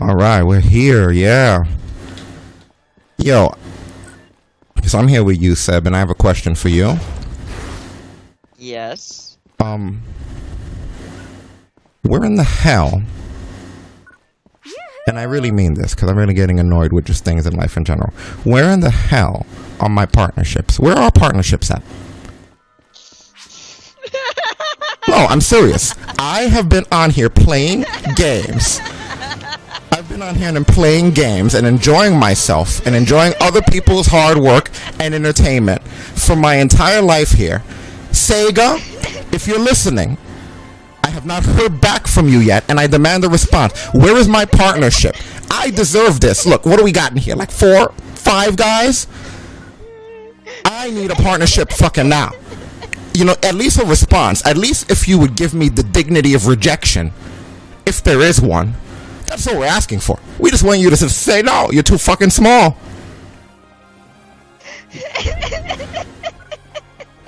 All right, we're here. Yeah. Yo, so I'm here with you, Seb, and I have a question for you. Yes. Where in the hell, and I really mean this because I'm really getting annoyed with just things in life in general. Where in the hell are my partnerships? Where are our partnerships at? No, I'm serious. I have been on here playing games. I've been on here and playing games and enjoying myself and enjoying other people's hard work and entertainment for my entire life here. Sega, if you're listening, I have not heard back from you yet, and I demand a response. Where is my partnership? I deserve this. Look, what do we got in here? Like 4, 5 guys? I need a partnership fucking now. You know, at least a response. At least if you would give me the dignity of rejection, if there is one. That's what we're asking for. We just want you to say, no, you're too fucking small.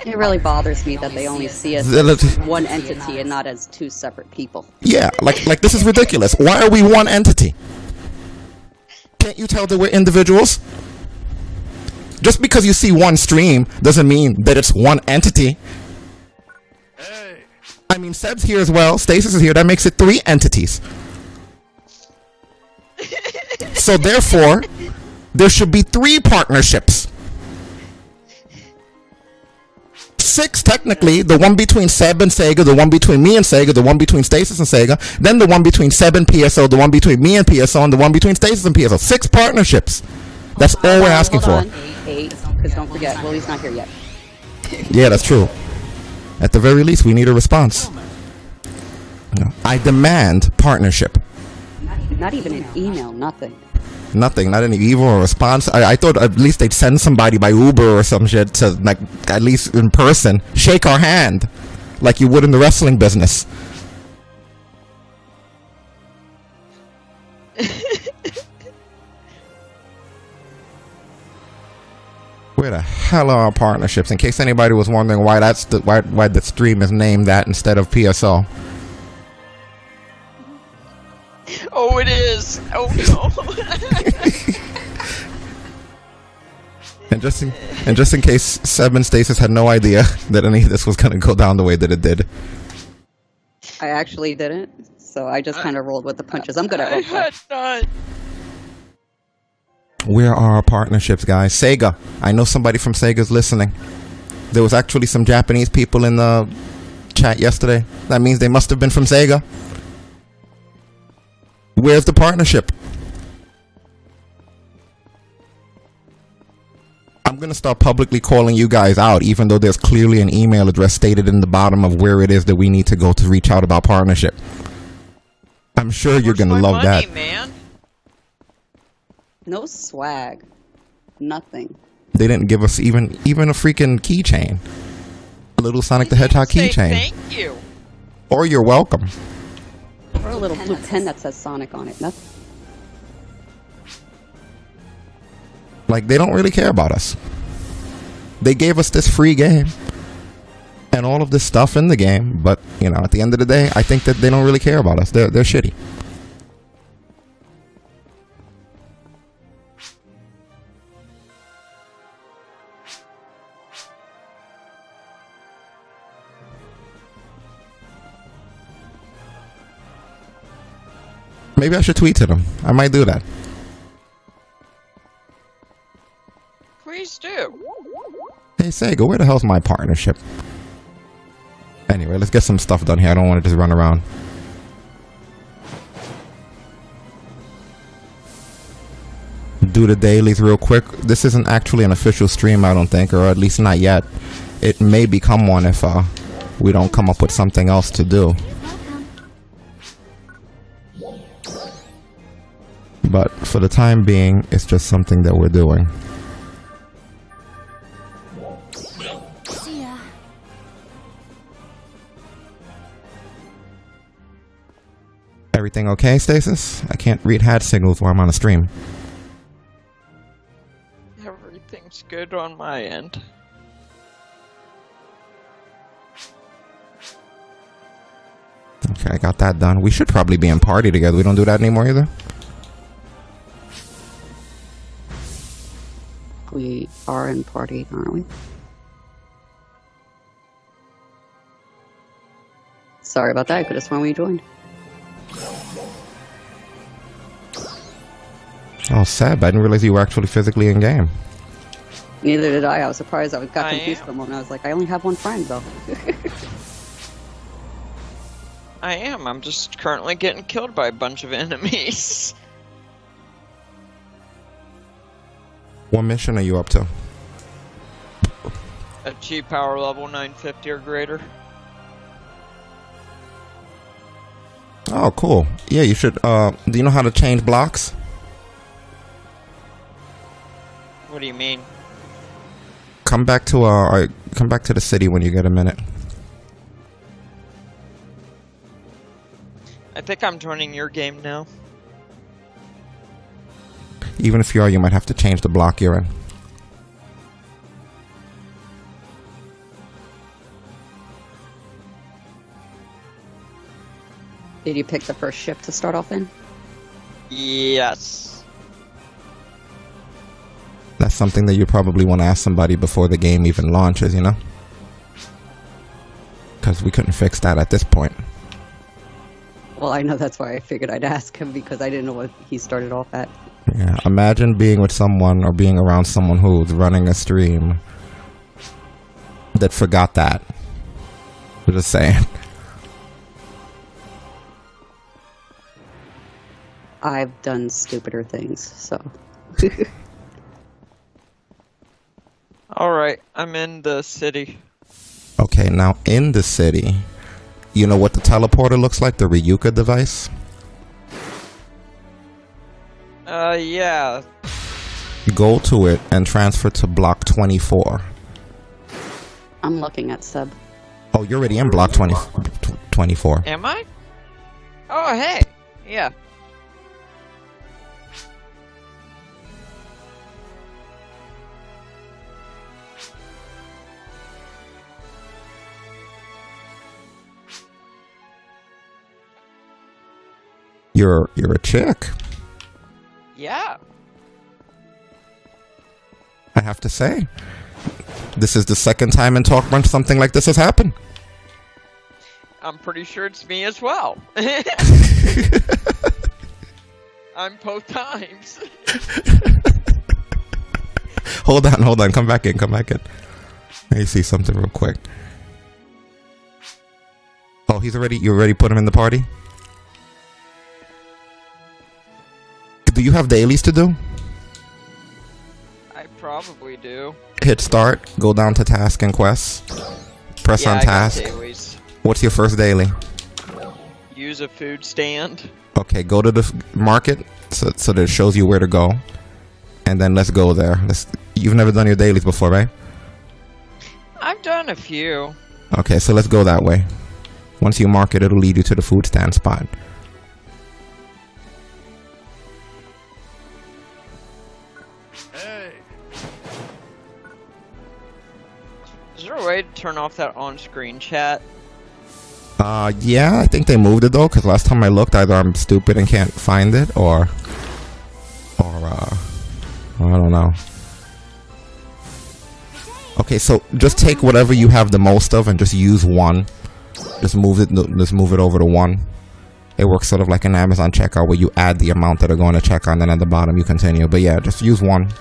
It really bothers me that they only see us as one entity and not as 2 separate people. Yeah, like this is ridiculous. Why are we one entity? Can't you tell that we're individuals? Just because you see one stream doesn't mean that it's one entity. Hey. I mean, Seb's here as well. Stasis is here. That makes it 3 entities. So therefore, there should be 3 partnerships. 6 technically, the one between Seb and Sega, the one between me and Sega, the one between Stasis and Sega, then the one between Seb and PSO, the one between me and PSO, and the one between Stasis and PSO. 6 partnerships. That's all we're asking for. 8, because don't forget, Willie's not here yet. Yeah, that's true. At the very least, we need a response. No. I demand partnership. Not even an email, nothing. Nothing, not any evil or response. I thought at least they'd send somebody by Uber or some shit to, like, at least in person, shake our hand like you would in the wrestling business. Where the hell are our partnerships? In case anybody was wondering why that's why the stream is named that instead of PSO. Oh, it is. Oh no. And just in case Seb and Stasis had no idea that any of this was gonna go down the way that it did. I actually didn't, so I just kind of rolled with the punches. I'm good at roleplay. I had not. Where are our partnerships, guys? Sega. I know somebody from Sega's listening. There was actually some Japanese people in the chat yesterday. That means they must have been from Sega. Where's the partnership? I'm going to start publicly calling you guys out, even though there's clearly an email address stated in the bottom of where it is that we need to go to reach out about partnership. I'm sure you're going to love that. Man? No swag. Nothing. They didn't give us even a freaking keychain. A little Sonic the Hedgehog keychain. Thank you. Or you're welcome. Or a little blue pen that says Sonic on it. Nothing. Like, they don't really care about us. They gave us this free game and all of this stuff in the game, but, you know, at the end of the day, I think that they don't really care about us. They're shitty. Maybe I should tweet to them. I might do that. Please do. Hey, Sega, where the hell's my partnership? Anyway, let's get some stuff done here. I don't want to just run around. Do the dailies real quick. This isn't actually an official stream, I don't think, or at least not yet. It may become one if we don't come up with something else to do. But for the time being, it's just something that we're doing. Everything okay, Stasis? I can't read hand signals while I'm on the stream. Everything's good on my end. Okay, I got that done. We should probably be in party together. We don't do that anymore either. We are in party, aren't we? Sorry about that. I could have sworn we joined. Oh, Seb, I didn't realize you were actually physically in game. Neither did I. I was surprised. I got I confused am. for a moment. I was like, I only have one friend, though. I am. I'm just currently getting killed by a bunch of enemies. What mission are you up to? Achieve power level 950 or greater. Oh, cool. Yeah, you should, do you know how to change blocks? What do you mean? Come back to, come back to the city when you get a minute. I think I'm joining your game now. Even if you are, you might have to change the block you're in. Did you pick the first ship to start off in? Yes. That's something that you probably want to ask somebody before the game even launches, you know? Because we couldn't fix that at this point. Well, I know that's why I figured I'd ask him, because I didn't know what he started off at. Yeah, imagine being with someone or being around someone who's running a stream that forgot that. I'm just saying. I've done stupider things, so. Alright, I'm in the city. Okay, now in the city, you know what the teleporter looks like? The Ryuka device? Yeah. Go to it and transfer to block 24. I'm looking at Seb. Oh, you're already in block 24. Am I? Oh, hey. Yeah. You're a chick. Yeah. I have to say. This is the second time in TalkBrunch something like this has happened. I'm pretty sure it's me as well. I'm both times. Hold on. Come back in. Let me see something real quick. Oh, you already put him in the party? Do you have dailies to do? I probably do. Hit start, go down to task and quests. Press on task. What's your first daily? Use a food stand. Okay, go to the market so that it shows you where to go. And then let's go there. You've never done your dailies before, right? I've done a few. Okay, so let's go that way. Once you mark it, it'll lead you to the food stand spot. Is there a way to turn off that on-screen chat? Yeah, I think they moved it though, because last time I looked, either I'm stupid and can't find it, or I don't know. Okay, so just take whatever you have the most of and just use one. Just move it over to one. It works sort of like an Amazon checkout where you add the amount that are going to check on, then at the bottom you continue. But yeah, just use one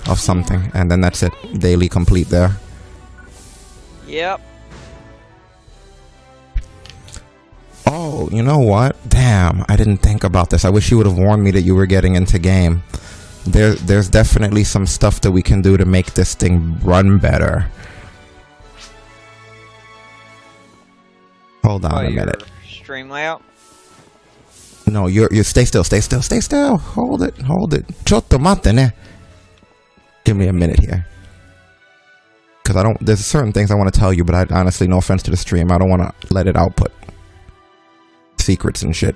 of something, and then that's it. Daily complete there. Yep. Oh, you know what? Damn, I didn't think about this. I wish you would have warned me that you were getting into game. There's definitely some stuff that we can do to make this thing run better. Hold on a minute. Stream layout? No, you stay still. Hold it. Chotto mate ne. Give me a minute here. Because there's certain things I want to tell you, but I honestly, no offense to the stream, I don't want to let it output secrets and shit.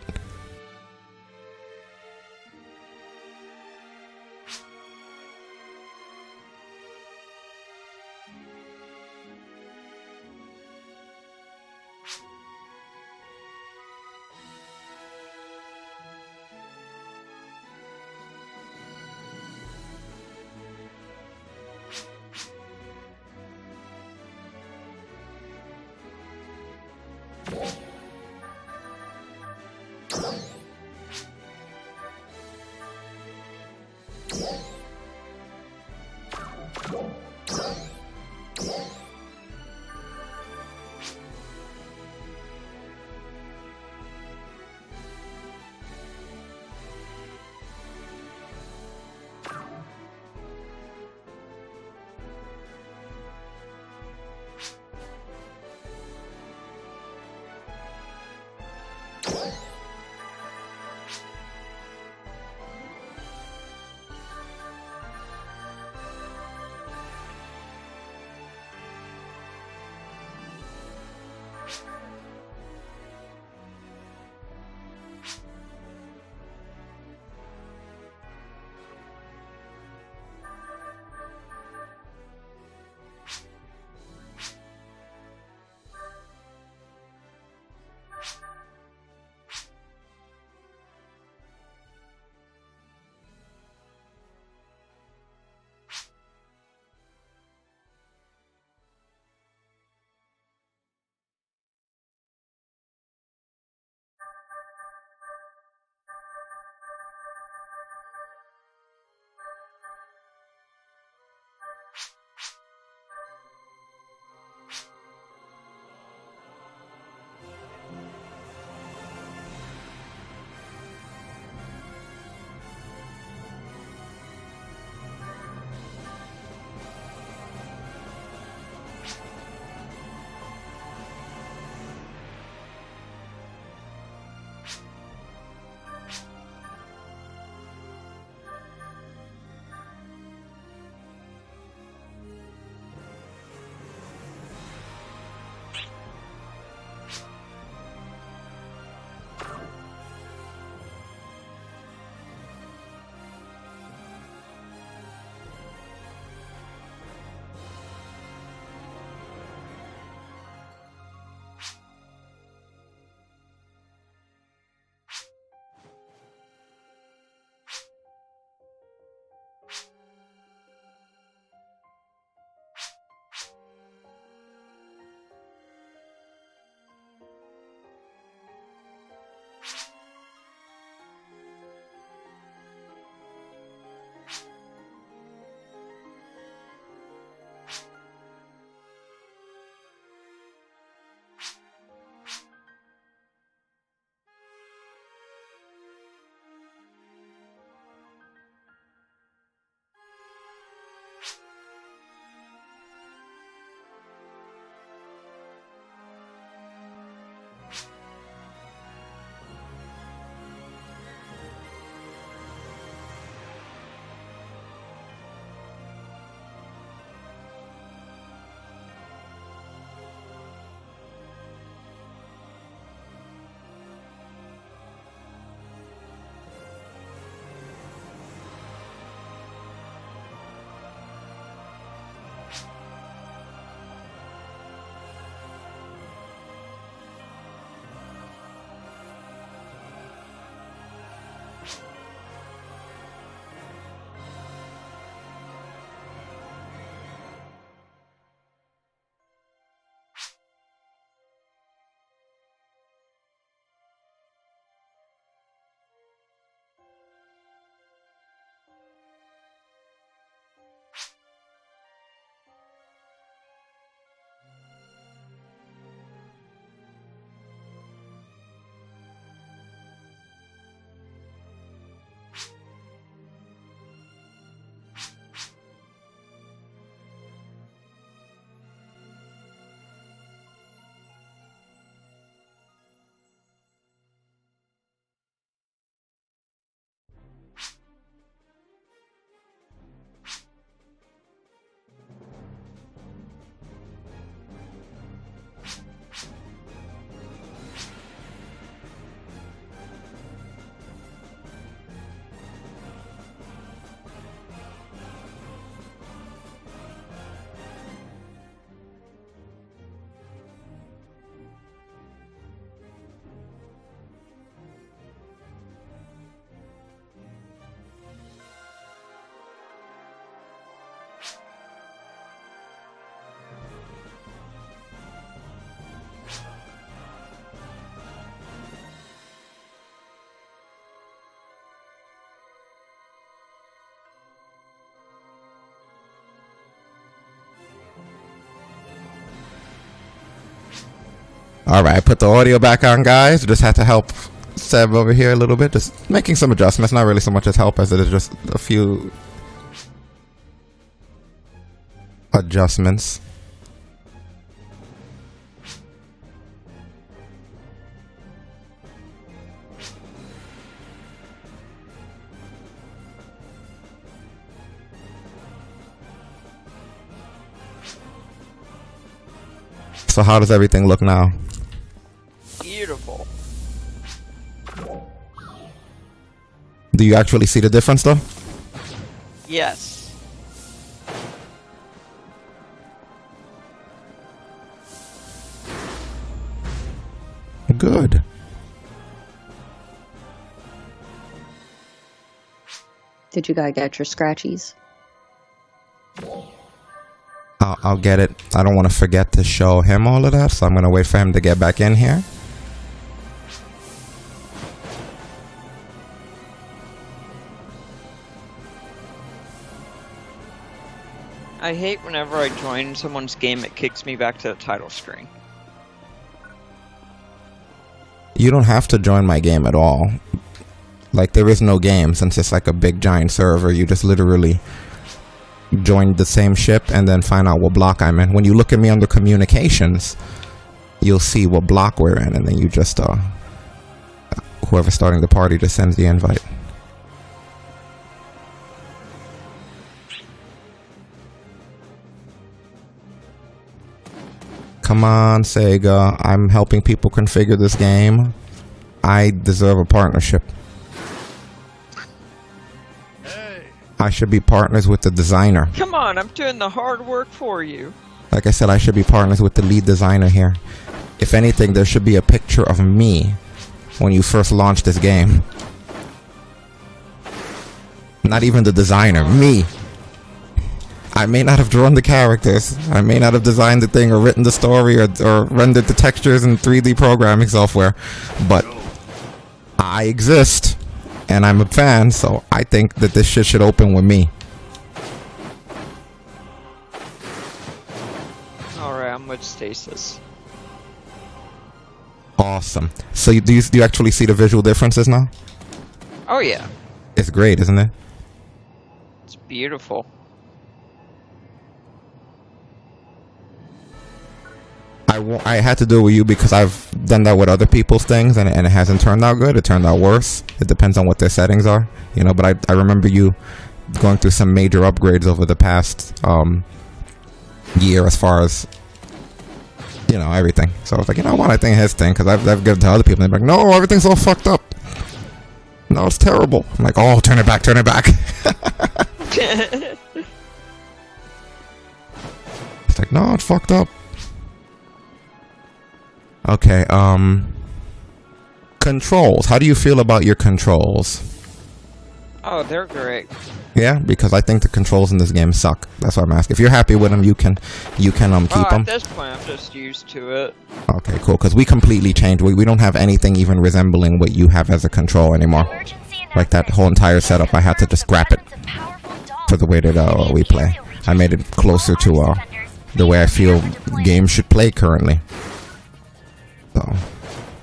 Alright, I put the audio back on, guys. Just had to help Seb over here a little bit. Just making some adjustments. Not really so much as help as it is just a few adjustments. So how does everything look now? Beautiful. Do you actually see the difference though? Yes. Good. Did you guys get your scratchies? I'll get it. I don't want to forget to show him all of that, so I'm going to wait for him to get back in here. I hate whenever I join someone's game, it kicks me back to the title screen. You don't have to join my game at all. Like, there is no game since it's like a big giant server. You just literally join the same ship and then find out what block I'm in. When you look at me under communications, you'll see what block we're in, and then you just whoever's starting the party just sends the invite. Come on, Sega. I'm helping people configure this game. I deserve a partnership. I should be partners with the designer. Come on, I'm doing the hard work for you. Like I said, I should be partners with the lead designer here. If anything, there should be a picture of me when you first launched this game. Not even the designer, me. I may not have drawn the characters, I may not have designed the thing or written the story or rendered the textures in 3D programming software, but I exist. And I'm a fan, so I think that this shit should open with me. Alright, I'm with Stasis. Awesome. So do you actually see the visual differences now? Oh yeah. It's great, isn't it? It's beautiful. I had to do it with you because I've done that with other people's things and it hasn't turned out good. It turned out worse. It depends on what their settings are, you know. But I remember you going through some major upgrades over the past year as far as, you know, everything. So I was like, you know what, I think his thing, because I've given it to other people and they're like, no, everything's all fucked up. No, it's terrible. I'm like, oh, turn it back, turn it back. It's like, no, it's fucked up. Okay, controls. How do you feel about your controls? Oh, they're great. Yeah, because I think the controls in this game suck. That's why I'm asking. If you're happy with them, you can keep them. At this point, I'm just used to it. Okay, cool. Because we completely changed. We don't have anything even resembling what you have as a control anymore. Like that whole entire setup, I had to just scrap it for the way that we play. I made it closer to the way I feel games should play currently. So,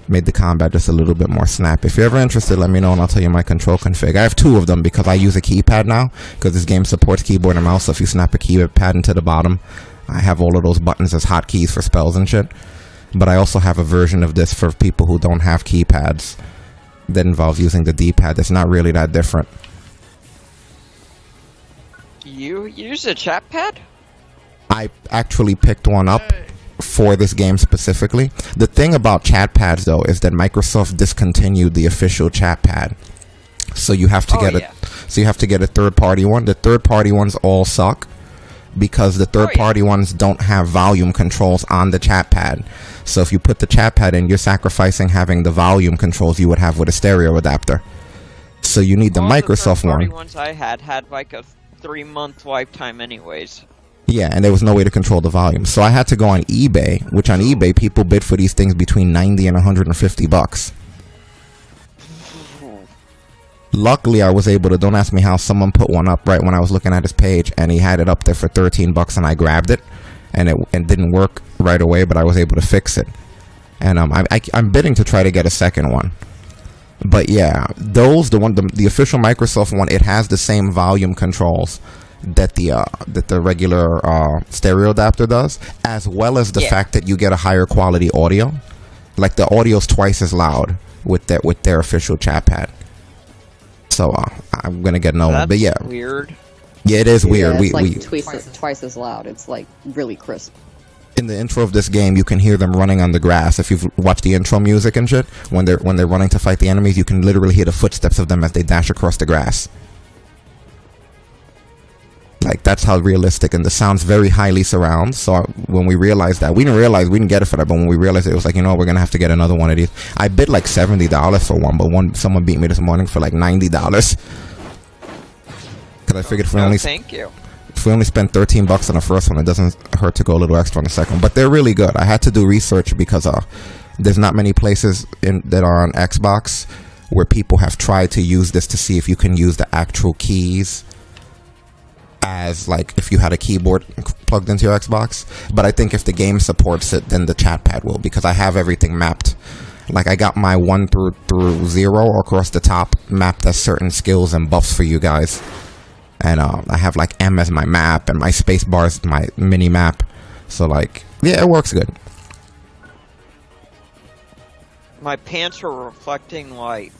made the combat just a little bit more snappy. If you're ever interested, let me know and I'll tell you my control config. I have two of them because I use a keypad now, because this game supports keyboard and mouse, so if you snap a keypad into the bottom, I have all of those buttons as hotkeys for spells and shit. But I also have a version of this for people who don't have keypads that involves using the D-pad. It's not really that different. You use a chat pad? I actually picked one up for this game specifically. The thing about chat pads though is that Microsoft discontinued the official chat pad, so you have to get a third-party one. The third-party ones all suck because the third-party ones don't have volume controls on the chat pad. So if you put the chat pad in, you're sacrificing having the volume controls you would have with a stereo adapter. So you need the Microsoft one. The ones I had like a 3-month lifetime anyways. Yeah, and there was no way to control the volume. So I had to go on eBay, which on eBay people bid for these things between 90 and 150 bucks. Luckily, I was able to, don't ask me how, someone put one up right when I was looking at his page, and he had it up there for 13 bucks, and I grabbed it, and it didn't work right away, but I was able to fix it. and I'm bidding to try to get a second one. But yeah, the official Microsoft one, it has the same volume controls that the regular stereo adapter does, as well as the fact that you get a higher quality audio. Like the audio's twice as loud with their official chat pad. So I'm gonna get another one. But yeah, weird. Yeah, it is weird. It's like twice as loud. It's like really crisp. In the intro of this game, you can hear them running on the grass. If you've watched the intro music and shit, when they're running to fight the enemies, you can literally hear the footsteps of them as they dash across the grass. Like, that's how realistic, and the sound's very highly surround. So when we realized that, we didn't get it for that, but when we realized it was like, we're gonna have to get another one of these. I bid like $70 for one, but someone beat me this morning for like $90. Because I figured if we only spend $13 on the first one, it doesn't hurt to go a little extra on the second one. But they're really good. I had to do research because there's not many places that are on Xbox where people have tried to use this to see if you can use the actual keys as like if you had a keyboard plugged into your Xbox. But I think if the game supports it, then the chat pad will, because I have everything mapped. Like, I got my 1 through 0 across the top mapped as certain skills and buffs for you guys. And I have like M as my map, and my space bar is my mini map. So like, yeah, it works good. My pants are reflecting light.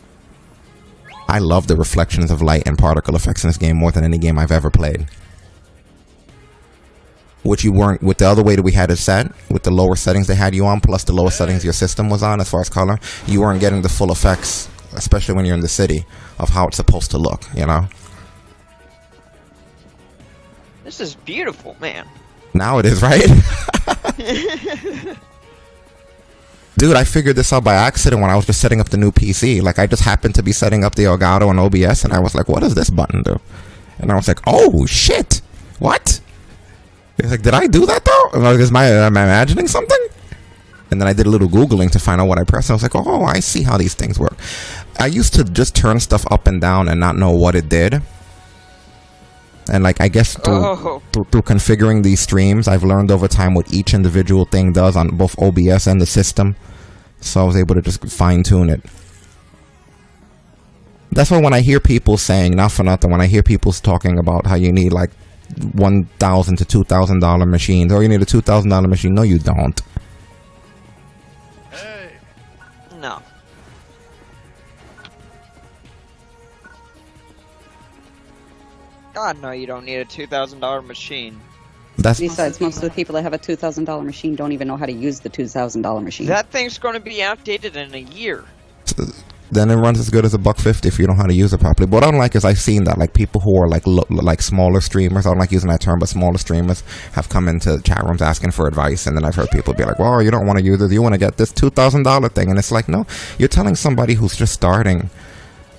I love the reflections of light and particle effects in this game more than any game I've ever played. Which you weren't with the other way that we had it set, with the lower settings they had you on, plus the lower settings your system was on as far as color. You weren't getting the full effects, especially when you're in the city, of how it's supposed to look, This is beautiful, man. Now it is, right? Dude, I figured this out by accident when I was just setting up the new PC. Like, I just happened to be setting up the Elgato and OBS, and I was like, what does this button do? And I was like, oh, shit. What? It's like, did I do that, though? Am I imagining something? And then I did a little Googling to find out what I pressed, and I was like, oh, I see how these things work. I used to just turn stuff up and down and not know what it did. And like, I guess through configuring these streams, I've learned over time what each individual thing does on both OBS and the system. So I was able to just fine tune it. That's why when I hear people saying, not for nothing, when I hear people talking about how you need like $1,000 to $2,000 machines, or you need a $2,000 machine, no, you don't. Hey. No. God, no, you don't need a $2,000 machine. Besides, most of the people that have a $2,000 machine don't even know how to use the $2,000 machine. That thing's going to be outdated in a year. Then it runs as good as a $150 if you know how to use it properly. But what I don't like is I've seen that like people who are like smaller streamers, I don't like using that term, but smaller streamers have come into chat rooms asking for advice, and then I've heard people be like, well, you don't want to use it, you want to get this $2,000 thing, and it's like, no, you're telling somebody who's just starting.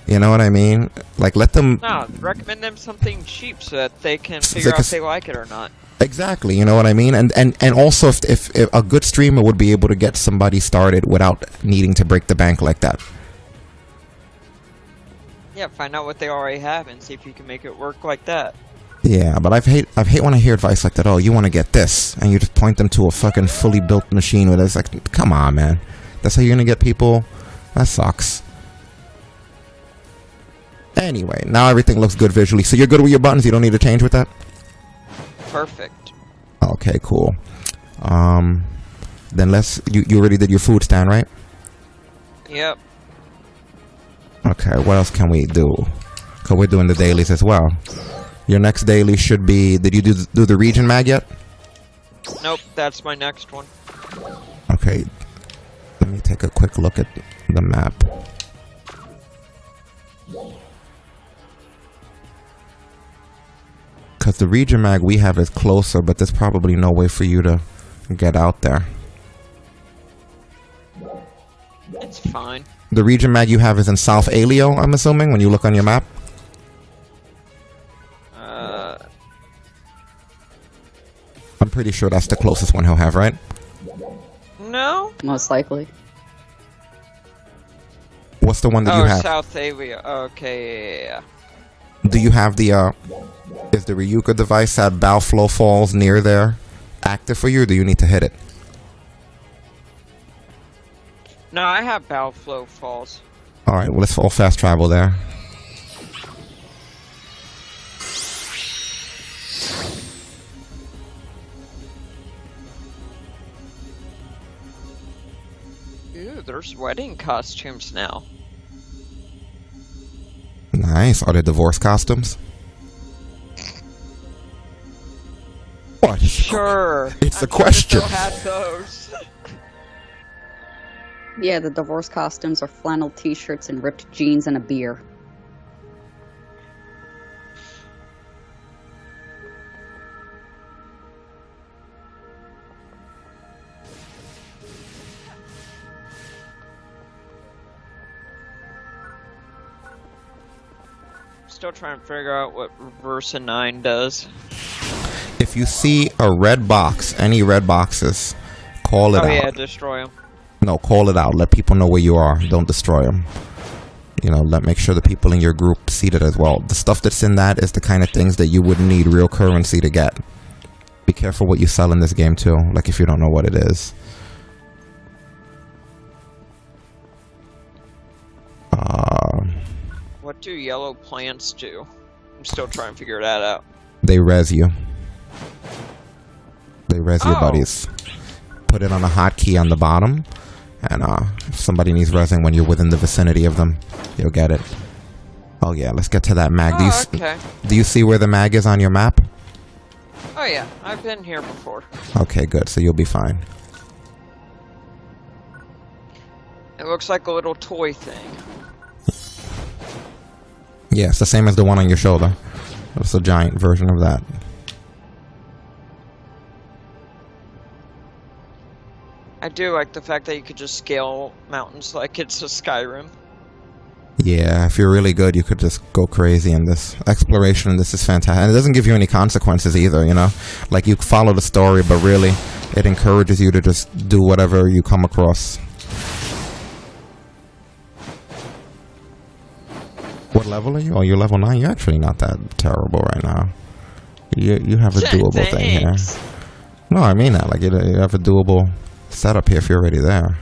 You know what I mean? Like, let them... No, recommend them something cheap so that they can figure out if they like it or not. Exactly, you know what I mean? And also, if a good streamer would be able to get somebody started without needing to break the bank like that. Yeah, find out what they already have and see if you can make it work like that. Yeah, but I hate when I hear advice like that. Oh, you want to get this, and you just point them to a fucking fully built machine with it. It's like, come on, man. That's how you're gonna get people? That sucks. Anyway, now everything looks good visually. So you're good with your buttons? You don't need to change with that? Perfect. Okay, cool. Then you already did your food stand, right? Yep. Okay, what else can we do? Because we're doing the dailies as well. Your next daily should be... Did you do the region mag yet? Nope, that's my next one. Okay. Let me take a quick look at the map. Because the region mag we have is closer, but there's probably no way for you to get out there. It's fine. The region mag you have is in South Alio, I'm assuming, when you look on your map? I'm pretty sure that's the closest one he'll have, right? No? Most likely. What's the one that you have? South Asia. Okay, yeah. Do you have the, is the Ryuka device at Balflow Falls near there active for you, or do you need to hit it? No, I have Balflow Falls. Alright, well, let's all fast travel there. Ew, there's wedding costumes now. Nice. Are they divorce costumes? What? Sure. It's a question. Still had those. Yeah, the divorce costumes are flannel t-shirts and ripped jeans and a beer. Still trying to figure out what Reverse a 9 does. If you see a red box, any red boxes, call it out. Oh yeah, destroy them. No, call it out. Let people know where you are. Don't destroy them. You know, make sure the people in your group see it as well. The stuff that's in that is the kind of things that you would need real currency to get. Be careful what you sell in this game too, like if you don't know what it is. What do yellow plants do? I'm still trying to figure that out. They res you. They res your buddies. Put it on a hotkey on the bottom, and if somebody needs resing when you're within the vicinity of them, you'll get it. Oh yeah, let's get to that mag. Okay. Do you see where the mag is on your map? Oh yeah, I've been here before. Okay, good. So you'll be fine. It looks like a little toy thing. Yeah, it's the same as the one on your shoulder. It's a giant version of that. I do like the fact that you could just scale mountains like it's a Skyrim. Yeah, if you're really good, you could just go crazy in this. Exploration in this is fantastic. And it doesn't give you any consequences either, you know? Like, you follow the story, but really, it encourages you to just do whatever you come across. What level are you? Oh, you're level 9? You're actually not that terrible right now. You have a doable thing here. No, I mean that. Like, you have a doable setup here if you're already there.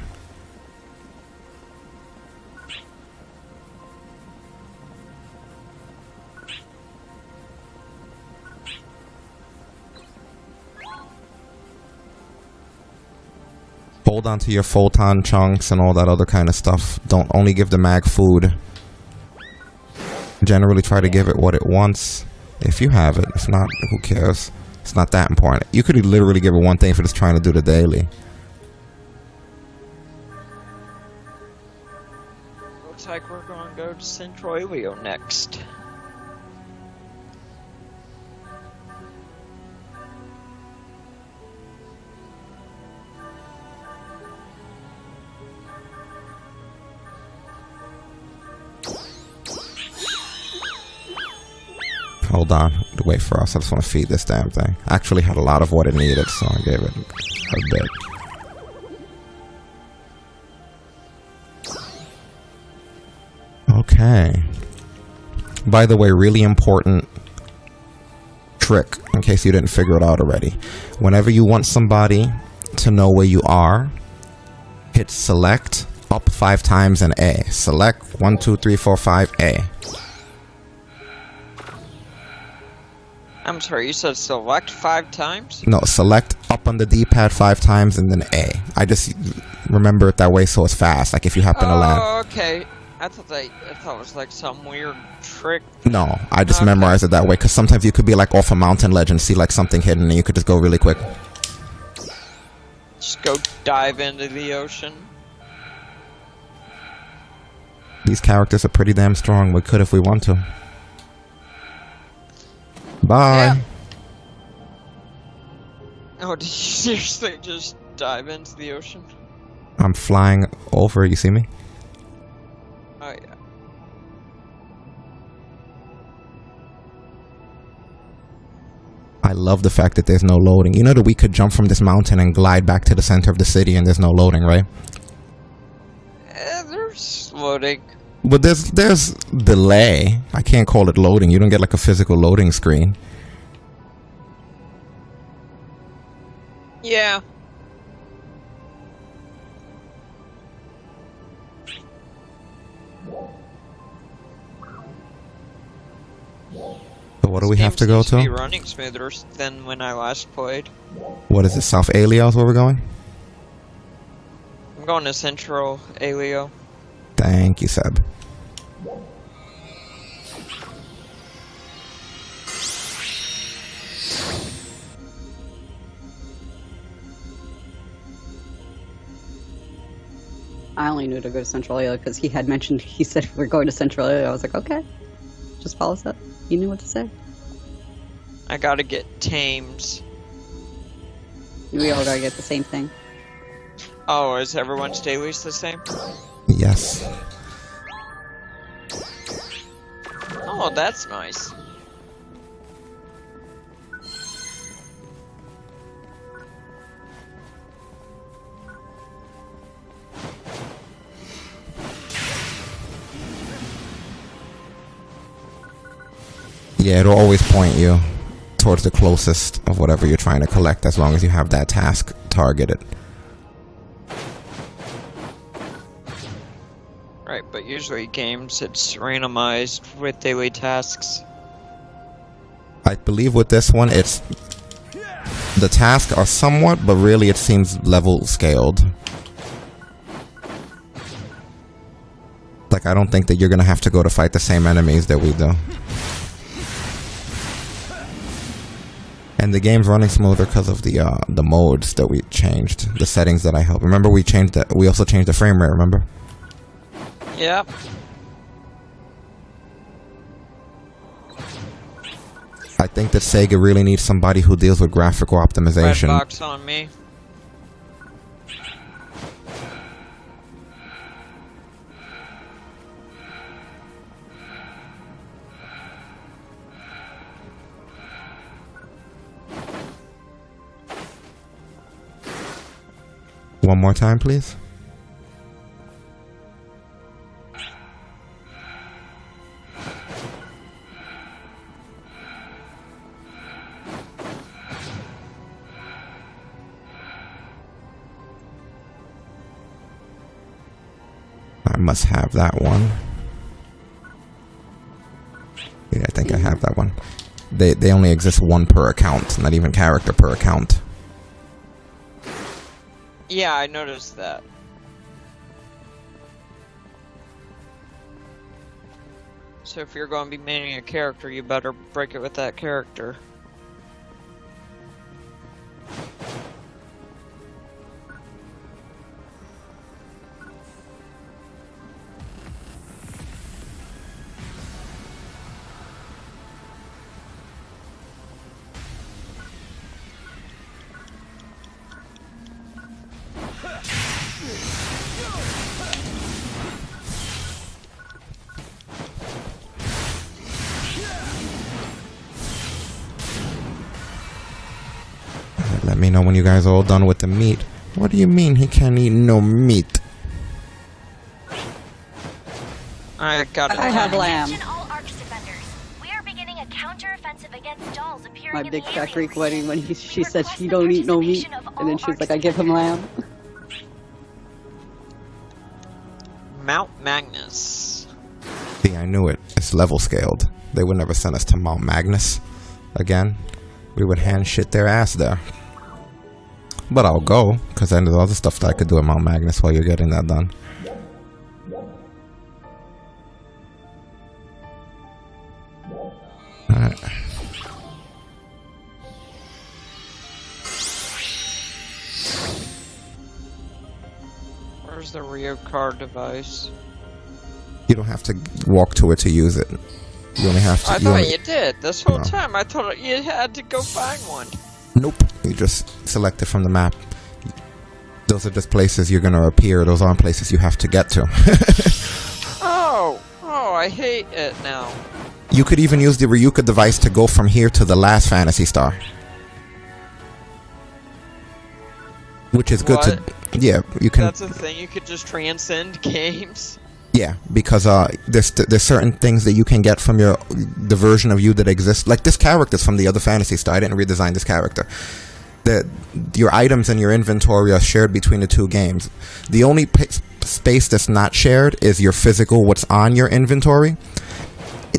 Hold on to your photon chunks and all that other kind of stuff. Don't only give the mag food. Generally try to give it what it wants, if you have it. If not, who cares? It's not that important. You could literally give it one thing for just trying to do the daily. Looks like we're going to go to Centroilio next. Hold on, wait for us. I just want to feed this damn thing. I actually had a lot of what it needed, so I gave it a bit. Okay. By the way, really important trick, in case you didn't figure it out already. Whenever you want somebody to know where you are, hit select up 5 times and A. Select 1, 2, 3, 4, 5, A. I'm sorry, you said select 5 times? No, select up on the D-pad 5 times and then A. I just remember it that way so it's fast, like if you happen to land. Oh, okay. I thought it was like some weird trick. No, I just memorized it that way, because sometimes you could be like off a mountain ledge and see like something hidden and you could just go really quick. Just go dive into the ocean. These characters are pretty damn strong. We could if we want to. Bye. Yeah. Oh, did you seriously just dive into the ocean? I'm flying over. You see me? Oh, yeah. I love the fact that there's no loading. You know that we could jump from this mountain and glide back to the center of the city and there's no loading, right? There's loading. But there's delay. I can't call it loading. You don't get like a physical loading screen. Yeah. what do we have to go seems to be to? running smoother than when I last played. What is it? South Alios where we're going? I'm going to Central Alio. Thank you, Seb. I only knew to go to Central Area because he had mentioned, he said we're going to Central Area. I was like, okay, just follow us up. You knew what to say. I gotta get Tames. We all gotta get the same thing. Oh, is everyone's dailies the same? Yes. Oh, that's nice. Yeah, it'll always point you towards the closest of whatever you're trying to collect as long as you have that task targeted. Right, but usually games it's randomized with daily tasks. I believe with this one, it's the tasks are somewhat, but really it seems level scaled. Like, I don't think that you're gonna have to go to fight the same enemies that we do. And the game's running smoother because of the modes that we changed, the settings that I helped. Remember, we changed that. We also changed the frame rate. Remember? Yep. I think that Sega really needs somebody who deals with graphical optimization. Red box on me. One more time, please. I must have that one. Yeah, I think I have that one. They only exist one per account, not even character per account. Yeah, I noticed that. So if you're going to be maining a character, you better break it with that character. Let me know when you guys are all done with the meat. What do you mean he can't eat no meat? I got it. I have lamb. All Arch defenders. We are beginning a counter-offensive against dolls appearing My in big the fat Greek aliens. wedding when she said Request she the don't eat no meat, participation of and then all she was like, Arch I give him lamb. Mount Magnus. See, I knew it. It's level scaled. They would never send us to Mount Magnus again. We would hand shit their ass there. But I'll go, because then there's other stuff that I could do at Mount Magnus while you're getting that done. Alright. Where's the Rio card device? You don't have to walk to it to use it. You only have to... I thought you did. This whole No. time I thought you had to go find one. Nope. You just select it from the map. Those are just places you're going to appear. Those aren't places you have to get to. Oh, I hate it now. You could even use the Ryuka device to go from here to the last Phantasy Star. Which is good What? to... Yeah, you can... That's a thing. You could just transcend games. Yeah, because there's certain things that you can get from the version of you that exists. Like this character's from the other Phantasy Star. I didn't redesign this character. Your items in your inventory are shared between the two games. The only space that's not shared is your physical, what's on your inventory.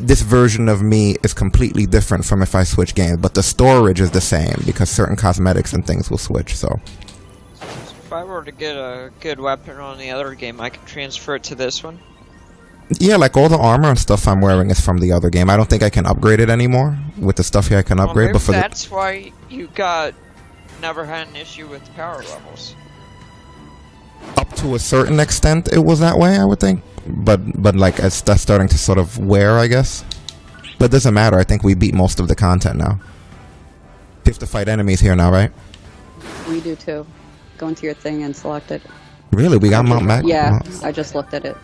this version of me is completely different from if I switch games, but the storage is the same because certain cosmetics and things will switch. So If I were to get a good weapon on the other game, I could transfer it to this one. yeah, like all the armor and stuff I'm wearing is from the other game. I don't think I can upgrade it anymore. With the stuff here I can upgrade, Well, but for that's why you never had an issue with power levels. up to a certain extent it was that way, I would think. But like that's starting to sort of wear, I guess. But it doesn't matter. I think we beat most of the content now. You have to fight enemies here now, right? We do too. Go into your thing and select it. Really? We got Mount Magnus? Yeah, I just looked at it.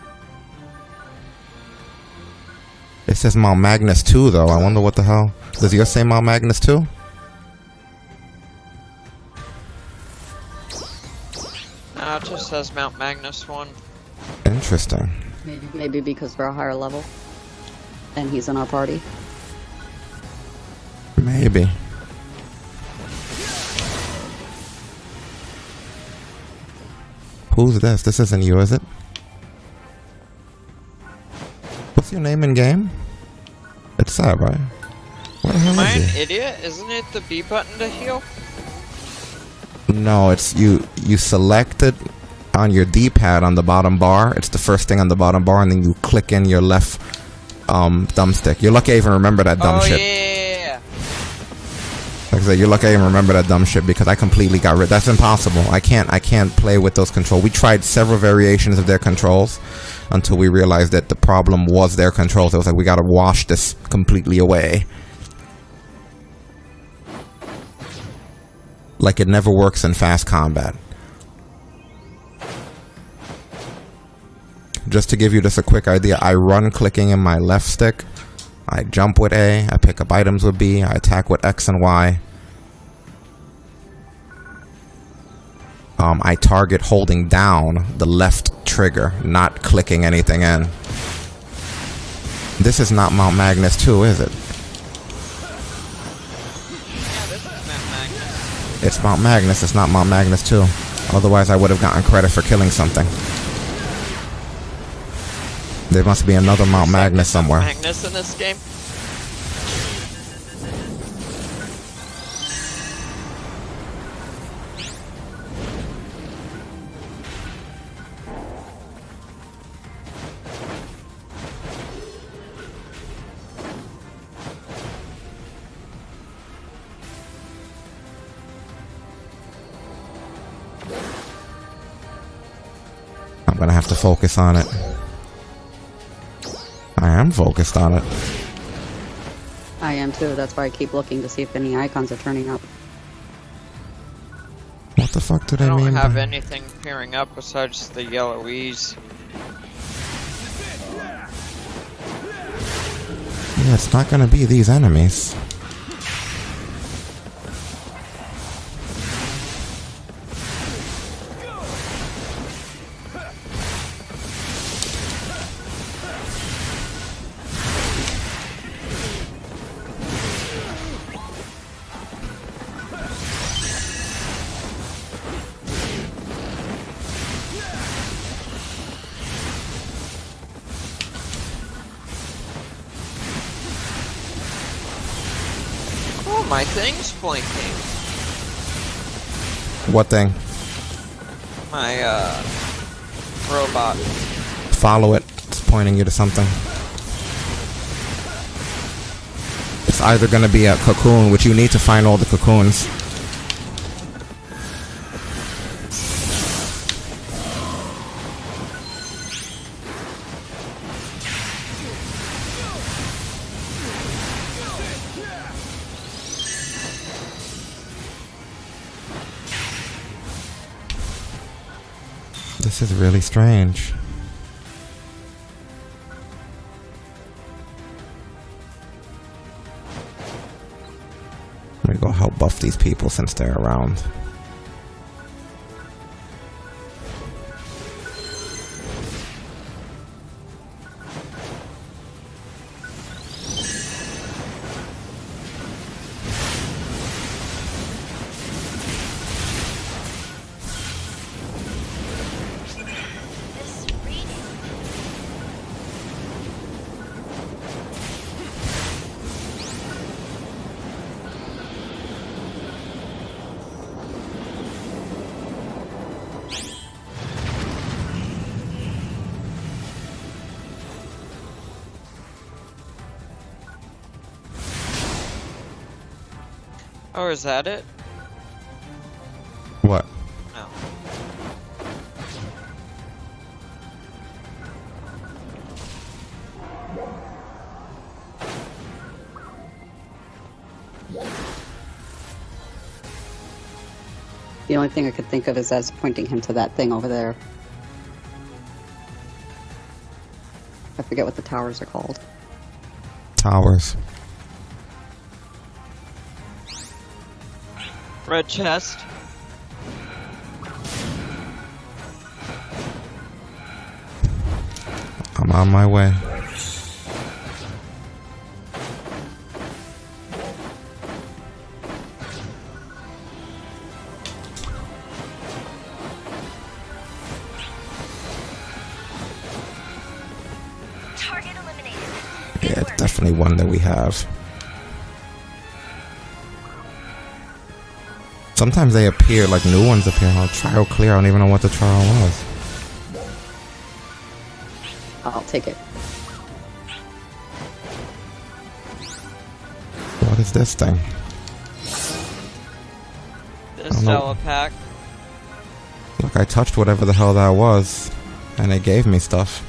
It says Mount Magnus 2, though. I wonder what the hell. Does yours say Mount Magnus 2? No, it just says Mount Magnus 1. Interesting. Maybe because we're a higher level. And he's in our party. Maybe. Who's this? This isn't you, is it? What's your name in game? It's Sab, right? What the hell Am I is an he? idiot? Isn't it the B button to heal? No, it's you select it on your D-pad on the bottom bar. It's the first thing on the bottom bar, and then you click in your left thumbstick. You're lucky I even remember that dumb shit. Yeah. Like I said, you're lucky I even remember that dumb shit because I completely got rid. That's impossible. I can't play with those controls. We tried several variations of their controls until we realized that the problem was their controls. It was like, we gotta wash this completely away. Like it never works in fast combat. Just to give you just a quick idea, I run clicking in my left stick. I jump with A, I pick up items with B, I attack with X and Y. I target holding down the left trigger, not clicking anything in. This is not Mount Magnus 2, is it? Yeah, this is Mount Magnus. It's Mount Magnus, it's not Mount Magnus 2. Otherwise I would have gotten credit for killing something. There must be another Mount Magnus somewhere. Magnus in this game? I'm gonna have to focus on it. I am focused on it. I am too. That's why I keep looking to see if any icons are turning up. What the fuck do I they mean? don't have by- anything appearing up besides the yellow E's. Yeah, it's not gonna be these enemies. Oh, my thing's blinking. What thing? My, robot. Follow it. It's pointing you to something. It's either gonna be a cocoon, which you need to find all the cocoons. This is really strange. Let me go help buff these people since they're around. This reading. Oh, is that it? What? No. The only thing I could think of is as pointing him to that thing over there. I forget what the towers are called. Towers. Red chest. I'm on my way. Target eliminated. Yeah, Good it's work. definitely one that we have. Sometimes they appear, like new ones appear. I'll trial clear. I don't even know what the trial was. I'll take it. What is this thing? The don't know. Stella pack. Look, I touched whatever the hell that was, and it gave me stuff.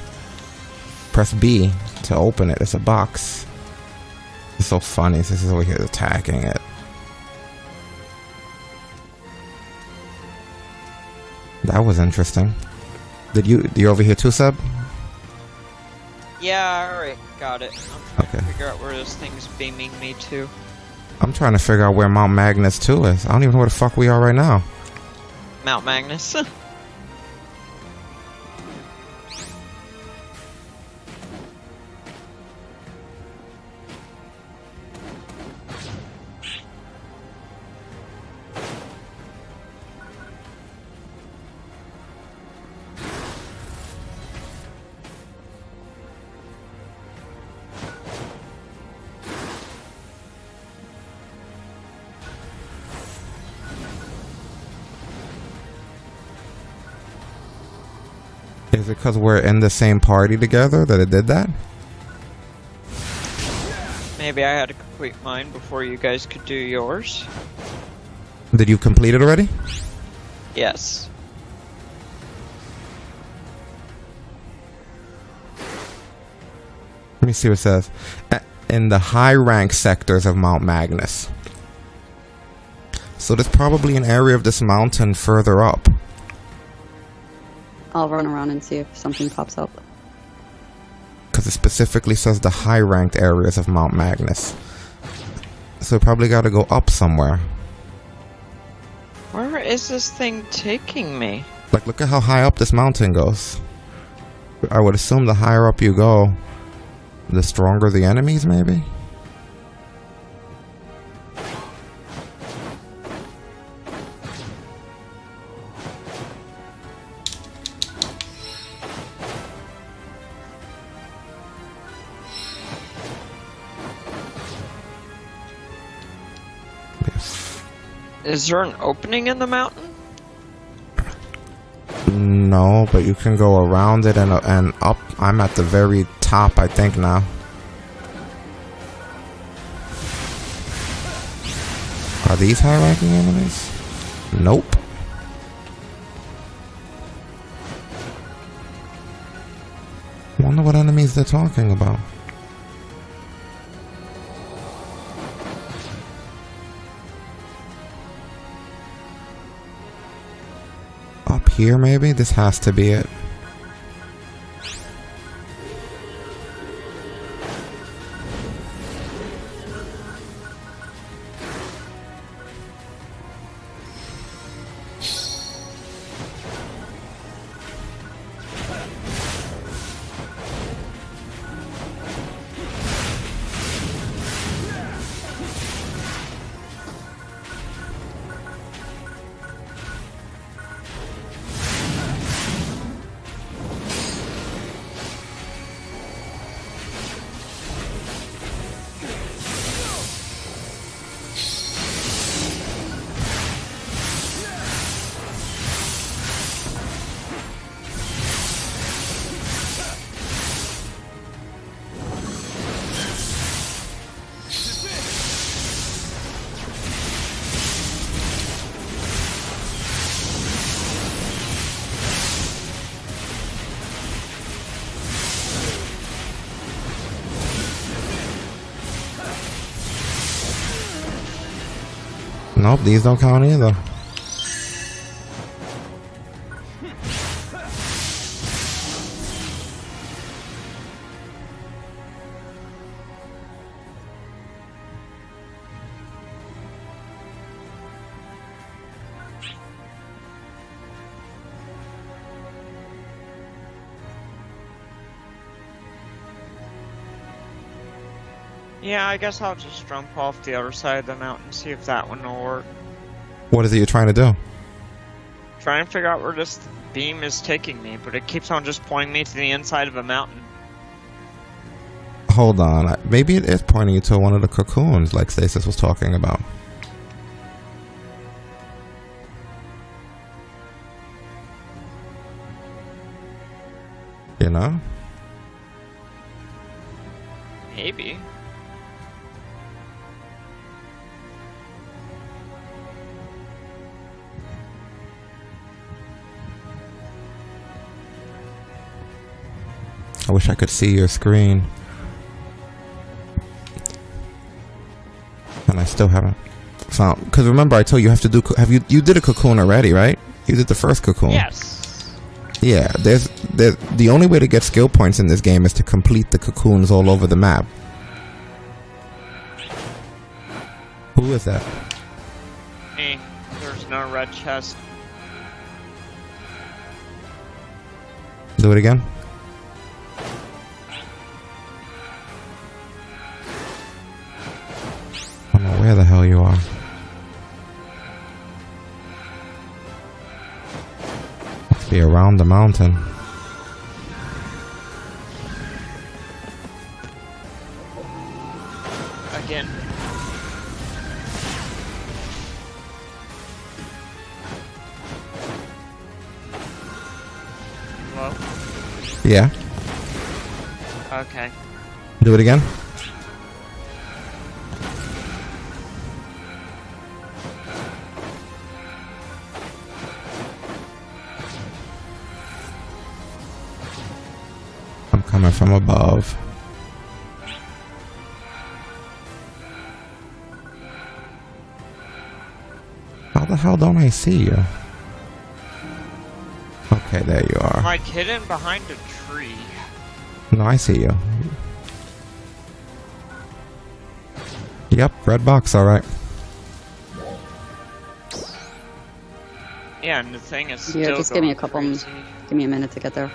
Press B to open it. It's a box. It's so funny. This is over here attacking it. That was interesting. You over here too, Seb? Yeah, alright, got it. I'm trying Okay. to figure out where this thing's beaming me to. I'm trying to figure out where Mount Magnus 2 is. I don't even know where the fuck we are right now. Mount Magnus. Is it because we're in the same party together that it did that? Maybe I had to complete mine before you guys could do yours. Did you complete it already? Yes. Let me see what it says. In the high rank sectors of Mount Magnus. So there's probably an area of this mountain further up. I'll run around and see if something pops up. Because it specifically says the high ranked areas of Mount Magnus. So we probably got to go up somewhere. Where is this thing taking me? Like, look at how high up this mountain goes. I would assume the higher up you go, the stronger the enemies, maybe? Is there an opening in the mountain? No, but you can go around it and up. I'm at the very top, I think, now. Are these high-ranking enemies? Nope. Wonder what enemies they're talking about. Up here, maybe? This has to be it. Nope, these don't count either. Yeah, I guess I'll just jump off the other side of the mountain, see if that one will work. What is it you're trying to do? Trying to figure out where this beam is taking me, but it keeps on just pointing me to the inside of a mountain. Hold on. Maybe it is pointing you to one of the cocoons like Stasis was talking about. You know? Maybe. I wish I could see your screen. And I still haven't found... Because remember I told you have to do... You did a cocoon already, right? You did the first cocoon. Yes. Yeah, there's the only way to get skill points in this game is to complete the cocoons all over the map. Who is that? Me. There's no red chest. Do it again. I don't know where the hell you are. Must be around the mountain. Again. Hello? Yeah. Okay. Do it again. I'm coming from above. How the hell don't I see you? Okay, there you I'm are. like hidden behind a tree. No, I see you. Yep, red box, alright. Yeah, and the thing is still Yeah, just give me a going couple. crazy. Give me a minute to get there.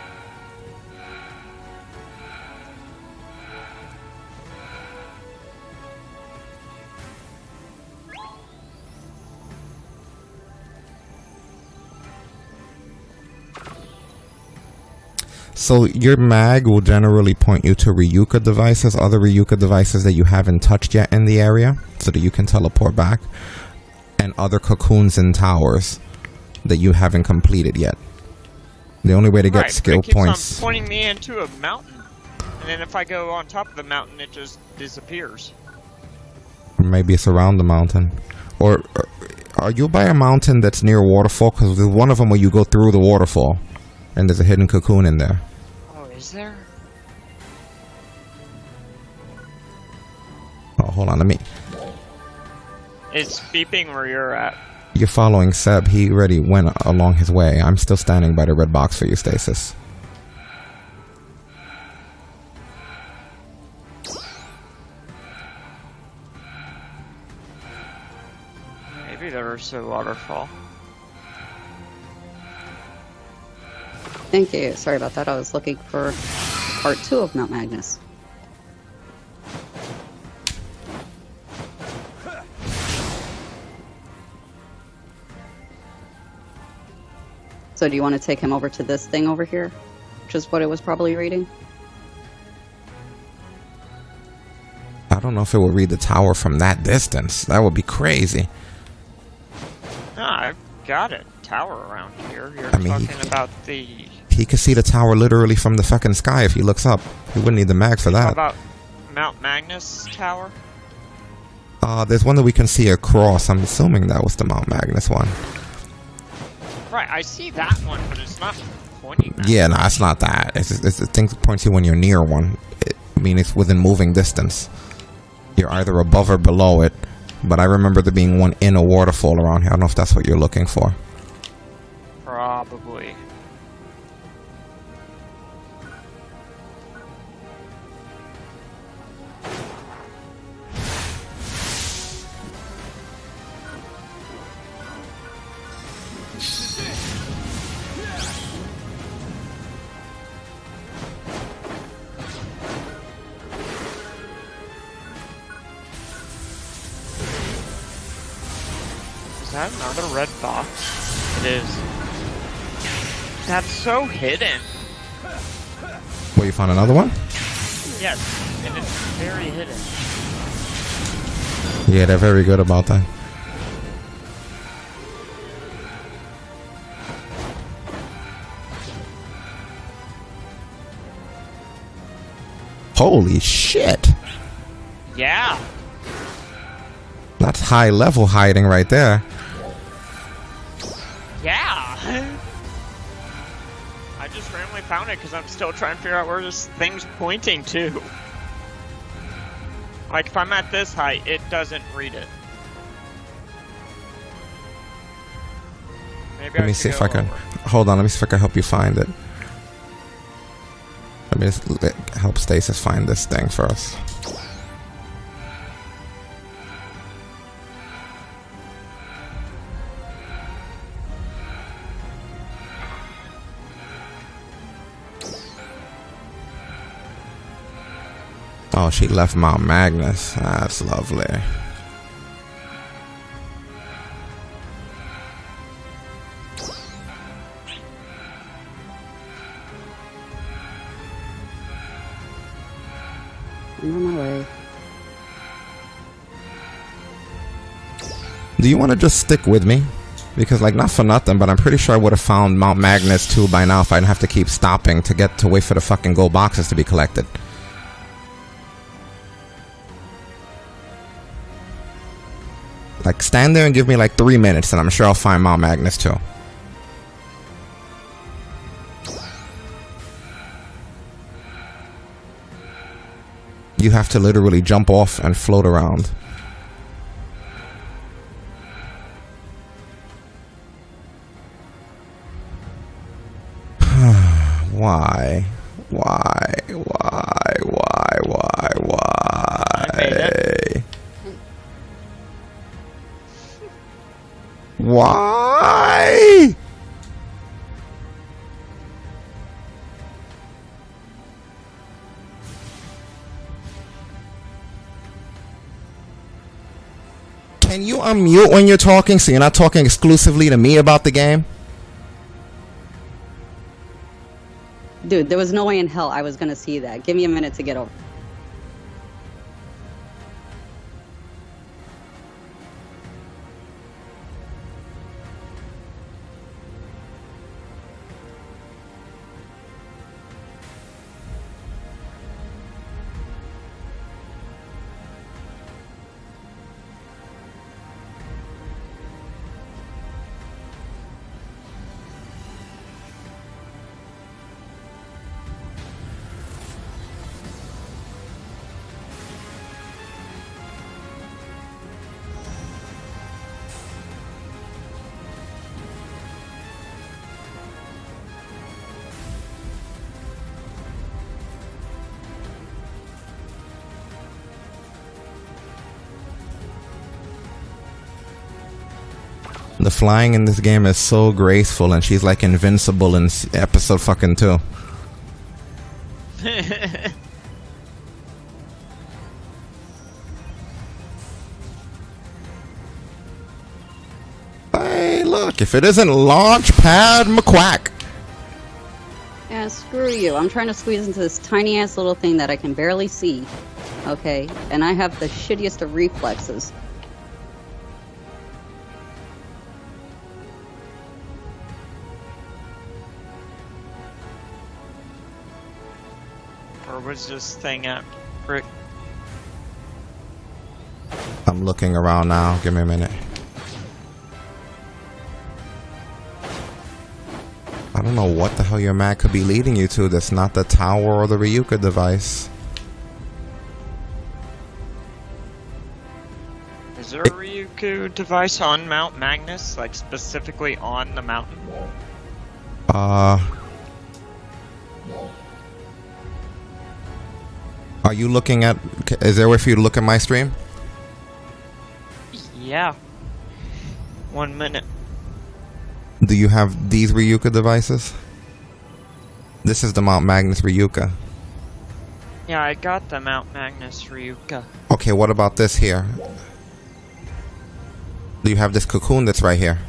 So your mag will generally point you to Ryuka devices, other Ryuka devices that you haven't touched yet in the area, so that you can teleport back, and other cocoons and towers that you haven't completed yet. The only way to get Right, skill but it keeps points... on pointing me into a mountain, and then if I go on top of the mountain, it just disappears. Maybe it's around the mountain. Or are you by a mountain that's near a waterfall? Because there's one of them where you go through the waterfall, and there's a hidden cocoon in there. Oh, is there? Oh, hold on, let me... It's beeping where you're at. You're following Seb. He already went along his way. I'm still standing by the red box for you, Stasis. Maybe there's a waterfall. Thank you. Sorry about that. I was looking for part 2 of Mount Magnus. So do you want to take him over to this thing over here? Which is what it was probably reading? I don't know if it will read the tower from that distance. That would be crazy. No, I've got a tower around here. You're I mean, talking about the... He could see the tower literally from the fucking sky if he looks up. He wouldn't need the mag for How that. about Mount Magnus Tower? There's one that we can see across. I'm assuming that was the Mount Magnus one. Right, I see that one, but it's not pointing that. Yeah, no, it's not that. It's the thing that points you when you're near one. I mean, it's within moving distance. You're either above or below it, but I remember there being one in a waterfall around here. I don't know if that's what you're looking for. Probably. Is that another red box? It is. That's so hidden. Well, you found another one? Yes, and it's very hidden. Yeah, they're very good about that. Holy shit! Yeah. That's high level hiding right there. Yeah. I just randomly found it because I'm still trying to figure out where this thing's pointing to. Like, if I'm at this height, it doesn't read it. Maybe Let me see if I can. Hold on, let me see if I can help you find it. Let me just help Stasis find this thing first. Oh, she left Mount Magnus. That's lovely. I'm on my way. Do you want to just stick with me? Because, like, not for nothing, but I'm pretty sure I would have found Mount Magnus too by now if I didn't have to keep stopping to wait for the fucking gold boxes to be collected. Like, stand there and give me like 3 minutes and I'm sure I'll find Mount Magnus too. You have to literally jump off and float around. Why? Why? I made it. Why? Can you unmute when you're talking so you're not talking exclusively to me about the game? Dude, there was no way in hell I was gonna see that. Give me a minute to get over. The flying in this game is so graceful, and she's like invincible in episode fucking 2. Hey, look, if it isn't Launchpad McQuack. Yeah, screw you. I'm trying to squeeze into this tiny ass little thing that I can barely see. Okay, and I have the shittiest of reflexes. Or was this thing at Rick? I'm looking around now. Give me a minute. I don't know what the hell your mag could be leading you to. That's not the tower or the Ryuka device. Is there a Ryuku device on Mount Magnus, like specifically on the mountain? Are you looking at... Is there a way for you to look at my stream? Yeah. 1 minute. Do you have these Ryuka devices? This is the Mount Magnus Ryuka. Yeah, I got the Mount Magnus Ryuka. Okay, what about this here? Do you have this cocoon that's right here?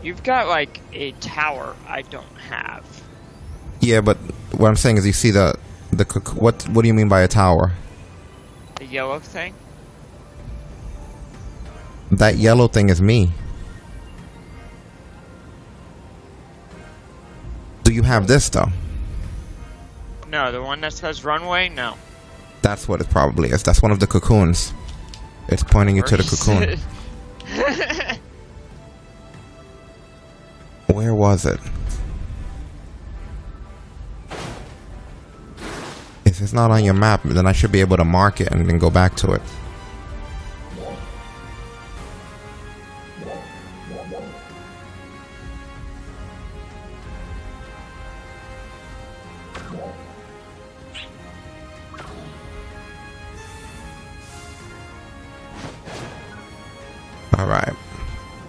You've got like a tower I don't have. Yeah, but what I'm saying is you see the what do you mean by a tower? The yellow thing? That yellow thing is me. Do you have this though? No, the one that says runway? No. That's what it probably is. That's one of the cocoons. It's pointing you to the cocoon. Where was it? If it's not on your map, then I should be able to mark it and then go back to it. Alright.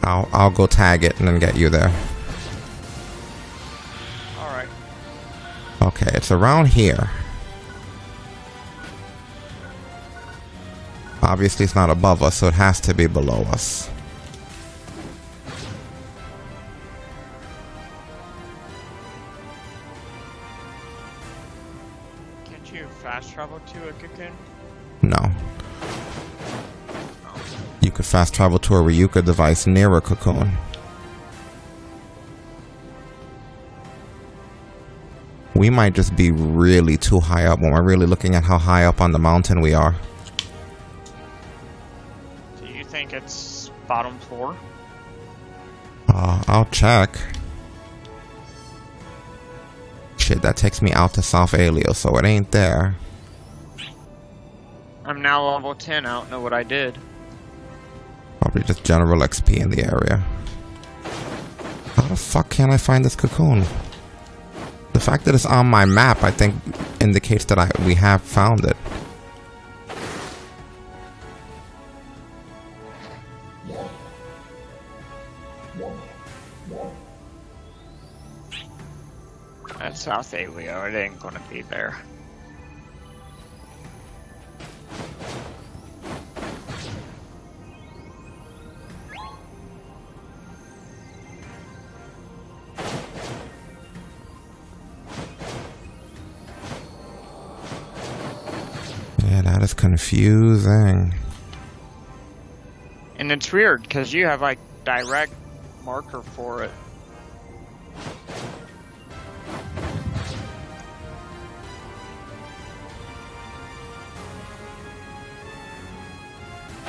I'll go tag it and then get you there. Alright. Okay, it's around here. Obviously it's not above us, so it has to be below us. Can't you fast travel to a cocoon? No. You could fast travel to a Ryuka device near a cocoon. We might just be really too high up when we're really looking at how high up on the mountain we are. Do you think it's bottom floor? I'll check. Shit, that takes me out to South Alio, so it ain't there. I'm now level 10, I don't know what I did. Probably just general XP in the area. How the fuck can I find this cocoon? The fact that it's on my map, I think, indicates that we have found it. That's South Alio, it ain't gonna be there. Yeah, that is confusing. And it's weird, because you have like direct marker for it.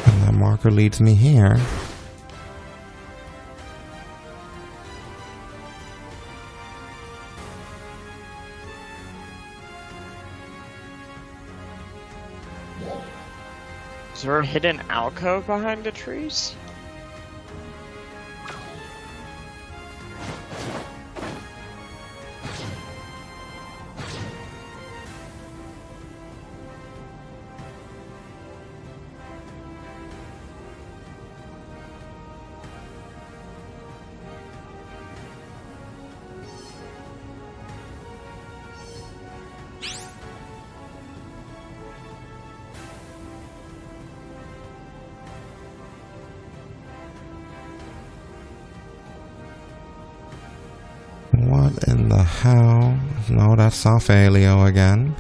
And that marker leads me here. Is there a hidden alcove behind the trees? What in the hell? No, that's South Alio again.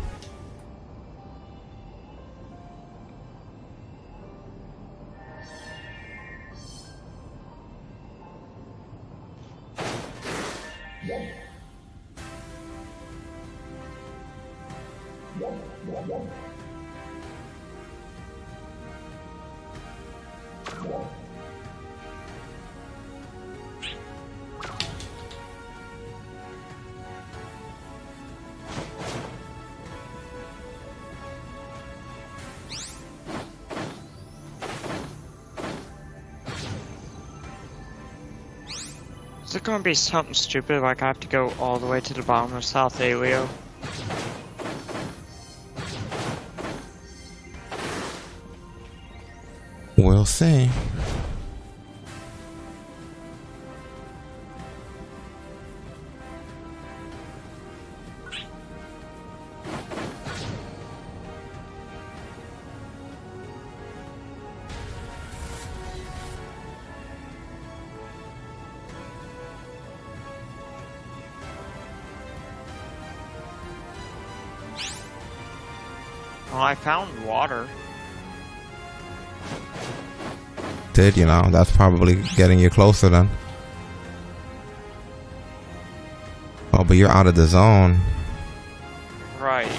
Is it gonna be something stupid like I have to go all the way to the bottom of South Aleo? We'll see. Well, I found water. Did you know? That's probably getting you closer then. Oh, but you're out of the zone. Right.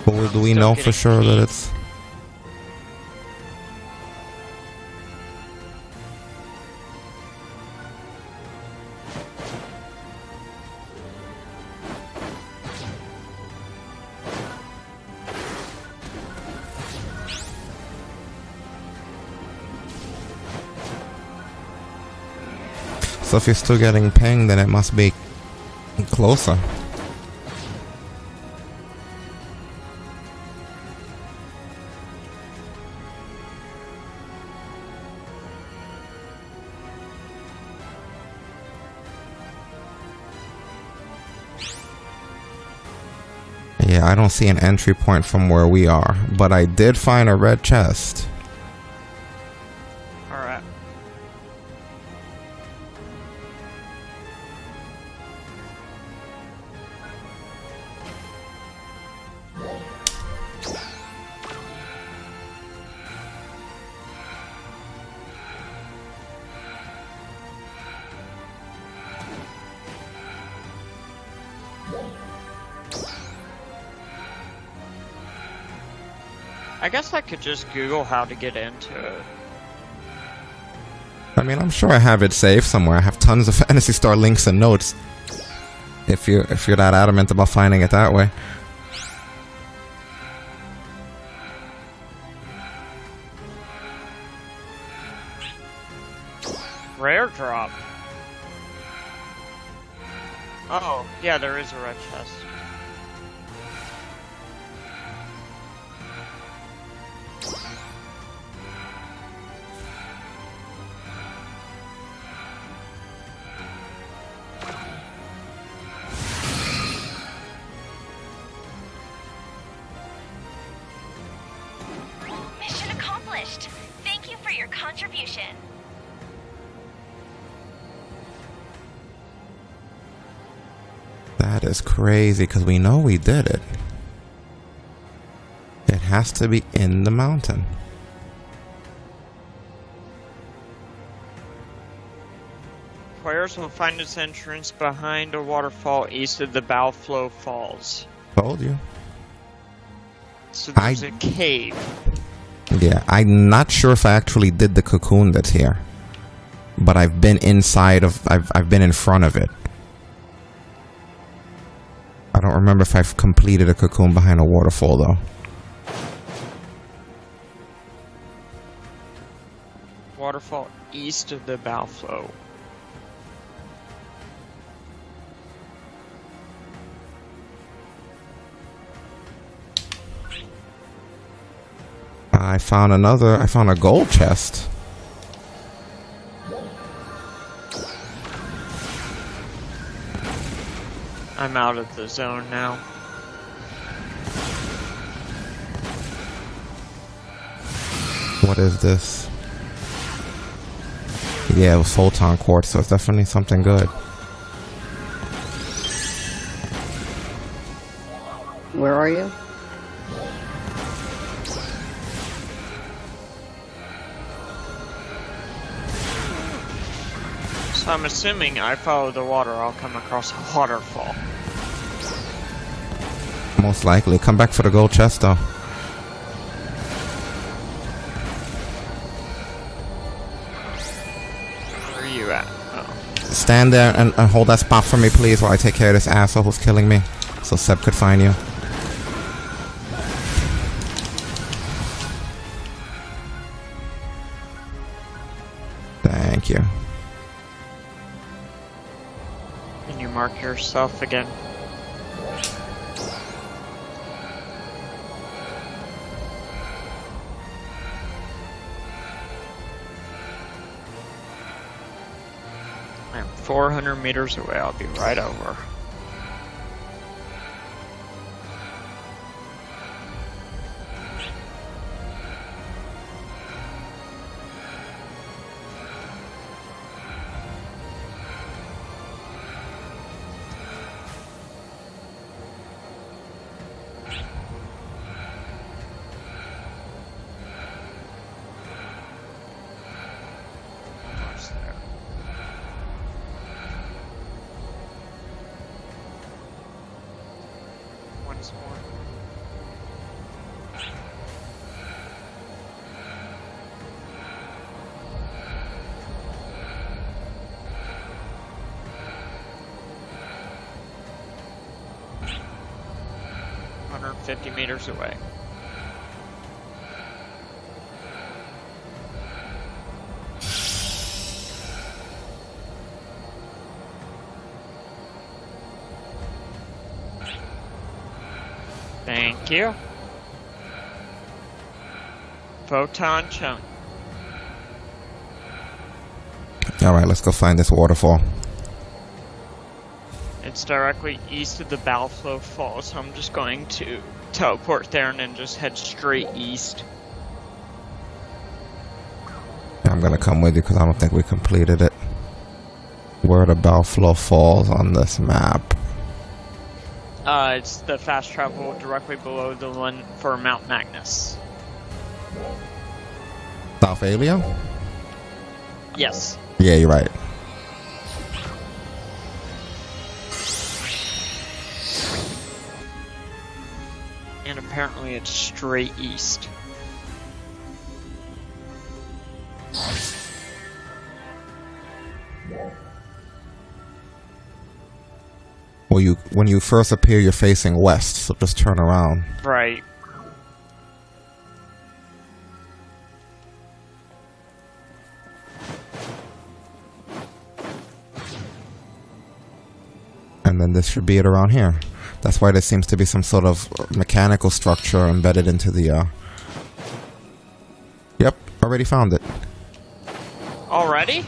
But do we Still know for getting sure that heat. it's... So if you're still getting pinged, then it must be closer. Yeah, I don't see an entry point from where we are, but I did find a red chest. Alright. I guess I could just Google how to get into it. I mean, I'm sure I have it saved somewhere. I have tons of Phantasy Star links and notes. If you're that adamant about finding it that way. Rare drop. Oh, yeah, there is a red chest. Mission accomplished. Thank you for your contribution. That is crazy, because we know we did it. It has to be in the mountain. Players will find its entrance behind a waterfall east of the Bowflow Falls. Told you. So there's a cave. Yeah, I'm not sure if I actually did the cocoon that's here. But I've been inside of... I've been in front of it. I don't remember if I've completed a cocoon behind a waterfall, though. Waterfall east of the Bowflow. I found a gold chest. I'm out of the zone now. What is this? Yeah, it was photon quartz, so it's definitely something good. Where are you? So I'm assuming I follow the water, I'll come across a waterfall. Most likely. Come back for the gold chest, though. Where are you at? Oh. Stand there and hold that spot for me, please, while I take care of this asshole who's killing me. So Seb could find you. Thank you. Can you mark yourself again? I'm 400 meters away. I'll be right over. Almost there. Once more. $150 away. Thank you. Photon chunk. Alright, let's go find this waterfall. It's directly east of the Balflow Falls, so I'm just going to teleport there and then just head straight east. I'm gonna come with you because I don't think we completed it. Where are the Balflow Falls on this map? It's the fast travel directly below the one for Mount Magnus. South Alio? Yes. Yeah, you're right. And apparently it's straight east. Well, when you first appear, you're facing west, so just turn around. Right. And then this should be it around here. That's why there seems to be some sort of mechanical structure embedded into the, Yep, already found it. Already?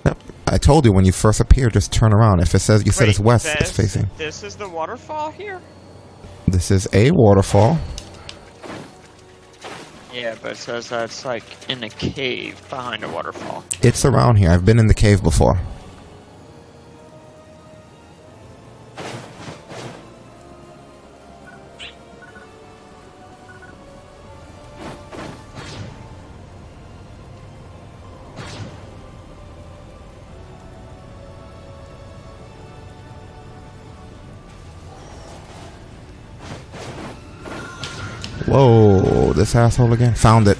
Yep, I told you when you first appear, just turn around. If it says, you said it's west, it's facing. This is the waterfall here? This is a waterfall. Yeah, but it says that it's like in a cave behind a waterfall. It's around here. I've been in the cave before. Whoa, this asshole again. Found it.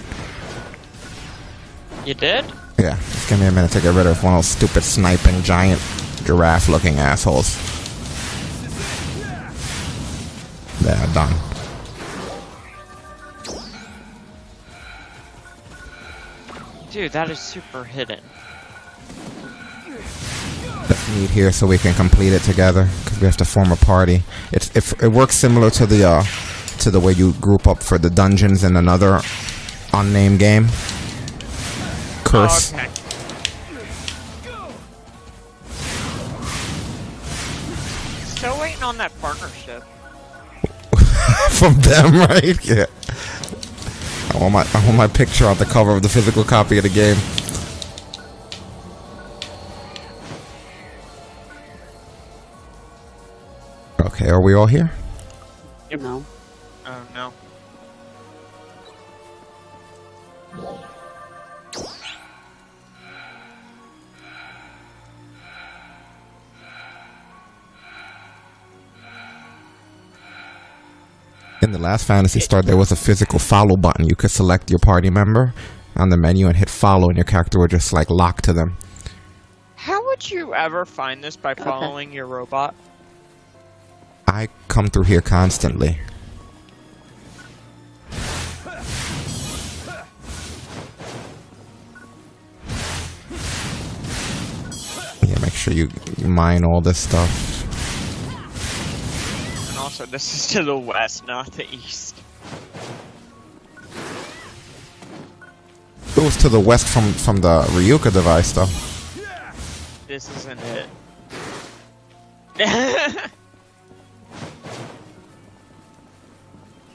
You did? Yeah, just give me a minute to get rid of one of those stupid sniping giant giraffe looking assholes. There, done. Dude, that is super hidden. Let's meet here so we can complete it together, because we have to form a party. It works similar to the way you group up for the dungeons in another unnamed game. Curse. Oh, okay. Still waiting on that partnership. From them, right? Yeah. I want my picture on the cover of the physical copy of the game. Okay, are we all here? Yep. No. Oh no. In the last Phantasy Star, there was a physical follow button. You could select your party member on the menu and hit follow, and your character would just like lock to them. How would you ever find this by following your robot? I come through here constantly. Yeah, make sure you mine all this stuff. And also, this is to the west, not the east. It was to the west from the Ryuka device, though. This isn't it.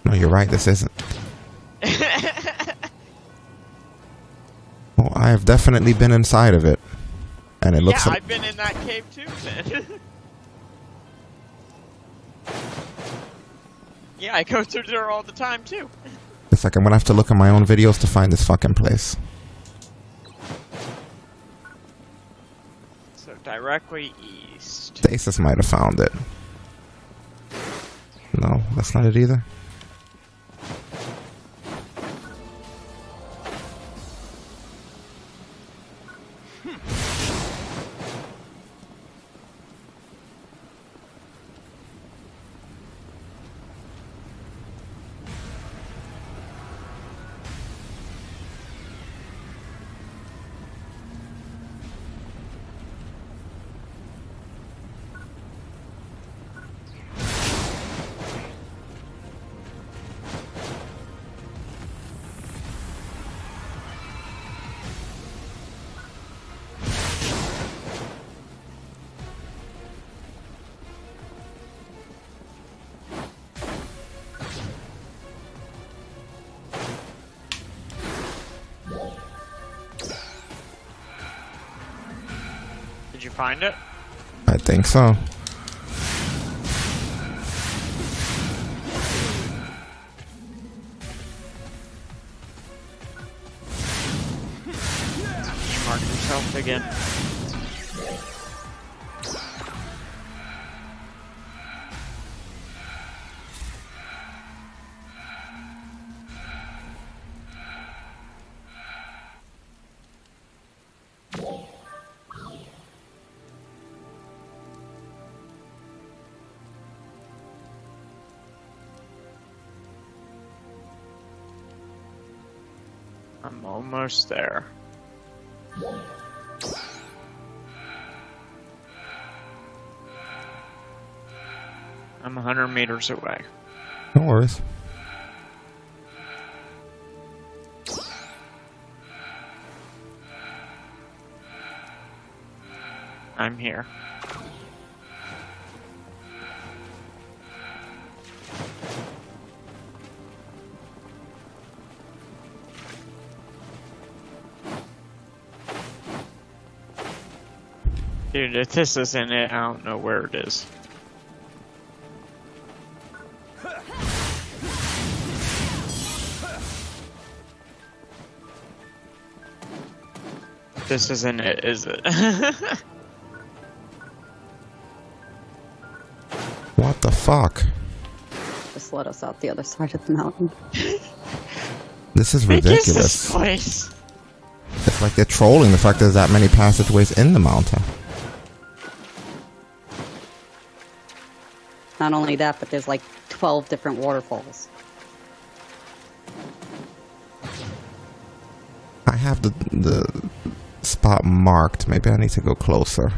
No, you're right. This isn't. Well, I have definitely been inside of it, and it looks. Yeah, I've been in that cave too, then. Yeah, I go through there all the time too. It's like I'm gonna have to look at my own videos to find this fucking place. So directly east. Stasis might have found it. No, that's not it either. Did you find it? I think so. You marked yourself again. I'm almost there. I'm 100 meters away. No worries. I'm here. Dude, if this isn't it, I don't know where it is. This isn't it, is it? What the fuck? Just let us out the other side of the mountain. This is What is this ridiculous. place? It's like they're trolling the fact there's that many passageways in the mountain. Not only that, but there's like 12 different waterfalls. I have the spot marked. Maybe I need to go closer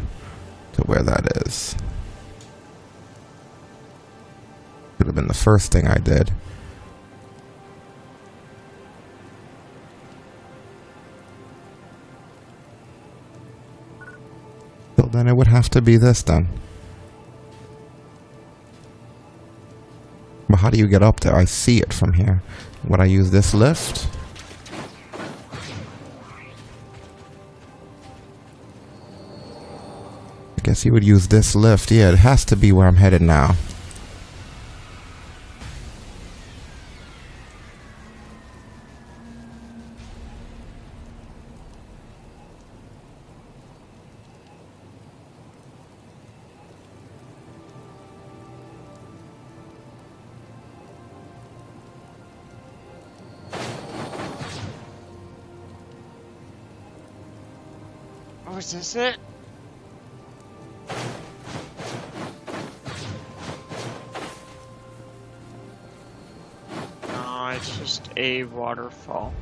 to where that is. Could have been the first thing I did. So then it would have to be this then. But how do you get up there? I see it from here. Would I use this lift? I guess you would use this lift. Yeah, it has to be where I'm headed now. Oh, is this it? No, it's just a waterfall.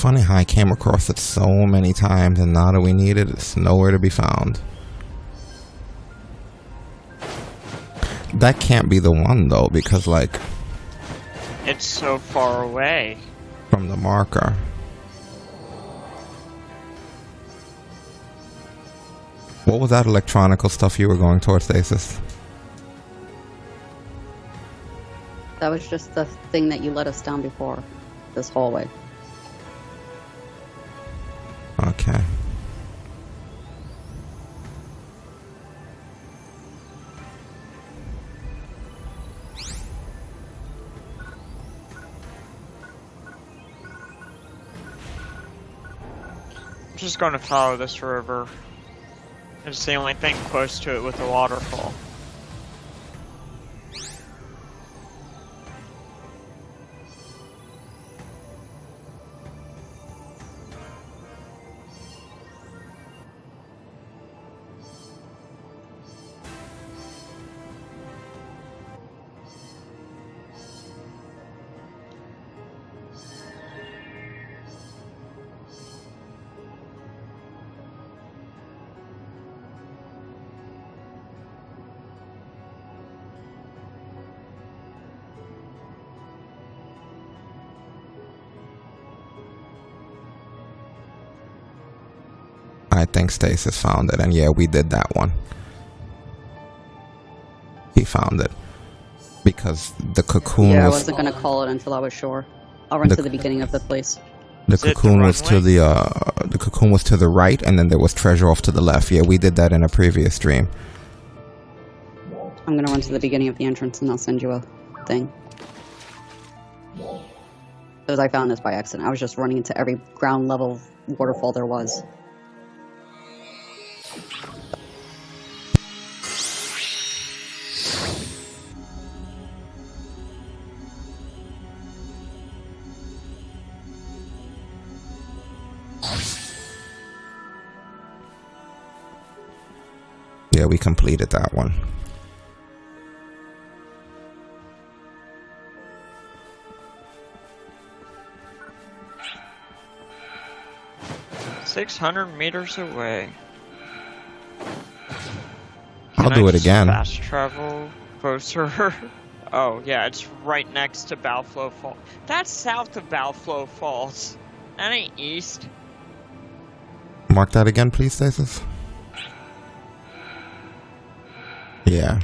funny how I came across it so many times, and now that we need it, it's nowhere to be found. That can't be the one, though, because, like... It's so far away. From the marker. What was that electronical stuff you were going towards, Stasis? That was just the thing that you let us down before. This hallway. Okay. I'm just going to follow this river. It's the only thing close to it with a waterfall. I think Stasis found it, and yeah, we did that one. He found it. Because the cocoon Yeah, I was... wasn't going to call it until I was sure. I'll run to the beginning of the place. The cocoon was to the cocoon was to the right, and then there was treasure off to the left. Yeah, we did that in a previous stream. I'm going to run to the beginning of the entrance, and I'll send you a thing. Because I found this by accident. I was just running into every ground level waterfall there was. Yeah, we completed that one. $600 away. I'll do it again. Fast travel closer. Oh yeah, it's right next to Balflow Falls. That's south of Balflow Falls. That ain't east. Mark that again, please, Stasis. Yeah.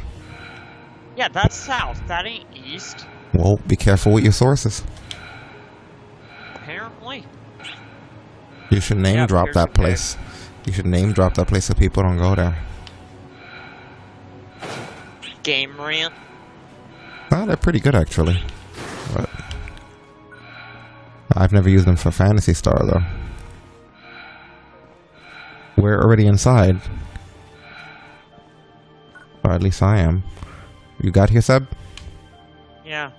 Yeah, that's south. That ain't east. Well, be careful with your sources. Apparently. You should name drop that place. You should name drop that place so people don't go there. Game Rant. Oh, they're pretty good actually. But I've never used them for Phantasy Star though. We're already inside. Or at least I am. You got here, Seb? Yeah.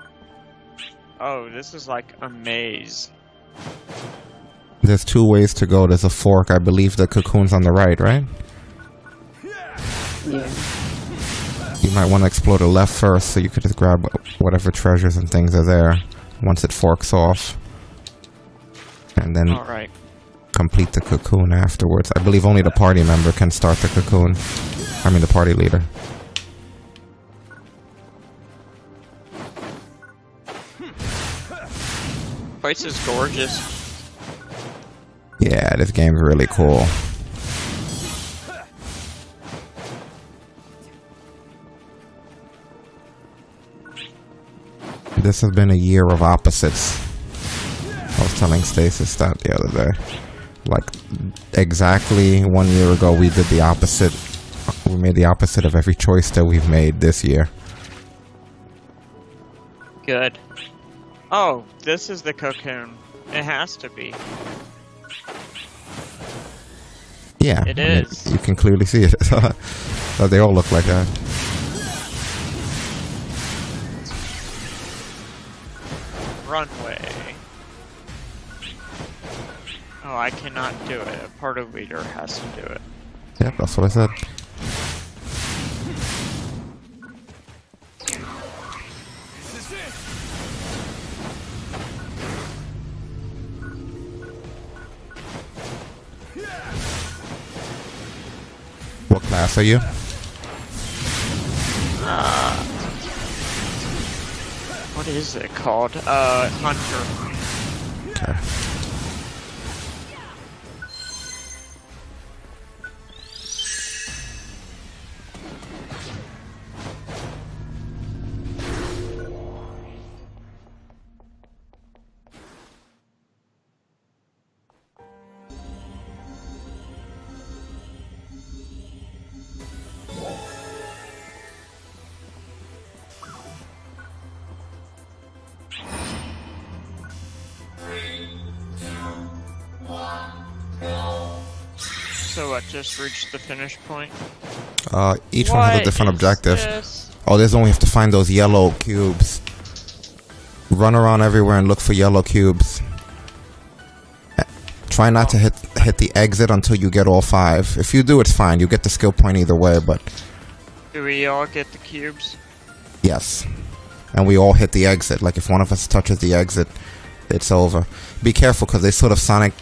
Oh, this is like a maze. There's two ways to go. There's a fork. I believe the cocoon's on the right, right? Yeah. You might want to explore the left first so you could just grab whatever treasures and things are there once it forks off. And then Alright. complete the cocoon afterwards. I believe only the party member can start the cocoon. I mean the party leader. Place is gorgeous. Yeah, this game's really cool. This has been a year of opposites. I was telling Stasis that the other day. Like, exactly 1 year ago we did the opposite. We made the opposite of every choice that we've made this year. Good. Oh, this is the cocoon. It has to be. Yeah. It is. You can clearly see it. So they all look like that. Runway. Oh, I cannot do it. A party leader has to do it. Yep, that's what I said. class are you? What is it called? Hunter. Okay. So what, just reached the finish point? Each one has a different objective. This? Oh, there's only have to find those yellow cubes. Run around everywhere and look for yellow cubes. Try not to hit the exit until you get all 5. If you do, it's fine. You get the skill point either way, but... Do we all get the cubes? Yes. And we all hit the exit. Like, if one of us touches the exit, it's over. Be careful, because they sort of Sonic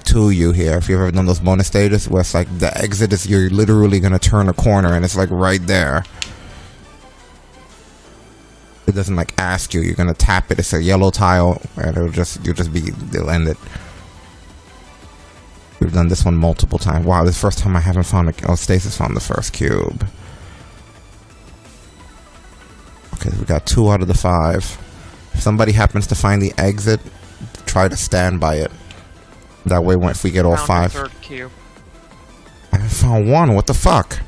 2 you here. If you've ever done those bonus stages, where it's like, the exit is, you're literally going to turn a corner, and it's like right there. It doesn't like ask you. You're going to tap it. It's a yellow tile, and they'll end it. We've done this one multiple times. Wow, this is the first time I haven't found Stasis found the first cube. Okay, we got 2 out of the 5. If somebody happens to find the exit, try to stand by it. That way, if we get all 5. The third cube. I haven't found 1. What the fuck?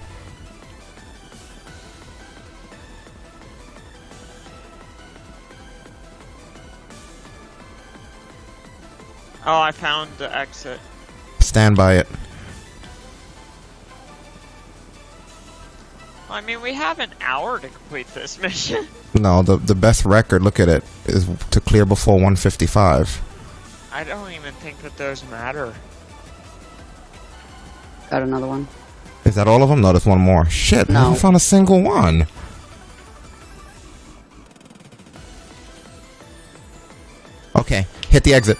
Oh, I found the exit. Stand by it. I mean, we have an hour to complete this mission. No, the best record, look at it, is to clear before 155. I don't even think that those matter. Got another one. Is that all of them? No, there's one more. Shit, I No. haven't found a single one. Okay, hit the exit.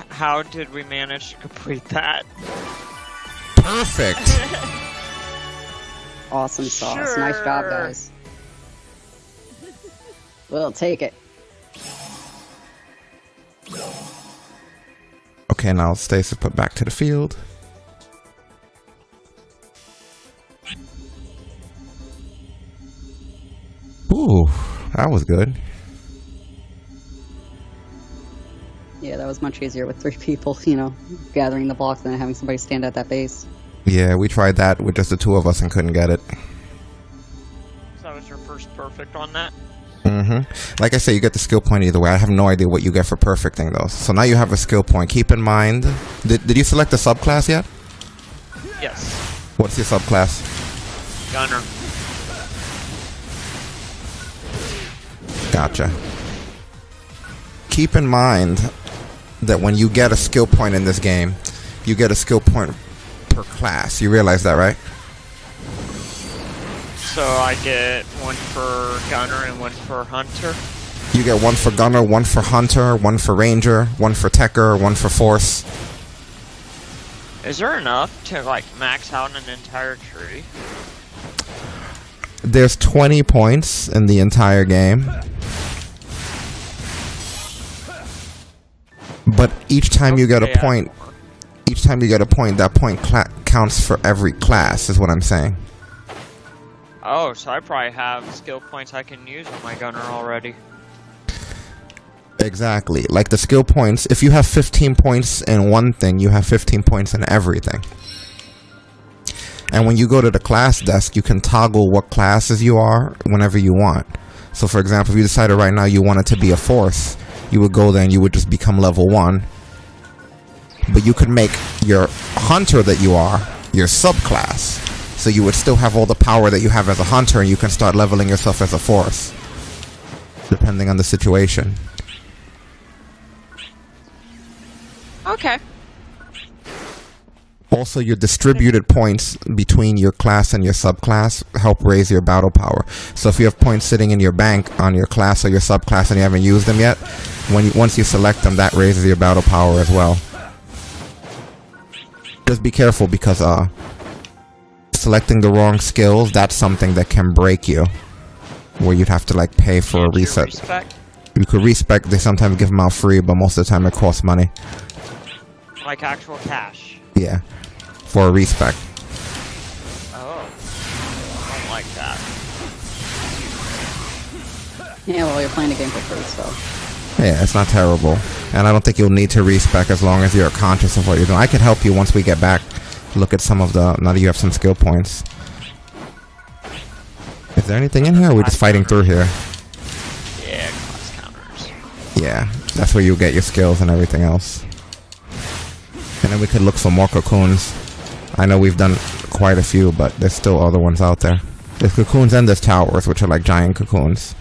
How did we manage to complete that? Perfect. Awesome sauce. Nice job, guys. We'll take it. Okay, now Stasis put back to the field. Ooh, that was good. Yeah, that was much easier with 3 people, you know, gathering the blocks than having somebody stand at that base. Yeah, we tried that with just the 2 of us and couldn't get it. So that was your first perfect on that? Mm-hmm. Like I say, you get the skill point either way. I have no idea what you get for perfecting those. So now you have a skill point. Keep in mind... Did you select the subclass yet? Yes. What's your subclass? Gunner. Gotcha. Keep in mind that when you get a skill point in this game, you get a skill point per class. You realize that, right? So I get 1 for Gunner and 1 for Hunter? You get 1 for Gunner, 1 for Hunter, 1 for Ranger, 1 for Techer, 1 for Force. Is there enough to, like, max out an entire tree? There's 20 points in the entire game. But each time you get a point, that point counts for every class, is what I'm saying. Oh, so I probably have skill points I can use with my Gunner already. Exactly. Like the skill points, if you have 15 points in one thing, you have 15 points in everything. And when you go to the class desk, you can toggle what classes you are whenever you want. So for example, if you decided right now you wanted to be a Force, you would go there and you would just become level 1. But you could make your Hunter that you are your subclass. So you would still have all the power that you have as a Hunter, and you can start leveling yourself as a Force, depending on the situation. Okay. Also, your distributed points between your class and your subclass help raise your battle power. So if you have points sitting in your bank on your class or your subclass and you haven't used them yet, once you select them, that raises your battle power as well. Just be careful because selecting the wrong skills, that's something that can break you. Where you'd have to like pay for a reset. Respect? You could respec, they sometimes give them out free, but most of the time it costs money. Like actual cash. Yeah. For a respec. Oh. I don't like that. Yeah, well, you're playing a game for free, so. Yeah, it's not terrible. And I don't think you'll need to respec as long as you're conscious of what you're doing. I can help you once we get back. Look at some of the... Now that you have some skill points. Is there anything in here, or are we just fighting through here? Yeah, class counters. Yeah, that's where you get your skills and everything else. And then we could look for more cocoons. I know we've done quite a few, but there's still other ones out there. There's cocoons and there's towers, which are like giant cocoons.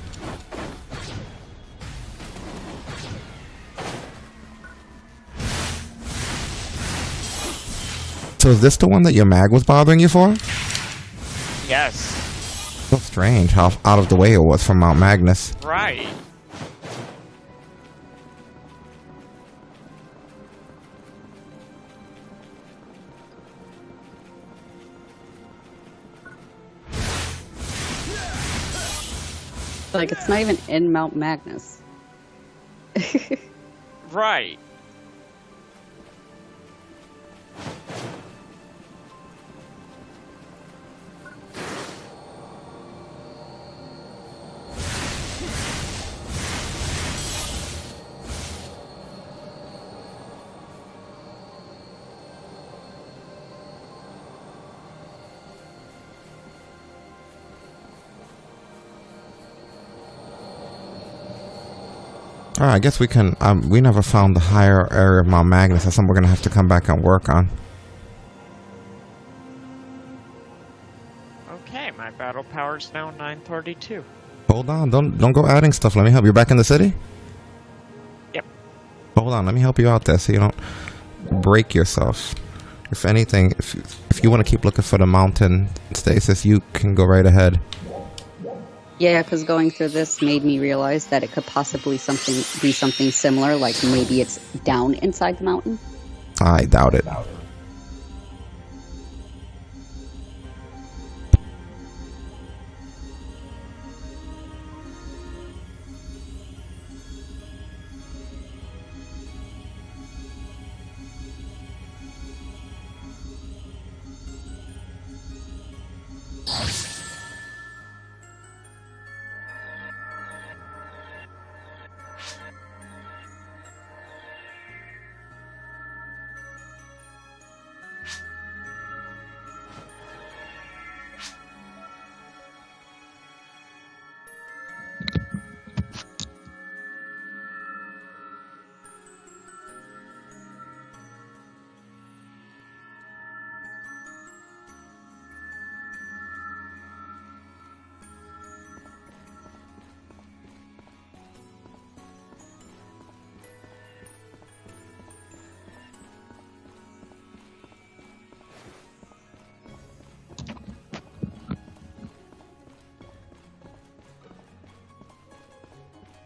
So is this the one that your mag was bothering you for? Yes. So strange how out of the way it was from Mount Magnus. Right. Like, it's not even in Mount Magnus. Right. Alright, I guess we can... we never found the higher area of Mount Magnus. That's something we're going to have to come back and work on. Okay, my battle power's now 932. Hold on, don't go adding stuff. Let me help you. Back in the city? Yep. Hold on, let me help you out there so you don't break yourself. If anything, if you want to keep looking for the mountain stasis, you can go right ahead. Yeah, because going through this made me realize that it could possibly be something similar, like maybe it's down inside the mountain. I doubt it.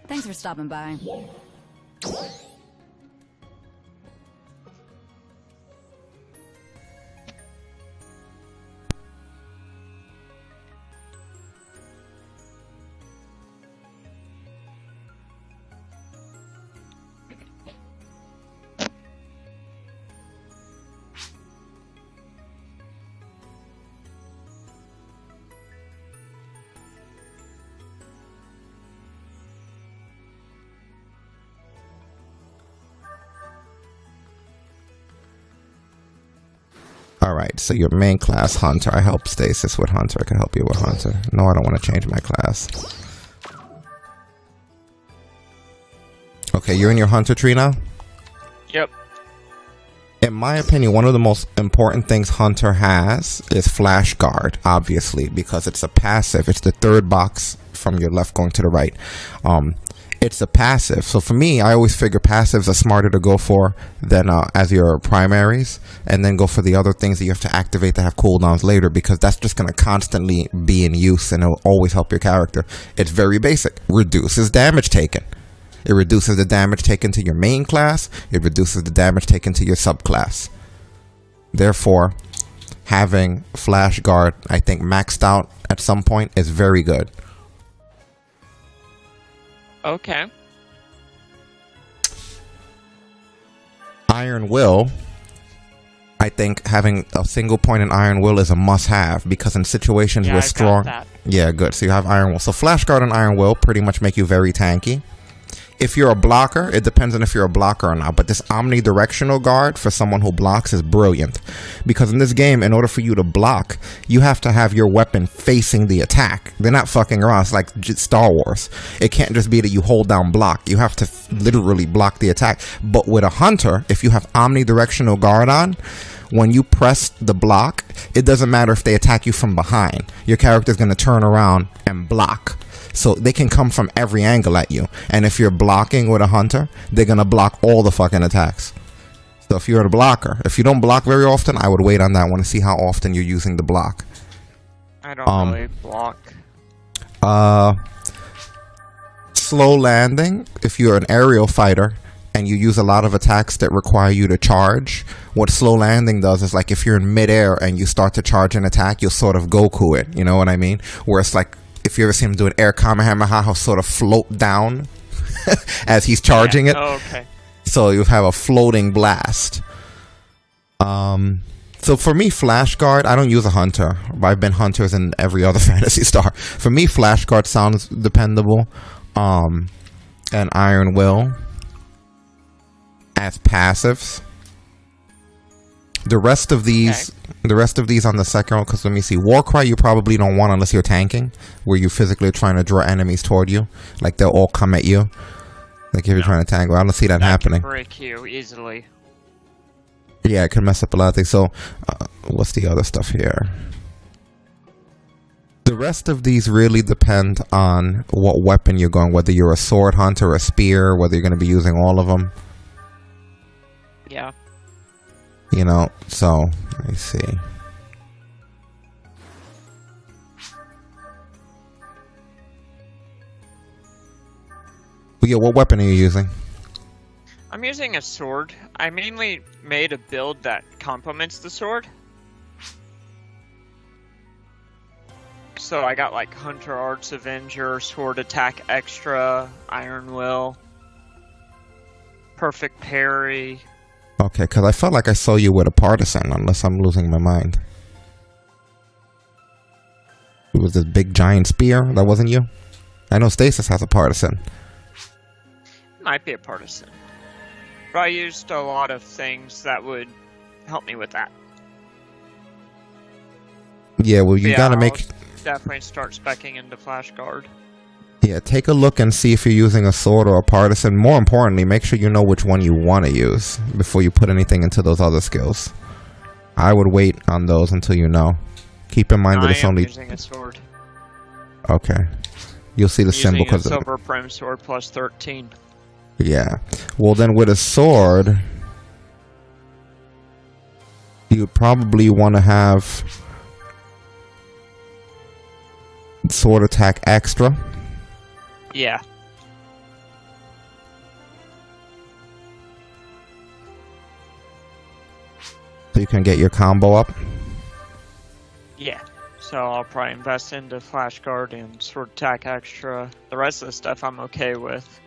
Thanks for stopping by. Alright, so your main class, Hunter. I help Stasis with Hunter. I can help you with Hunter. No, I don't want to change my class. Okay, you're in your Hunter tree now? Yep. In my opinion, one of the most important things Hunter has is Flash Guard, obviously, because it's a passive. It's the third box from your left going to the right. It's a passive. So for me, I always figure passives are smarter to go for than as your primaries, and then go for the other things that you have to activate that have cooldowns later, because that's just going to constantly be in use and it'll always help your character. It's very basic. Reduces damage taken. It reduces the damage taken to your main class. It reduces the damage taken to your subclass. Therefore, having Flash Guard, I think, maxed out at some point is very good. Okay. Iron Will, I think having a single point in Iron Will is a must-have, because in situations where strong... Yeah, good. So you have Iron Will. So Flash Guard and Iron Will pretty much make you very tanky. If you're a blocker, it depends on if you're a blocker or not, but this omnidirectional guard for someone who blocks is brilliant, because in this game, in order for you to block, you have to have your weapon facing the attack. They're not fucking around. It's like Star Wars. It can't just be that you hold down block. You have to literally block the attack. But with a hunter, if you have omnidirectional guard on, when you press the block, it doesn't matter if they attack you from behind. Your character's going to turn around and block. So they can come from every angle at you. And if you're blocking with a hunter, they're going to block all the fucking attacks. So if you're a blocker, if you don't block very often, I would wait on that one to see how often you're using the block. I don't really block. Slow landing, if you're an aerial fighter and you use a lot of attacks that require you to charge, what slow landing does is, like, if you're in midair and you start to charge an attack, you'll sort of Goku it. You know what I mean? Where it's like, if you ever see him do an air Kamehameha, he'll sort of float down as he's charging it. Oh, okay. So you have a floating blast. So for me, Flash Guard, I don't use a hunter. I've been hunters in every other Phantasy Star. For me, Flash Guard sounds dependable. And Iron Will as passives. The rest of these, on the second one, because let me see, Warcry you probably don't want unless you're tanking, where you're physically trying to draw enemies toward you, like they'll all come at you, like if you're trying to tangle. I don't see that happening. Can break you easily. Yeah, it can mess up a lot of things. So, what's the other stuff here? The rest of these really depend on what weapon you're going, whether you're a sword hunter, a spear, whether you're going to be using all of them. Yeah. You know, so, let me see. Yeah, what weapon are you using? I'm using a sword. I mainly made a build that complements the sword. So I got like Hunter Arts Avenger, Sword Attack Extra, Iron Will, Perfect Parry. Okay, because I felt like I saw you with a partisan, unless I'm losing my mind. It was this big giant spear. That wasn't you? I know Stasis has a partisan. Might be a partisan. But I used a lot of things that would help me with that. Yeah, well, you gotta make... definitely start speccing into Flash Guard. Yeah, take a look and see if you're using a sword or a partisan. More importantly, make sure you know which one you want to use before you put anything into those other skills. I would wait on those until you know. Keep in mind that it's only... using a sword. Okay. You'll see the symbol because of a Silver Prim Sword plus 13. Yeah. Well, then with a sword, you'd probably want to have Sword Attack Extra. Yeah. So you can get your combo up. Yeah. So I'll probably invest into Flash Guard and Sword Attack Extra. The rest of the stuff I'm okay with.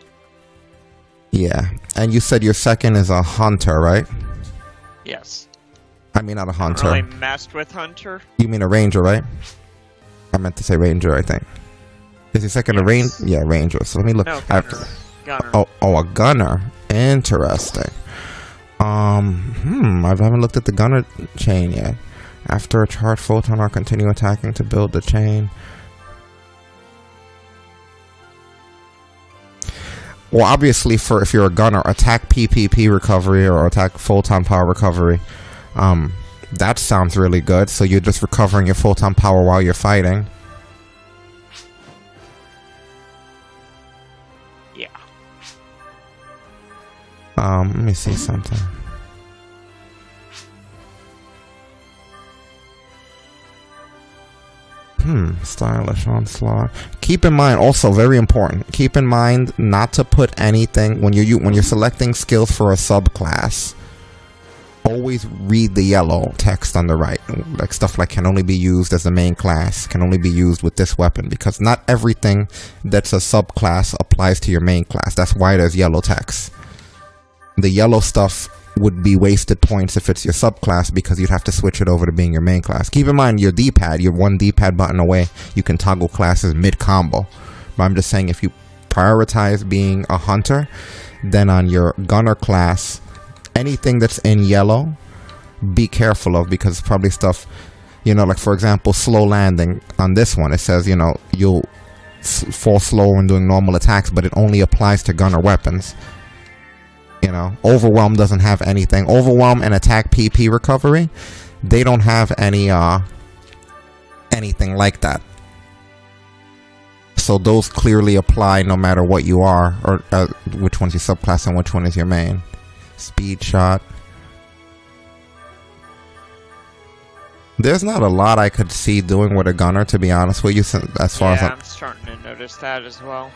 Yeah. And you said your second is a hunter, right? Yes. I mean, not a hunter. I really messed with hunter. You mean a ranger, right? I meant to say ranger, I think. Is your second a ranger? Yeah, ranger. So let me look. No, gunner. Gunner. Oh, a gunner. Interesting. I haven't looked at the gunner chain yet. After a charged photon, I'll continue attacking to build the chain. Well, obviously, if you're a gunner, attack PPP recovery or attack photon power recovery. That sounds really good. So you're just recovering your photon power while you're fighting. Yeah. Let me see something. Stylish onslaught. Keep in mind, also very important. Keep in mind not to put anything when you're selecting skills for a subclass always read the yellow text on the right. Like stuff like can only be used as a main class, can only be used with this weapon, because not everything that's a subclass applies to your main class. That's why there's yellow text. The yellow stuff would be wasted points if it's your subclass, because you'd have to switch it over to being your main class. Keep in mind your D-pad, you're one D-pad button away. You can toggle classes mid-combo. But I'm just saying, if you prioritize being a hunter, then on your gunner class, anything that's in yellow, be careful of, because it's probably stuff, you know, like for example, slow landing. On this one, it says, you know, you'll fall slow when doing normal attacks, but it only applies to gunner weapons. You know, overwhelm doesn't have anything. Overwhelm and attack PP recovery, they don't have any anything like that. So those clearly apply no matter what you are, or which one's your subclass and which one is your main. Speed shot. There's not a lot I could see doing with a gunner, to be honest with you, as far as I'm starting to notice that as well.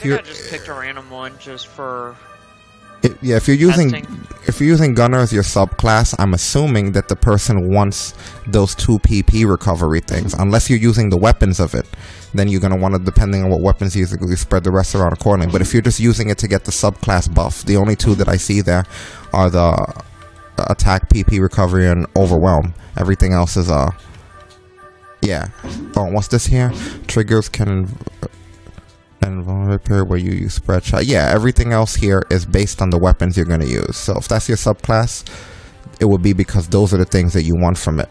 if I just picked a random one just for if you're using testing. if you're using gunner as your subclass, I'm assuming that the person wants those 2 PP recovery things. Unless you're using the weapons of it, then you're gonna want to, depending on what weapons you use, you spread the rest around accordingly. But if you're just using it to get the subclass buff, the only 2 that I see there are the attack PP recovery and overwhelm. Everything else is yeah. Oh, what's this here? Triggers can invulnerable period where you use spread shot. Yeah, everything else here is based on the weapons you're going to use. So if that's your subclass, it would be because those are the things that you want from it.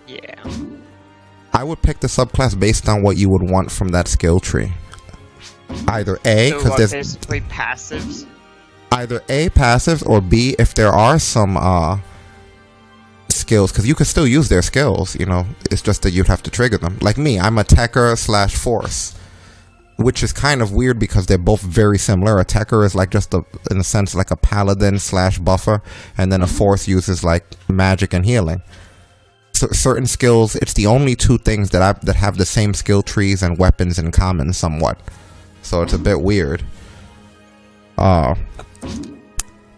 Yeah. I would pick the subclass based on what you would want from that skill tree. Either A, So because what, there's basically passives. either A, passives, or B, if there are some skills, because you can still use their skills, you know, it's just that you'd have to trigger them. Like me, I'm a Techer / Force, which is kind of weird because they're both very similar. A Techer is like just in a sense like a paladin / buffer, and then a Force uses like magic and healing. So certain skills, it's the only 2 things that have the same skill trees and weapons in common somewhat. So it's a bit weird.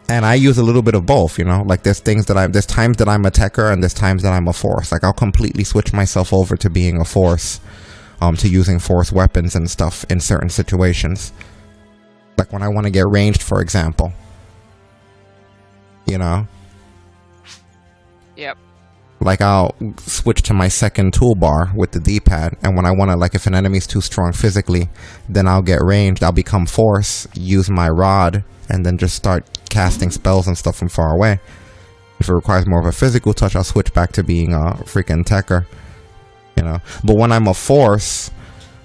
And I use a little bit of both, you know, like there's times that I'm a Techer and there's times that I'm a Force. Like I'll completely switch myself over to being a Force, to using Force weapons and stuff in certain situations. Like when I want to get ranged, for example. You know? Yep. Like I'll switch to my second toolbar with the D-pad, and when I want to, like if an enemy's too strong physically, then I'll get ranged, I'll become Force, use my rod, and then just start casting spells and stuff from far away. If it requires more of a physical touch, I'll switch back to being a freaking Techer, you know. But when I'm a Force,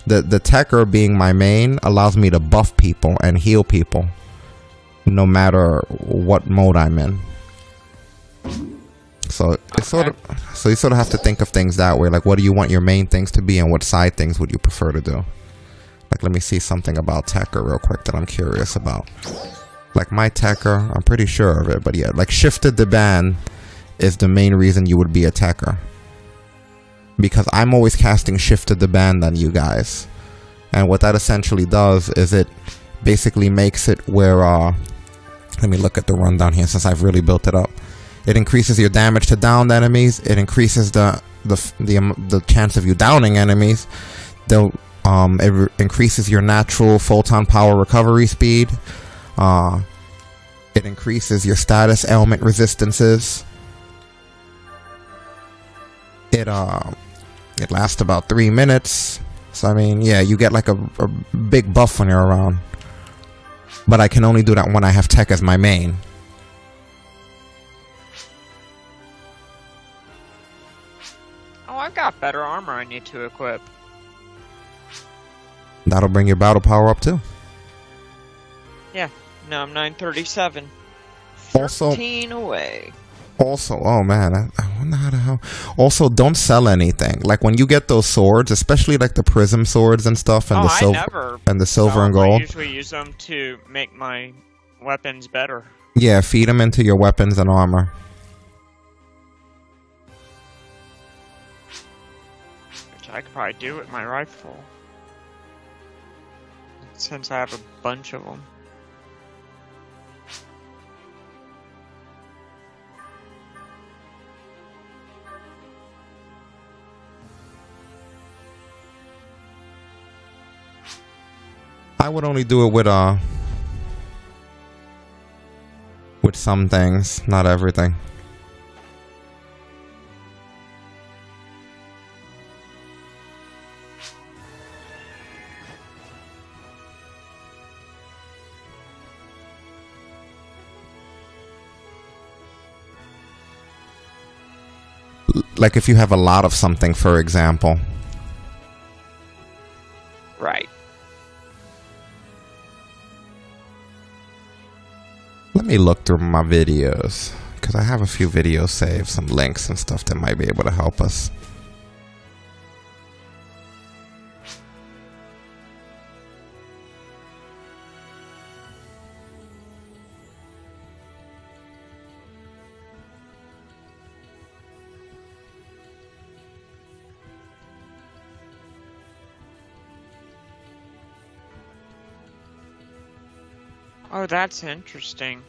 the Techer being my main allows me to buff people and heal people no matter what mode I'm in. So it's so you sort of have to think of things that way. Like, what do you want your main things to be, and what side things would you prefer to do? Like, let me see something about Techer real quick that I'm curious about. Like my Techer, I'm pretty sure of it, but yeah, like shifted the ban is the main reason you would be a Techer. Because I'm always casting shifted the ban than you guys. And what that essentially does is it basically makes it where, let me look at the rundown here since I've really built it up. It increases your damage to downed enemies. It increases the chance of you downing enemies. It increases your natural photon power recovery speed. It increases your status ailment resistances. It lasts about 3 minutes. So I mean, yeah, you get like a big buff when you're around. But I can only do that when I have tech as my main. Oh, I've got better armor I need to equip. That'll bring your battle power up too. Yeah, now I'm 937. Also, 13 away. Also, oh man, I wonder how the hell. Also, don't sell anything. Like when you get those swords, especially like the prism swords and stuff, and the silver and gold. I usually use them to make my weapons better. Yeah, feed them into your weapons and armor. Which I could probably do with my rifle. since I have a bunch of them. I would only do it with some things, not everything. Like if you have a lot of something, for example. Right. Let me look through my videos, because I have a few videos saved, some links and stuff that might be able to help us. Oh, that's interesting.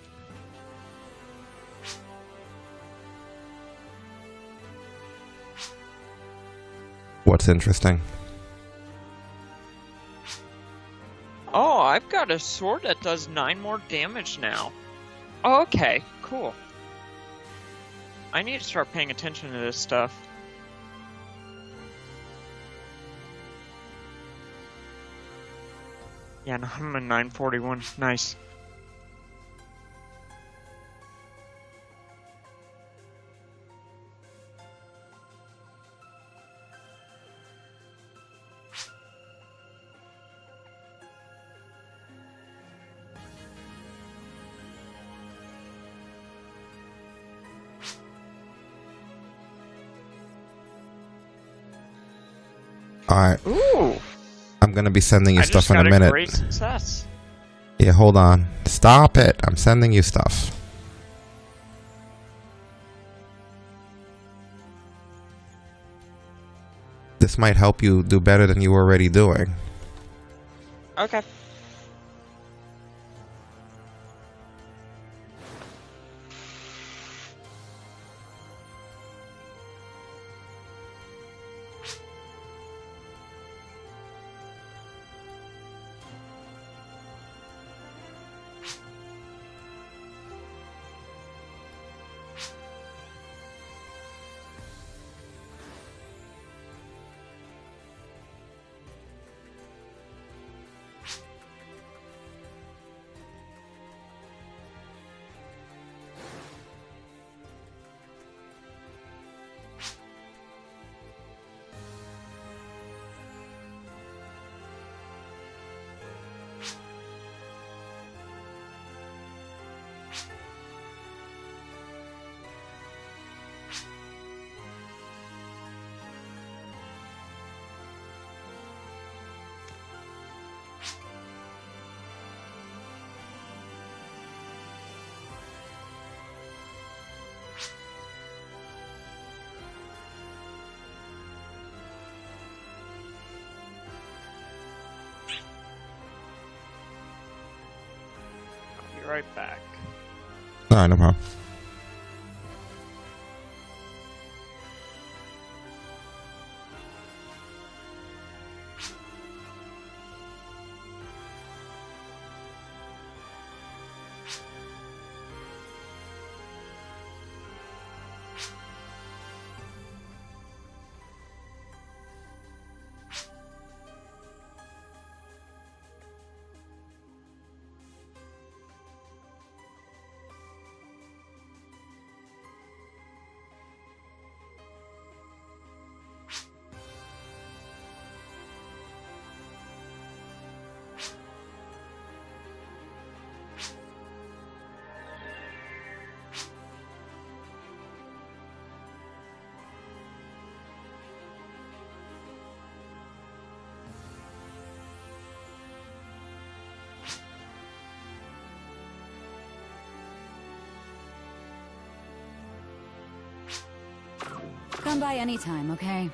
What's interesting? Oh, I've got a sword that does 9 more damage now. Oh, okay, cool. I need to start paying attention to this stuff. Yeah, no, I'm a 941. Nice. Alright, Ooh! I'm gonna be sending you I stuff just in got a minute. Great success. Yeah, hold on. Stop it. I'm sending you stuff. This might help you do better than you were already doing. Okay. Be right back. Alright, no problem. Come by anytime, okay?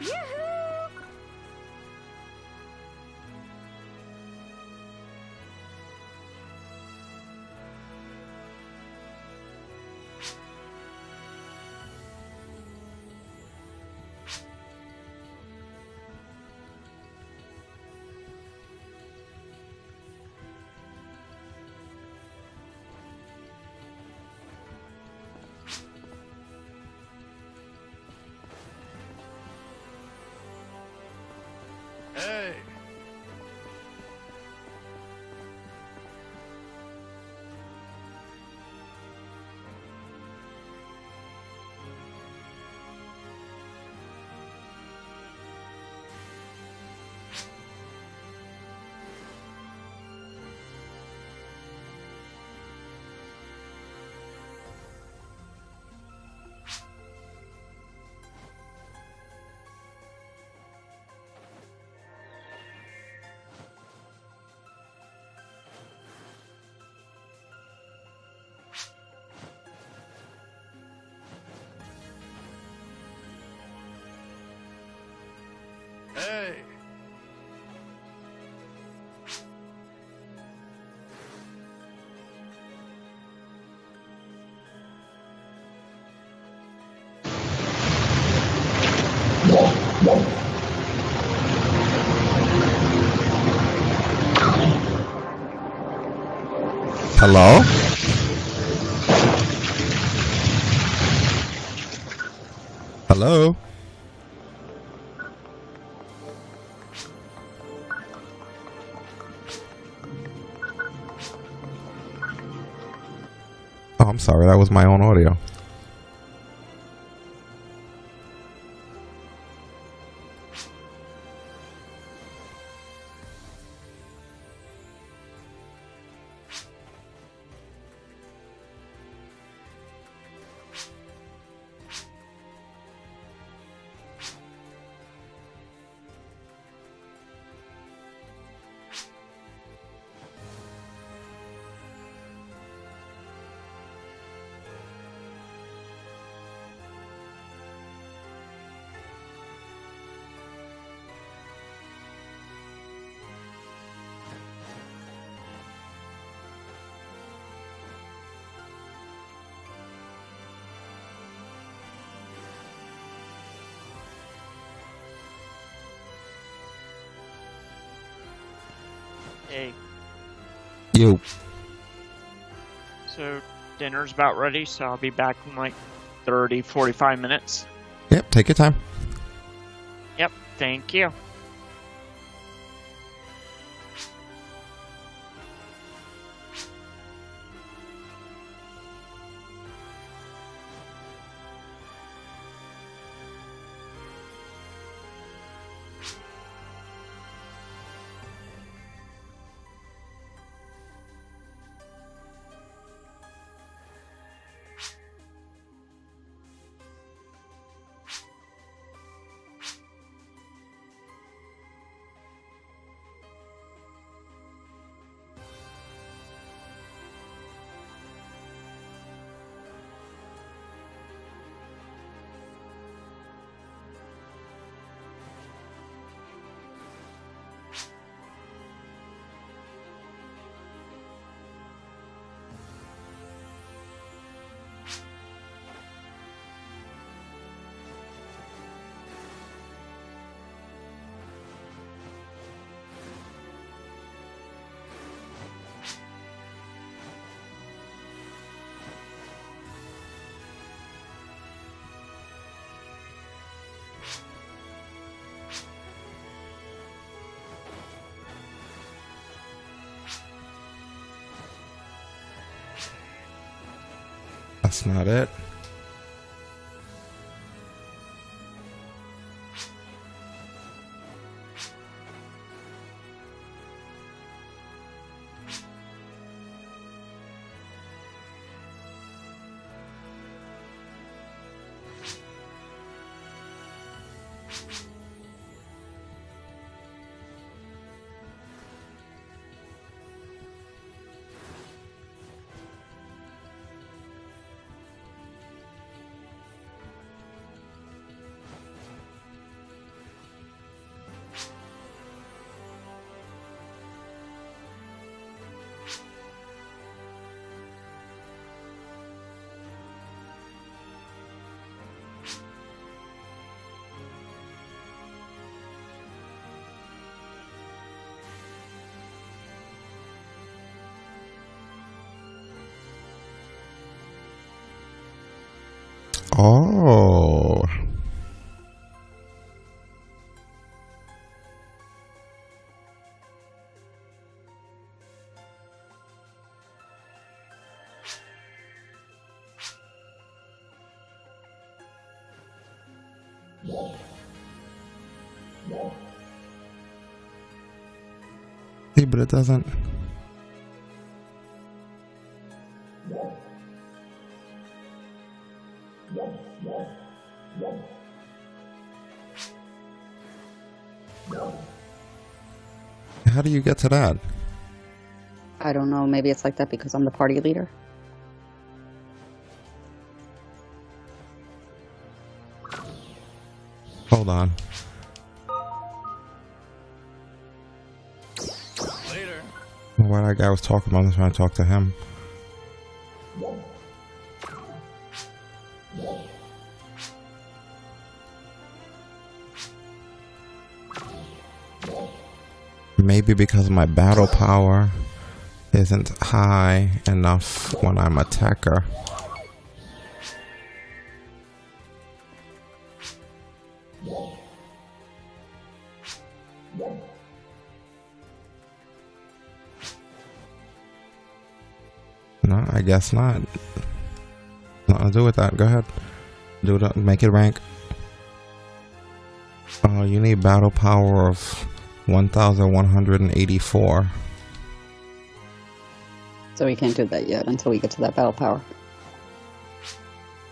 Yoo-hoo! Hey! Hey! Hello? Hello? Oh, I'm sorry. That was my own audio. Hey, You. so dinner's about ready, so I'll be back in like 30, 45 minutes. Yep, take your time. Yep, thank you. That's not it. Oh. See, but it doesn't. How do you get to that? I don't know. Maybe it's like that because I'm the party leader. Hold on. Later. Why that guy was talking about, I was trying to talk to him. Maybe because my battle power isn't high enough when I'm attacker. No, I guess not. Nothing to do with that. Go ahead. Do it. Make it rank. Oh, you need battle power of 1,184. So we can't do that yet until we get to that battle power.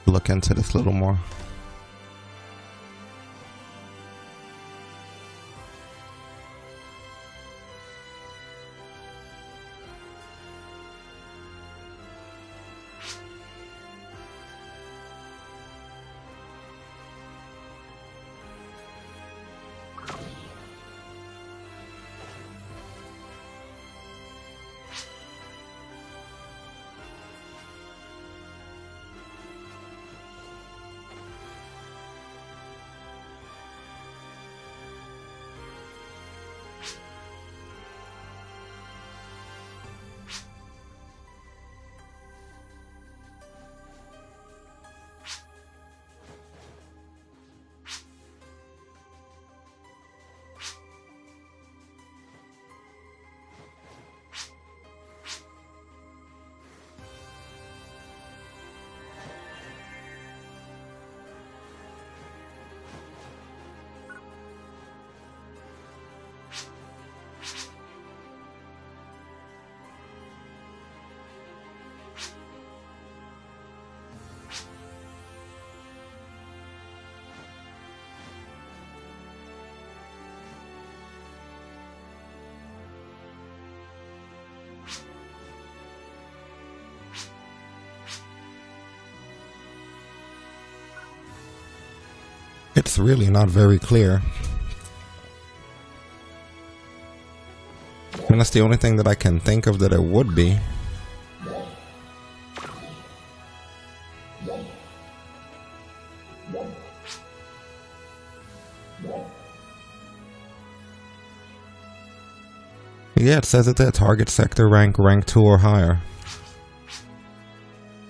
Look into this a little more. It's really not very clear. And that's the only thing that I can think of that it would be. Yeah, it says it there. Target sector rank 2 or higher.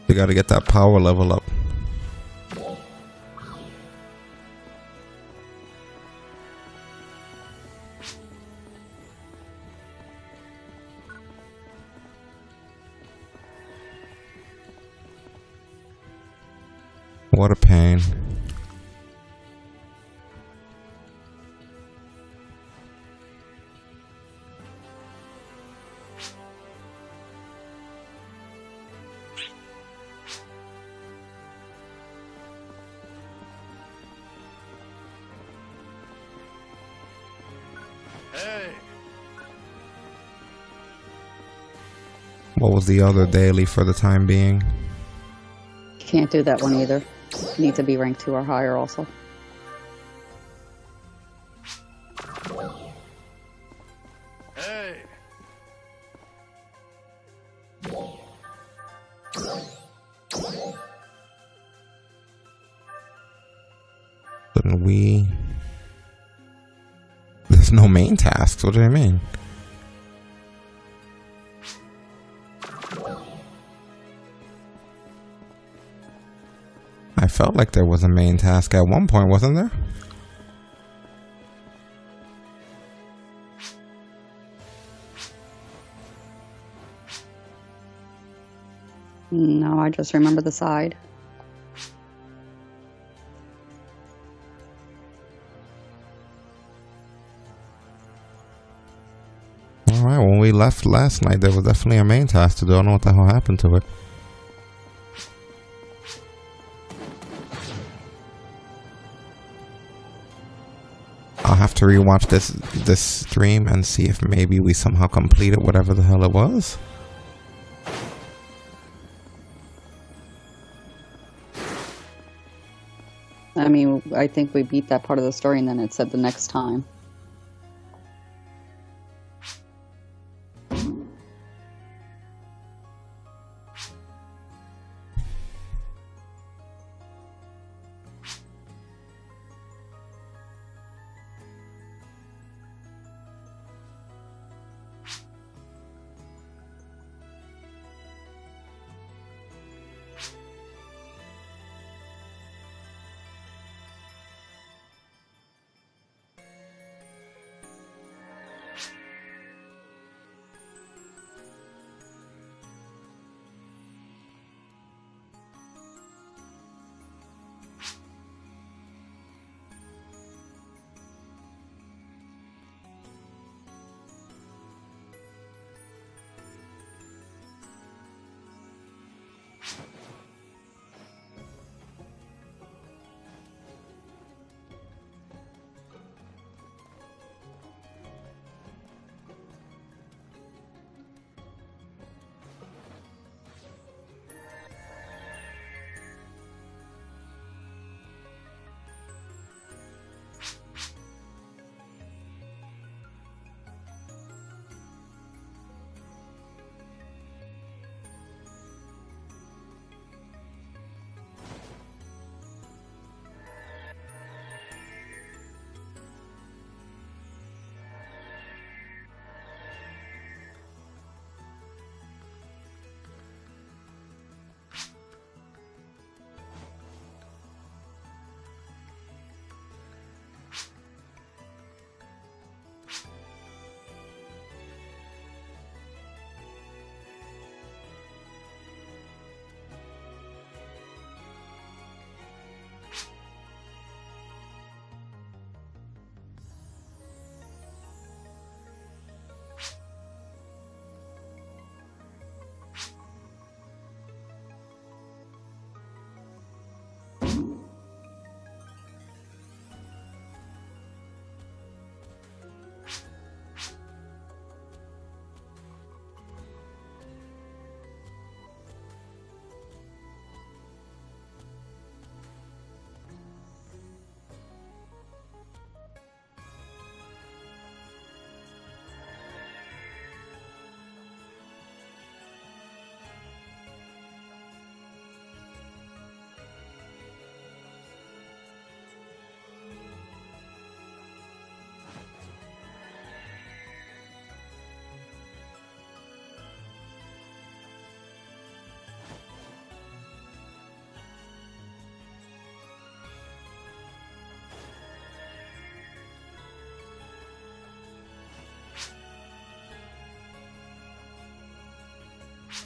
You gotta get that power level up. What a pain. Hey. What was the other daily for the time being? Can't do that one either. Need to be rank 2 or higher also. Hey. Then there's no main tasks. What do you mean? I felt like there was a main task at one point, wasn't there? No, I just remember the side. Alright, when we left last night, there was definitely a main task to do. I don't know what the hell happened to it. I'll have to rewatch this stream and see if maybe we somehow completed whatever the hell it was. I mean, I think we beat that part of the story, and then it said the next time.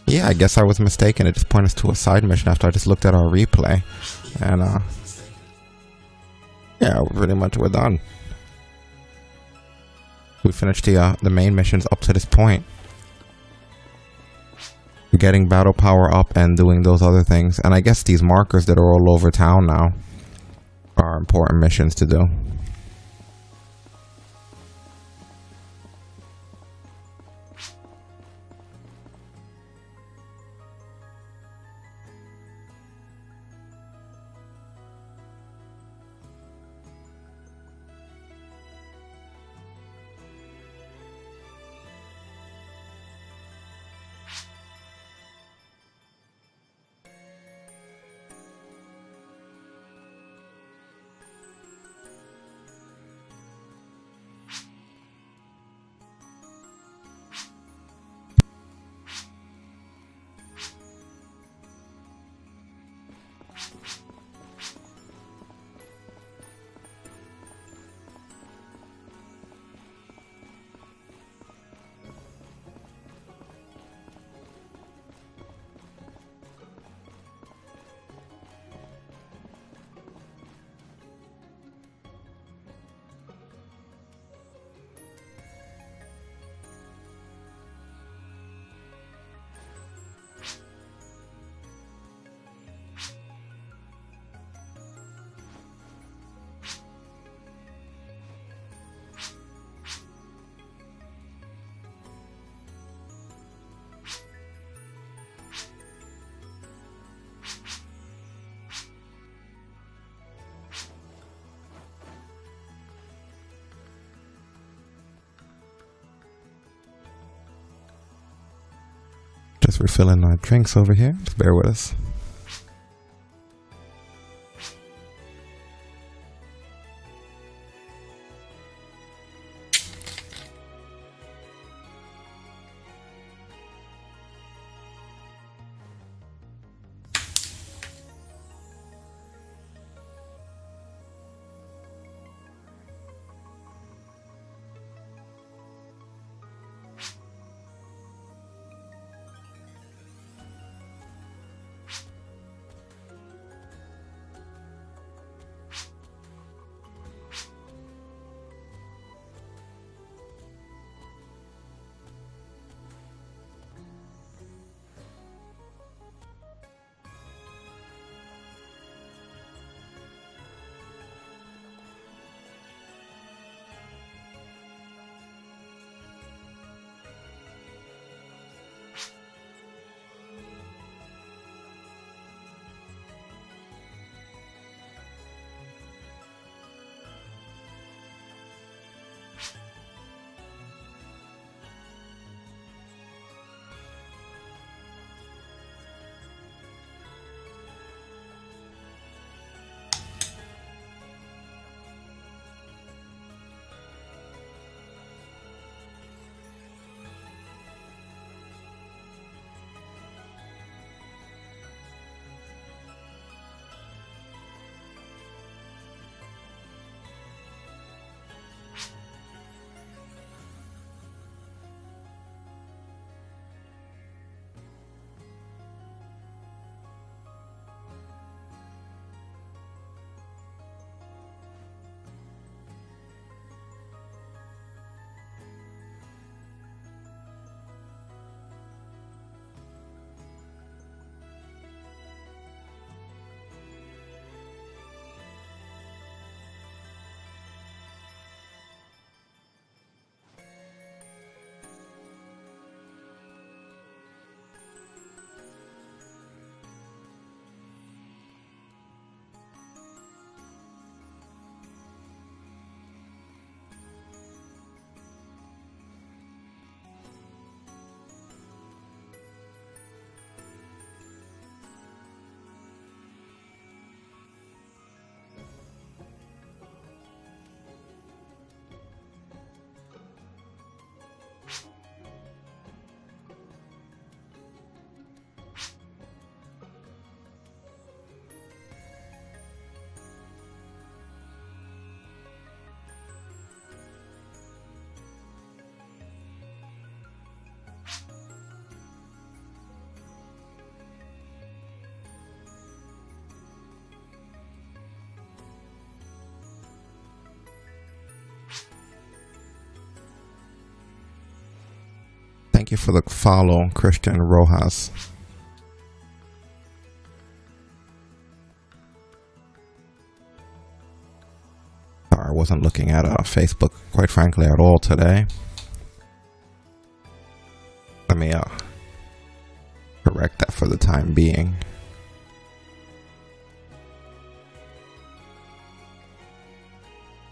Yeah, I guess I was mistaken. It just pointed us to a side mission after I just looked at our replay. And, yeah, pretty much we're done. We finished the main missions up to this point. Getting battle power up and doing those other things. And I guess these markers that are all over town now are important missions to do. Just refilling our drinks over here. Just bear with us. Thank you for the follow, Christian Rojas. I wasn't looking at Facebook, quite frankly, at all today. Let me correct that for the time being.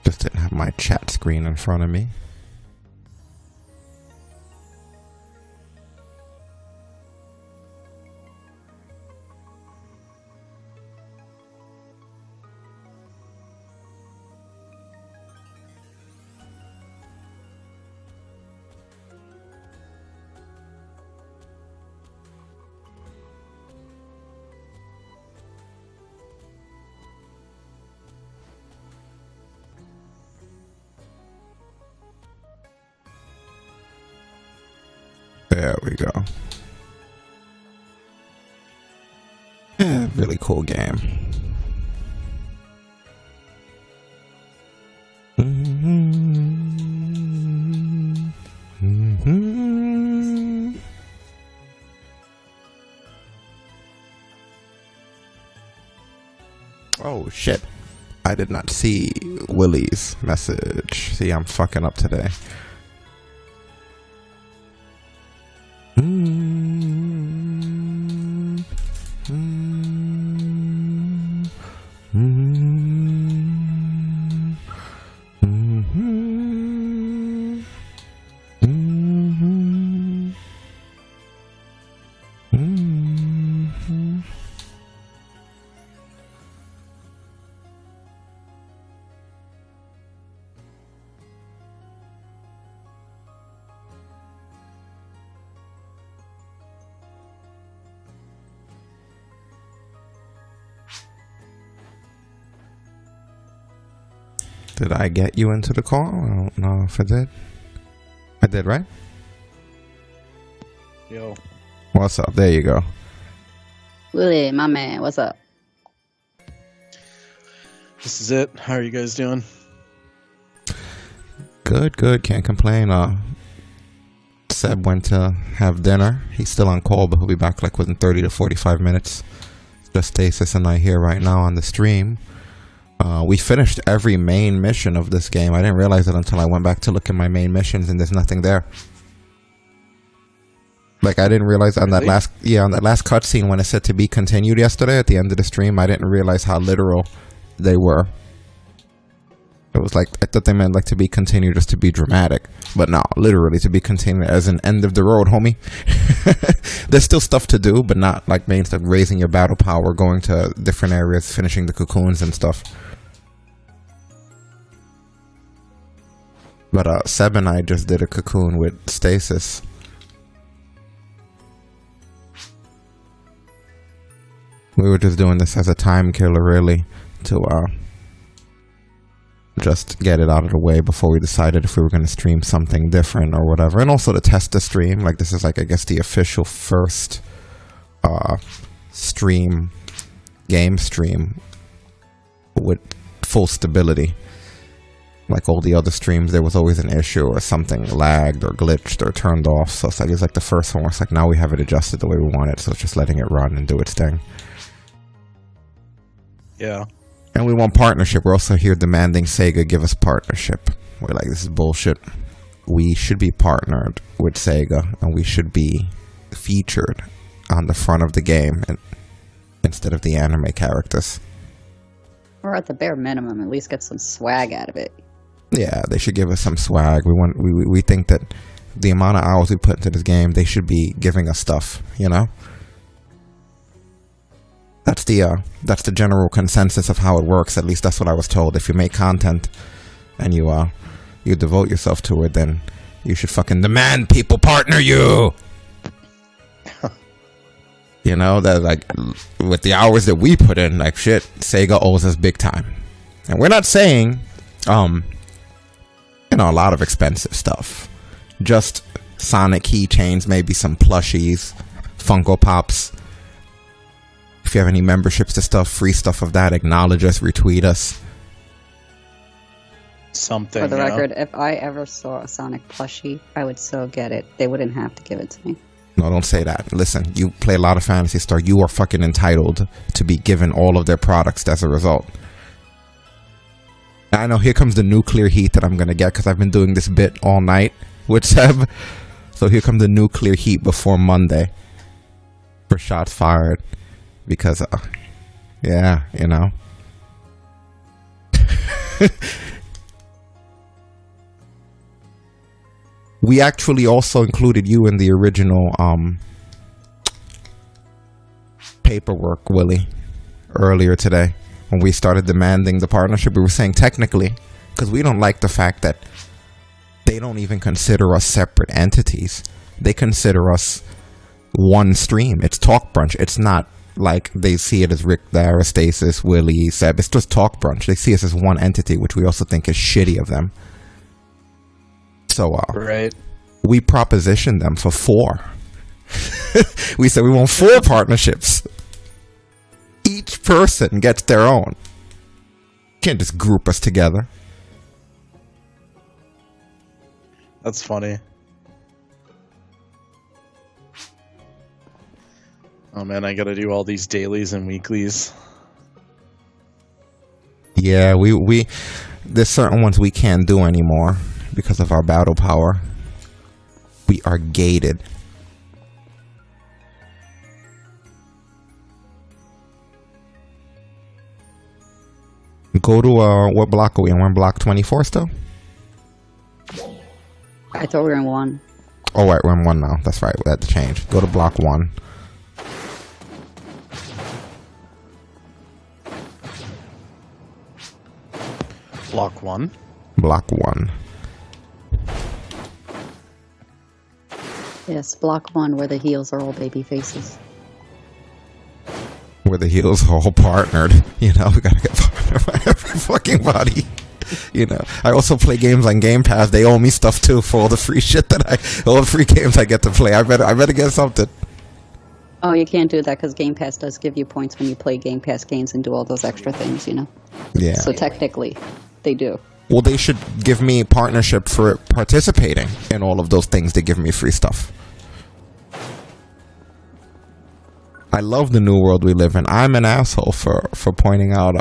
Just didn't have my chat screen in front of me. There we go. Yeah, really cool game. Oh shit. I did not see Willie's message. See, I'm fucking up today. Did I get you into the call? I don't know if I did. I did, right? Yo. What's up? There you go. Willie, my man, what's up? This is it. How are you guys doing? Good, good. Can't complain. Seb went to have dinner. He's still on call, but he'll be back like within 30 to 45 minutes. Just Stasis and I here right now on the stream. We finished every main mission of this game. I didn't realize it until I went back to look at my main missions, and there's nothing there. Like, I didn't realize on that last cutscene when it said to be continued yesterday at the end of the stream, I didn't realize how literal they were. It was like, I thought they meant like to be continued just to be dramatic. But no, literally to be continued as an end of the road, homie. There's still stuff to do, but not like main stuff, raising your battle power, going to different areas, finishing the cocoons and stuff. But Seb and I just did a cocoon with Stasis. We were just doing this as a time killer, really, to just get it out of the way before we decided if we were going to stream something different or whatever. And also to test the stream. Like, this is like, I guess, the official first game stream with full stability. Like all the other streams, there was always an issue or something lagged or glitched or turned off. So it's like the first one where it's like, now we have it adjusted the way we want it. So it's just letting it run and do its thing. Yeah. And we want partnership. We're also here demanding Sega give us partnership. We're like, this is bullshit. We should be partnered with Sega, and we should be featured on the front of the game instead of the anime characters. Or at the bare minimum, at least get some swag out of it. Yeah, they should give us some swag. We think that the amount of hours we put into this game, they should be giving us stuff, you know? That's the general consensus of how it works. At least that's what I was told. If you make content and you devote yourself to it, then you should fucking demand people partner you. You know, that like with the hours that we put in, like shit, Sega owes us big time. And we're not saying a lot of expensive stuff. Just Sonic keychains, maybe some plushies, Funko Pops. If you have any memberships to stuff, free stuff of that, acknowledge us, retweet us. Something. For the record, if I ever saw a Sonic plushie, I would so get it. They wouldn't have to give it to me. No, don't say that. Listen, you play a lot of Phantasy Star. You are fucking entitled to be given all of their products as a result. I know, here comes the nuclear heat that I'm going to get because I've been doing this bit all night with Seb. So here comes the nuclear heat before Monday for shots fired. Because, yeah, you know. We actually also included you in the original paperwork, Willie, earlier today. When we started demanding the partnership, we were saying technically, because we don't like the fact that they don't even consider us separate entities. They consider us one stream. It's TalkBrunch. It's not like they see it as Ric Stasis, Willie, Seb. It's just TalkBrunch. They see us as one entity, which we also think is shitty of them. So right. We propositioned them for 4. We said we want 4 partnerships. Each person gets their own. Can't just group us together. That's funny. Oh man, I gotta do all these dailies and weeklies. Yeah, we there's certain ones we can't do anymore because of our battle power. We are gated. Go to what block are we in? We're in block 24 still? I thought we were in 1. Oh wait, we're in 1 now. That's right, we had to change. Go to block 1. Block 1? Block 1. Yes, block 1 where the heels are all baby faces. Where the heels are all partnered. You know, we gotta get partnered by every fucking body. You know, I also play games on Game Pass. They owe me stuff too for all the free shit all the free games I get to play. I better get something. Oh, you can't do that because Game Pass does give you points when you play Game Pass games and do all those extra things, you know? Yeah. So technically, they do. Well, they should give me partnership for participating in all of those things. They give me free stuff. I love the new world we live in. I'm an asshole for pointing out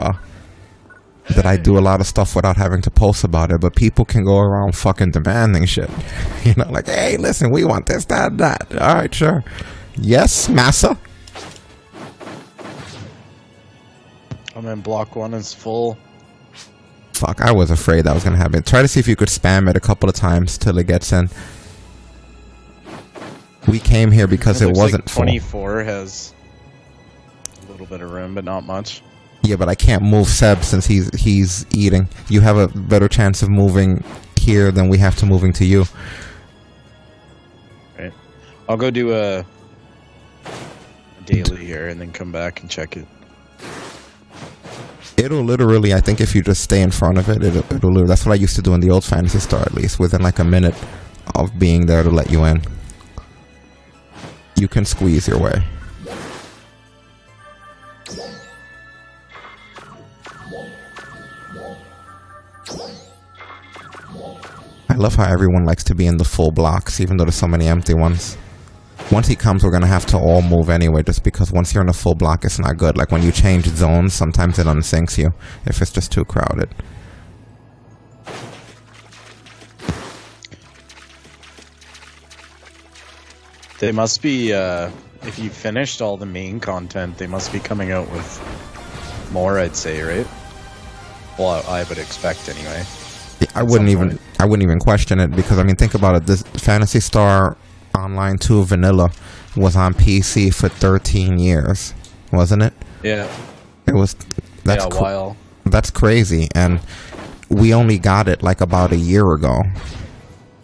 that I do a lot of stuff without having to post about it, but people can go around fucking demanding shit. You know, like, hey, listen, we want this, that, that. All right, sure. Yes, massa. I'm in block 1 is full. Fuck, I was afraid that was going to happen. Try to see if you could spam it a couple of times till it gets in. We came here because it wasn't like 24 has a little bit of room, but not much. Yeah, but I can't move Seb since he's eating. You have a better chance of moving here than we have to moving to you. Right. I'll go do a daily here and then come back and check it. It'll literally, I think if you just stay in front of it, it'll that's what I used to do in the old Phantasy Star, at least. Within like a minute of being there to let you in. You can squeeze your way. I love how everyone likes to be in the full blocks, even though there's so many empty ones. Once he comes, we're going to have to all move anyway, just because once you're in a full block, it's not good. Like when you change zones, sometimes it unsyncs you if it's just too crowded. They must be, if you finished all the main content, they must be coming out with more, I'd say, right? Well, I would expect anyway. Yeah, I wouldn't even question it, because I mean, think about it. This Phantasy Star Online 2 Vanilla was on PC for 13 years, wasn't it? Yeah. It was. That's a while. That's crazy, and we only got it like about a year ago,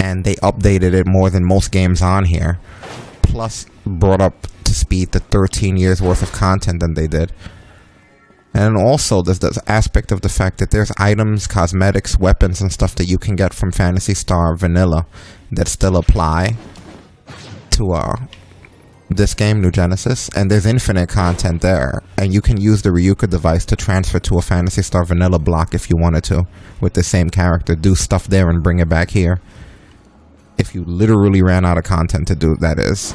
and they updated it more than most games on here, plus brought up to speed the 13 years worth of content than they did. And also there's this aspect of the fact that there's items, cosmetics, weapons and stuff that you can get from Phantasy Star Vanilla that still apply to this game, New Genesis, and there's infinite content there, and you can use the Ryuka device to transfer to a Phantasy Star Vanilla block if you wanted to, with the same character, do stuff there and bring it back here. If you literally ran out of content to do, that is.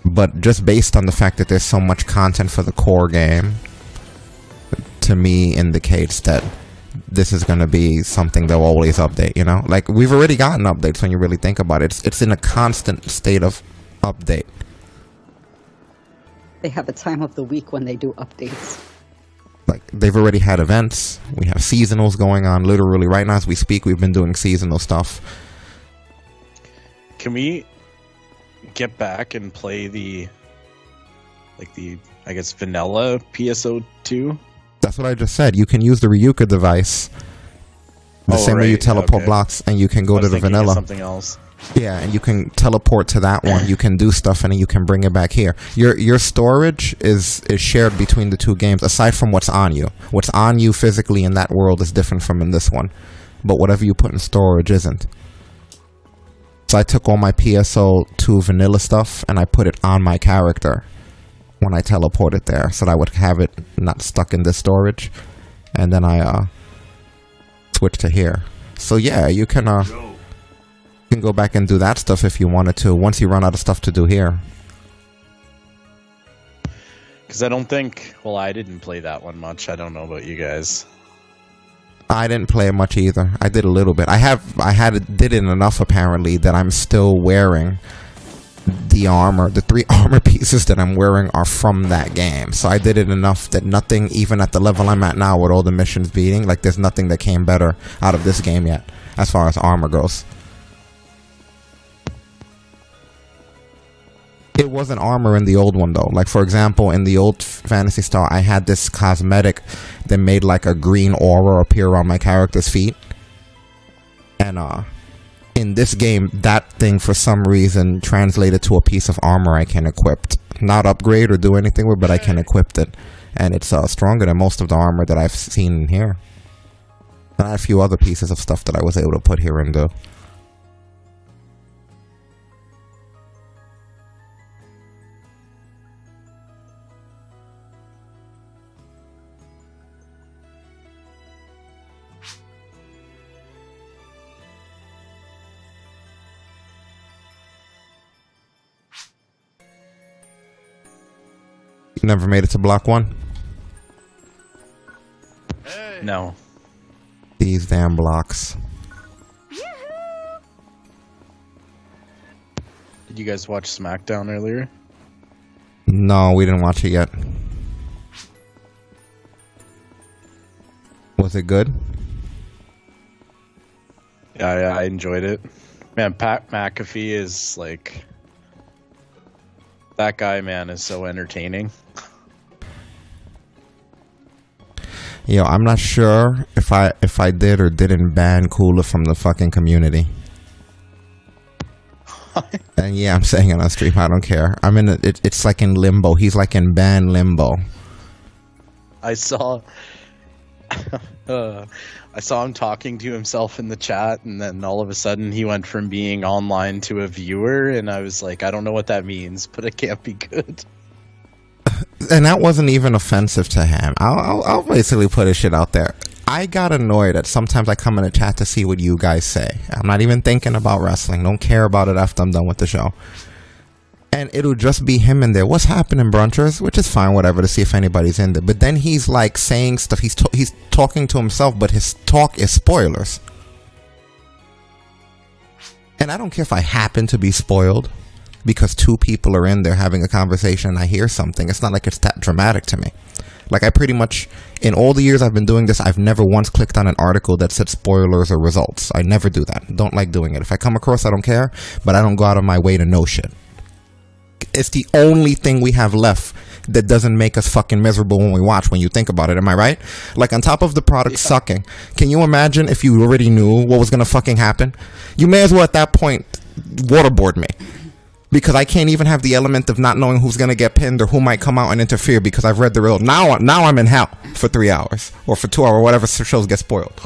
But just based on the fact that there's so much content for the core game, to me indicates that this is going to be something they'll always update, you know? Like, we've already gotten updates when you really think about it. It's in a constant state of update. They have a time of the week when they do updates. Like, they've already had events. We have seasonals going on. Literally, right now as we speak, we've been doing seasonal stuff. Can we get back and play the I guess, vanilla PSO2? That's what I just said. You can use the Ryuka device the same way you teleport blocks, and you can go to the vanilla. Something else. Yeah, and you can teleport to that one. You can do stuff, and then you can bring it back here. Your storage is shared between the two games, aside from what's on you. What's on you physically in that world is different from in this one, but whatever you put in storage isn't. So I took all my PSO2 vanilla stuff, and I put it on my character when I teleported there, so that I would have it not stuck in this storage, and then I switched to here. So yeah, you can go back and do that stuff if you wanted to, once you run out of stuff to do here. Because I don't think, well, I didn't play that one much. I don't know about you guys. I didn't play it much either. I did a little bit. Did it enough apparently that I'm still wearing the armor. The 3 armor pieces that I'm wearing are from that game. So I did it enough that nothing, even at the level I'm at now with all the missions beating, like there's nothing that came better out of this game yet, as far as armor goes. It wasn't armor in the old one though. Like, for example, in the old Phantasy Star, I had this cosmetic that made like a green aura appear on my character's feet. And in this game, that thing for some reason translated to a piece of armor I can equip. Not upgrade or do anything with, but I can equip it. And it's stronger than most of the armor that I've seen in here. And I had a few other pieces of stuff that I was able to put here and do. You never made it to block 1? No. These damn blocks. Did you guys watch SmackDown earlier? No, we didn't watch it yet. Was it good? Yeah, I enjoyed it. Man, Pat McAfee is like... That guy, man, is so entertaining. Yo, I'm not sure if I did or didn't ban Cooler from the fucking community. And yeah, I'm saying it on stream. I don't care. I'm in it's like in limbo. He's like in ban limbo. I saw him talking to himself in the chat, and then all of a sudden he went from being online to a viewer, and I was like, I don't know what that means, but it can't be good. And that wasn't even offensive to him. I'll basically put his shit out there. I got annoyed that sometimes I come in the chat to see what you guys say. I'm not even thinking about wrestling. Don't care about it after I'm done with the show. And it'll just be him in there. What's happening, brunchers? Which is fine, whatever, to see if anybody's in there. But then he's like saying stuff. He's talking to himself, but his talk is spoilers. And I don't care if I happen to be spoiled because 2 people are in there having a conversation and I hear something. It's not like it's that dramatic to me. Like, I pretty much, in all the years I've been doing this, I've never once clicked on an article that said spoilers or results. I never do that. Don't like doing it. If I come across, I don't care, but I don't go out of my way to know shit. It's the only thing we have left that doesn't make us fucking miserable when we watch, when you think about it. Am I right? Like, on top of the product sucking, can you imagine if you already knew what was gonna fucking happen? You may as well at that point waterboard me. Because I can't even have the element of not knowing who's gonna get pinned or who might come out and interfere because I've read the riddle. Now I'm in hell for 3 hours or for 2 hours, whatever shows get spoiled.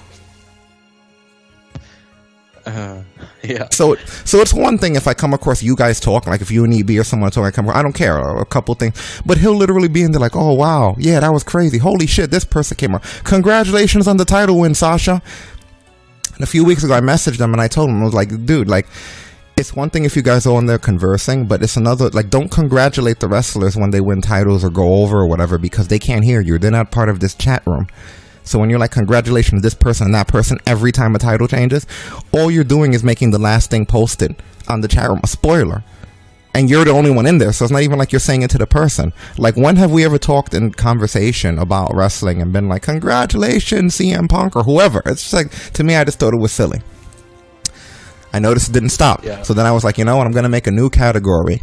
Yeah. So it's one thing if I come across you guys talking, like if you and EB or someone talking, I don't care, or a couple things. But he'll literally be in there like, oh wow, yeah, that was crazy. Holy shit, this person came out. Congratulations on the title win, Sasha. And a few weeks ago, I messaged him and I told him, I was like, dude, like, it's one thing if you guys are on there conversing, but it's another, like, don't congratulate the wrestlers when they win titles or go over or whatever because they can't hear you. They're not part of this chat room. So when you're like, congratulations, this person and that person, every time a title changes, all you're doing is making the last thing posted on the chat room a spoiler. And you're the only one in there, so it's not even like you're saying it to the person. Like, when have we ever talked in conversation about wrestling and been like, congratulations, CM Punk or whoever? It's just like, to me, I just thought it was silly. I noticed it didn't stop. Yeah. So then I was like, you know what? I'm going to make a new category.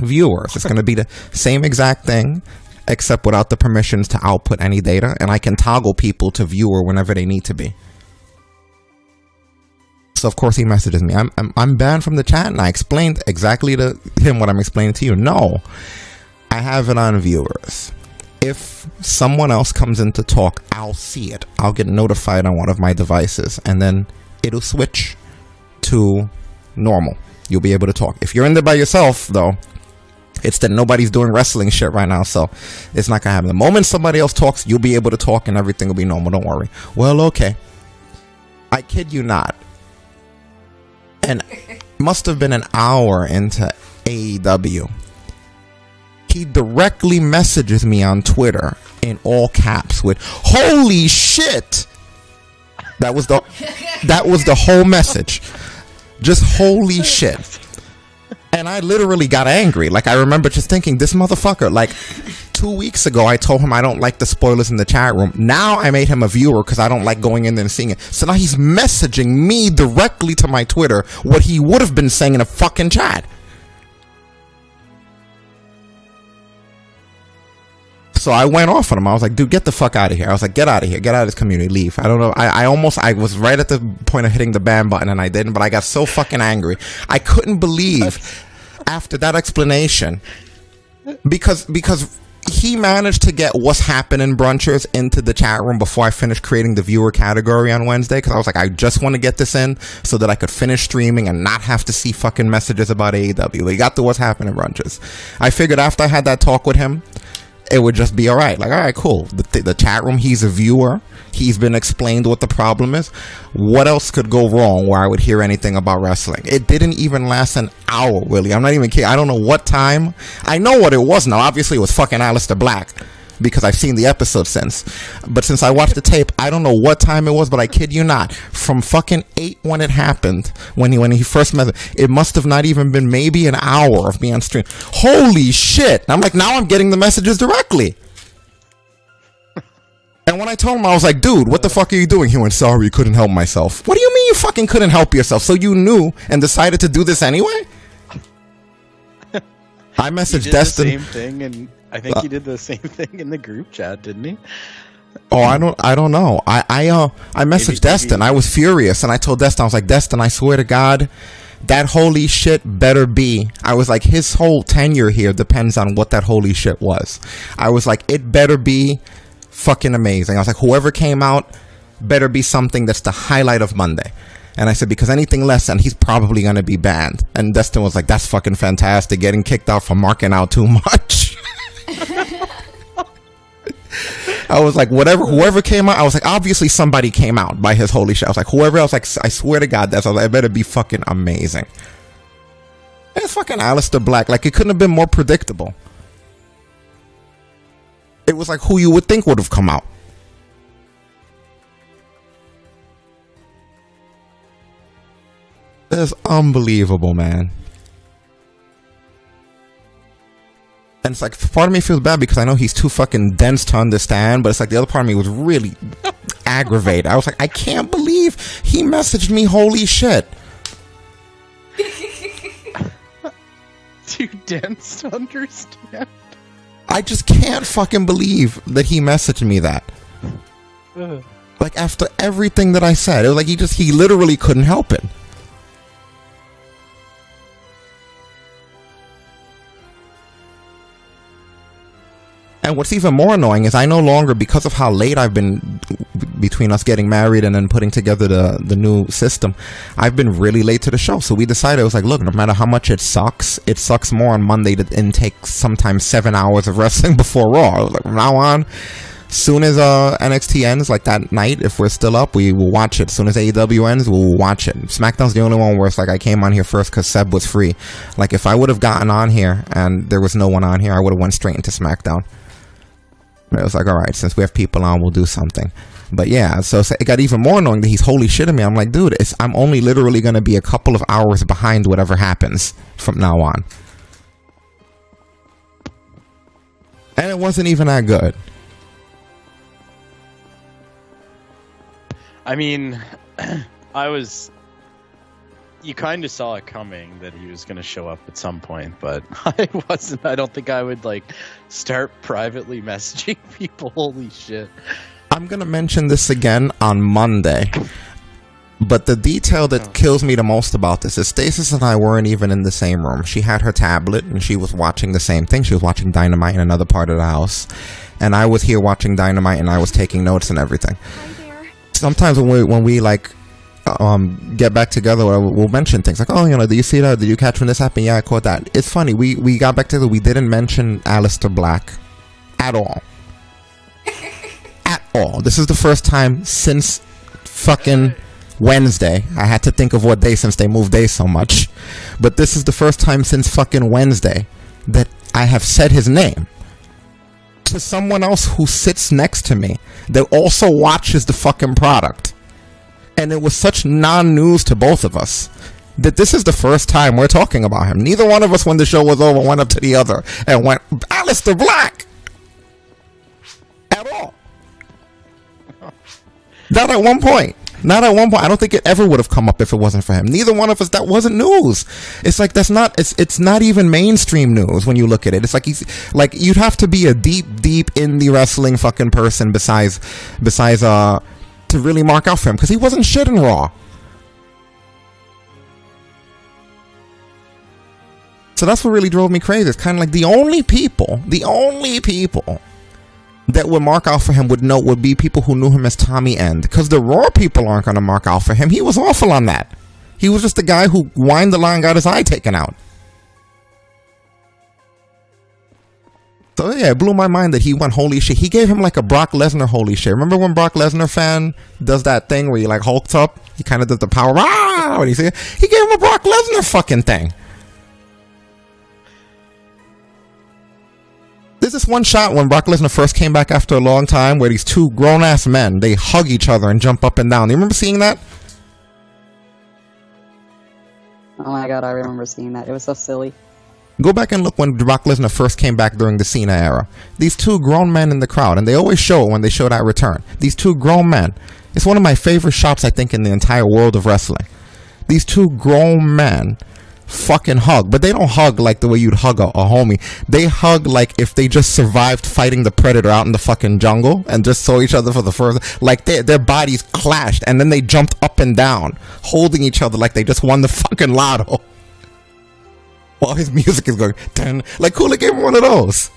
Viewers. It's going to be the same exact thing, except without the permissions to output any data. And I can toggle people to viewer whenever they need to be. So, of course, he messages me. I'm banned from the chat. And I explained exactly to him what I'm explaining to you. No, I have it on viewers. If someone else comes in to talk, I'll see it. I'll get notified on one of my devices. And then it'll switch to normal. You'll be able to talk. If you're in there by yourself, though, it's that nobody's doing wrestling shit right now, so it's not gonna happen. The moment somebody else talks, you'll be able to talk and everything will be normal. Don't worry. Well, okay. I kid you not. And must have been an hour into AEW. He directly messages me on Twitter in all caps with "Holy shit!" That was the whole message. Just holy shit. And I literally got angry. Like, I remember just thinking, this motherfucker, like, 2 weeks ago, I told him I don't like the spoilers in the chat room. Now I made him a viewer because I don't like going in there and seeing it. So now he's messaging me directly to my Twitter what he would have been saying in a fucking chat. So I went off on him. I was like, dude, get the fuck out of here. I was like, get out of here. Get out of this community. Leave. I don't know. I was right at the point of hitting the ban button and I didn't, but I got so fucking angry. I couldn't believe after that explanation, because he managed to get what's happening brunchers into the chat room before I finished creating the viewer category on Wednesday, because I was like, I just want to get this in so that I could finish streaming and not have to see fucking messages about AEW. But he got the what's happening brunchers. I figured after I had that talk with him, it would just be all right. Like, all right, cool. The chat room, he's a viewer. He's been explained what the problem is. What else could go wrong where I would hear anything about wrestling? It didn't even last an hour, Willie. I'm not even kidding. I don't know what time. I know what it was now. Obviously, it was fucking Aleister Black, because I've seen the episode since. But since I watched the tape, I don't know what time it was, but I kid you not, from fucking 8 when it happened, when he first met, it must have not even been maybe an hour of me on stream. Holy shit. I'm like, now I'm getting the messages directly. And when I told him, I was like, dude, what the fuck are you doing? He went, sorry, couldn't help myself. What do you mean you fucking couldn't help yourself? So you knew and decided to do this anyway? I messaged Destin. The same thing, and I think he did the same thing in the group chat, didn't he? Oh, I don't know. I messaged Destin. I was furious, and I told Destin, I was like, Destin, I swear to God, that holy shit better be. I was like, his whole tenure here depends on what that holy shit was. I was like, it better be fucking amazing. I was like, whoever came out better be something that's the highlight of Monday. And I said, because anything less, and he's probably going to be banned. And Destin was like, that's fucking fantastic. Getting kicked out for marking out too much. I was like, whoever came out, I was like, obviously somebody came out by his holy shit. I was like, whoever else, like, I swear to God, I was like, it better be fucking amazing. And it's fucking Aleister Black. Like, it couldn't have been more predictable. It was like who you would think would have come out. That's unbelievable, man. And it's like, part of me feels bad because I know he's too fucking dense to understand, but it's like the other part of me was really aggravated. I was like, I can't believe he messaged me holy shit. Too dense to understand. I just can't fucking believe that he messaged me that. Like, after everything that I said, it was like he literally couldn't help it. And what's even more annoying is I no longer, because of how late I've been between us getting married and then putting together the new system, I've been really late to the show. So we decided, it was like, look, no matter how much it sucks more on Monday to intake sometimes 7 hours of wrestling before Raw. I was like, from now on, soon as NXT ends, like that night, if we're still up, we will watch it. As soon as AEW ends, we'll watch it. SmackDown's the only one where it's like I came on here first because Seb was free. Like, if I would have gotten on here and there was no one on here, I would have went straight into SmackDown. But it was like, all right, since we have people on, we'll do something. But yeah, so it got even more annoying that he's holy shitting me. I'm like, dude, I'm only literally going to be a couple of hours behind whatever happens from now on. And it wasn't even that good. I mean, you kind of saw it coming that he was going to show up at some point, but I don't think I would start privately messaging people. Holy shit. I'm going to mention this again on Monday, but the detail that kills me the most about this is Stasis and I weren't even in the same room. She had her tablet and she was watching the same thing. She was watching Dynamite in another part of the house, and I was here watching Dynamite and I was taking notes and everything. Sometimes when we get back together, we'll mention things like, oh, do you see that? Did you catch when this happened? Yeah, I caught that. It's funny. We got back together. We didn't mention Aleister Black at all. At all. This is the first time since fucking Wednesday. I had to think of what day since they moved days so much. But this is the first time since fucking Wednesday that I have said his name to someone else who sits next to me that also watches the fucking product. And it was such non-news to both of us that this is the first time we're talking about him. Neither one of us, when the show was over, went up to the other and went, Aleister Black! At all. Not at one point. Not at one point. I don't think it ever would have come up if it wasn't for him. Neither one of us, that wasn't news. It's like, it's not even mainstream news when you look at it. It's like you'd have to be a deep indie wrestling fucking person besides to really mark out for him, because he wasn't shit in Raw. So that's what really drove me crazy. It's kind of like the only people that would mark out for him would be people who knew him as Tommy End. Because the Raw people aren't going to mark out for him. He was awful on that. He was just the guy who whined the line and got his eye taken out. So yeah, it blew my mind that he went holy shit. He gave him like a Brock Lesnar holy shit. Remember when Brock Lesnar fan does that thing where he like hulks up? He kind of does the power when he see it. He gave him a Brock Lesnar fucking thing. There's this one shot when Brock Lesnar first came back after a long time where these two grown-ass men, they hug each other and jump up and down. You remember seeing that? Oh my god, I remember seeing that. It was so silly. Go back and look when Brock Lesnar first came back during the Cena era. These two grown men in the crowd, and they always show it when they show that return. These two grown men. It's one of my favorite shots, I think, in the entire world of wrestling. These two grown men fucking hug, but they don't hug like the way you'd hug a homie. They hug like if they just survived fighting the Predator out in the fucking jungle and just saw each other for the first, like their bodies clashed and then they jumped up and down holding each other like they just won the fucking lotto while his music is going dun, like Cooler gave him one of those.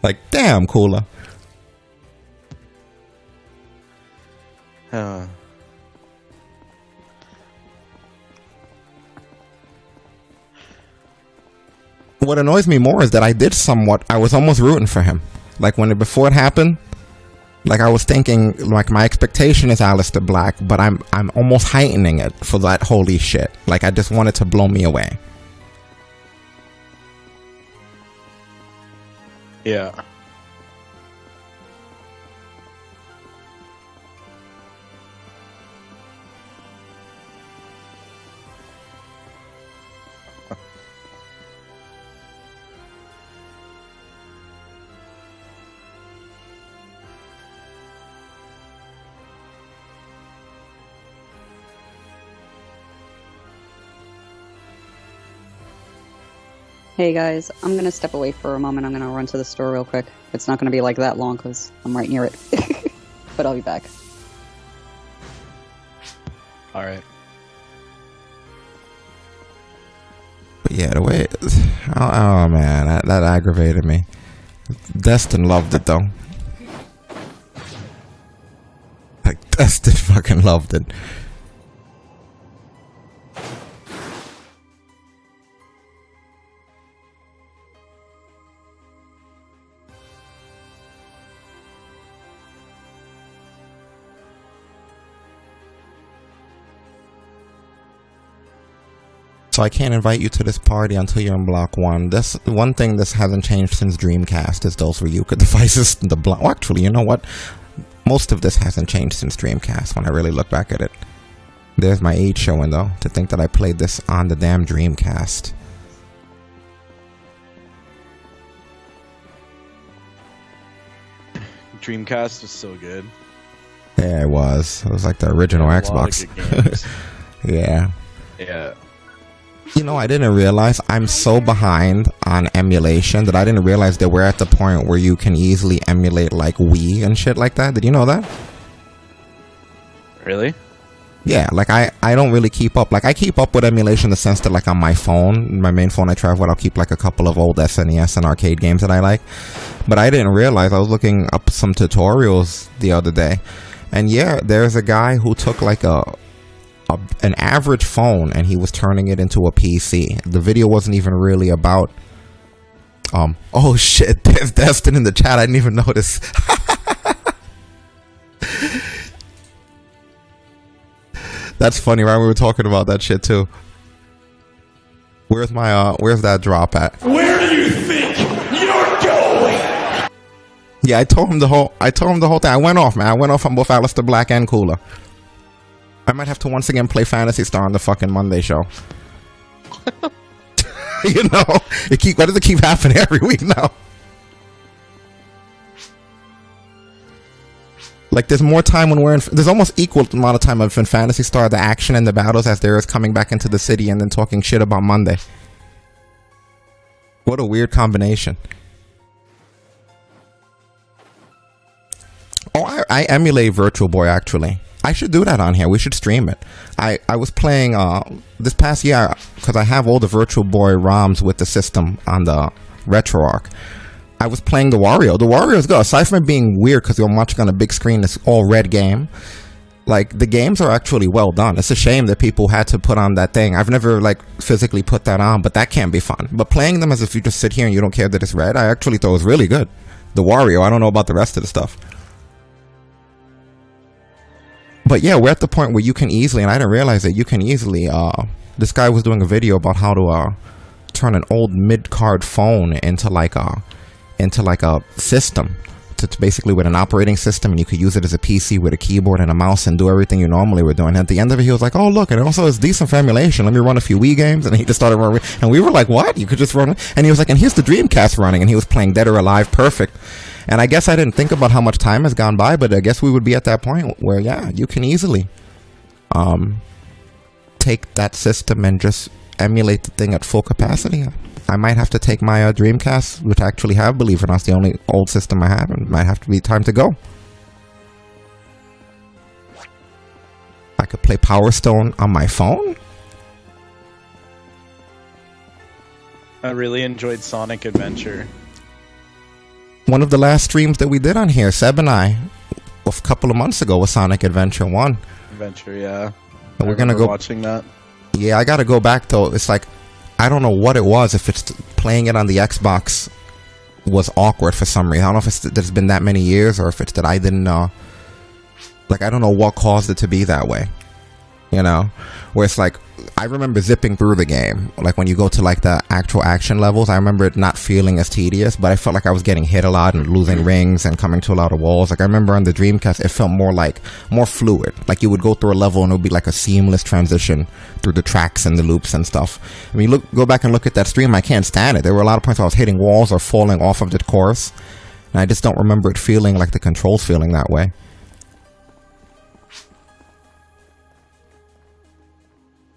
Like damn, Cooler. What annoys me more is that I was almost rooting for him. Like before it happened, like I was thinking, like my expectation is Aleister Black, but I'm almost heightening it for that holy shit. Like I just want it to blow me away. Yeah. Hey guys, I'm gonna step away for a moment. I'm gonna run to the store real quick. It's not gonna be like that long because I'm right near it. But I'll be back. Alright. But yeah, the way oh man, that aggravated me. Destin loved it though. Like Destin fucking loved it. So I can't invite you to this party until you're in block 1. This one thing this hasn't changed since Dreamcast is those were Yuka devices. The block. Well, actually, you know what? Most of this hasn't changed since Dreamcast. When I really look back at it, there's my age showing though. To think that I played this on the damn Dreamcast. Dreamcast was so good. Yeah, it was. It was like the original Xbox. Yeah. Yeah. You know, I didn't realize I'm so behind on emulation that I didn't realize that we're at the point where you can easily emulate like Wii and shit like that. Did you know that? Really? Yeah, like I don't really keep up. Like I keep up with emulation in the sense that like on my phone, my main phone I travel with, I'll keep like a couple of old SNES and arcade games that I like. But I didn't realize, I was looking up some tutorials the other day. And yeah, there's a guy who took like an average phone and he was turning it into a PC. The video wasn't even really about oh shit, there's Destin in the chat. I didn't even notice. That's funny, right? We were talking about that shit too. Where's my where's that drop at? Where do you think you're going? Yeah, I told him the whole thing. I went off, man. I went off on both Aleister Black and Cooler. I might have to once again play Phantasy Star on the fucking Monday show. You know, why does it keep happening every week now? Like, there's more time when there's almost equal amount of time of in Phantasy Star, the action and the battles, as there is coming back into the city and then talking shit about Monday. What a weird combination. Oh, I emulate Virtual Boy, actually. I should do that on here. We should stream it. I was playing this past year, because I have all the Virtual Boy ROMs with the system on the RetroArch. I was playing the Wario. The Wario is good. Aside from it being weird because you're watching on a big screen, this all red game. Like, the games are actually well done. It's a shame that people had to put on that thing. I've never, like, physically put that on, but that can be fun. But playing them as if you just sit here and you don't care that it's red, I actually thought it was really good. The Wario, I don't know about the rest of the stuff. But yeah, we're at the point where you can easily, and I didn't realize that you can easily, this guy was doing a video about how to turn an old mid-card phone into like a system, to basically with an operating system, and you could use it as a PC with a keyboard and a mouse and do everything you normally were doing. And at the end of it, he was like, oh look, and it also is decent for emulation. Let me run a few Wii games. And he just started running, and we were like, what? You could just run it? And he was like, and here's the Dreamcast running, and he was playing Dead or Alive perfect. And I guess I didn't think about how much time has gone by, but I guess we would be at that point where, yeah, you can easily take that system and just emulate the thing at full capacity. I might have to take my Dreamcast, which I actually have, believe it or not, it's the only old system I have, and it might have to be time to go. I could play Power Stone on my phone? I really enjoyed Sonic Adventure. One of the last streams that we did on here, Seb and I, a couple of months ago, was Sonic Adventure 1. Adventure, yeah. And we're gonna go watching that. Yeah, I gotta go back though. It's like, I don't know what it was. If it's playing it on the Xbox was awkward for some reason. I don't know if it's that it's been that many years, or if it's that I didn't like, I don't know what caused it to be that way. You know, where it's like, I remember zipping through the game. Like when you go to like the actual action levels, I remember it not feeling as tedious, but I felt like I was getting hit a lot and losing rings and coming to a lot of walls. Like I remember on the Dreamcast, it felt more fluid. Like you would go through a level and it would be like a seamless transition through the tracks and the loops and stuff. I mean, go back and look at that stream, I can't stand it. There were a lot of points where I was hitting walls or falling off of the course, and I just don't remember it feeling like the controls feeling that way.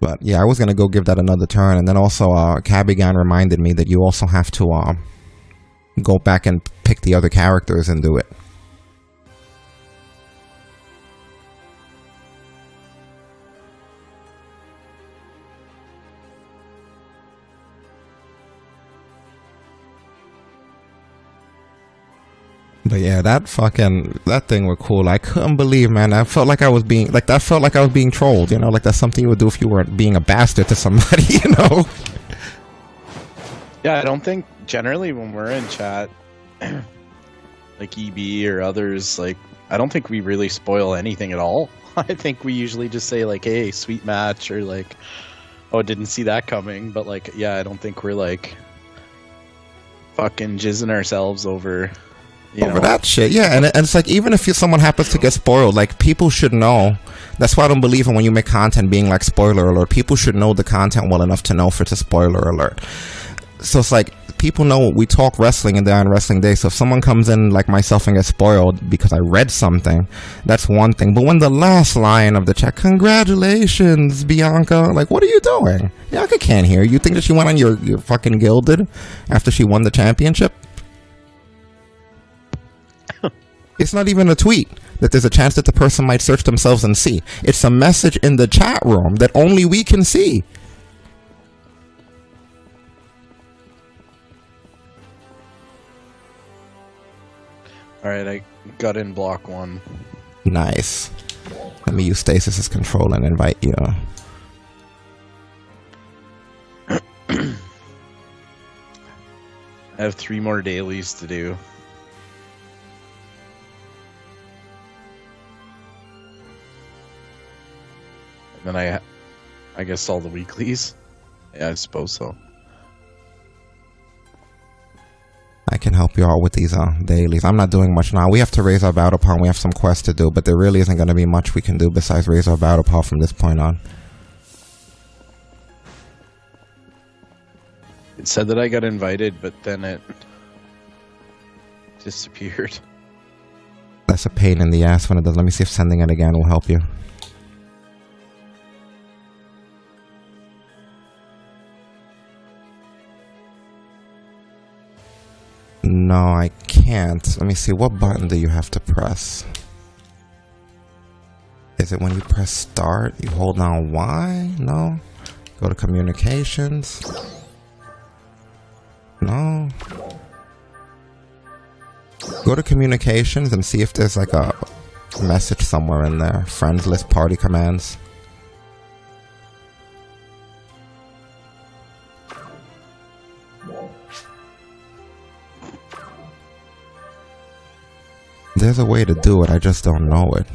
But yeah, I was going to go give that another turn. And then also, Cabigan reminded me that you also have to go back and pick the other characters and do it. But yeah, that thing was cool. I couldn't believe, man. I felt like I was being trolled, you know, like that's something you would do if you were being a bastard to somebody, you know. Yeah, I don't think generally when we're in chat, like EB or others, like I don't think we really spoil anything at all. I think we usually just say like, hey, sweet match, or like, oh, didn't see that coming. But like, yeah, I don't think we're like fucking jizzing ourselves over over that shit. Yeah, and it's like, even if someone happens to get spoiled, like, people should know. That's why I don't believe in when you make content being like spoiler alert. People should know the content well enough to know if it's a spoiler alert. So it's like, people know we talk wrestling and they're on wrestling day, so if someone comes in like myself and gets spoiled because I read something, that's one thing. But when the last line of the chat, congratulations Bianca, like, what are you doing? Bianca can't hear. You think that she went on your fucking Gilded after she won the championship? It's not even a tweet that there's a chance that the person might search themselves and see. It's a message in the chat room that only we can see. Alright, I got in block 1. Nice. Let me use Stasis' control and invite you. I have 3 more dailies to do. And then I guess all the weeklies. Yeah, I suppose so. I can help you out with these dailies. I'm not doing much now. We have to raise our battle power. We have some quests to do, but there really isn't going to be much we can do besides raise our battle power from this point on. It said that I got invited, but then it disappeared. That's a pain in the ass when it does. Let me see if sending it again will help you. No, I can't. Let me see. What button do you have to press? Is it when you press start, you hold down Y? No. Go to communications. No. Go to communications and see if there's like a message somewhere in there. Friends list, party commands. There's a way to do it, I just don't know it.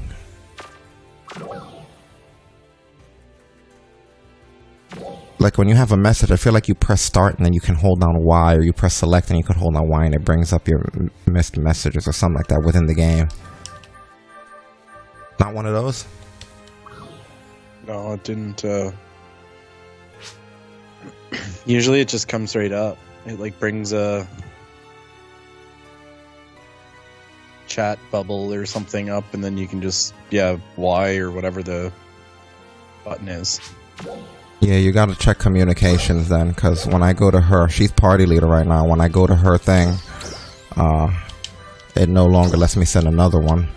Like when you have a message, I feel like you press start and then you can hold down Y, or you press select and you can hold down Y and it brings up your missed messages or something like that within the game. Not one of those? No, it didn't. Usually it just comes right up. It like brings a chat bubble or something up, and then you can just, Y or whatever the button is. Yeah, you gotta check communications then, because when I go to her, she's party leader right now. When I go to her thing, it no longer lets me send another one.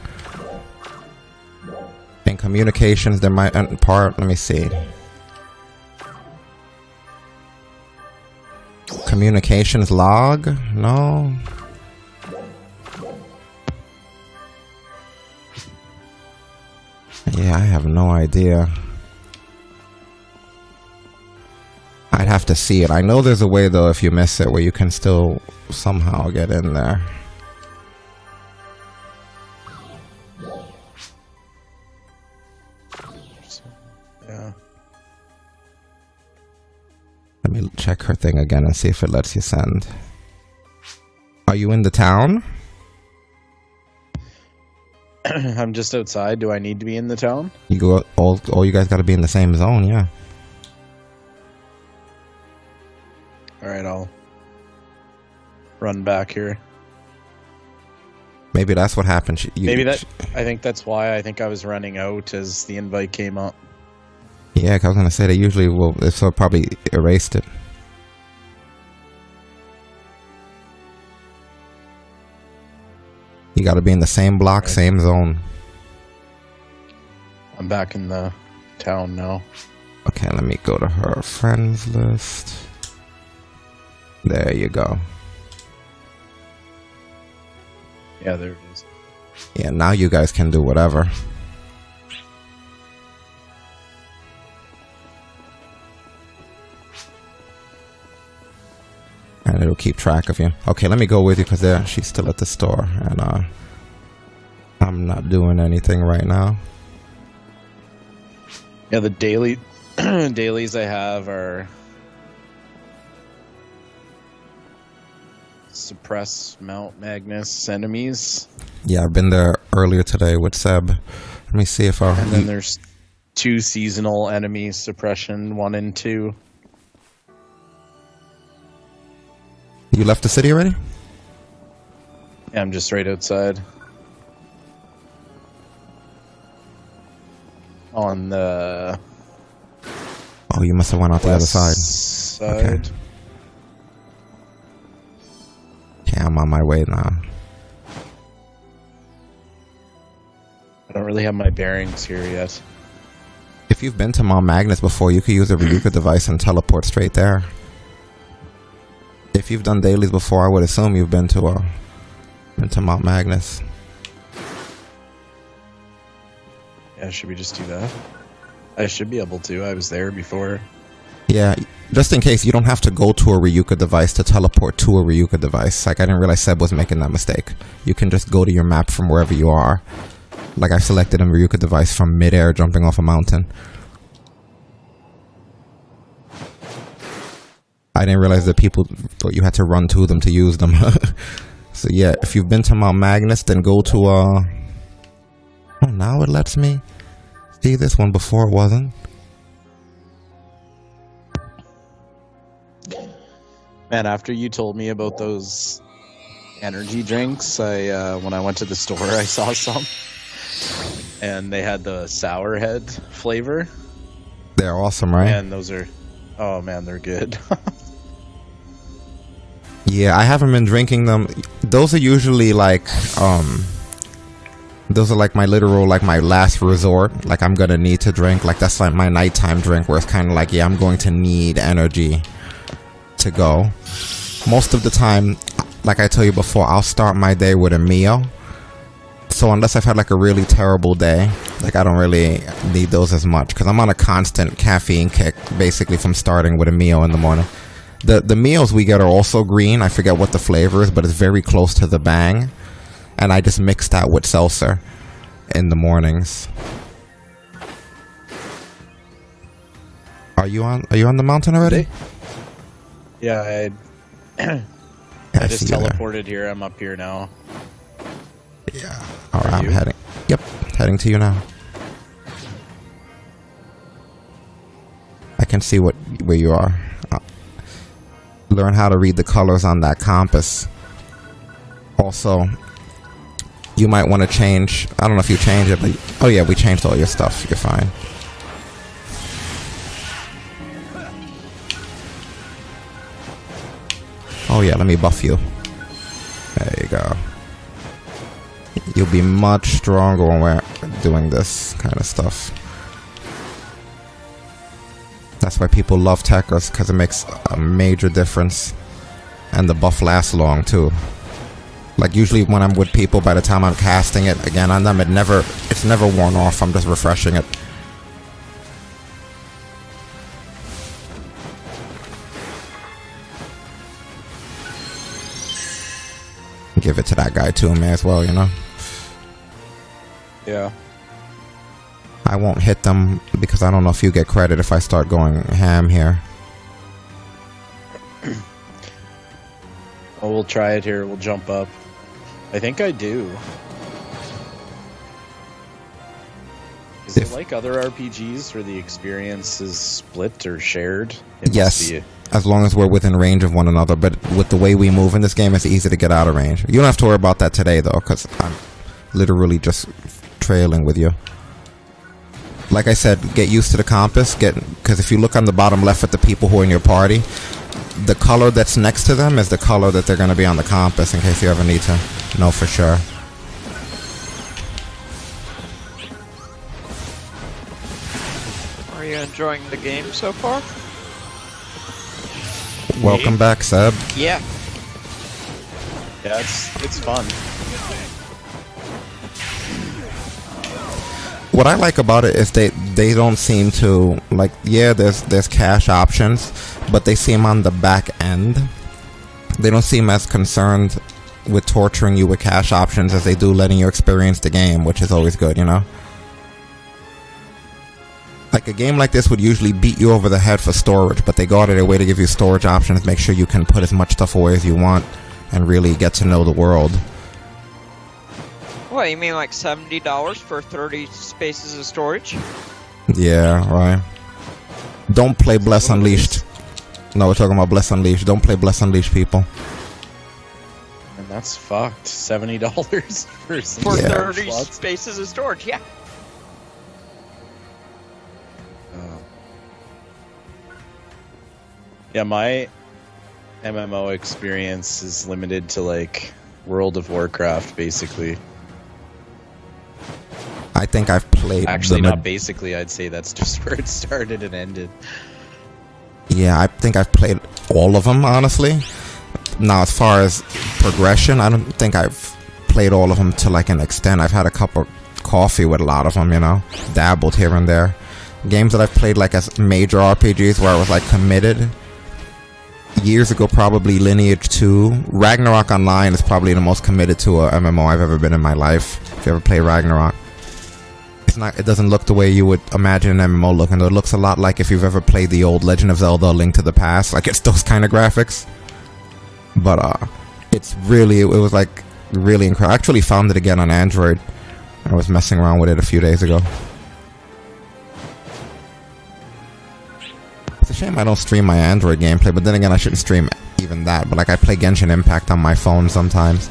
In communications, there might let me see. Communications log? No. Yeah, I have no idea. I'd have to see it. I know there's a way though, if you miss it, where you can still somehow get in there. Yeah. Let me check her thing again and see if it lets you send. Are you in the town? I'm just outside. Do I need to be in the town? You go. All you guys got to be in the same zone. Yeah. All right, I'll run back here. Maybe that's what happened. I think that's why I think I was running out as the invite came up. Yeah, 'cause I was gonna say they usually will. So it probably erased it. You got to be in the same block, same zone. I'm back in the town now. Okay, let me go to her friends list. There you go. Yeah, there it is. Yeah, now you guys can do whatever. And it'll keep track of you. Okay, let me go with you because she's still at the store. And I'm not doing anything right now. Yeah, the dailies I have are suppress Mount Magnus enemies. Yeah, I've been there earlier today with Seb. Let me see if I... And then there's 2 seasonal enemies, suppression 1 and 2. You left the city already? Yeah, I'm just right outside. On the... Oh, you must have went out the other side. Okay. Yeah, I'm on my way now. I don't really have my bearings here yet. If you've been to Mount Magnus before, you could use a Ryuka device and teleport straight there. If you've done dailies before, I would assume you've been to Mount Magnus. Yeah, should we just do that? I should be able to. I was there before. Yeah, just in case, you don't have to go to a Ryuka device to teleport to a Ryuka device. Like, I didn't realize Seb was making that mistake. You can just go to your map from wherever you are. Like, I selected a Ryuka device from midair jumping off a mountain. I didn't realize that people thought you had to run to them to use them. So yeah, if you've been to Mount Magnus, then go to oh, now it lets me see this one. Before it wasn't. Man, after you told me about those energy drinks, when I went to the store, I saw some. And they had the sour head flavor. They're awesome, right? And those are... Oh man, they're good. Yeah, I haven't been drinking them. Those are usually like Those are like my literal, like my last resort. Like I'm gonna need to drink. Like that's like my nighttime drink where it's kind of like, yeah, I'm going to need energy to go. Most of the time, like I told you before, I'll start my day with a meal. So unless I've had like a really terrible day, like I don't really need those as much because I'm on a constant caffeine kick basically from starting with a meal in the morning. The meals we get are also green. I forget what the flavor is, but it's very close to the Bang. And I just mix that with seltzer in the mornings. Are you on the mountain already? Yeah, I just teleported here. I'm up here now. Yeah. Alright, I'm heading. Yep, heading to you now. I can see where you are. Learn how to read the colors on that compass. Also, you might want to change. I don't know if you changed it, but oh yeah, we changed all your stuff. You're fine. Oh yeah, let me buff you. There you go. You'll be much stronger when we're doing this kind of stuff. That's why people love Techers, because it makes a major difference. And the buff lasts long too. Like usually when I'm with people, by the time I'm casting it again on them, it's never worn off. I'm just refreshing it. Give it to that guy too, man, as well, you know? Yeah. I won't hit them because I don't know if you get credit if I start going ham here. Oh, we'll try it here. We'll jump up. I think I do. Is it like other RPGs where the experience is split or shared? Yes, as long as we're within range of one another. But with the way we move in this game, it's easy to get out of range. You don't have to worry about that today, though, because I'm literally just trailing with you. Like I said, get used to the compass. Because if you look on the bottom left at the people who are in your party, the color that's next to them is the color that they're going to be on the compass, in case you ever need to know for sure. Are you enjoying the game so far? Welcome back, Seb. Yeah. Yeah, it's fun. What I like about it is they don't seem to, like, yeah, there's cash options, but they seem on the back end. They don't seem as concerned with torturing you with cash options as they do letting you experience the game, which is always good, you know? Like, a game like this would usually beat you over the head for storage, but they go out of their way to give you storage options, make sure you can put as much stuff away as you want, and really get to know the world. What, you mean like $70 for 30 spaces of storage? Yeah, right. Don't play Bless Unleashed. No, we're talking about Bless Unleashed. Don't play Bless Unleashed, people. And that's fucked. $70 for For Yeah. 30 spaces of storage, yeah. Yeah, my MMO experience is limited to like World of Warcraft, basically. I think I've played... Actually, not basically. I'd say that's just where it started and ended. Yeah, I think I've played all of them, honestly. Now, as far as progression, I don't think I've played all of them to like an extent. I've had a cup of coffee with a lot of them, you know? Dabbled here and there. Games that I've played like as major RPGs where I was like committed... Years ago, probably Lineage 2. Ragnarok Online is probably the most committed to a MMO I've ever been in my life. If you ever play Ragnarok, it doesn't look the way you would imagine an MMO looking. It looks a lot like if you've ever played the old Legend of Zelda: A Link to the Past. Like, it's those kind of graphics. But it's really, it was like really incredible. I actually found it again on Android. I was messing around with it a few days ago. It's a shame I don't stream my Android gameplay, but then again, I shouldn't stream even that. But like, I play Genshin Impact on my phone sometimes.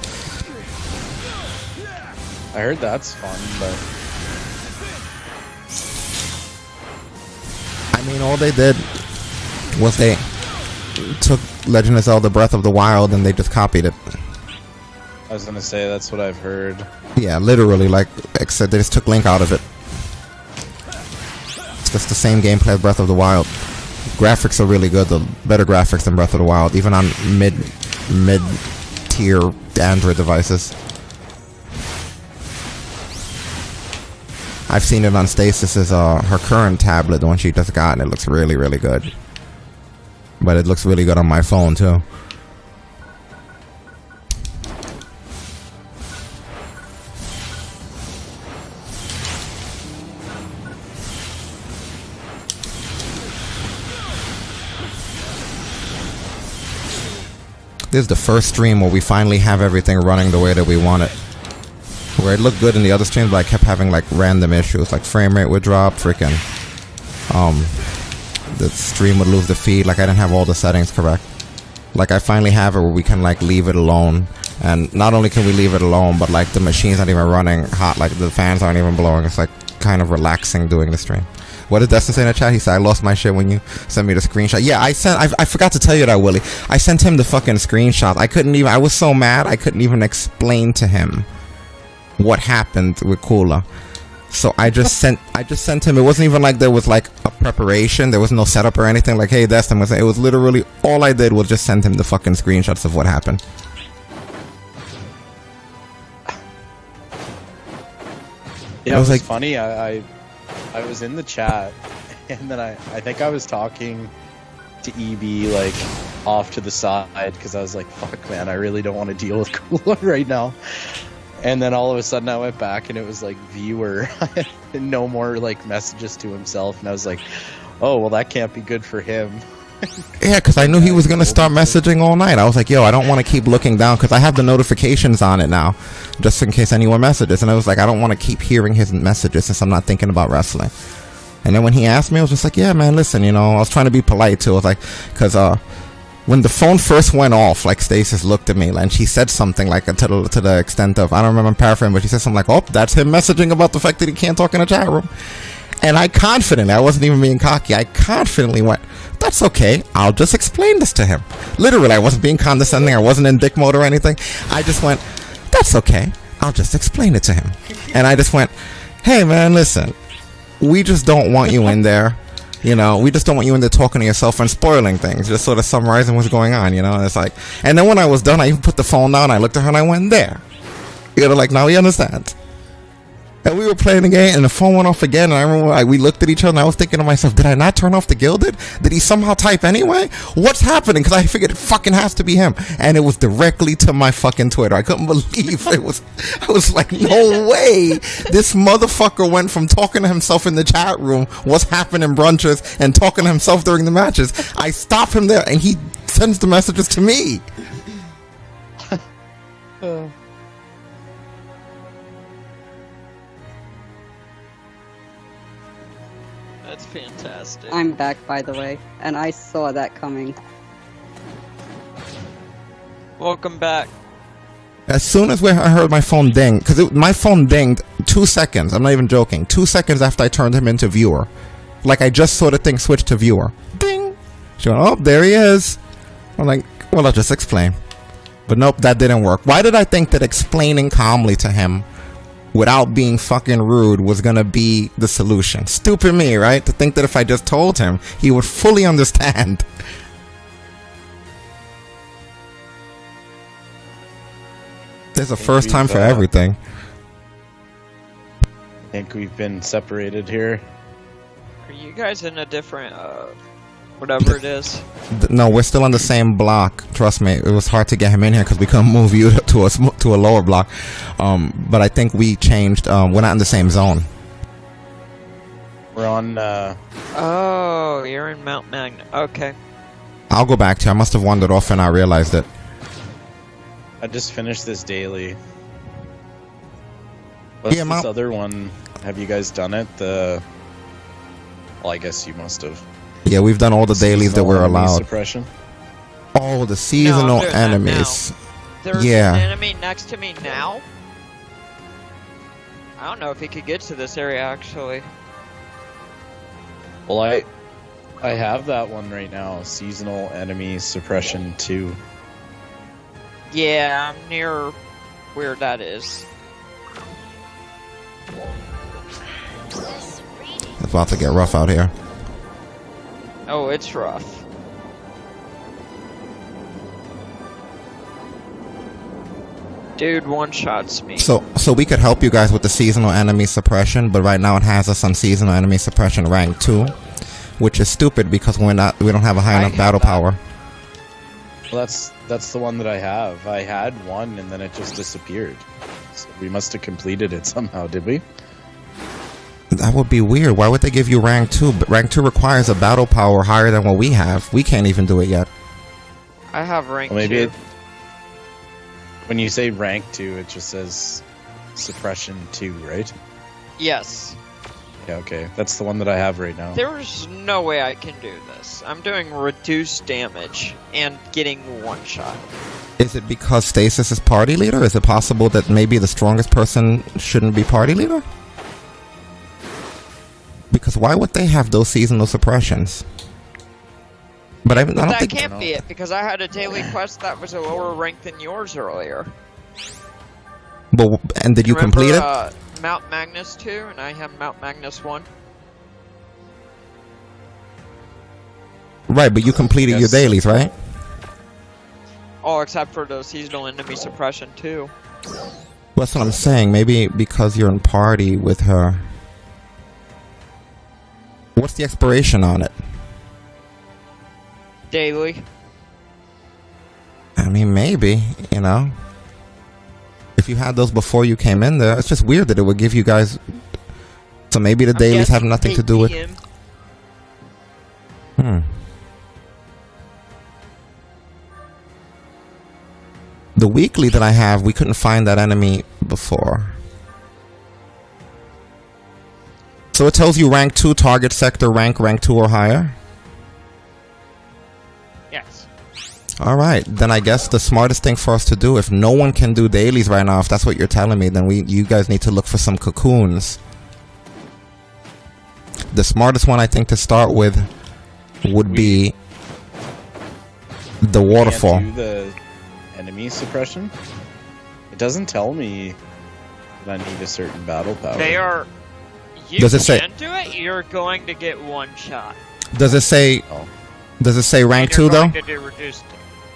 I heard that's fun, but... I mean, all they did was they took Legend of Zelda Breath of the Wild and they just copied it. I was gonna say that's what I've heard. Yeah, literally, like, except they just took Link out of it. It's just the same gameplay as Breath of the Wild. Graphics are really good, the better graphics than Breath of the Wild, even on mid-tier Android devices. I've seen it on Stasis's her current tablet, the one she just got, and it looks really, really good. But it looks really good on my phone too. This is the first stream where we finally have everything running the way that we want it. Where it looked good in the other streams, but I kept having like random issues, like frame rate would drop, freaking the stream would lose the feed, like I didn't have all the settings correct. Like I finally have it where we can like leave it alone, and not only can we leave it alone, but like the machine's not even running hot, like the fans aren't even blowing. It's like kind of relaxing doing the stream. What did Destin say in the chat? He said, I lost my shit when you sent me the screenshot. Yeah, I forgot to tell you that, Willie. I sent him the fucking screenshot. I was so mad, I couldn't even explain to him what happened with Kula. So I just sent him. It wasn't even like there was like a preparation. There was no setup or anything. Like, hey, Destin was. It was literally all I did was just send him the fucking screenshots of what happened. Yeah, it was like funny. I was in the chat, and then I think I was talking to EB like off to the side because I was like, fuck man, I really don't want to deal with Kula right now. And then all of a sudden I went back and it was like viewer and no more like messages to himself, and I was like, oh well, that can't be good for him. Yeah, because I knew he was going to start messaging all night. I was like, yo, I don't want to keep looking down because I have the notifications on it now, just in case anyone messages. And I was like, I don't want to keep hearing his messages since I'm not thinking about wrestling. And then when he asked me, I was just like, yeah, man, listen, you know, I was trying to be polite too. I was like, because when the phone first went off, like Stasis looked at me and she said something like to the extent of, I don't remember paraphrasing, but she said something like, oh, that's him messaging about the fact that he can't talk in the chat room. And I wasn't even being cocky, I confidently went, that's okay, I'll just explain this to him. Literally, I wasn't being condescending, I wasn't in dick mode or anything. I just went, that's okay, I'll just explain it to him. And I just went, hey man, listen, we just don't want you in there. You know, we just don't want you in there talking to yourself and spoiling things, just sort of summarizing what's going on, you know. And it's like, and then when I was done, I even put the phone down, I looked at her and I went, there. You know, like, now he understands. And we were playing the game, and the phone went off again, and I remember we looked at each other, and I was thinking to myself, did I not turn off the Gilded? Did he somehow type anyway? What's happening? Because I figured it fucking has to be him. And it was directly to my fucking Twitter. I couldn't believe it was, I was like, no way. This motherfucker went from talking to himself in the chat room, what's happening brunches, and talking to himself during the matches. I stop him there, and he sends the messages to me. That's fantastic. I'm back, by the way, and I saw that coming. Welcome back. As soon as I heard my phone ding, because my phone dinged 2 seconds, I'm not even joking, 2 seconds after I turned him into viewer. Like I just saw the thing switch to viewer. Ding! She went, oh, there he is. I'm like, well, I'll just explain. But nope, that didn't work. Why did I think that explaining calmly to him without being fucking rude was gonna be the solution? Stupid me, right? To think that if I just told him, he would fully understand. There's a first time for everything. I think we've been separated here. Are you guys in a different, whatever it is? No, we're still on the same block. Trust me, it was hard to get him in here because we couldn't move you to a lower block. But I think we changed. We're not in the same zone. We're on. Oh, you're in Mount Magna. Okay. I'll go back to you. I must have wandered off and I realized it. I just finished this daily. What's Yeah, this other one? Have you guys done it? Well, I guess you must have. Yeah, we've done all the dailies that we're allowed. Suppression. Oh, the seasonal doing that enemies. There's Yeah. an enemy next to me now. I don't know if he could get to this area actually. Well, I have that one right now. Seasonal enemy suppression 2. Yeah, I'm near where that is. This reading. It's about to get rough out here. Oh, it's rough. Dude one-shots me. So we could help you guys with the seasonal enemy suppression, but right now it has us on seasonal enemy suppression rank 2, which is stupid because we don't have a high enough battle power. Well, that's the one that I have. I had one and then it just disappeared. So we must have completed it somehow, did we? That would be weird. Why would they give you rank 2? But rank 2 requires a battle power higher than what we have. We can't even do it yet. I have rank Well, maybe 2. When you say rank 2, it just says suppression 2, right? Yes. Yeah, okay. That's the one that I have right now. There's no way I can do this. I'm doing reduced damage and getting one shot. Is it because Stasis is party leader? Is it possible that maybe the strongest person shouldn't be party leader? Because why would they have those seasonal suppressions? But I don't That think... can't be it, because I had a daily quest that was a lower rank than yours earlier. And did you complete it? Mount Magnus 2, and I have Mount Magnus 1. Right, but you completed your dailies, right? Oh, except for the seasonal enemy suppression 2. That's what I'm saying. Maybe because you're in party with her. What's the expiration on it? Daily. I mean, maybe, you know. If you had those before you came in there, it's just weird that it would give you guys... So maybe the dailies have nothing to do with... The weekly that I have, we couldn't find that enemy before. So it tells you rank 2, target sector rank 2 or higher? Yes. Alright, then I guess the smartest thing for us to do, if no one can do dailies right now, if that's what you're telling me, then you guys need to look for some cocoons. The smartest one I think to start with would be the waterfall. Can't do the enemy suppression? It doesn't tell me that I need a certain battle power. They are... You Does it say- can do it, you're going to get one shot. Does it say... Oh. Does it say rank And you're 2 though? going to do reduced.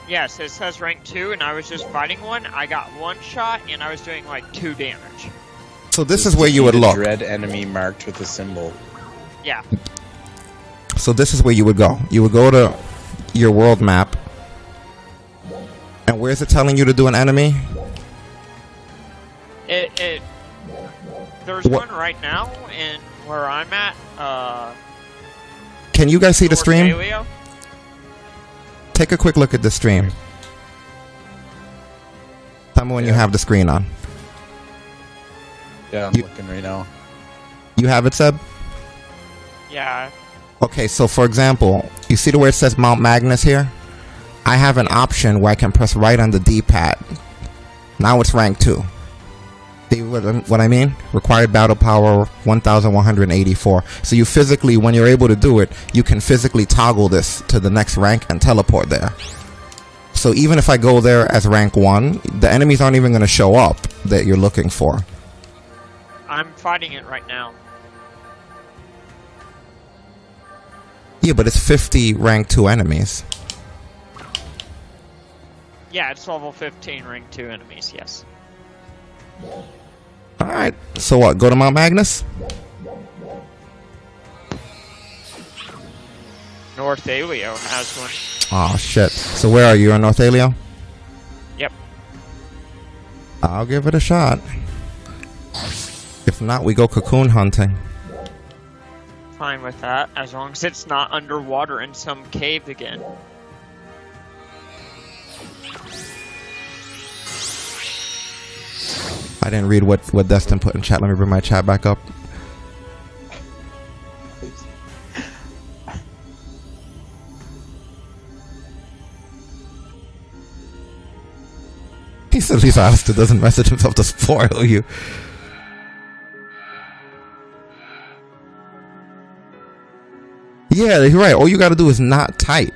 Yes, it says rank 2, and I was just fighting one. I got one shot, and I was doing like 2 damage. So this is where you would look. Dread enemy marked with a symbol. Yeah. So this is where you would go. You would go to your world map. And where is it telling you to do an enemy? There's one right now in where I'm at. Can you guys see the North stream? Paleo. Take a quick look at the stream. Tell me when you have the screen on. Yeah, I'm looking right now. You have it, Seb? Yeah. Okay, so for example, you see where it says Mount Magnus here? I have an option where I can press right on the D-pad. Now it's rank 2. See what I mean? Required battle power 1184. So you physically, when you're able to do it, you can physically toggle this to the next rank and teleport there. So even if I go there as rank 1, the enemies aren't even going to show up that you're looking for. I'm fighting it right now. Yeah, but it's 50 rank 2 enemies. Yeah, it's level 15 rank 2 enemies, yes. Alright, so what? Go to Mount Magnus? North Aleo has one. Oh shit. So where are you? In North Aleo? Yep. I'll give it a shot. If not, we go cocoon hunting. Fine with that, as long as it's not underwater in some cave again. I didn't read what Destin put in chat. Let me bring my chat back up. He said he's Alistair doesn't message himself to spoil you. Yeah, you're right. All you gotta do is not type.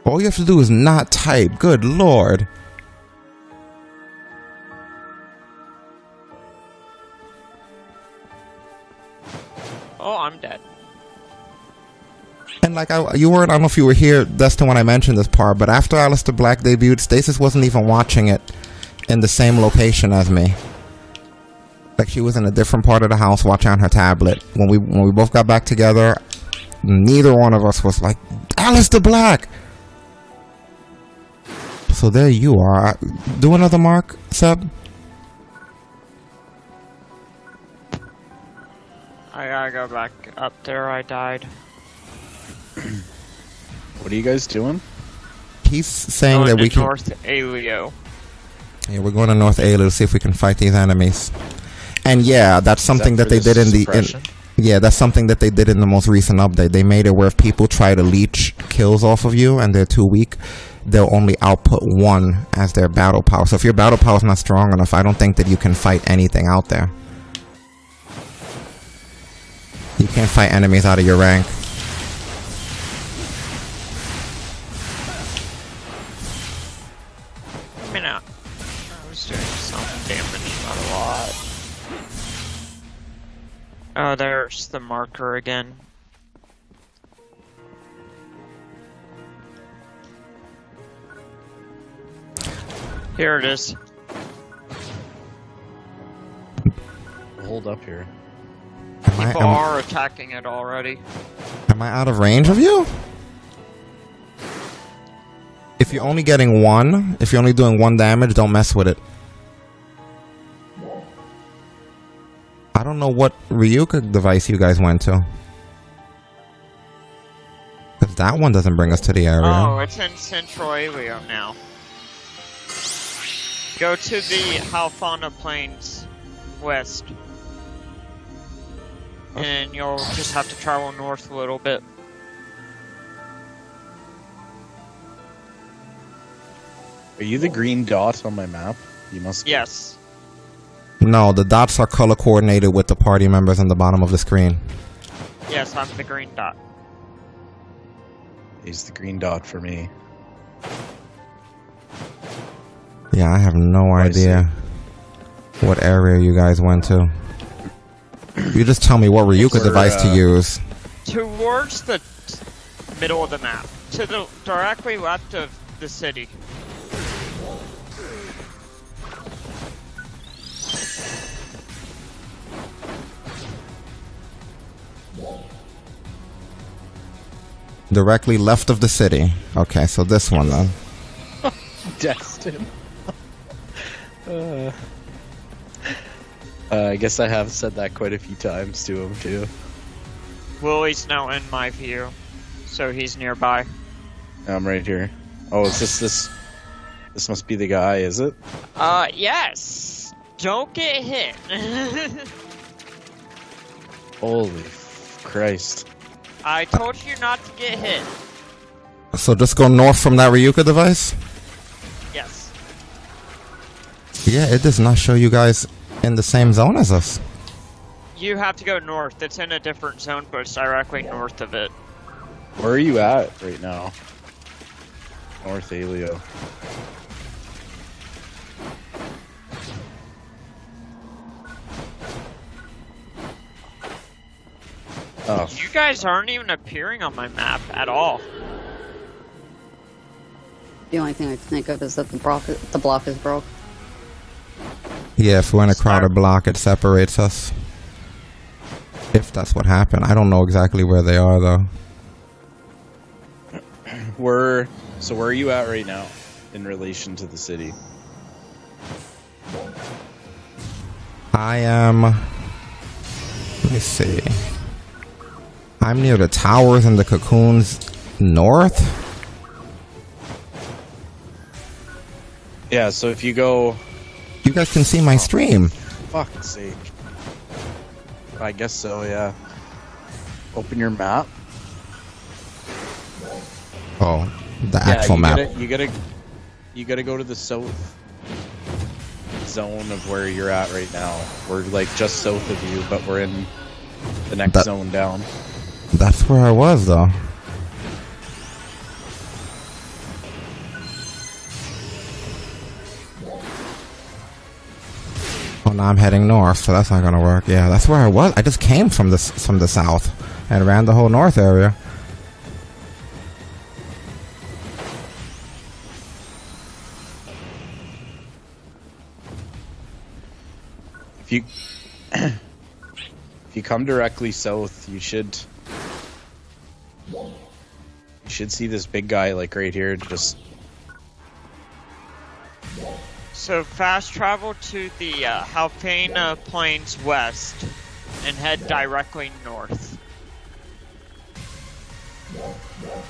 All you have to do is not type. Good lord. Oh, I'm dead. And like you weren't, I don't know if you were here, Dustin, when I mentioned this part, but after Aleister Black debuted, Stasis wasn't even watching it in the same location as me. Like she was in a different part of the house watching on her tablet. When we both got back together, neither one of us was like, Aleister Black! So there you are. Do another mark, Seb. I gotta go back up there. I died. What are you guys doing? He's saying Going that we to can. North Aleo. Yeah, we're going to North Aleo to see if we can fight these enemies. And yeah, that's something that they did in the. Yeah, that's something that they did in the most recent update. They made it where if people try to leech kills off of you and they're too weak, they'll only output one as their battle power. So if your battle power is not strong enough, I don't think that you can fight anything out there. You can't fight enemies out of your rank. I mean, I was doing some damage, not a lot. Oh, there's the marker again. Here it is. Hold up here. People are attacking it already. Am I out of range of you? If you're only getting one, if you're only doing one damage, don't mess with it. I don't know what Ryuka device you guys went to. Because that one doesn't bring us to the area. Oh, it's in Central Aleo now. Go to the Halfana Plains west. And you'll just have to travel north a little bit. Are you the green dot on my map? You must be. Yes. No, the dots are color coordinated with the party members on the bottom of the screen. Yes, I'm the green dot. He's the green dot for me. Yeah, I have no idea what area you guys went to. You just tell me what Ryuka device to use. Towards the middle of the map. To the directly left of the city. Directly left of the city. Okay, so this one then. Destin. I guess I have said that quite a few times to him too. Willie's now in my view, so he's nearby. I'm right here. Oh, is this? This must be the guy, is it? Yes. Don't get hit. Holy Christ! I told you not to get hit. So just go north from that Ryuka device? Yes. Yeah, it does not show you guys in the same zone as us. You have to go north. It's in a different zone, but it's directly north of it. Where are you at right now? North Aleo. Oh. You guys aren't even appearing on my map at all. The only thing I can think of is that the block is broke. Yeah, if we're in a crowded block, it separates us. If that's what happened. I don't know exactly where they are, though. So where are you at right now in relation to the city? I am... Let me see. I'm near the towers and the cocoons north. Yeah, so if you go... You guys can see my stream. Fuck's sake. I guess so, yeah. Open your map. Oh, the actual map. You gotta go to the south zone of where you're at right now. We're like just south of you, but we're in the next zone down. That's where I was, though. Oh, now I'm heading north, so that's not gonna work. Yeah, that's where I was. I just came from the south and ran the whole north area. If you if you come directly south, you should see this big guy like right here. Just So fast travel to the Halfena Plains west and head directly north.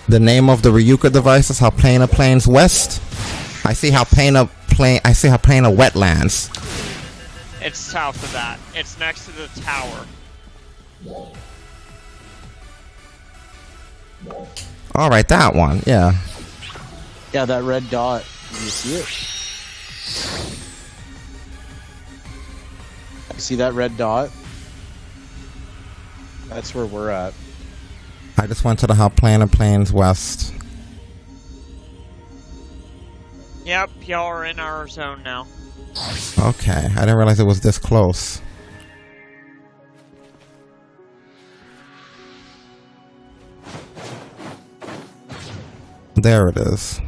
The name of the Ryuka device is Halfena Plains West. I see Halfena Wetlands. It's south of that. It's next to the tower. All right, that one. Yeah. yeah, that red dot. You see it? You see that red dot? That's where we're at. I just went to the Halfena Plains West. Yep, y'all are in our zone now. Okay, I didn't realize it was this close. There it is.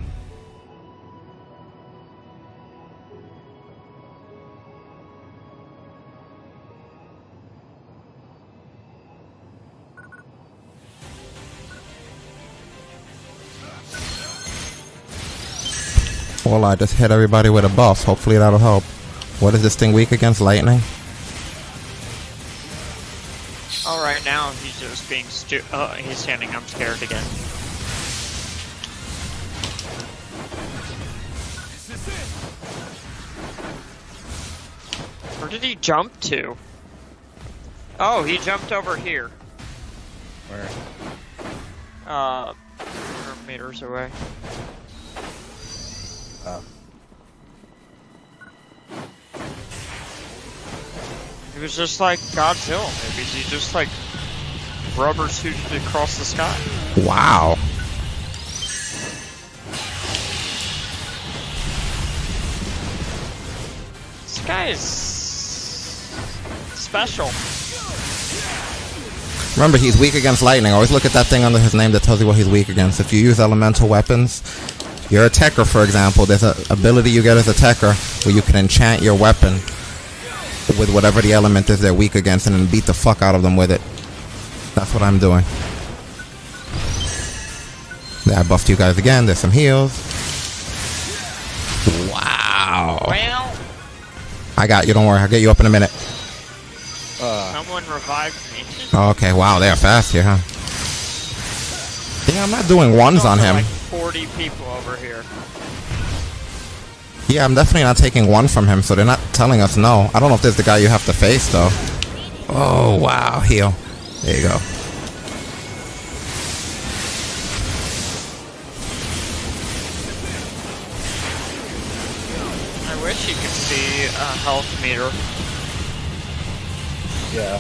Well, I just hit everybody with a buff. Hopefully that'll help. What is this thing weak against? Lightning? Oh, right now he's just being he's standing up scared again. Where did he jump to? Oh, he jumped over here. Where? 100 meters away. He was just like Godzilla. Maybe he just like rubber suited across the sky. Wow. This guy is special. Remember, he's weak against lightning. Always look at that thing under his name that tells you what he's weak against. If you use elemental weapons, you're a Tekker, for example. There's an ability you get as a Tekker where you can enchant your weapon with whatever the element is they're weak against and then beat the fuck out of them with it. That's what I'm doing. Yeah, I buffed you guys again. There's some heals. Wow. Well, I got you. Don't worry. I'll get you up in a minute. someone revived me. Okay, wow. They are fast here, huh? Yeah, I'm not doing ones on him. Like 40 people over here. Yeah, I'm definitely not taking one from him, so they're not telling us no. I don't know if there's the guy you have to face, though. Oh, wow. Heal. There you go. I wish you could see a health meter. Yeah.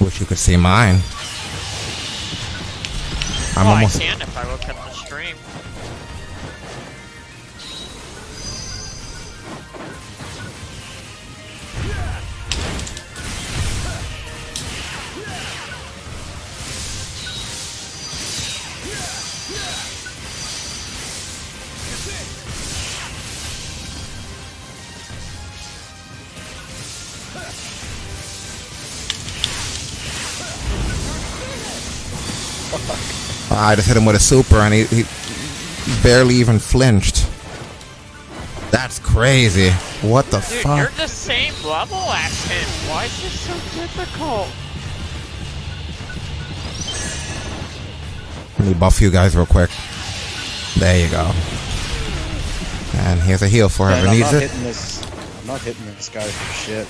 Wish you could see mine. I'm Well, almost... I can if I look at the stream. I just hit him with a super, and he barely even flinched. That's crazy. What the Dude, fuck? you're the same level as him. Why is this so difficult? Let me buff you guys real quick. There you go. And here's a heal for whoever Man, needs it. I'm not hitting this guy for shit.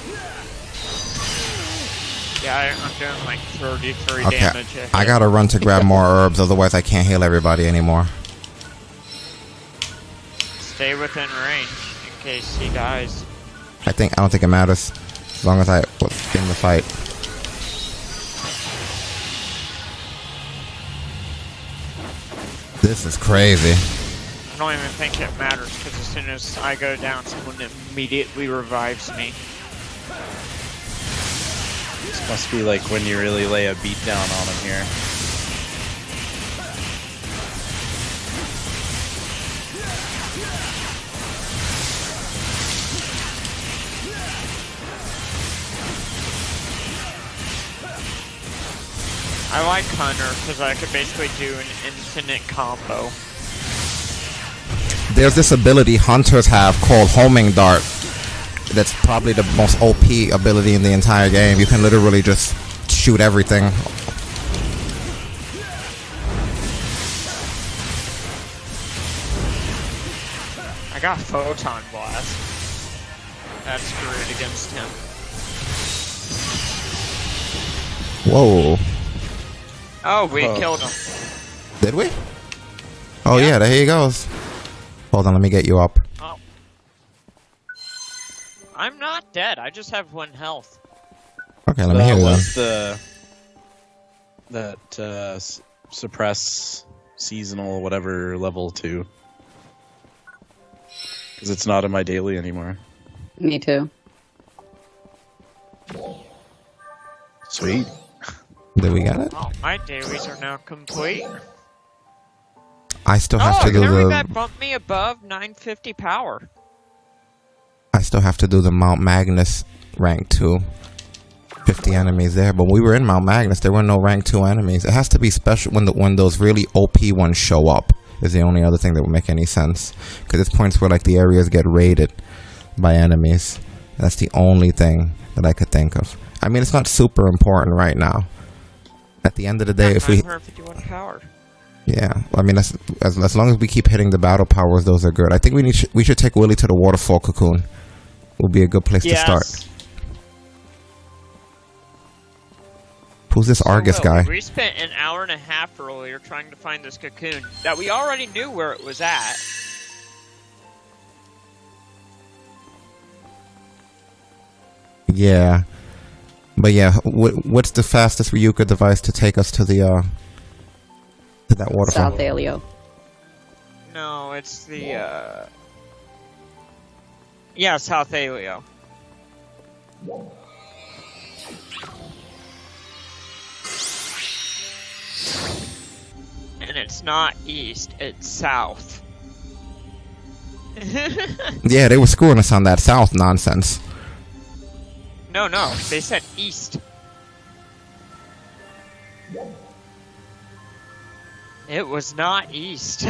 Yeah, I'm doing like 33 Okay, damage. I gotta run to grab more herbs, otherwise I can't heal everybody anymore. Stay within range in case he dies. I don't think it matters, as long as I was in the fight. This is crazy. don't even think it matters because as soon as I go down, someone immediately revives me. This must be like when you really lay a beat down on him here. I like Hunter because I could basically do an infinite combo. There's this ability hunters have called homing dart. That's probably the most OP ability in the entire game. You can literally just shoot everything. I got Photon Blast. That's great against him. Whoa. Oh, we killed him. Did we? Oh yeah, there he goes. Hold on, let me get you up. Oh. I'm not dead. I just have 1 health. Okay, let me hear That that. was suppress seasonal whatever level 2. Because it's not in my daily anymore. Me too. Sweet. Did we get it? Oh, my dailies are now complete. I still have to do apparently that the. bumped me above 950 power. I still have to do the Mount Magnus rank 2. 50 enemies there, but when we were in Mount Magnus, there were no rank 2 enemies. It has to be special when those really OP ones show up. Is the only other thing that would make any sense. Because it's points where like the areas get raided by enemies. That's the only thing that I could think of. I mean, it's not super important right now. At the end of the day, if we 951 power. yeah, I mean, as long as we keep hitting the battle powers, those are good. I think we should take Willy to the waterfall cocoon. Will be a good place to start. Who's this Argus guy? We spent an hour and a half earlier trying to find this cocoon that we already knew where it was at. Yeah, but yeah, what's the fastest Ryuka device to take us to the to that waterfall? South Alio. No, it's the yeah, South Alio. And it's not east, it's south. Yeah, they were screwing us on that south nonsense. No, they said east. It was not east.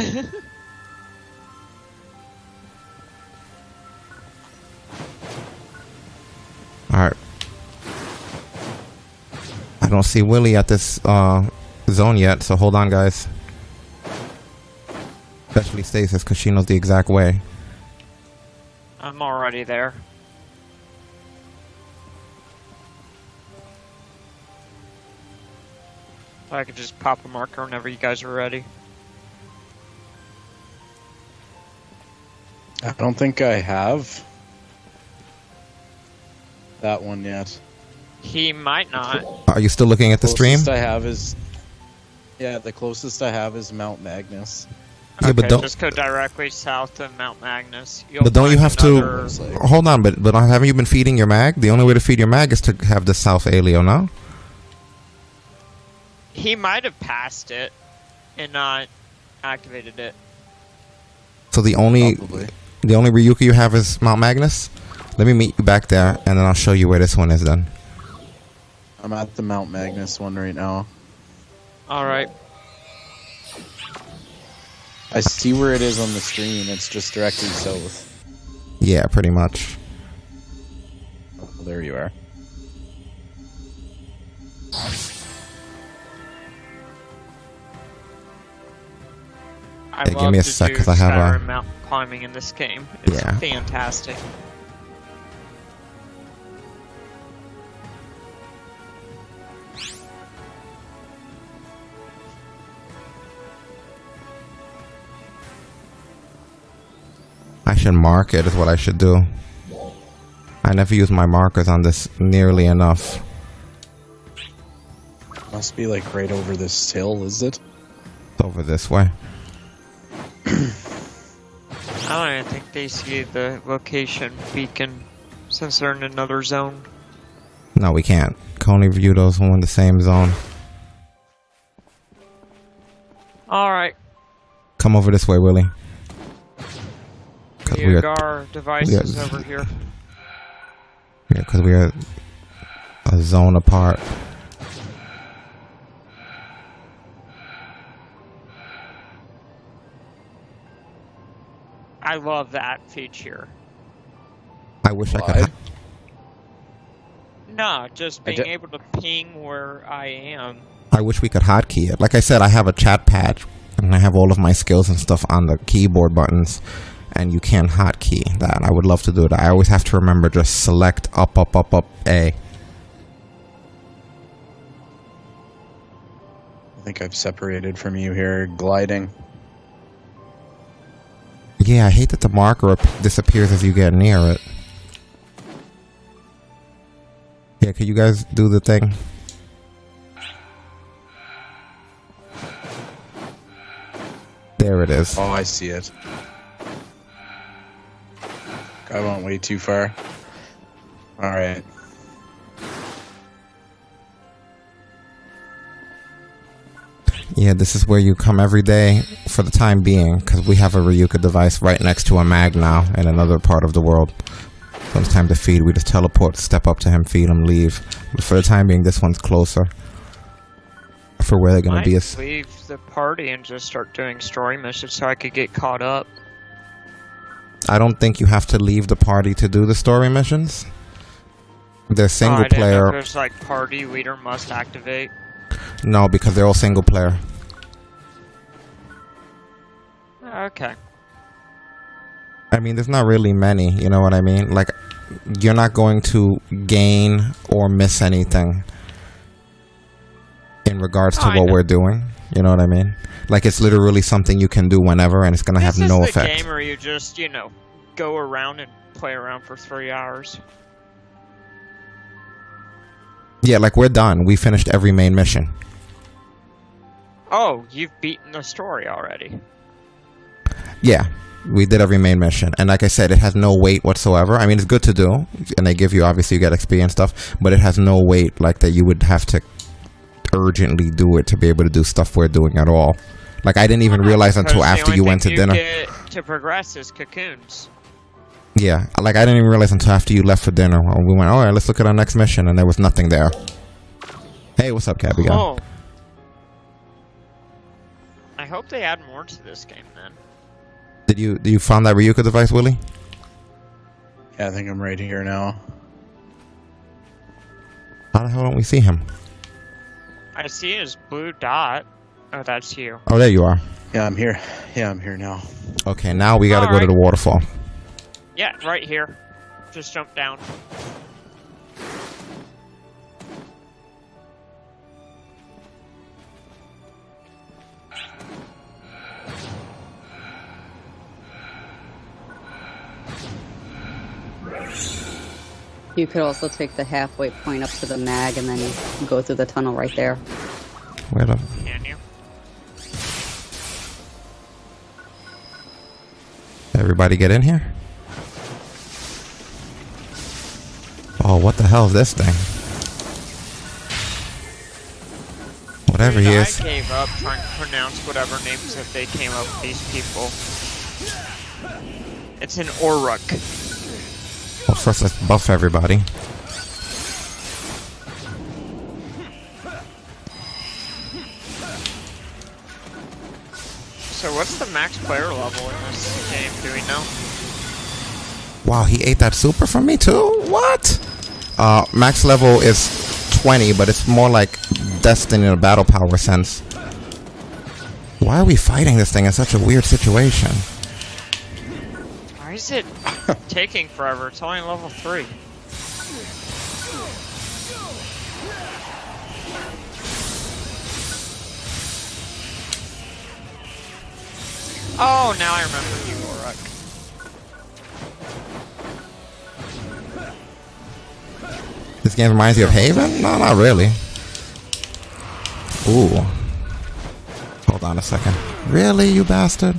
Alright. I don't see Willy at this zone yet, so hold on, guys. Especially Stasis, because she knows the exact way. I'm already there. So I could just pop a marker whenever you guys are ready. I don't think I have that one yet. He might not. Are you still looking at the stream? Closest I have is the closest I have is Mount Magnus. Yeah, Okay, but don't. just go directly south of Mount Magnus. But don't you have another... to hold on? But haven't you been feeding your mag? The only way to feed your mag is to have the South Alio, no? He might have passed it and not activated it. So the only Probably. Ryuka you have is Mount Magnus. Let me meet you back there, and then I'll show you where this one is. Then I'm at the Mount Magnus one right now. All right. I see where it is on the screen. It's just directly south. yeah, pretty much. Oh, there you are. I Hey, love give me a to sec, do 'cause I have Skyrim a- mountain climbing in this game. It's Yeah. fantastic. I should mark it. Is what I should do. I never use my markers on this nearly enough. Must be like right over this hill, is it? It's over this way. I don't even think they see the location beacon since they're in another zone. No, we can't. Can only view those who are in the same zone. Alright. Come over this way, Willie. We got our devices over here. Yeah, because we are a zone apart. I love that feature. I wish I could. No, just being able to ping where I am. I wish we could hotkey it. Like I said, I have a chat pad and I have all of my skills and stuff on the keyboard buttons, and you can't hotkey that. I would love to do it. I always have to remember just select up, up, up, up, A. I think I've separated from you here, gliding. Yeah, I hate that the marker disappears as you get near it. Yeah, could you guys do the thing? There it is. Oh, I see it. I went way too far. Alright. Yeah, this is where you come every day for the time being, because we have a Ryuka device right next to a mag now in another part of the world. So it's time to feed. We just teleport, step up to him, feed him, leave. But for the time being, this one's closer. For where they're going to be. Leave the party and just start doing story missions so I could get caught up. I don't think you have to leave the party to do the story missions. They're single player. There's like party leader must activate. No, because they're all single player. Okay. I mean, there's not really many, you know what I mean? Like, you're not going to gain or miss anything in regards to what we're doing. You know what I mean? Like, it's literally something you can do whenever, and it's going to have no effect. This is a game where you just, you know, go around and play around for 3 hours. Yeah, like, we're done. We finished every main mission. Oh, you've beaten the story already. Yeah, we did every main mission. And like I said, it has no weight whatsoever. I mean, it's good to do, and they give you, obviously, you get XP and stuff, but it has no weight like that you would have to urgently do it to be able to do stuff we're doing at all. Like, I didn't even realize until after you went to dinner. Get to progress is cocoons. Yeah, like, I didn't even realize until after you left for dinner. We went, alright, let's look at our next mission, and there was nothing there. Hey, what's up, Cabby guy? Oh. I hope they add more to this game, then. Did you find that Ryuka device, Willie? Yeah, I think I'm right here now. How the hell don't we see him? I see his blue dot. Oh, that's you. Oh, there you are. Yeah, I'm here. Yeah, I'm here now. Okay, now we gotta go to the waterfall. Yeah, right here. Just jump down. You could also take the halfway point up to the mag and then go through the tunnel right there. Where the... Can you? Everybody get in here? Oh, what the hell is this thing? Whatever he is. I gave up trying to pronounce whatever names that they came up with these people. It's an Orruk. Well, first let's buff everybody. So what's the max player level in this game? Do we know? Wow, he ate that super from me too? What? Max level is 20, but it's more like Destiny in a battle power sense. Why are we fighting this thing in such a weird situation? Why is it taking forever? It's only level 3. Oh, now I remember you, Orruk. This game reminds you of Haven? No, not really. Ooh. Hold on a second. Really, you bastard?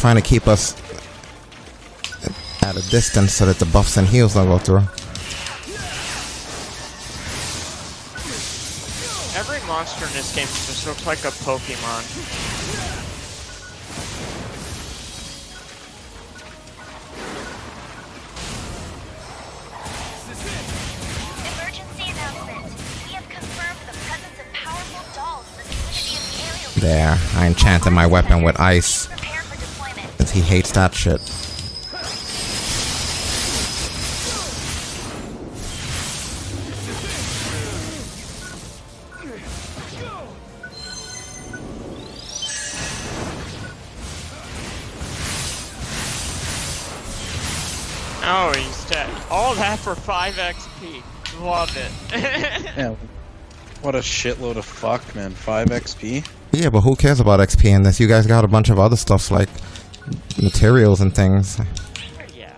trying to keep us at a distance so that the buffs and heals don't go through. Every monster in this game just looks like a Pokemon. Emergency announcement. We have confirmed the presence of powerful dolls in the vicinity of the aerial. There, I enchanted my weapon with ice. Prepare for deployment. Because he hates that shit. Oh, he's dead. All that for 5 XP. Love it. Yeah. What a shitload of fuck, man. 5 XP? Yeah, but who cares about XP in this? You guys got a bunch of other stuff like materials and things. Yeah.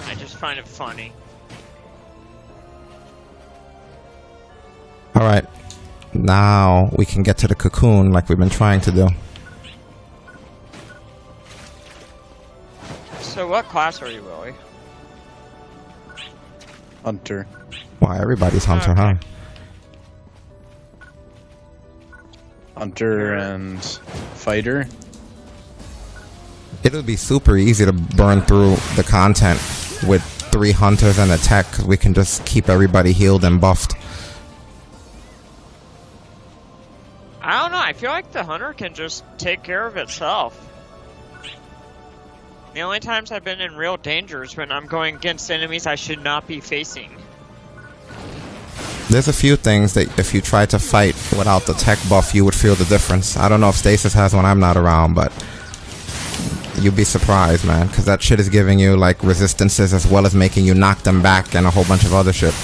I just find it funny. Alright. Now we can get to the cocoon like we've been trying to do. So what class are you, Willie? Hunter. Why, everybody's Hunter, Okay. huh? Hunter and fighter. It'll be super easy to burn through the content with 3 hunters and a tech, 'cause we can just keep everybody healed and buffed. I don't know. I feel like the hunter can just take care of itself. The only times I've been in real danger is when I'm going against enemies I should not be facing. There's a few things that if you try to fight without the tech buff, you would feel the difference. I don't know if Stasis has when I'm not around, but you'd be surprised, man, because that shit is giving you like resistances as well as making you knock them back and a whole bunch of other shit.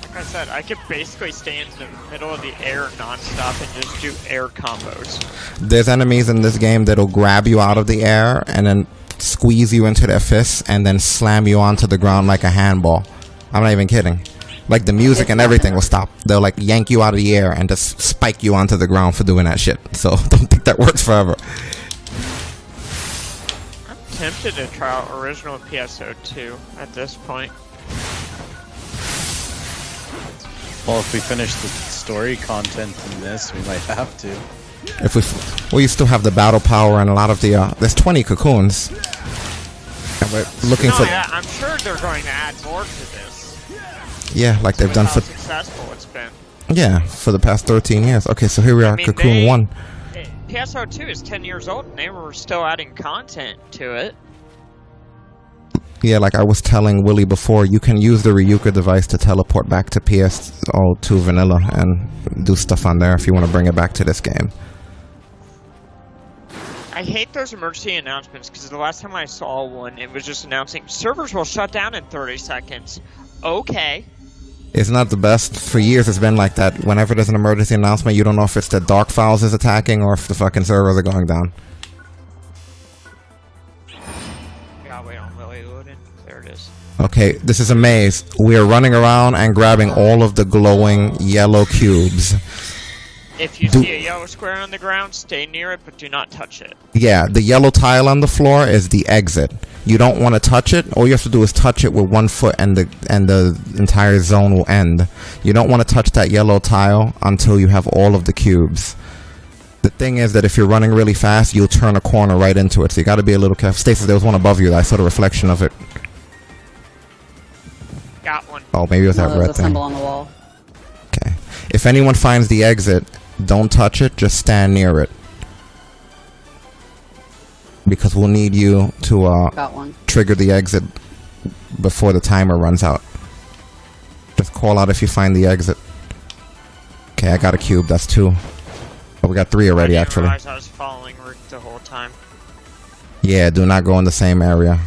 Like I said, I could basically stay in the middle of the air non-stop and just do air combos. There's enemies in this game that'll grab you out of the air and then squeeze you into their fists and then slam you onto the ground like a handball. I'm not even kidding. Like the music and everything will stop. They'll like yank you out of the air and just spike you onto the ground for doing that shit. So don't think that works forever. I'm tempted to try out original PSO2 at this point. Well, if we finish the story content in this, we might have to. If we still have the battle power and a lot of the there's 20 cocoons. And we're looking No, for yeah, I'm sure they're going to add more to this. yeah, like they've done How for successful it's been. yeah, for the past 13 years. Okay, so here we are, I mean, Cocoon 1. PSO2 is 10 years old and they were still adding content to it. Yeah, like I was telling Willie before, you can use the Ryuka device to teleport back to PSO2 Vanilla and do stuff on there if you want to bring it back to this game. I hate those emergency announcements because the last time I saw one, it was just announcing servers will shut down in 30 seconds. Okay. It's not the best. For years it's been like that. Whenever there's an emergency announcement, you don't know if it's the Dark Files is attacking or if the fucking servers are going down. Gotta wait on Willie loading. There it is. Okay, this is a maze. We are running around and grabbing all of the glowing yellow cubes. If you see a yellow square on the ground, stay near it, but do not touch it. Yeah, the yellow tile on the floor is the exit. You don't want to touch it. All you have to do is touch it with 1 foot and the entire zone will end. You don't want to touch that yellow tile until you have all of the cubes. The thing is that if you're running really fast, you'll turn a corner right into it. So you got to be a little careful. Stasis, there was one above you. I saw the reflection of it. Got one. Oh, maybe it was No, that there's red a thing. symbol on the wall. Okay. If anyone finds the exit, don't touch it. Just stand near it. Because we'll need you to Got one. trigger the exit before the timer runs out. Just call out if you find the exit. Okay, I got a cube. That's 2. Oh, we got 3 already, I didn't actually. realize I was following Rick the whole time. Yeah, do not go in the same area.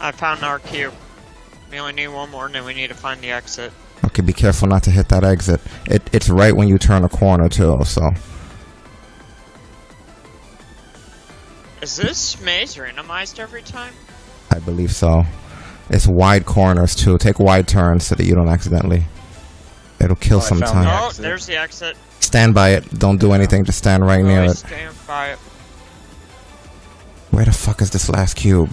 I found our cube. We only need one more, and then we need to find the exit. Okay, be careful not to hit that exit. It's right when you turn a corner too, so. Is this maze randomized every time? I believe so. It's wide corners too. Take wide turns so that you don't accidentally. It'll kill some found time. the Oh, exit. there's the exit. Stand by it. Don't do anything. Just stand right near Always it. stand by it. Where the fuck is this last cube?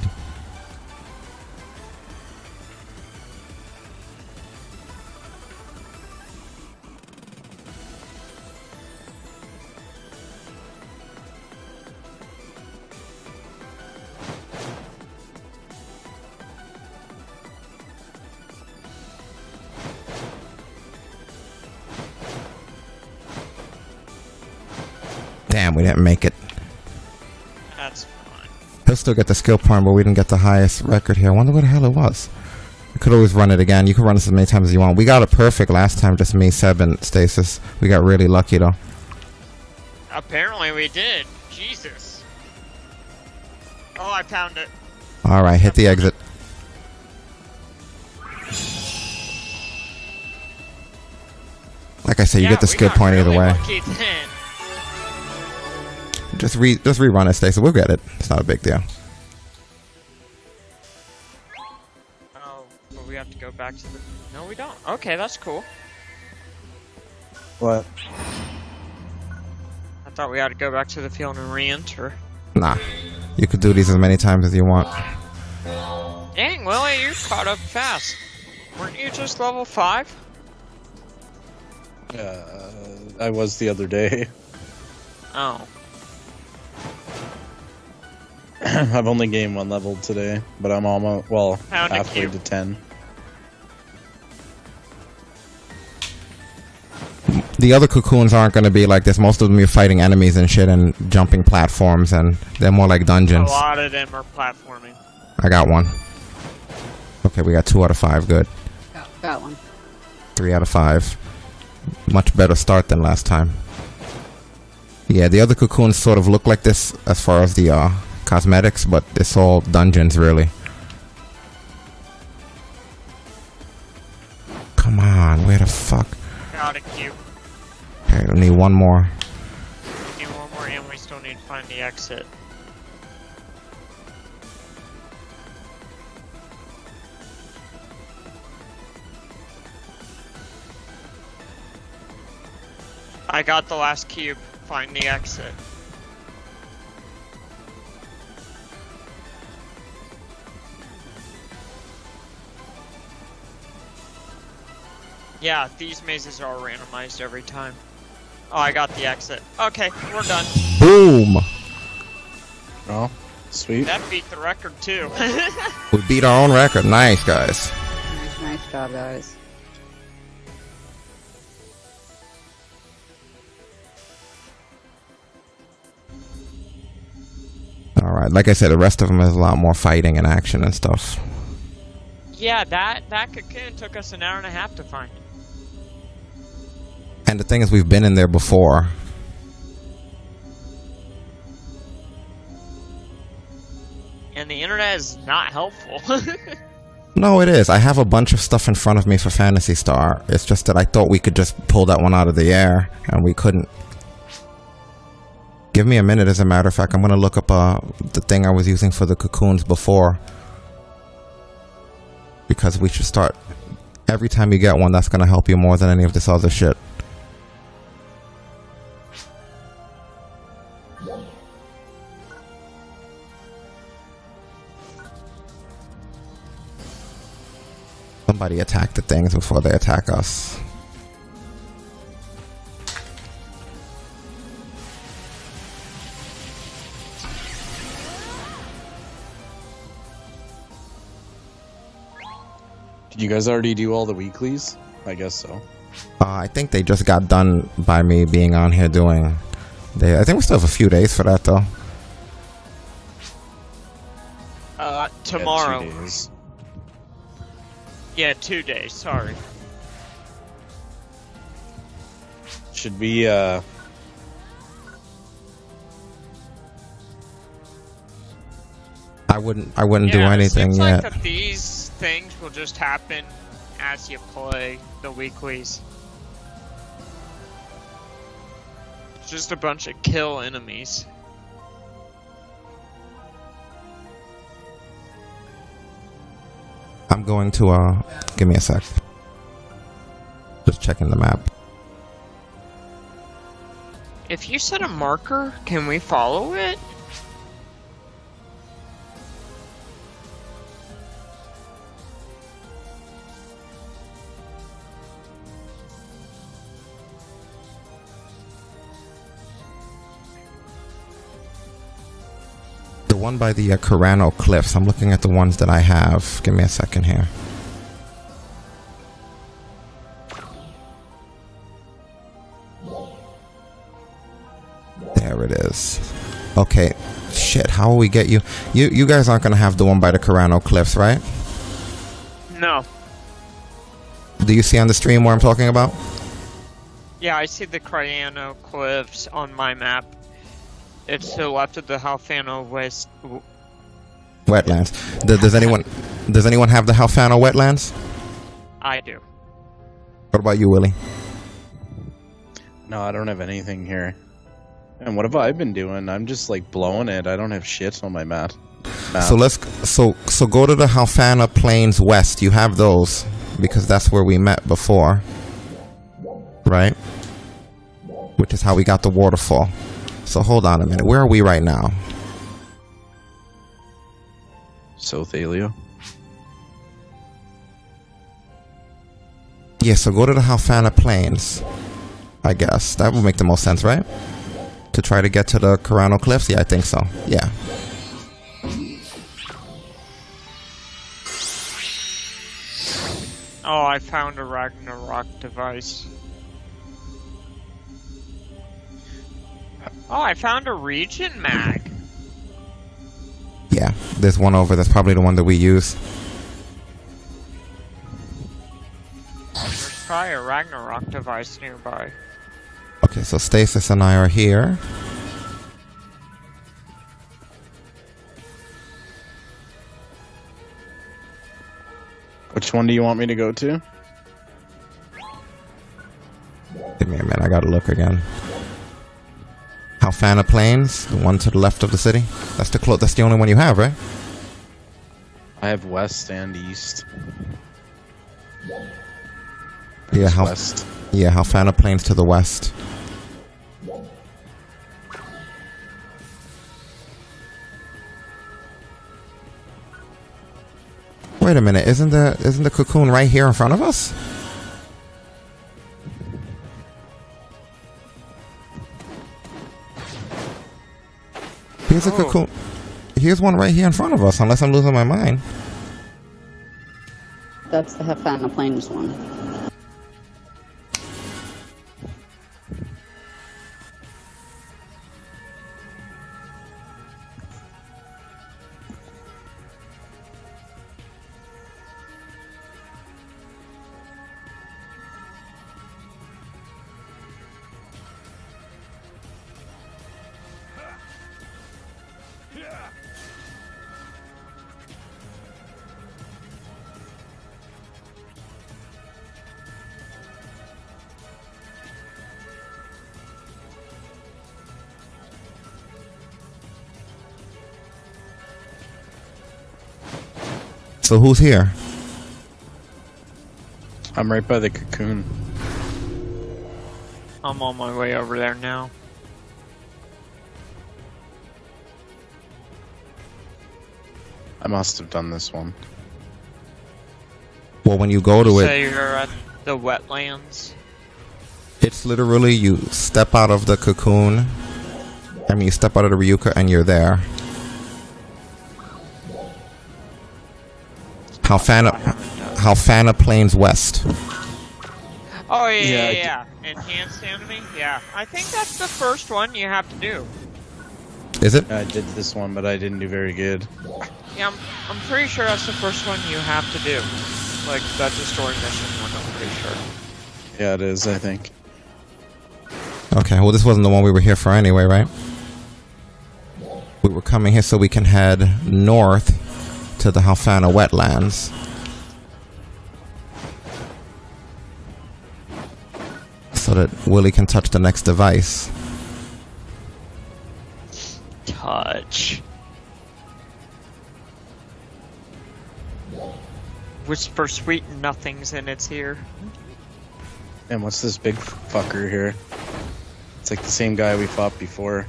Damn, we didn't make it. That's fine. He'll still get the skill point, but we didn't get the highest record here. I wonder where the hell it was. You could always run it again. You can run this as many times as you want. We got it perfect last time, just me, Seb, and Stasis. We got really lucky, though. Apparently we did. Jesus. Oh, I found it. Alright, hit the exit. Like I said, you Yeah, get the we skill got point either really way. lucky then. Just rerun it, Stasis. We'll get it. It's not a big deal. Oh, but we have to go back to the... No, we don't. Okay, that's cool. What? I thought we had to go back to the field and re-enter. Nah. You could do these as many times as you want. Dang, Willie, you caught up fast. Weren't you just level 5? I was the other day. Oh. I've only gained 1 level today, but I'm almost, well, Found a halfway cube. to 10. The other cocoons aren't going to be like this. Most of them you're fighting enemies and shit and jumping platforms, and they're more like A dungeons. lot of them are platforming. I got one. Okay, we got 2 out of 5. Good. Got one. 3 out of 5. Much better start than last time. Yeah, the other cocoons sort of look like this as far as the cosmetics, but it's all dungeons, really. Come on, where the fuck? Got a cube. Okay, we need one more. Need one more, and we still need to find the exit. I got the last cube. Find the exit. Yeah, these mazes are randomized every time. Oh, I got the exit. Okay, we're done. Boom! Oh, sweet. That beat the record too. We beat our own record. Nice, guys. Nice job, guys. Alright, like I said, the rest of them is a lot more fighting and action and stuff. Yeah, that cocoon took us an hour and a half to find. And the thing is, we've been in there before. And the internet is not helpful. No, it is. I have a bunch of stuff in front of me for Phantasy Star. It's just that I thought we could just pull that one out of the air, and we couldn't. Give me a minute, as a matter of fact. I'm going to look up the thing I was using for the cocoons before. Because we should start... Every time you get one, that's going to help you more than any of this other shit. Somebody attack the things before they attack us. Did you guys already do all the weeklies? I guess so. I think they just got done by me being on here doing... I think we still have a few days for that, though. Tomorrow. Yeah, 2 days. Yeah, 2 days, sorry. Should we, I wouldn't do Yeah, it anything seems yet. like that these things will just happen as you play the weeklies. It's just a bunch of kill enemies. I'm going to, give me a sec. Just checking the map. If you set a marker, can we follow it? The one by the Carano Cliffs. I'm looking at the ones that I have. Give me a second here. There it is. Okay. Shit, how will we get you? You guys aren't gonna have the one by the Carano Cliffs, right? No. Do you see on the stream where I'm talking about? Yeah, I see the Cryano Cliffs on my map. It's to the left of the Halfano West. Wetlands. Does anyone have the Halfano Wetlands? I do. What about you, Willie? No, I don't have anything here. And what have I been doing? I'm just like blowing it. I don't have shit on my map. So so go to the Halfana Plains West. You have those because that's where we met before, right? Which is how we got the waterfall. So hold on a minute. Where are we right now? South Alio. Yeah, so go to the Halfana Plains. I guess that would make the most sense, right? To try to get to the Carano Cliffs? Yeah, I think so. Yeah. Oh, I found a Ragnarok device. Oh, I found a region mag. Yeah, there's one over. That's probably the one that we use. There's probably a Ragnarok device nearby. Okay, so Stasis and I are here. Which one do you want me to go to? Give me a minute. I gotta look again. Halfana Plains, the one to the left of the city. That's the only one you have, right? I have west and east. Yeah, West. Yeah, Halfana Plains to the west. Wait a minute, isn't the cocoon right here in front of us? Here's a cocoon. Here's one right here in front of us, unless I'm losing my mind. That's the Havana Plains one. So who's here? I'm right by the cocoon. I'm on my way over there now. I must have done this one. Well, when you go to So it, you're at the wetlands. it's literally you step out of the cocoon. I mean, you step out of the Ryuka and you're there. Halfana Plains West. Oh Yeah, yeah. Enhanced enemy. Yeah, I think that's the first one you have to do. Is it? I did this one, but I didn't do very good. Yeah, I'm pretty sure that's the first one you have to do. Like that's a story mission one. I'm pretty sure. Yeah, it is, I think. Okay, well, this wasn't the one we were here for anyway, right? We were coming here so we can head north to the Halfana wetlands. so that Willie can touch the next device. Touch. Whisper sweet nothings and it's here. And what's this big fucker here? It's like the same guy we fought before.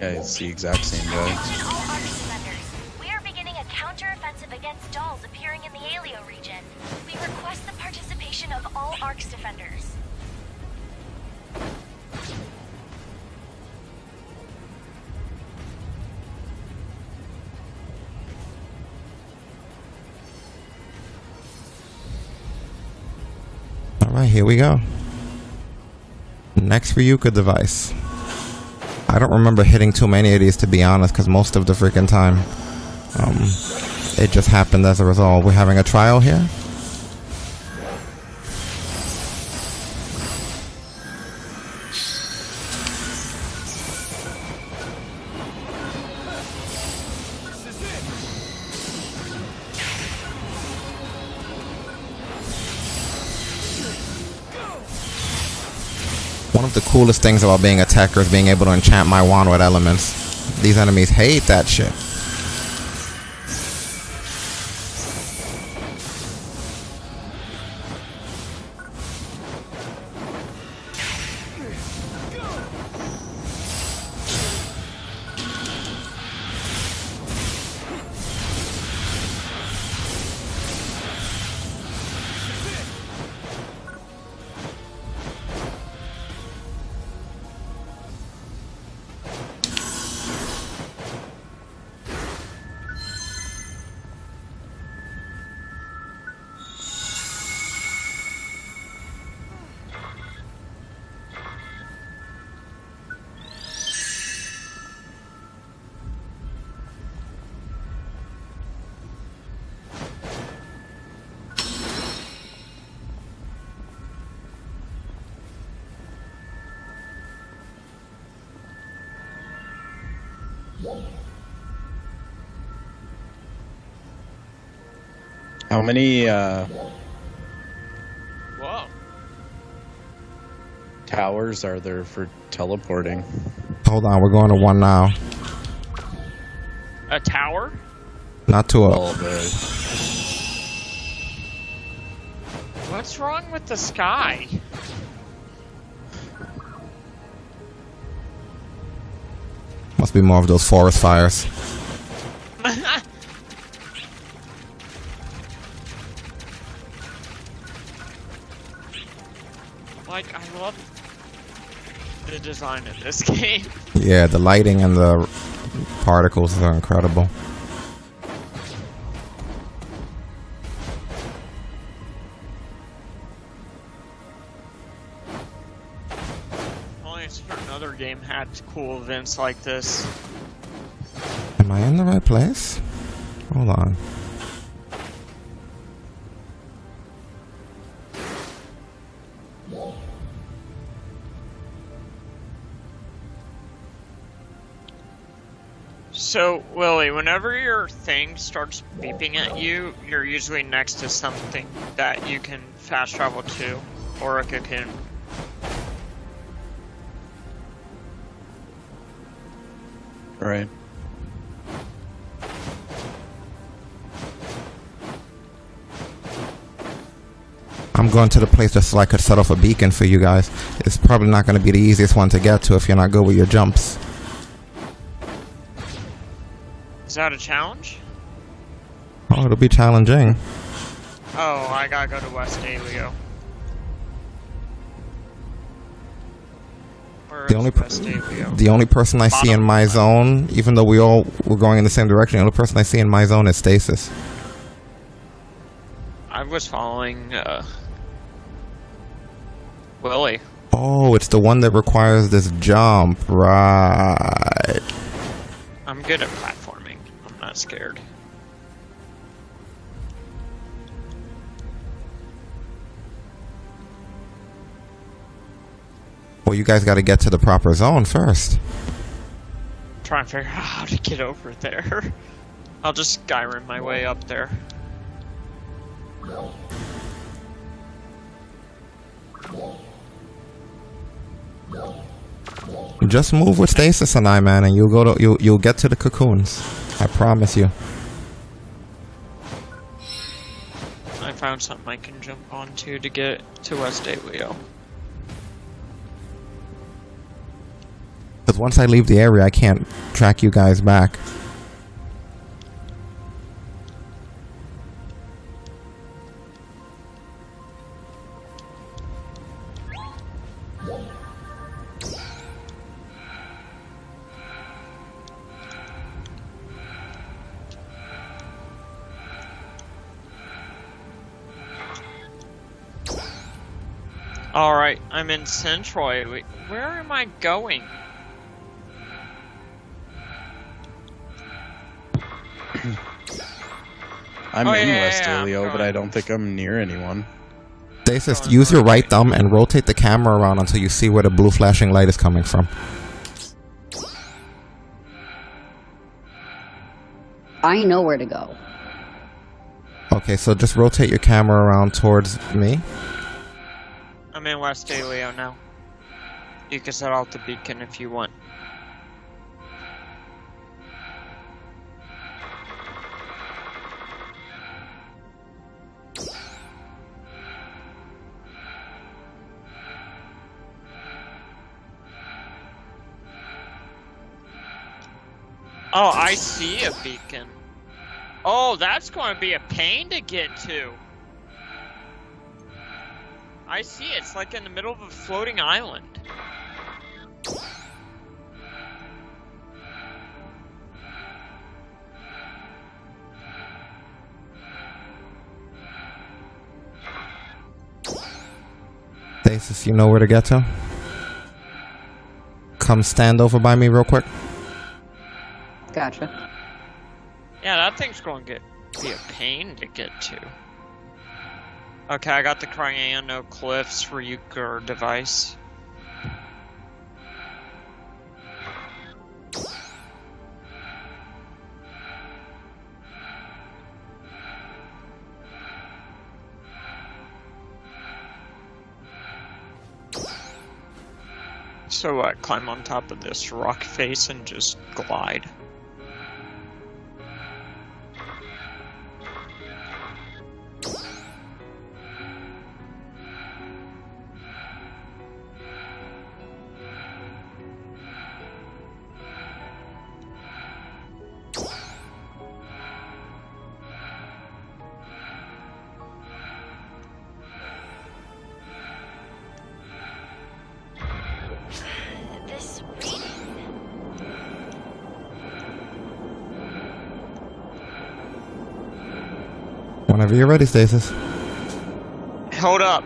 Yeah, it's the exact same guy. Attention all Arx defenders. We are beginning a counter-offensive against dolls appearing in the Alio region. We request the participation of all Arx defenders. Alright, here we go. Next Ryuka device. I don't remember hitting too many of these, to be honest, because most of the freaking time it just happened as a result. We're having a trial here. One of the coolest things about being a attacker is being able to enchant my wand with elements. These enemies hate that shit. How many Whoa. towers are there for teleporting? Hold on, we're going to one now. A tower? Not to All a... of it. What's wrong with the sky? Must be more of those forest fires. Like, I love the design of this game. Yeah, the lighting and the particles are incredible. Only a certain other game had cool events like this. Am I in the right place? Hold on. So, Willie, whenever your thing starts beeping at you, you're usually next to something that you can fast travel to, or a cocoon. Right. I'm going to the place just so I could set off a beacon for you guys. It's probably not going to be the easiest one to get to if you're not good with your jumps. Is that a challenge? Oh, it'll be challenging. Oh, I gotta go to West Alio. Where The is only West Alio? The only person I see in my zone, even though we all were going in the same direction, the only person I see in my zone is Stasis. I was following, Willie. Oh, it's the one that requires this jump, right? I'm good at platforming. I'm not scared. Well, you guys got to get to the proper zone first. Trying to figure out how to get over there. I'll just Skyrim my way up there. Just move with Stasis and I, man, and you'll get to the cocoons. I promise you. I found something I can jump onto to get to West Aleo. Because once I leave the area, I can't track you guys back. Alright, I'm in Centroid. Wait, where am I going? I'm Oh, in yeah, West yeah, I'm Aleo, but going. I don't think I'm near anyone. Stasis, use your right thumb and rotate the camera around until you see where the blue flashing light is coming from. I know where to go. Okay, so just rotate your camera around towards me. I'm in West Aleo now. You can set out the beacon if you want. Oh, I see a beacon. Oh, that's going to be a pain to get to. I see it. It's like in the middle of a floating island. Stasis, you know where to get to? Come stand over by me real quick. Gotcha. Yeah, that thing's going to be a pain to get to. Okay, I got the Cryano Cliffs for Euchre device. So climb on top of this rock face and just glide. This reading. Whenever you're ready, Stasis. Hold up.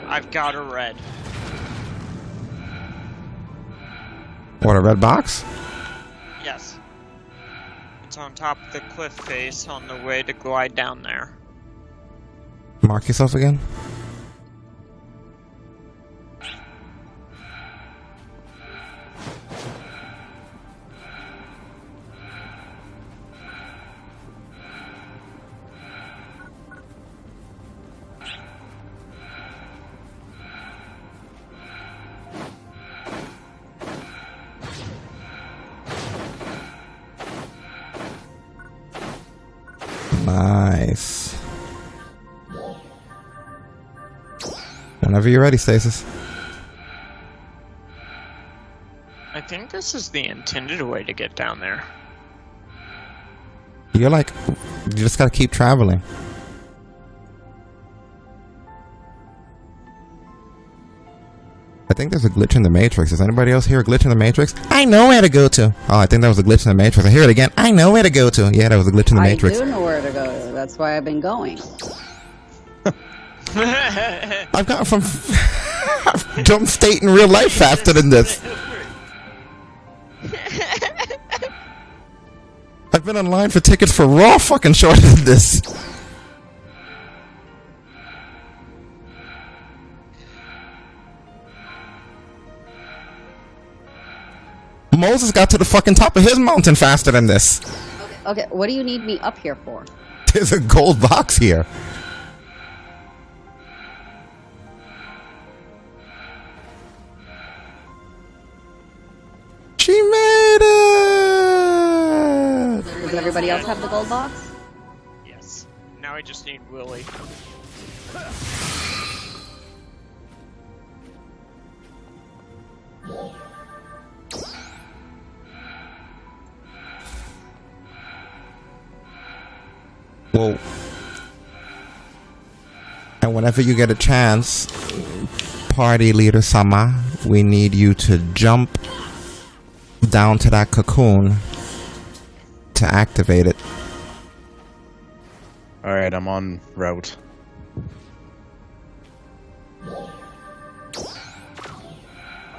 I've got a red. What, a red box? Yes. It's on top of the cliff face on the way to glide down there. Mark yourself again. Nice. Whenever you're ready, Stasis. I think this is the intended way to get down there. You're like, you just gotta keep traveling. I think there's a glitch in the Matrix. Does anybody else hear a glitch in the Matrix? I know where to go to. Oh, I think that was a glitch in the Matrix. I hear it again. I know where to go to. Yeah, that was a glitch in the Matrix. I do know where to go. That's why I've been going. I've got from jump state in real life faster than this. I've been online for tickets for Raw fucking shorter than this. Moses got to the fucking top of his mountain faster than this. Okay, what do you need me up here for? There's a gold box here. else have the gold box? Yes. Now I just need Willie. Well, and whenever you get a chance, party leader Sama, we need you to jump down to that cocoon to activate it. Alright, I'm on route.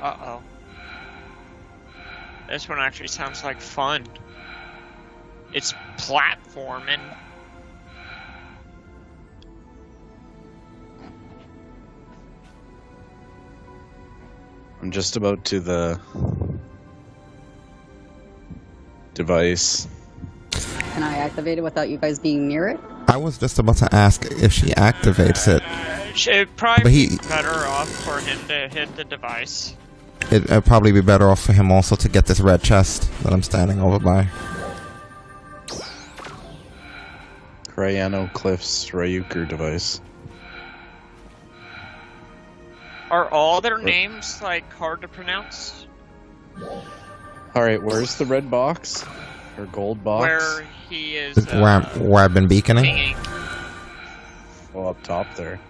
Uh-oh. This one actually sounds like fun. It's platforming. I'm just about to the device. Can I activate it without you guys being near it? I was just about to ask if she activates it. It'd probably But he- be better off for him to hit the device. It'd probably be better off for him also to get this red chest that I'm standing over by. Cryano Cliffs Ryuker device. Are all their names, like, hard to pronounce? Alright, where's the red box? Or gold box? Where he is, Where I've been beaconing? pinging. Oh, up top there.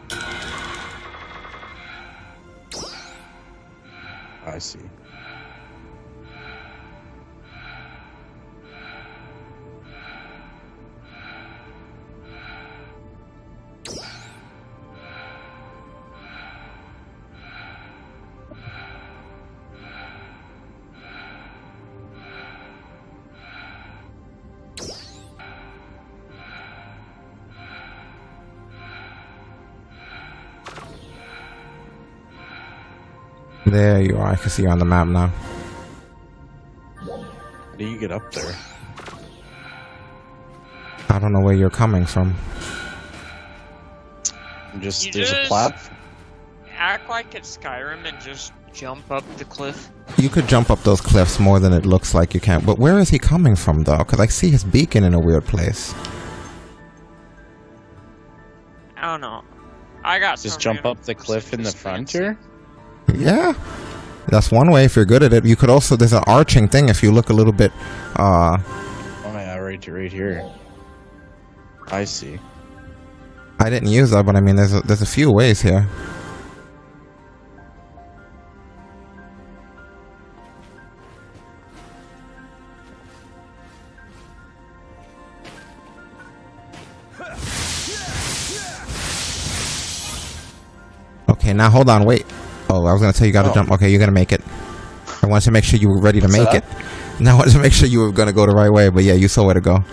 I see. There you are. I can see you on the map now. How do you get up there? I don't know where you're coming from. There's a just platform. Act like it's Skyrim and just jump up the cliff. You could jump up those cliffs more than it looks like you can. But where is he coming from, though? Because I see his beacon in a weird place. I don't know. I got Just some jump random up the cliff in the just front fancy. here? Yeah. That's one way if you're good at it. You could also... There's an arching thing if you look a little bit... Oh yeah, right here. I see. I didn't use that, but I mean, there's a few ways here. Okay, now hold on, wait. Oh, I was gonna tell you gotta jump. Okay, you're gonna make it. I wanted to make sure you were ready to What's make that? it. Now I wanted to make sure you were gonna go the right way, but yeah, you saw where to go.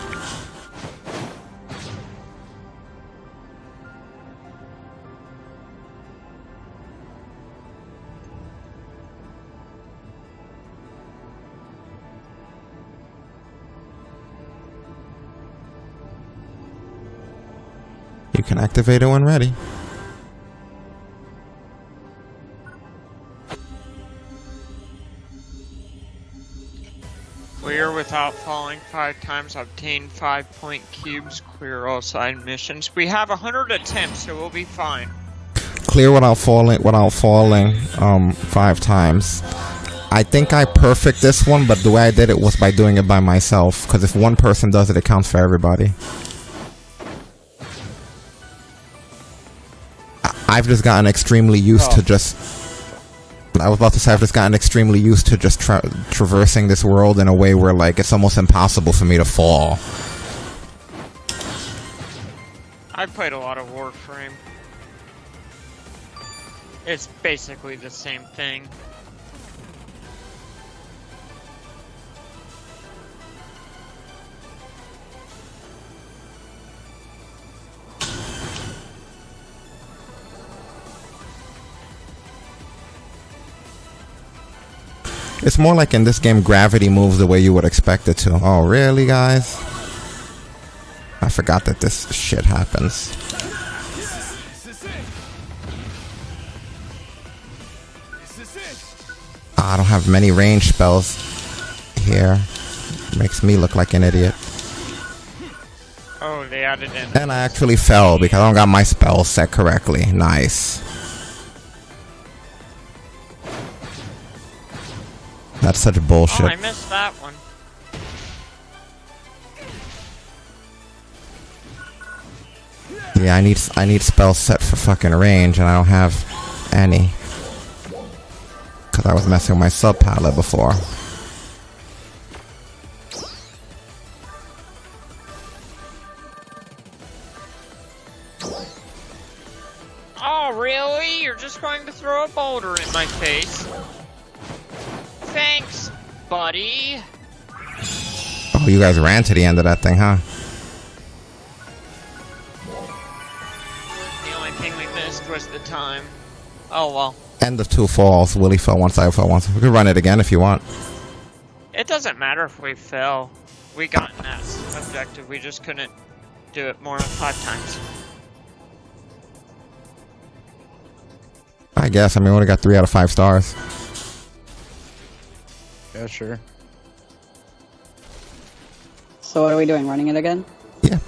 You can activate it when ready. Clear without falling 5 times. Obtain 5-point cubes. Clear all side missions. We have 100 attempts, so we'll be fine. Clear without falling 5 times. I think I perfect this one, but the way I did it was by doing it by myself. Because if one person does it, it counts for everybody. I've just gotten extremely used to just... I was about to say I've just gotten extremely used to just traversing this world in a way where, like, it's almost impossible for me to fall. I've played a lot of Warframe. It's basically the same thing. It's more like in this game, gravity moves the way you would expect it to. Oh, really, guys? I forgot that this shit happens. I don't have many range spells here. Makes me look like an idiot. Oh, they added in. And I actually fell because I don't got my spells set correctly. Nice. That's such Oh, bullshit. I missed that one. Yeah, I need spells set for fucking range, and I don't have any. Cause I was messing with my sub palette before. Oh, really? You're just going to throw a boulder in my face? Thanks, buddy. Oh, you guys ran to the end of that thing, huh? The only thing we missed was the time. Oh, well. End of 2 falls. Willie fell once, I fell once. We could run it again if you want. It doesn't matter if we fell. We got in that objective. We just couldn't do it more than 5 times. I guess. I mean, we only got 3 out of 5 stars. Yeah, sure. So what are we doing? Running it again? Yeah.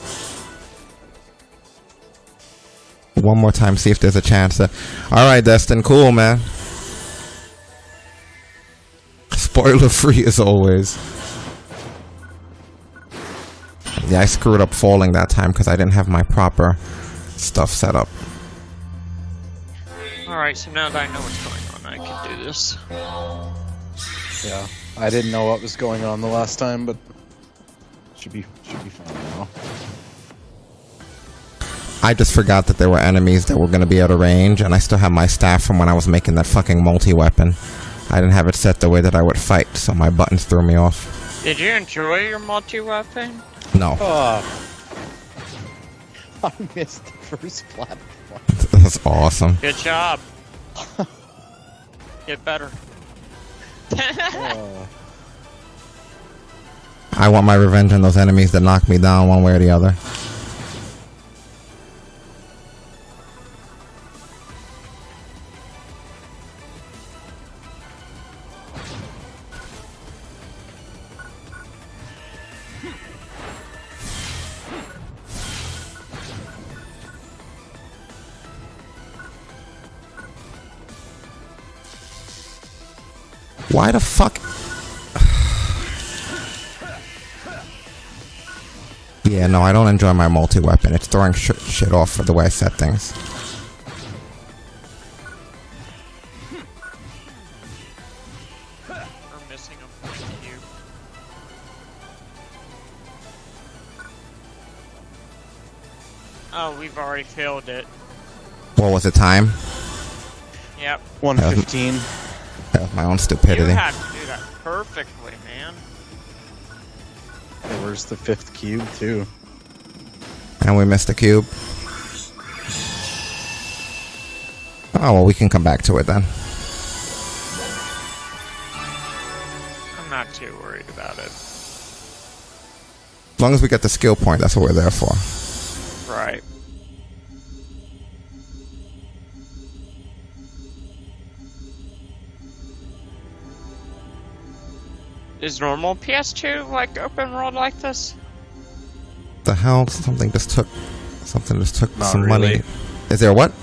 One more time, see if there's a chance to... Alright, Destin, cool, man. Spoiler free as always. Yeah, I screwed up falling that time because I didn't have my proper stuff set up. Alright, so now that I know what's going on, I can do this. Yeah, I didn't know what was going on the last time, but should be fine now. I just forgot that there were enemies that were going to be out of range, and I still have my staff from when I was making that fucking multi-weapon. I didn't have it set the way that I would fight, so my buttons threw me off. Did you enjoy your multi-weapon? No. Oh, I missed the first platform. That's awesome. Good job. Get better. I want my revenge on those enemies that knock me down one way or the other. Why the fuck? Yeah, no, I don't enjoy my multi-weapon. It's throwing shit off for the way I set things. We're missing a point cube. Oh, we've already failed it. What was the time? Yep. 115. That was my own You stupidity. had to do that perfectly, man. Hey, where's the 5th cube, too? And we missed the cube. Oh, well, we can come back to it then. I'm not too worried about it. As long as we get the skill point, that's what we're there for. Right. Is normal PS2 like open world like this? The hell? Something just took Not some really. money. Is there what? Say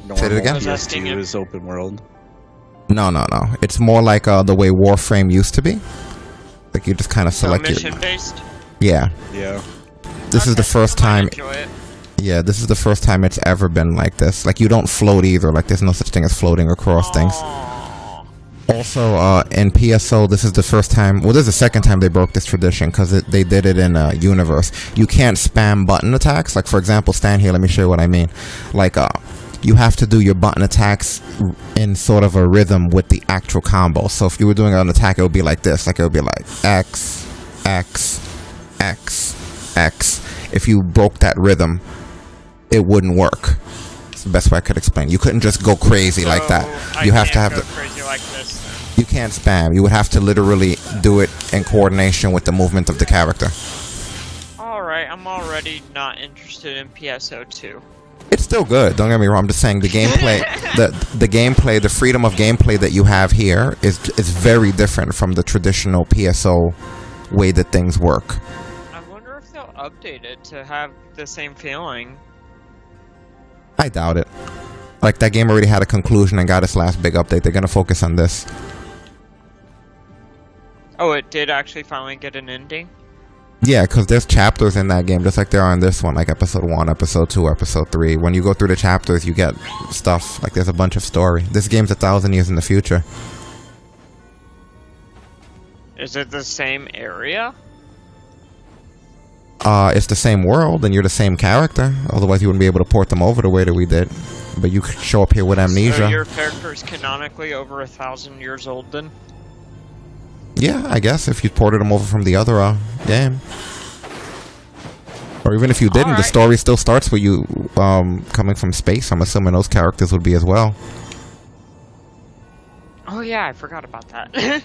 it Normal again? PS2 is open world. No. It's more like the way Warframe used to be. Like you just kind of So select your... mission based? Yeah. Yeah. This is the first time... Enjoy it. Yeah, this is the first time it's ever been like this. Like, you don't float either. Like, there's no such thing as floating across things. Aw. Also, in PSO, this is the first time... Well, this is the second time they broke this tradition, because they did it in Universe. You can't spam button attacks. Like, for example, stand here, let me show you what I mean. Like, you have to do your button attacks in sort of a rhythm with the actual combo. So if you were doing an attack, it would be like this. Like, it would be like X, X, X, X. If you broke that rhythm, it wouldn't work. It's the best way I could explain. You couldn't just go crazy like that. You have to have go the... crazy like this. You can't spam. You would have to literally do it in coordination with the movement of the character. Alright, I'm already not interested in PSO2. It's still good. Don't get me wrong. I'm just saying the gameplay, the gameplay, the freedom of gameplay that you have here is very different from the traditional PSO way that things work. updated to have the same feeling. I doubt it. Like, that game already had a conclusion and got its last big update. They're gonna focus on this. Oh, it did actually finally get an ending? Yeah, because there's chapters in that game, just like there are in this one, like episode 1, episode 2, episode 3. When you go through the chapters, you get stuff. Like, there's a bunch of story. This game's 1,000 years in the future. Is it the same area? It's the same world, and you're the same character. Otherwise, you wouldn't be able to port them over the way that we did. But you could show up here with amnesia. So your character is canonically over 1,000 years old then? Yeah, I guess, if you ported them over from the other game. Or even if you didn't, the story still starts with you coming from space. I'm assuming those characters would be as well. Oh yeah, I forgot about that.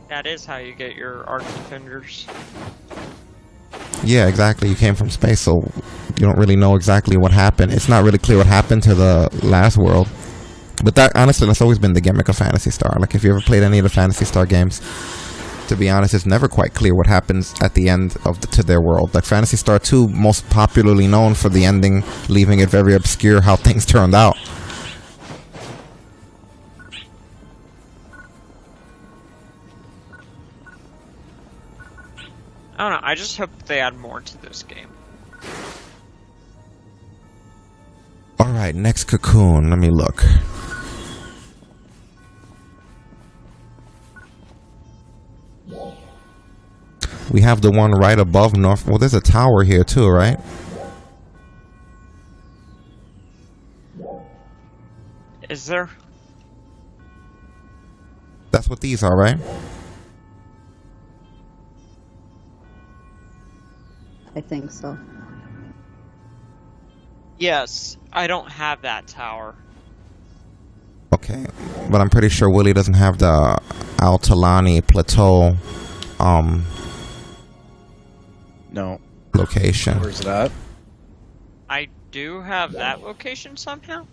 That is how you get your Arc Defenders. Yeah, exactly. You came from space, so you don't really know exactly what happened. It's not really clear what happened to the last world. But that, honestly, that's always been the gimmick of Phantasy Star. Like, if you ever played any of the Phantasy Star games, to be honest, it's never quite clear what happens at the end of to their world. Like, Phantasy Star 2, most popularly known for the ending, leaving it very obscure how things turned out. I don't know, I just hope they add more to this game. Alright, next Cocoon. Let me look. We have the one right above North. Well, there's a tower here too, right? Is there? That's what these are, right? I think so. Yes, I don't have that tower. Okay, but I'm pretty sure Willie doesn't have the Al-Talani Plateau No. location. Where's that? I do have that location somehow?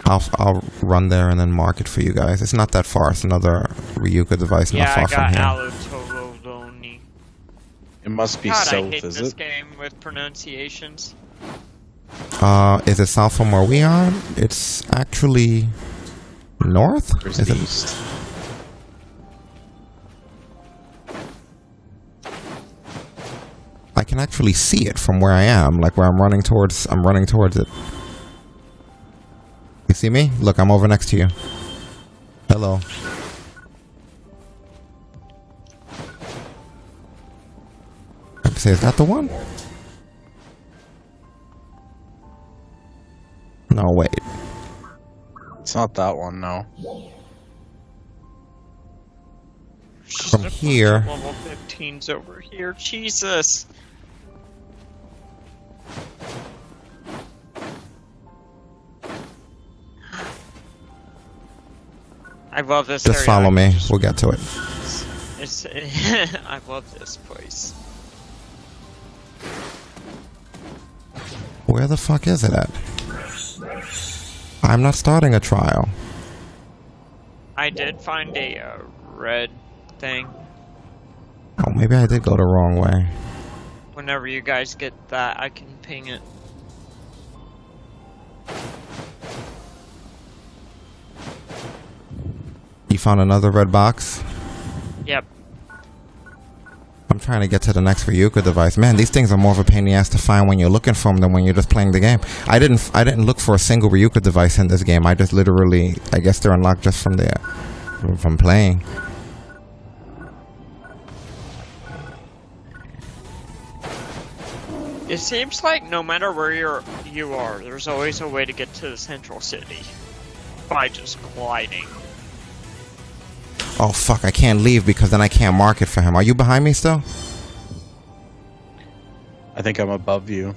I'll run there and then mark it for you guys. It's not that far. It's another Ryuka device not far from here. Yeah, I got Alutololoni. It must be God, south, I hate is this it? game with pronunciations. Is it south from where we are? It's actually north? Where's Is it it east? I can actually see it from where I am, like where I'm running towards it. You see me? Look, I'm over next to you. Hello. I say, is that the one? No, wait. It's not that one, no. From here. Level 15's over here. Jesus. I love this Just area. follow me. We'll get to it. It's I love this place. Where the fuck is it at? I'm not starting a trial. I did find a red thing. Oh, maybe I did go the wrong way. Whenever you guys get that, I can ping it. You found another red box? Yep. I'm trying to get to the next Ryuka device. Man, these things are more of a pain in the ass to find when you're looking for them than when you're just playing the game. I didn't look for a single Ryuka device in this game. I just literally, I guess they're unlocked just from playing. It seems like no matter where you are, there's always a way to get to the central city by just gliding. Oh fuck, I can't leave because then I can't mark it for him. Are you behind me still? I think I'm above you.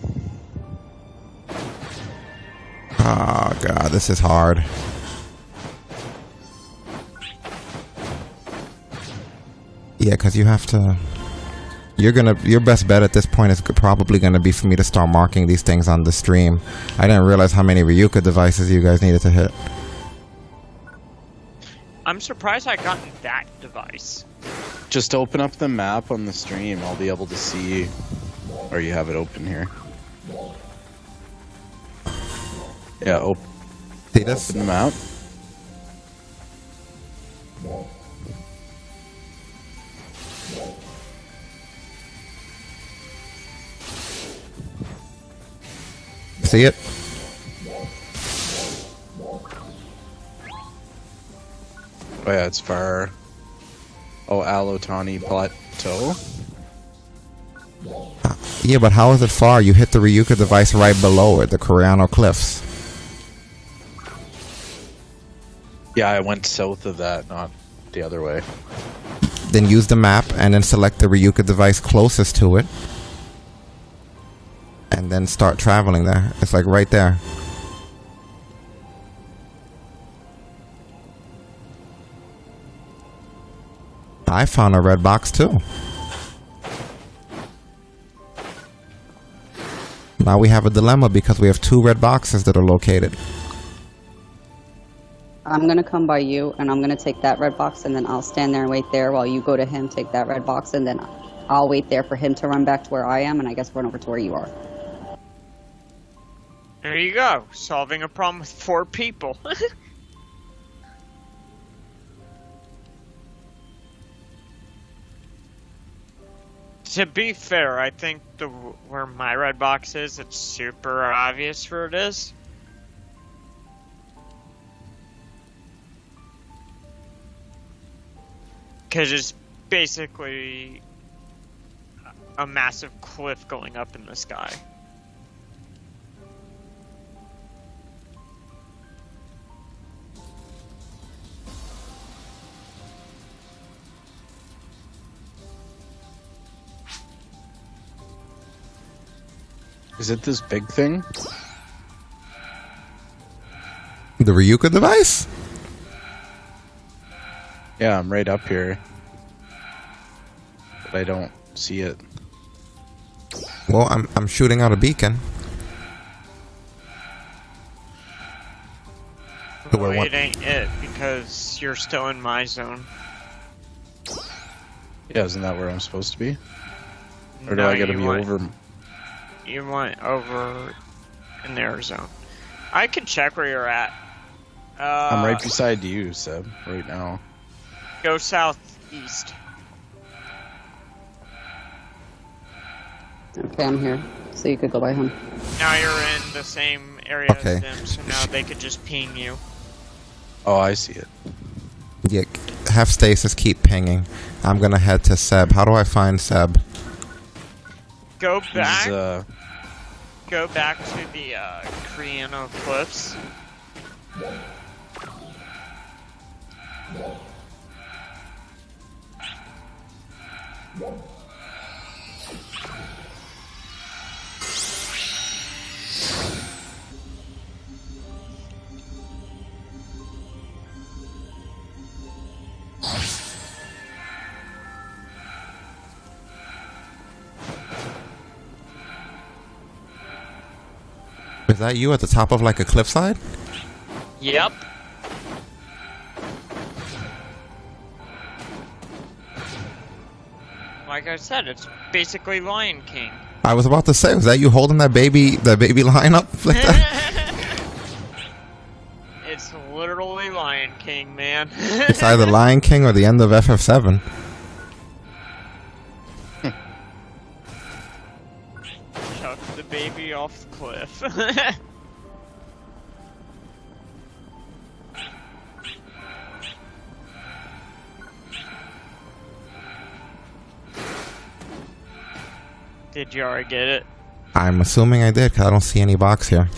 Oh god, this is hard. Yeah, because you have to... Your best bet at this point is probably gonna be for me to start marking these things on the stream. I didn't realize how many Ryuka devices you guys needed to hit. I'm surprised I got that device. Just open up the map on the stream. I'll be able to see. Or you have it open here. Yeah, See this? open the map. See it? Oh yeah, it's far. Oh, Alotani Plateau. Yeah, but how is it far? You hit the Ryuka device right below it, the Coreano Cliffs. Yeah, I went south of that, not the other way. Then use the map and then select the Ryuka device closest to it. And then start traveling there. It's like right there. I found a red box too. Now we have a dilemma because we have 2 red boxes that are located. I'm gonna come by you, and I'm gonna take that red box, and then I'll stand there and wait there while you go to him, take that red box, and then I'll wait there for him to run back to where I am, and I guess run over to where you are. There you go. Solving a problem with 4 people. To be fair, I think where my red box is, it's super obvious where it is. Because it's basically a massive cliff going up in the sky. Is it this big thing? The Ryuka device? Yeah, I'm right up here. But I don't see it. Well, I'm shooting out a beacon. Well, it ain't it, because you're still in my zone. Yeah, isn't that where I'm supposed to be? Or do No, I gotta you be want- over? You went over in their zone. I can check where you're at. I'm right beside you, Seb, right now. Go southeast. Okay, I'm here, so you could go by him. Now you're in the same area Okay. as them, so now they could just ping you. Oh, I see it. Yeah, have Stasis keep pinging. I'm gonna head to Seb. How do I find Seb? Go He's, back. Go back to the Creano Cliffs. Is that you at the top of like a cliffside? Yep. Like I said, it's basically Lion King. I was about to say, was that you holding that baby lion up like that? It's literally Lion King, man. It's either Lion King or the end of FF7. Chuck the baby off the cliff. Did you already get it? I'm assuming I did, because I don't see any box here.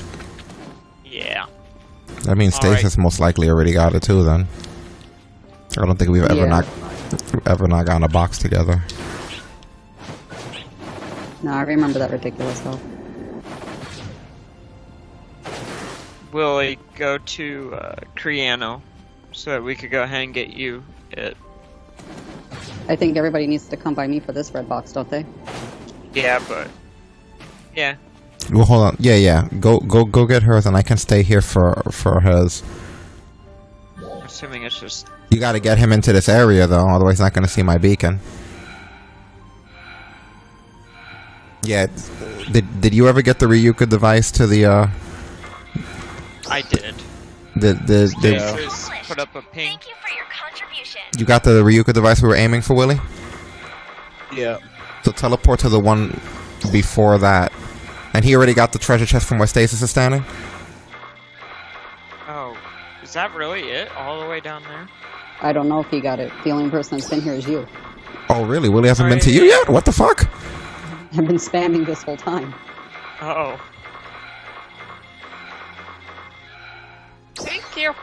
Yeah. That means All right. Stasis most likely already got it too, then. I don't think we've ever Yeah. not gotten a box together. No, I remember that ridiculous though. Willie, go to Creano so that we could go ahead and get you it. I think everybody needs to come by me for this red box, don't they? Yeah, but yeah. Well, hold on. Yeah. Go get hers, and I can stay here for hers. Assuming it's just You gotta get him into this area, though, otherwise he's not gonna see my beacon. Yeah, did you ever get the Ryuka device to the, I did. Stasis put up a ping. Thank you for your contribution. You got the Ryuka device we were aiming for, Willie? Yeah. So teleport to the one before that. And he already got the treasure chest from where Stasis is standing? Oh, is that really it? All the way down there? I don't know if he got it. The only person that's been here is you. Oh, really? Willie hasn't been to you yet? What the fuck? I've been spamming this whole time. Oh. Thank you.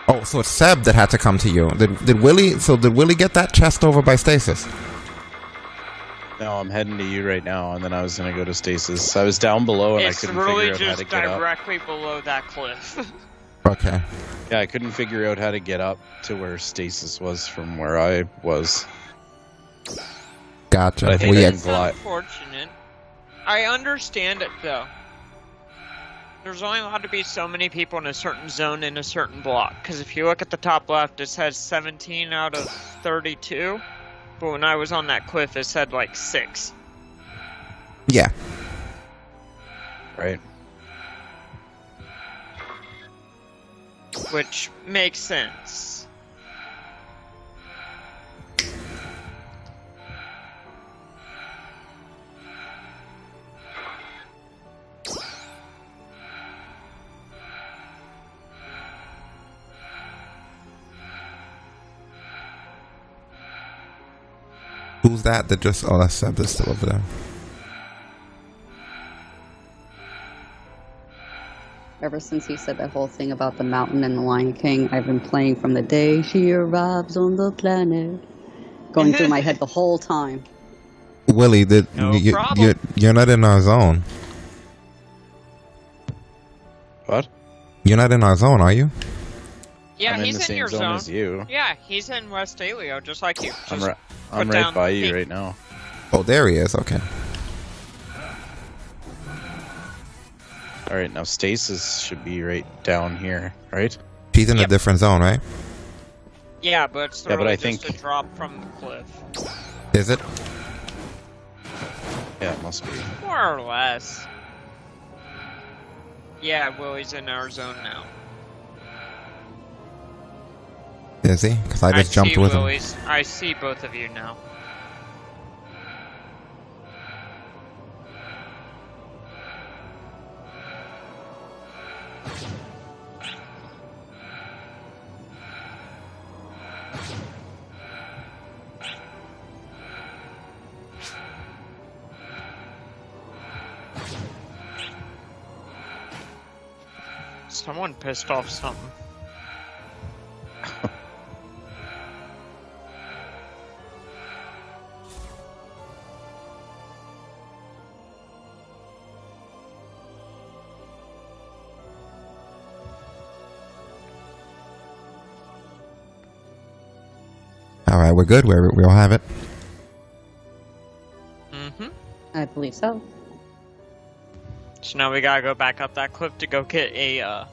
Oh, so it's Seb that had to come to you. Did Willie get that chest over by Stasis? No, I'm heading to you right now, and then I was gonna go to Stasis. I was down below and I couldn't figure out how to get up. It's really just directly below that cliff. Okay. Yeah, I couldn't figure out how to get up to where Stasis was from where I was. Gotcha. But I think It's glide. unfortunate. I understand it, though. There's only allowed to be so many people in a certain zone in a certain block. Because if you look at the top left, it says 17 out of 32. But when I was on that cliff, it said like 6. Yeah. Right. Which makes sense. Who's that just... Oh, that's Seb that's still over there. Ever since he said that whole thing about the mountain and the Lion King, I've been playing from the day she arrives on the planet. Going through my head the whole time. Willie, No problem. you're not in our zone. What? You're not in our zone, are you? Yeah, I'm in he's the in same your zone as you. Yeah, he's in West Alio, just like you. I'm Just right down by the you ping. right now. Oh, there he is. Okay. Alright, now Stasis should be right down here, right? She's in a Yep. different zone, right? Yeah, but it's Yeah, but really I just think- a drop from the cliff. Is it? Yeah, it must be. More or less. Yeah, Willie's in our zone now. Is he? Because I just jumped see with him. Willie's. I see both of you now. Someone pissed off something. All right, we're good. We'll have it. Mm-hmm. I believe so. So now we gotta go back up that cliff to go get a,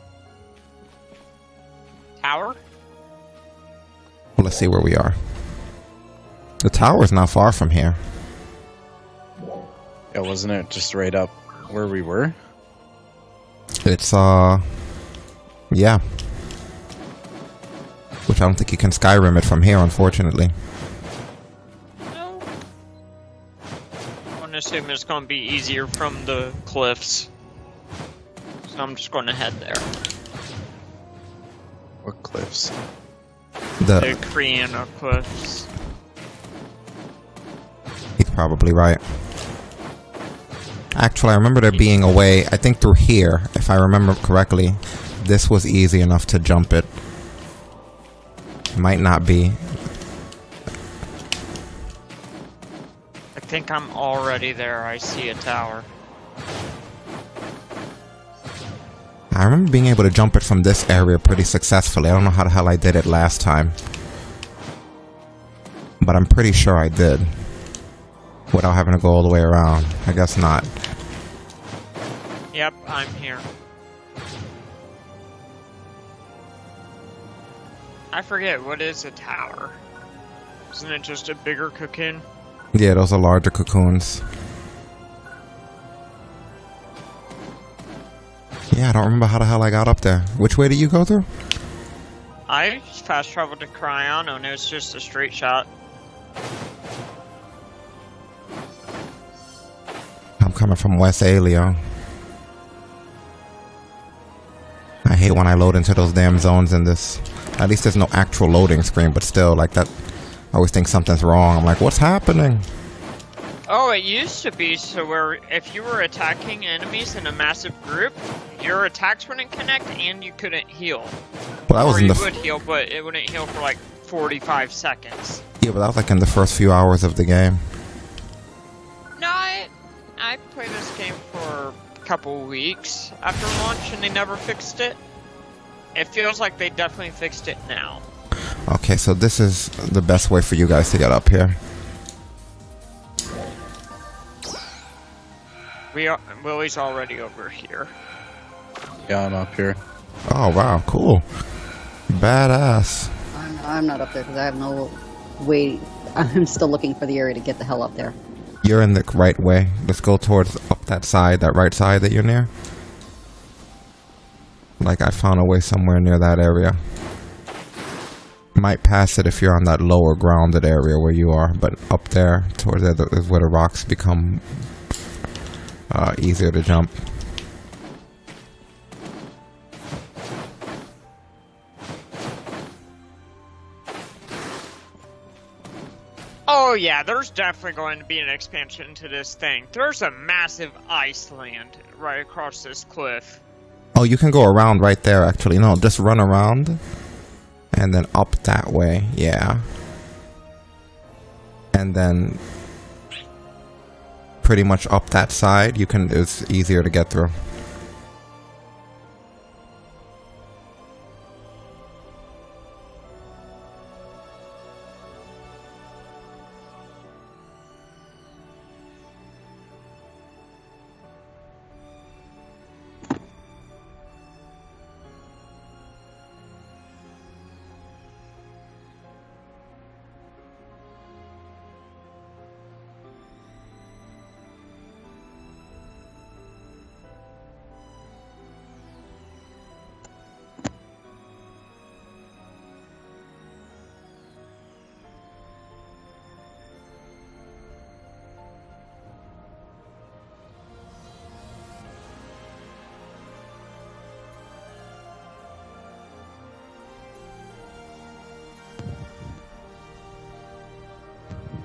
tower? Well, let's see where we are. The tower's not far from here. Yeah, wasn't it just right up where we were? It's, yeah. Which I don't think you can Skyrim it from here, unfortunately. No. I'm gonna assume it's gonna be easier from the cliffs. So I'm just gonna head there. What cliffs? The The Kriana cliffs. He's probably right. Actually, I remember there being a way, I think through here, if I remember correctly, this was easy enough to jump it. Might not be. I think I'm already there. I see a tower. I remember being able to jump it from this area pretty successfully. I don't know how the hell I did it last time. But I'm pretty sure I did. Without having to go all the way around. I guess not. Yep, I'm here. I forget, what is a tower? Isn't it just a bigger cocoon? Yeah, those are larger cocoons. Yeah, I don't remember how the hell I got up there. Which way did you go through? I fast traveled to Cryon and it was just a straight shot. I'm coming from West Alio. I hate when I load into those damn zones in this. At least there's no actual loading screen, but still, like that, I always think something's wrong. I'm like, what's happening? Oh, it used to be so where if you were attacking enemies in a massive group, your attacks wouldn't connect and you couldn't heal. Well, that was or in you the would heal, but it wouldn't heal for like 45 seconds. yeah, but that was like in the first few hours of the game. No, I played this game for a couple weeks after launch and they never fixed it. It feels like they definitely fixed it now. Okay, so this is the best way for you guys to get up here. Willie's already over here. Yeah, I'm up here. Oh wow, cool, badass. I'm not up there because I have no way. I'm still looking for the area to get the hell up there. You're in the right way. Let's go towards up that side, that right side that you're near. Like I found a way somewhere near that area. Might pass it if you're on that lower grounded area where you are, but up there towards there is where the rocks become easier to jump. Oh yeah, there's definitely going to be an expansion to this thing. There's a massive ice land right across this cliff. Oh, you can go around right there actually. No, just run around and then up that way. Yeah. And then pretty much up that side, it's easier to get through.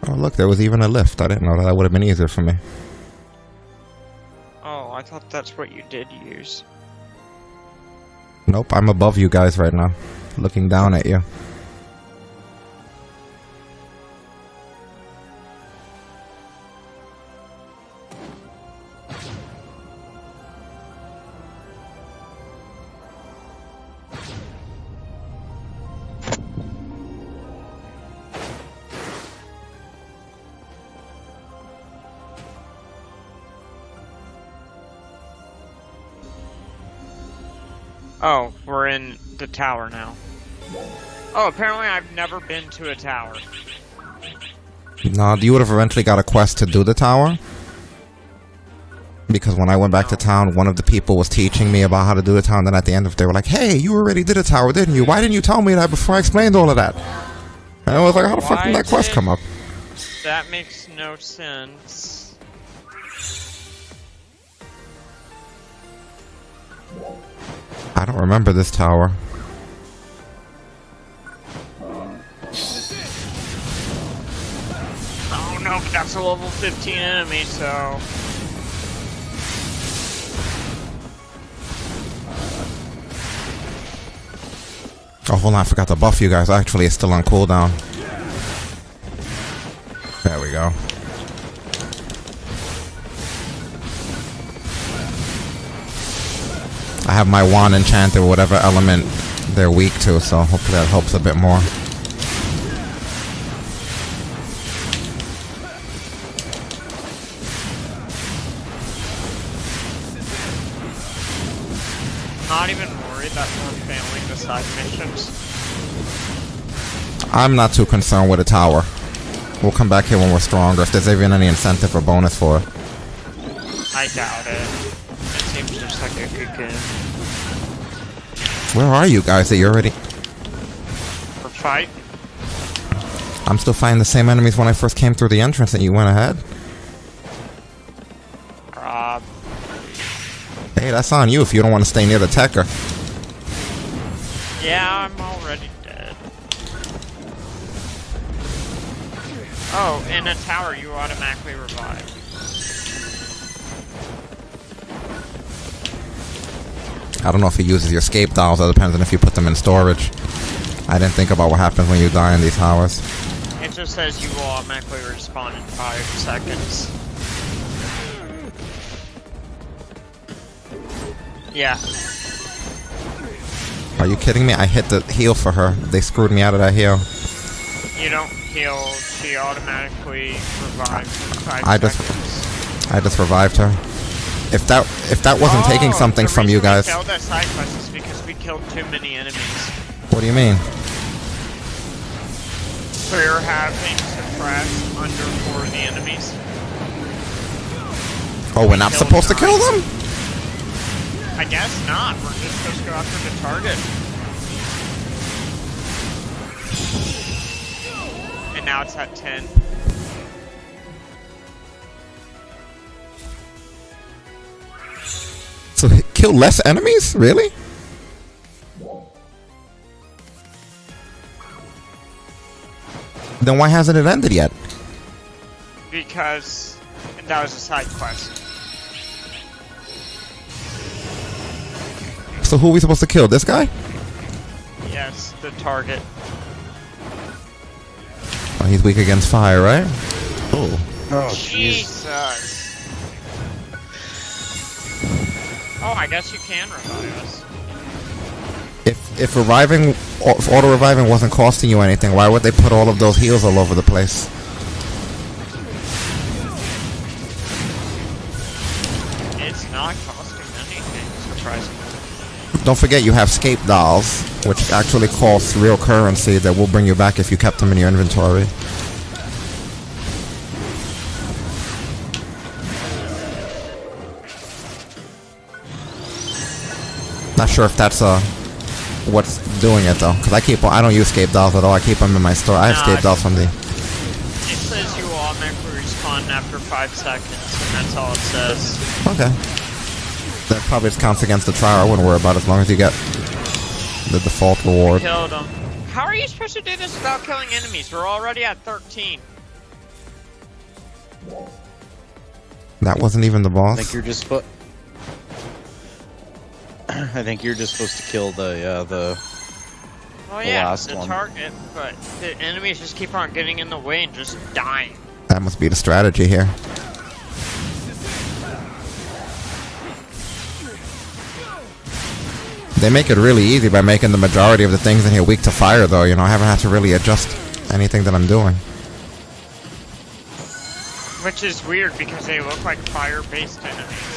Oh, look, there was even a lift. I didn't know that would have been easier for me. Oh, I thought that's what you did use. Nope, I'm above you guys right now, looking down at you. Oh, we're in the tower now. Oh, apparently I've never been to a tower. No, you would have eventually got a quest to do the tower. Because when I went back to town, one of the people was teaching me about how to do the tower, and then at the end of it, they were like, hey, you already did a tower, didn't you? Why didn't you tell me that before I explained all of that? And I was like, how the fuck did that quest come up? That makes no sense. I don't remember this tower. Oh no, but that's a level 15 enemy, so... Oh, hold on, I forgot to buff you guys. Actually, it's still on cooldown. There we go. I have my wand enchanted, whatever element they're weak to, so hopefully that helps a bit more. Not even worried that we're failing the side missions. I'm not too concerned with a tower. We'll come back here when we're stronger, if there's even any incentive or bonus for it. I doubt it. It seems just like a good game. Where are you guys? Are you already... For fight? I'm still fighting the same enemies when I first came through the entrance and you went ahead. Rob. Hey, that's on you if you don't want to stay near the Tekker. Yeah, I'm already dead. Oh, in a tower you automatically revive. I don't know if he uses your escape dolls. That depends on if you put them in storage. I didn't think about what happens when you die in these towers. It just says you will automatically respawn in 5 seconds. Yeah. Are you kidding me? I hit the heal for her. They screwed me out of that heal. You don't heal, she automatically revives in 5 I seconds. just revived her. If that wasn't taking something from you guys. The reason we failed that side quest is because we killed too many enemies. What do you mean? We're having to press under 4 of the enemies. Oh, we're not supposed to kill them? I guess not. We're just supposed to go after the target. And now it's at 10. So kill less enemies? Really? Then why hasn't it ended yet? Because that was a side quest. So who are we supposed to kill? This guy? Yes, the target. Oh, he's weak against fire, right? Oh. Oh, jeez. Jesus. Oh, I guess you can revive us. If reviving, if auto reviving wasn't costing you anything, why would they put all of those heals all over the place? It's not costing anything, surprisingly. Don't forget you have escape dolls, which actually cost real currency that will bring you back if you kept them in your inventory. Not sure if that's what's doing it though, because I don't use escape dolls at all. I keep them in my store. I have escape dolls from the. It says you will automatically respawn after 5 seconds, and that's all it says. Okay. That probably just counts against the trial. I wouldn't worry about it as long as you get the default reward. Killed them. How are you supposed to do this without killing enemies? We're already at 13. That wasn't even the boss. I think you're just supposed to kill the Oh yeah, last the one. target, but the enemies just keep on getting in the way and just dying. That must be the strategy here. They make it really easy by making the majority of the things in here weak to fire, though. You know, I haven't had to really adjust anything that I'm doing. Which is weird because they look like fire-based enemies.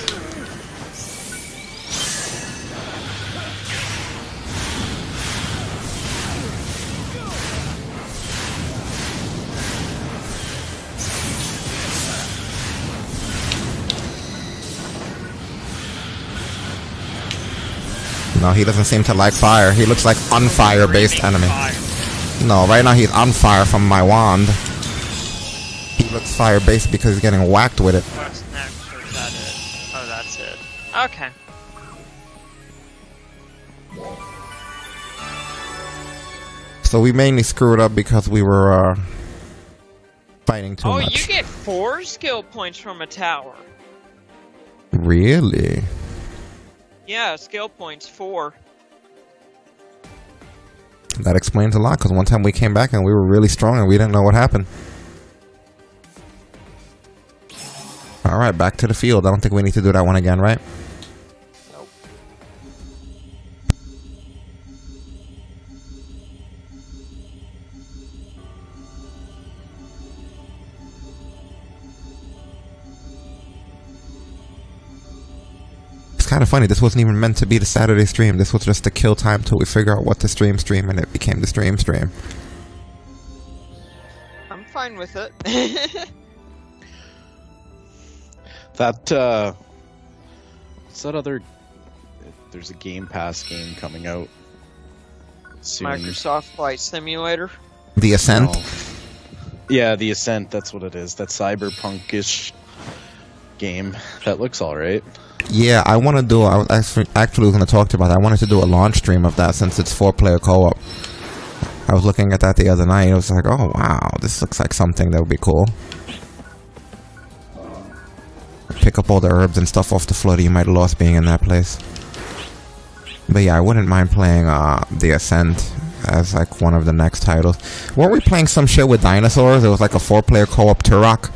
No, he doesn't seem to like fire. He looks like unfire-based enemy. Fire. No, right now he's on fire from my wand. He looks fire-based because he's getting whacked with it. What's next, or is that it? Oh, that's it. Okay. So we mainly screwed up because we were fighting too much. Oh, you get 4 skill points from a tower. Really? Yeah, skill points 4. That explains a lot, because one time we came back and we were really strong and we didn't know what happened. Alright, back to the field. I don't think we need to do that one again, right? Nope. It's kind of funny. This wasn't even meant to be the Saturday stream. This was just to kill time till we figure out what to stream, and it became the stream. fine with it. That what's that other? There's a Game Pass game coming out soon. Microsoft Flight Simulator. The Ascent. No. Yeah, The Ascent. That's what it is. That cyberpunk-ish game. That looks all right. Yeah, I want to do. I was actually going to talk to you about that. I wanted to do a launch stream of that since it's 4-player co-op. I was looking at that the other night. I was like, oh wow, this looks like something that would be cool. Pick up all the herbs and stuff off the floor that you might have lost being in that place. But yeah, I wouldn't mind playing The Ascent as like one of the next titles. Weren't we playing some shit with dinosaurs? It was like a 4-player co-op Turok.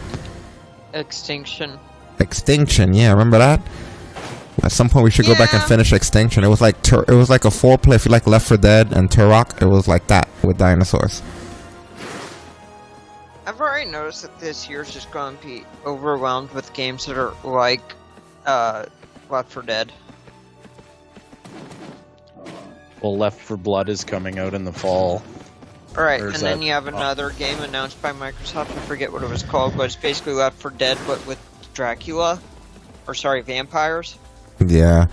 Extinction. Extinction, yeah, remember that? At some point we should go back and finish Extinction. It was like a 4-player. If you like Left 4 Dead and Turok, it was like that with dinosaurs. I've already noticed that this year's just going to be overwhelmed with games that are like Left 4 Dead. Well, Left 4 Blood is coming out in the fall. Alright, Or and is then that- you have another game announced by Microsoft. I forget what it was called, but it's basically Left 4 Dead, but with Dracula. Or sorry, vampires. Yeah.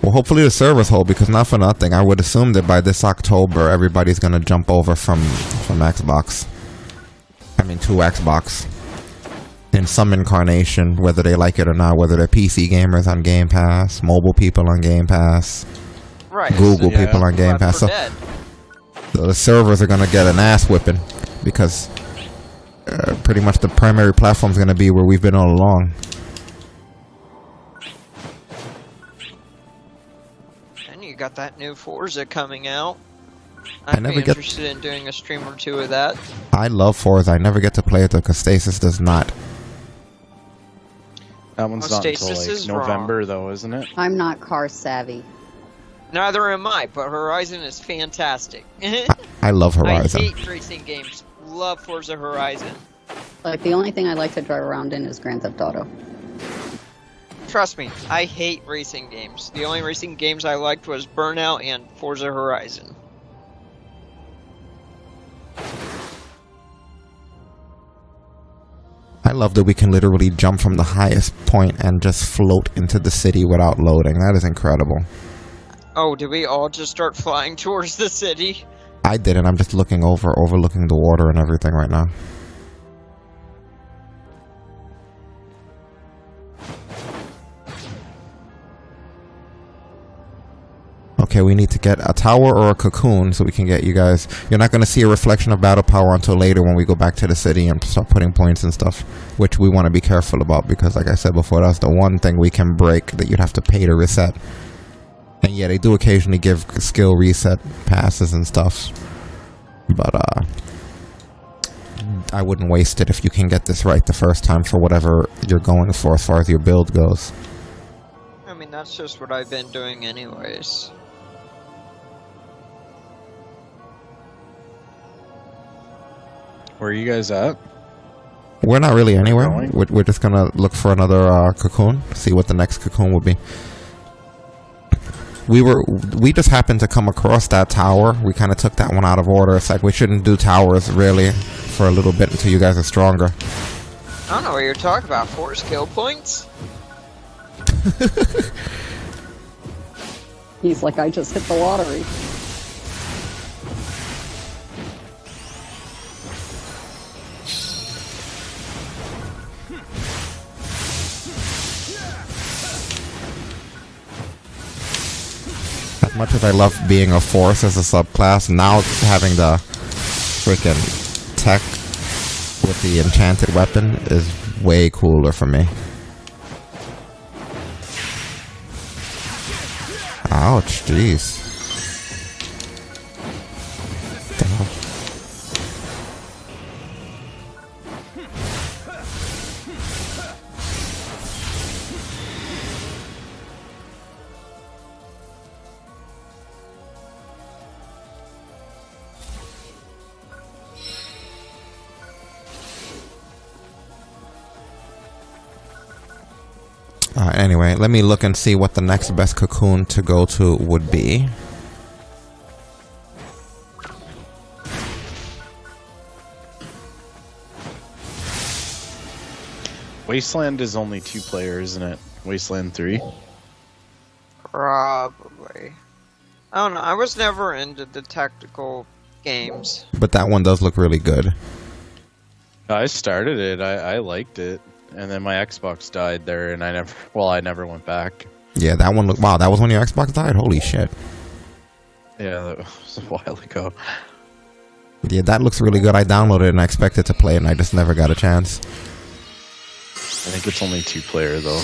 Well, hopefully the servers hold, because not for nothing, I would assume that by this October everybody's gonna jump over from Xbox. I mean, to Xbox. In some incarnation, whether they like it or not, whether they're PC gamers on Game Pass, mobile people on Game Pass, Right. Google so, people on Game Left Pass. 4 So, Dead. so the servers are gonna get an ass whipping, because pretty much the primary platform's gonna be where we've been all along. And you got that new Forza coming out. I I'd never be get- interested in doing a stream or two of that. I love Forza. I never get to play it though, because Stasis does not. That one's Well, not until Stasis like is November, though, isn't it? I'm not car savvy. Neither am I, but Horizon is fantastic. I love Horizon. I hate racing games. Love Forza Horizon. Like, the only thing I like to drive around in is Grand Theft Auto. Trust me, I hate racing games. The only racing games I liked was Burnout and Forza Horizon. I love that we can literally jump from the highest point and just float into the city without loading. That is incredible. Oh, did we all just start flying towards the city? I didn't. I'm just overlooking the water and everything right now. Okay, we need to get a tower or a cocoon so we can get you guys. You're not going to see a reflection of battle power until later when we go back to the city and start putting points and stuff, which we want to be careful about because, like I said before, that's the one thing we can break that you'd have to pay to reset. And yeah, they do occasionally give skill reset passes and stuff, but I wouldn't waste it if you can get this right the first time for whatever you're going for as far as your build goes. I mean, that's just what I've been doing anyways. Where are you guys at? We're not really anywhere. going? We're just gonna look for another cocoon, see what the next cocoon would be. We just happened to come across that tower. We kind of took that one out of order. It's like we shouldn't do towers really for a little bit until you guys are stronger. I don't know what you're talking about. 4 skill points? He's like, I just hit the lottery. As much as I love being a force as a subclass, now having the freaking tech with the enchanted weapon is way cooler for me. Ouch, jeez. The hell? Anyway, let me look and see what the next best cocoon to go to would be. Wasteland is only 2 player, isn't it? Wasteland 3? Probably. I don't know. I was never into the tactical games. But that one does look really good. I started it. I liked it. And then my Xbox died there, and I never went back. Yeah, that one looked... Wow, that was when your Xbox died? Holy shit. Yeah, that was a while ago. Yeah, that looks really good. I downloaded it and I expected to play it, and I just never got a chance. I think it's only 2 player, though.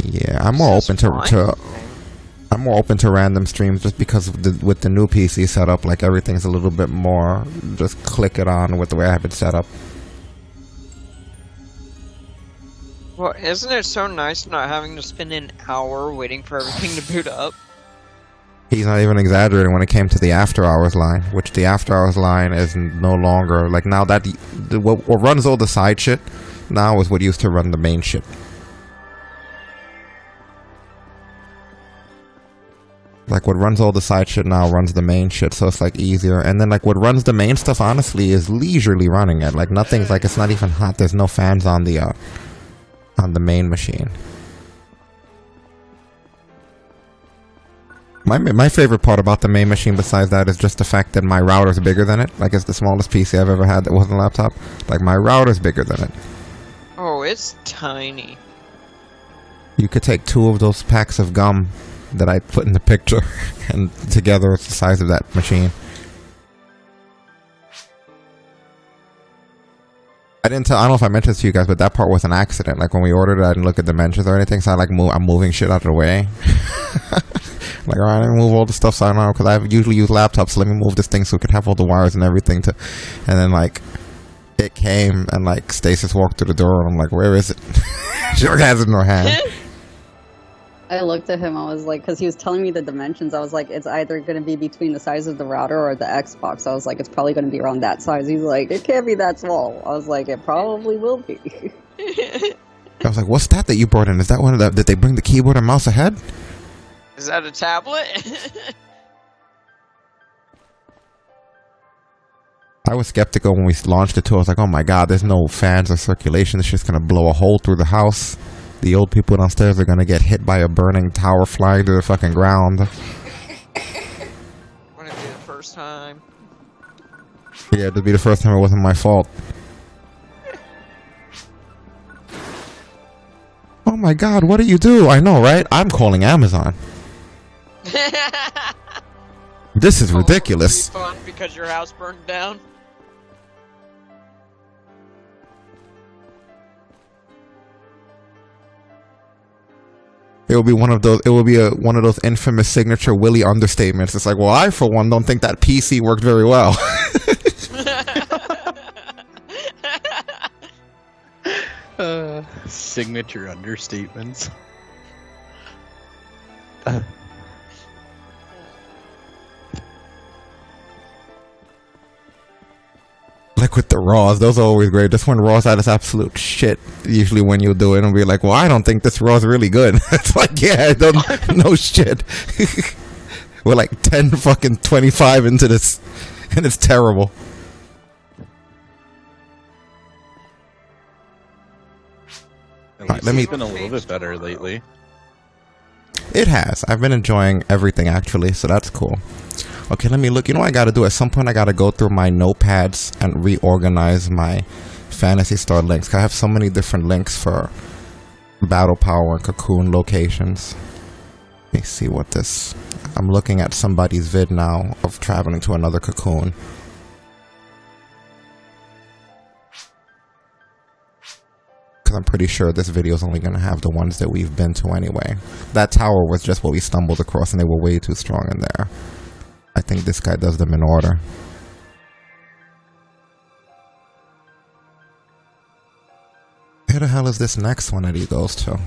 Yeah, I'm more open I'm more open to random streams just because with the new PC setup, like everything's a little bit more just click it on with the way I have it set up. Well, isn't it so nice not having to spend an hour waiting for everything to boot up? He's not even exaggerating when it came to the after hours line, which the after hours line is no longer like now that what runs all the side shit now is what used to run the main shit. Like what runs all the side shit now runs the main shit, so it's like easier. And then like what runs the main stuff honestly is leisurely running it. Like nothing's like it's not even hot. There's no fans on the main machine. My favorite part about the main machine besides that is just the fact that my router's bigger than it. Like it's the smallest PC I've ever had that wasn't a laptop. Like my router's bigger than it. Oh, it's tiny. You could take 2 of those packs of gum that I put in the picture and together it's the size of that machine. I don't know if I mentioned this to you guys, but that part was an accident. Like when we ordered it, I didn't look at dimensions or anything, so I'm moving shit out of the way. Like, alright, let me move all the stuff so I don't know, because I usually use laptops, so let me move this thing so we could have all the wires and everything to, and then like, it came, and like, Stasis walked through the door, and I'm like, where is it? She has it in her hand. I looked at him, I was like, because he was telling me the dimensions, I was like, it's either going to be between the size of the router or the Xbox. I was like, it's probably going to be around that size. He's like, it can't be that small. I was like, it probably will be. I was like, what's that you brought in? Is that one of the, did they bring the keyboard and mouse ahead? Is that a tablet? I was skeptical when we launched it too. I was like, oh my god, there's no fans or circulation. It's just going to blow a hole through the house. The old people downstairs are going to get hit by a burning tower flying through the fucking ground. Wouldn't it be the first time? Yeah, it'd be the first time it wasn't my fault. Oh my god, what do you do? I know, right? I'm calling Amazon. This is ridiculous. Refund because your house burned down. It will be one of those. It will be one of those infamous signature Willie understatements. It's like, well, I for one don't think that PC worked very well. Signature understatements. Like with the Raws, those are always great. Just when Raw's at its absolute shit, usually when you do it and be like, well, I don't think this Raw's really good. It's like, yeah, no shit. We're like 10 fucking 25 into this, and it's terrible. Alright, let me. It's been a little bit better lately. It has. I've been enjoying everything actually, so that's cool. Okay, let me look. You know what I gotta do? At some point I gotta go through my notepads and reorganize my Phantasy Star links. 'Cause I have so many different links for Battle Power and Cocoon locations. Let me see what this... I'm looking at somebody's vid now of traveling to another Cocoon. Because I'm pretty sure this video is only going to have the ones that we've been to anyway. That tower was just what we stumbled across and they were way too strong in there. I think this guy does them in order. Where the hell is this next one that he goes to?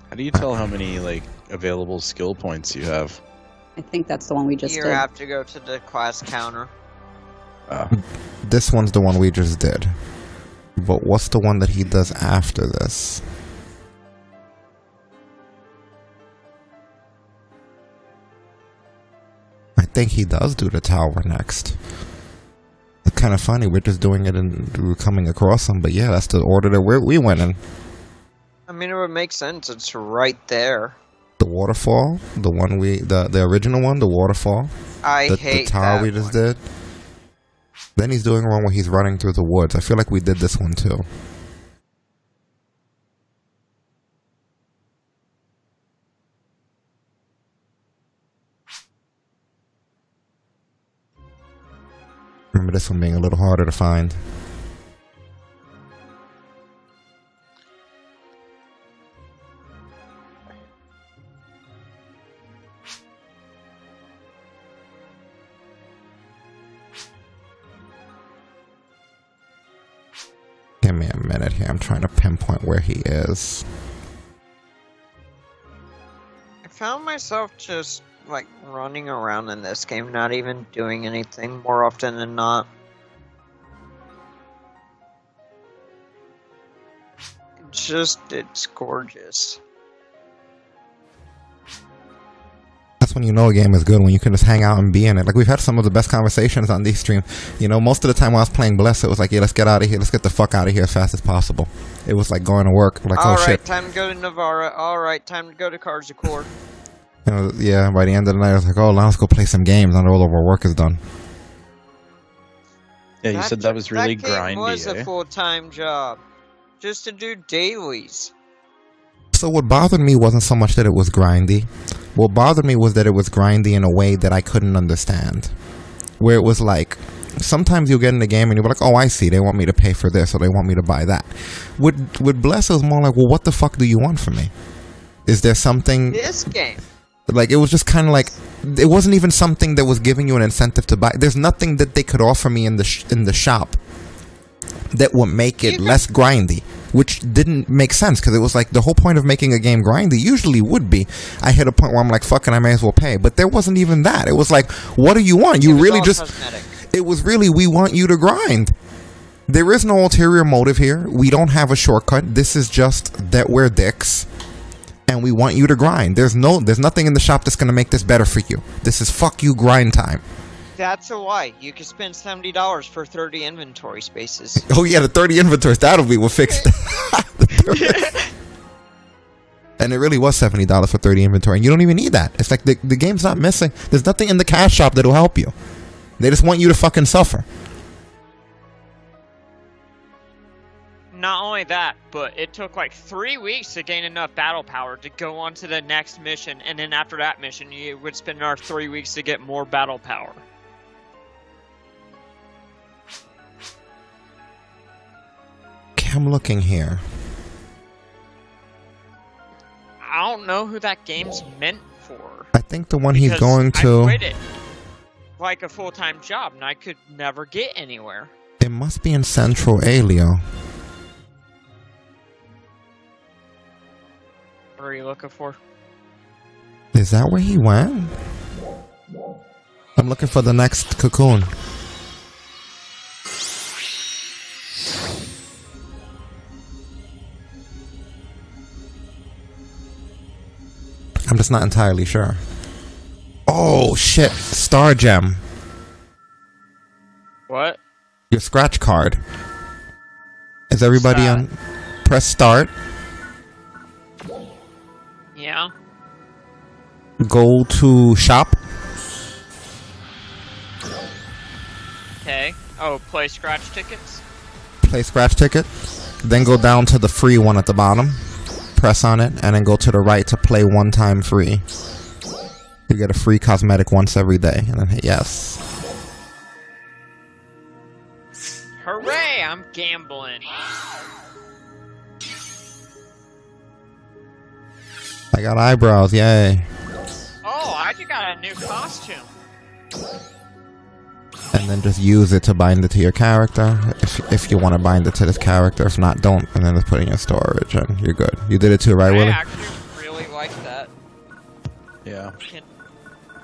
How do you tell how many like available skill points you have? I think that's the one we just You did. have to go to the class counter. This one's the one we just did. But what's the one that he does after this? think he does do the tower next. It's kind of funny. We're just doing it and we're coming across him. But yeah, that's the order that we went in. I mean, it would make sense. It's right there. The waterfall, the one the original one, the waterfall. I hate the tower that we just one. did. Then he's doing one where he's running through the woods. I feel like we did this one too. Remember this one being a little harder to find. Give me a minute here. I'm trying to pinpoint where he is. I found myself just like running around in this game, not even doing anything more often than not. It's gorgeous. That's when you know a game is good, when you can just hang out and be in it. Like, we've had some of the best conversations on these streams. You know, most of the time when I was playing Bless, it was like, yeah, let's get out of here. Let's get the fuck out of here as fast as possible. It was like going to work. Like, oh shit. Alright, time to go to Navarra. Alright, time to go to Karzacor. You know, yeah, by the end of the night, I was like, oh, now let's go play some games. Now that all of our work is done. Yeah, you said that was really that game grindy, was eh? a full-time job. Just to do dailies. So what bothered me wasn't so much that it was grindy. What bothered me was that it was grindy in a way that I couldn't understand. Where it was like, sometimes you'll get in the game and you'll be like, oh, I see, they want me to pay for this or they want me to buy that. With Bless, it was more like, well, what the fuck do you want from me? Is there something... This game. Like, it was just kind of like, it wasn't even something that was giving you an incentive to buy. There's nothing that they could offer me in the shop that would make it less grindy, which didn't make sense, because it was like the whole point of making a game grindy usually would be, I hit a point where I'm like, fucking, I may as well pay. But there wasn't even that. It was like, what do you want? You really just, cosmetic. it was really, we want you to grind. There is no ulterior motive here. We don't have a shortcut. This is just that we're dicks and we want you to grind. There's nothing in the shop that's going to make this better for you. This is fuck you grind time. That's a lie. You could spend $70 for 30 inventory spaces. Oh yeah, the 30 inventories, that'll be what fixed. And it really was $70 for 30 inventory, and you don't even need that. It's like the game's not missing. There's nothing in the cash shop that'll help you. They just want you to fucking suffer. Not only that, but it took like 3 weeks to gain enough battle power to go on to the next mission, and then after that mission, you would spend another 3 weeks to get more battle power. I'm looking here. I don't know who that game's meant for. I think the one he's because going to... I quit it like a full-time job, and I could never get anywhere. It must be in Central Alio. What are you looking for? Is that where he went? I'm looking for the next cocoon. I'm just not entirely sure. Oh shit, Star Gem. What? Your scratch card. Is everybody on? Press start. Yeah. Go to shop. Okay. Oh, play scratch tickets? Play scratch ticket. Then go down to the free one at the bottom. Press on it, and then go to the right to play one time free. You get a free cosmetic once every day, and then hit yes. Hooray! I'm gambling. I got eyebrows, yay. Oh, I just got a new costume. And then just use it to bind it to your character, if you want to bind it to this character. If not, don't, and then just put it in your storage, and you're good. You did it too, right, Willie? I actually really like that. Yeah.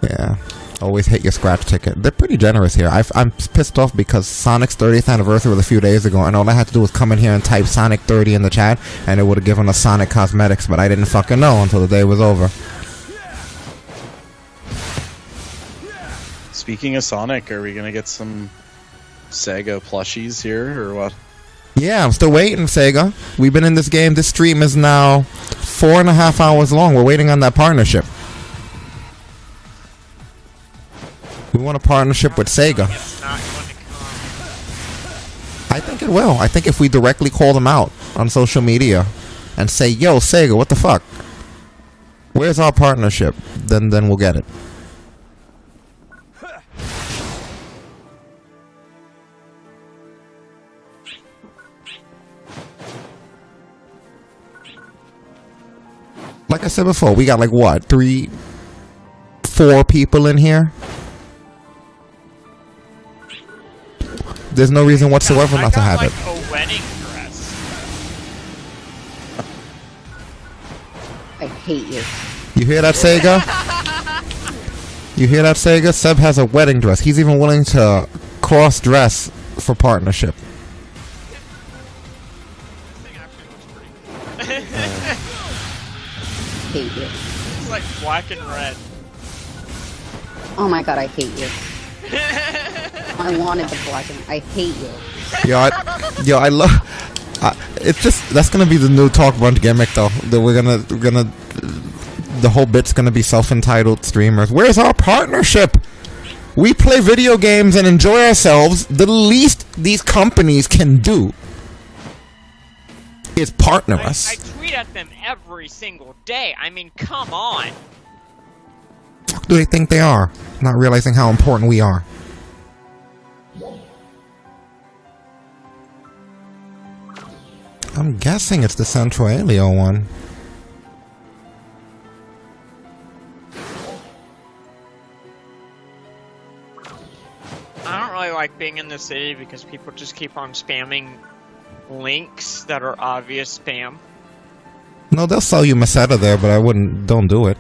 Yeah. Always hit your scratch ticket. They're pretty generous here. I'm pissed off because Sonic's 30th anniversary was a few days ago, and all I had to do was come in here and type Sonic 30 in the chat, and it would have given us Sonic cosmetics, but I didn't fucking know until the day was over. Speaking of Sonic, are we gonna get some Sega plushies here or what? Yeah, I'm still waiting, Sega. We've been in this game. This stream is now 4.5 hours long. We're waiting on that partnership. We want a partnership with Sega. It's not going to come. I think it will. I think if we directly call them out on social media and say, yo, Sega, what the fuck? Where's our partnership? Then we'll get it. Like I said before, we got like what, 3, 4 people in here? There's no reason whatsoever not to have like it. A wedding dress. I hate you. You hear that, Sega? You hear that, Sega? Seb has a wedding dress. He's even willing to cross-dress for partnership. This thing actually looks pretty cool. Hate you. It's like black and red. Oh my god, I hate you. I wanted the black and I hate you. I love. It's just that's gonna be the new TalkBrunch gimmick, though. That we're gonna. The whole bit's gonna be self-entitled streamers. Where's our partnership? We play video games and enjoy ourselves. The least these companies can do is partner us. I tweet at them every single day. I mean, come on. Fuck do they think they are? Not realizing how important we are. I'm guessing it's the Central Alio one. I don't really like being in the city because people just keep on spamming links that are obvious spam. No, they'll sell you Meseta there, but I wouldn't. Don't do it.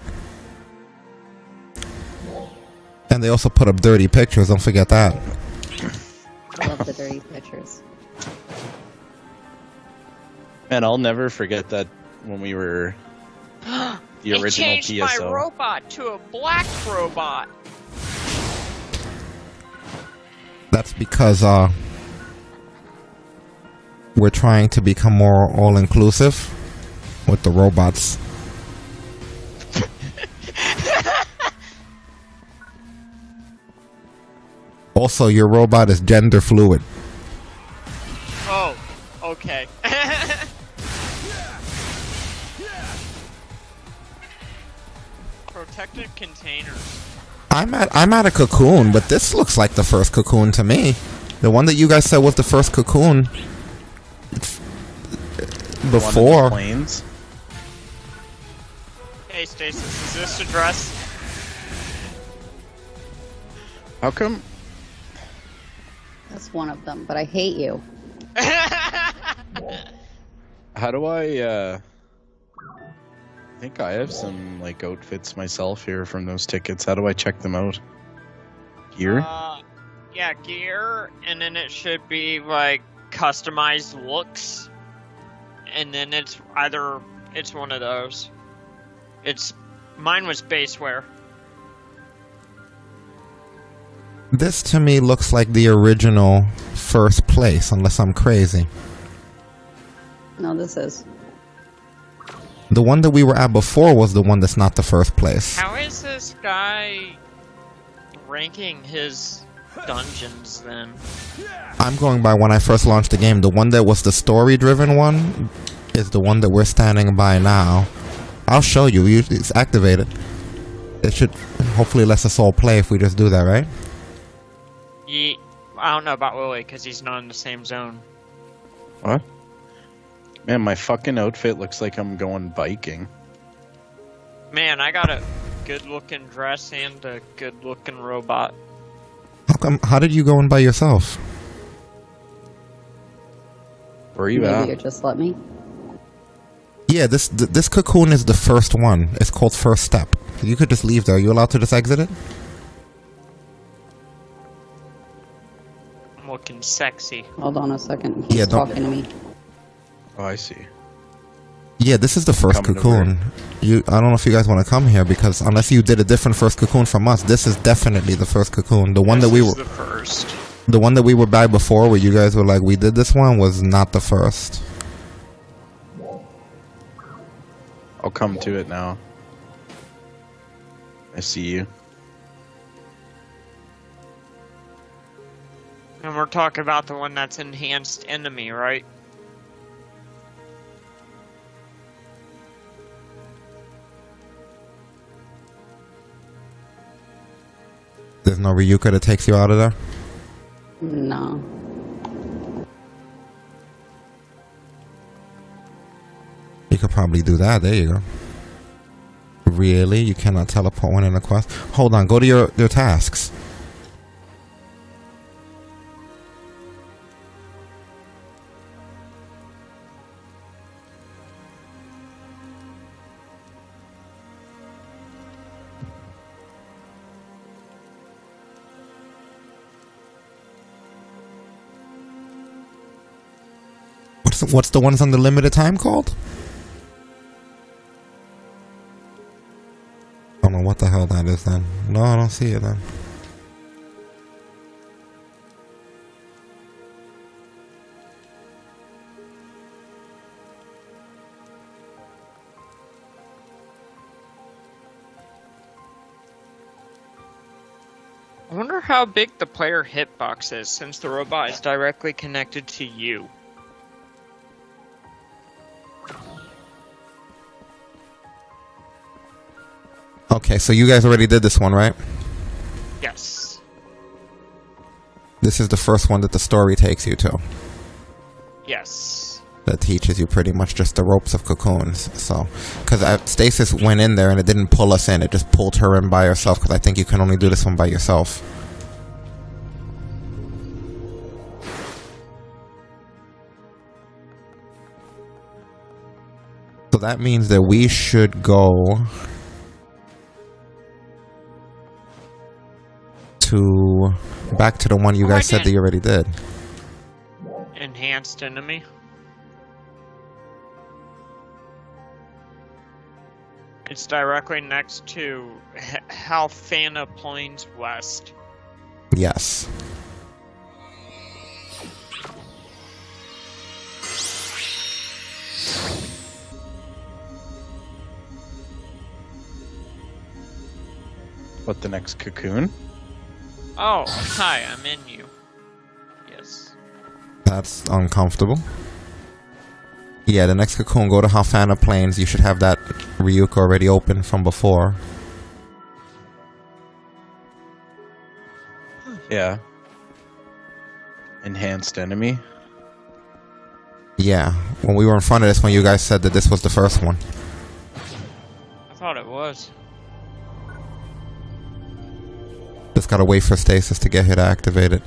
And they also put up dirty pictures. Don't forget that. I love the dirty pictures. And I'll never forget that when we were the original They changed my PSO. robot to a black robot. That's because we're trying to become more all-inclusive with the robots. Also, your robot is gender fluid. Oh, okay. Protected containers. I'm at a cocoon, but this looks like the first cocoon to me. The one that you guys said was the first cocoon before. Planes. Hey, Stasis, is this a dress? How come? That's one of them, but I hate you. How do I think I have some like outfits myself here from those tickets. How do I check them out? Gear? Yeah, gear, and then it should be like customized looks, and then it's one of those. Mine was baseware. This to me looks like the original first place, unless I'm crazy. No, this is. The one that we were at before was the one that's not the first place. How is this guy ranking his dungeons then? I'm going by when I first launched the game. The one that was the story-driven one is the one that we're standing by now. I'll show you. It's activated. It should hopefully let us all play if we just do that, right? I don't know about Willie because he's not in the same zone. What? Man, my fucking outfit looks like I'm going biking. Man, I got a good-looking dress and a good-looking robot. How did you go in by yourself? Where are you Maybe at? you just let me. Yeah, this cocoon is the first one. It's called First Step. You could just leave there. Are you allowed to just exit it? I'm looking sexy. Hold on a second. He's Yeah, don't- talking to me. Oh, I see. Yeah, this is the first Coming cocoon. I don't know if you guys want to come here because unless you did a different first cocoon from us, this is definitely the first cocoon. The one that we were the first. The one that we were by before, where you guys were like, we did this one, was not the first. I'll come to it now. I see you. And we're talking about the one that's enhanced enemy, right? There's no Ryuka that takes you out of there? No. You could probably do that. There you go. Really? You cannot teleport one in a quest? Hold on, go to your tasks. What's the ones on the limited time called? I don't know what the hell that is then. No, I don't see it then. I wonder how big the player hitbox is since the robot is directly connected to you. Okay, so you guys already did this one, right? Yes. This is the first one that the story takes you to. Yes. That teaches you pretty much just the ropes of cocoons. So, because Stasis went in there and it didn't pull us in, it just pulled her in by herself. Because I think you can only do this one by yourself. So that means that we should go back to the one you guys said that you already did. Enhanced enemy. It's directly next to Halfana Plains West. Yes. What, the next cocoon? Oh, hi, I'm in you. Yes. That's uncomfortable. Yeah, the next cocoon, go to Halfana Plains. You should have that Ryuka already open from before. Yeah. Enhanced enemy. Yeah, when we were in front of this one, you guys said that this was the first one. I thought it was. Just gotta wait for Stasis to get here to activate it.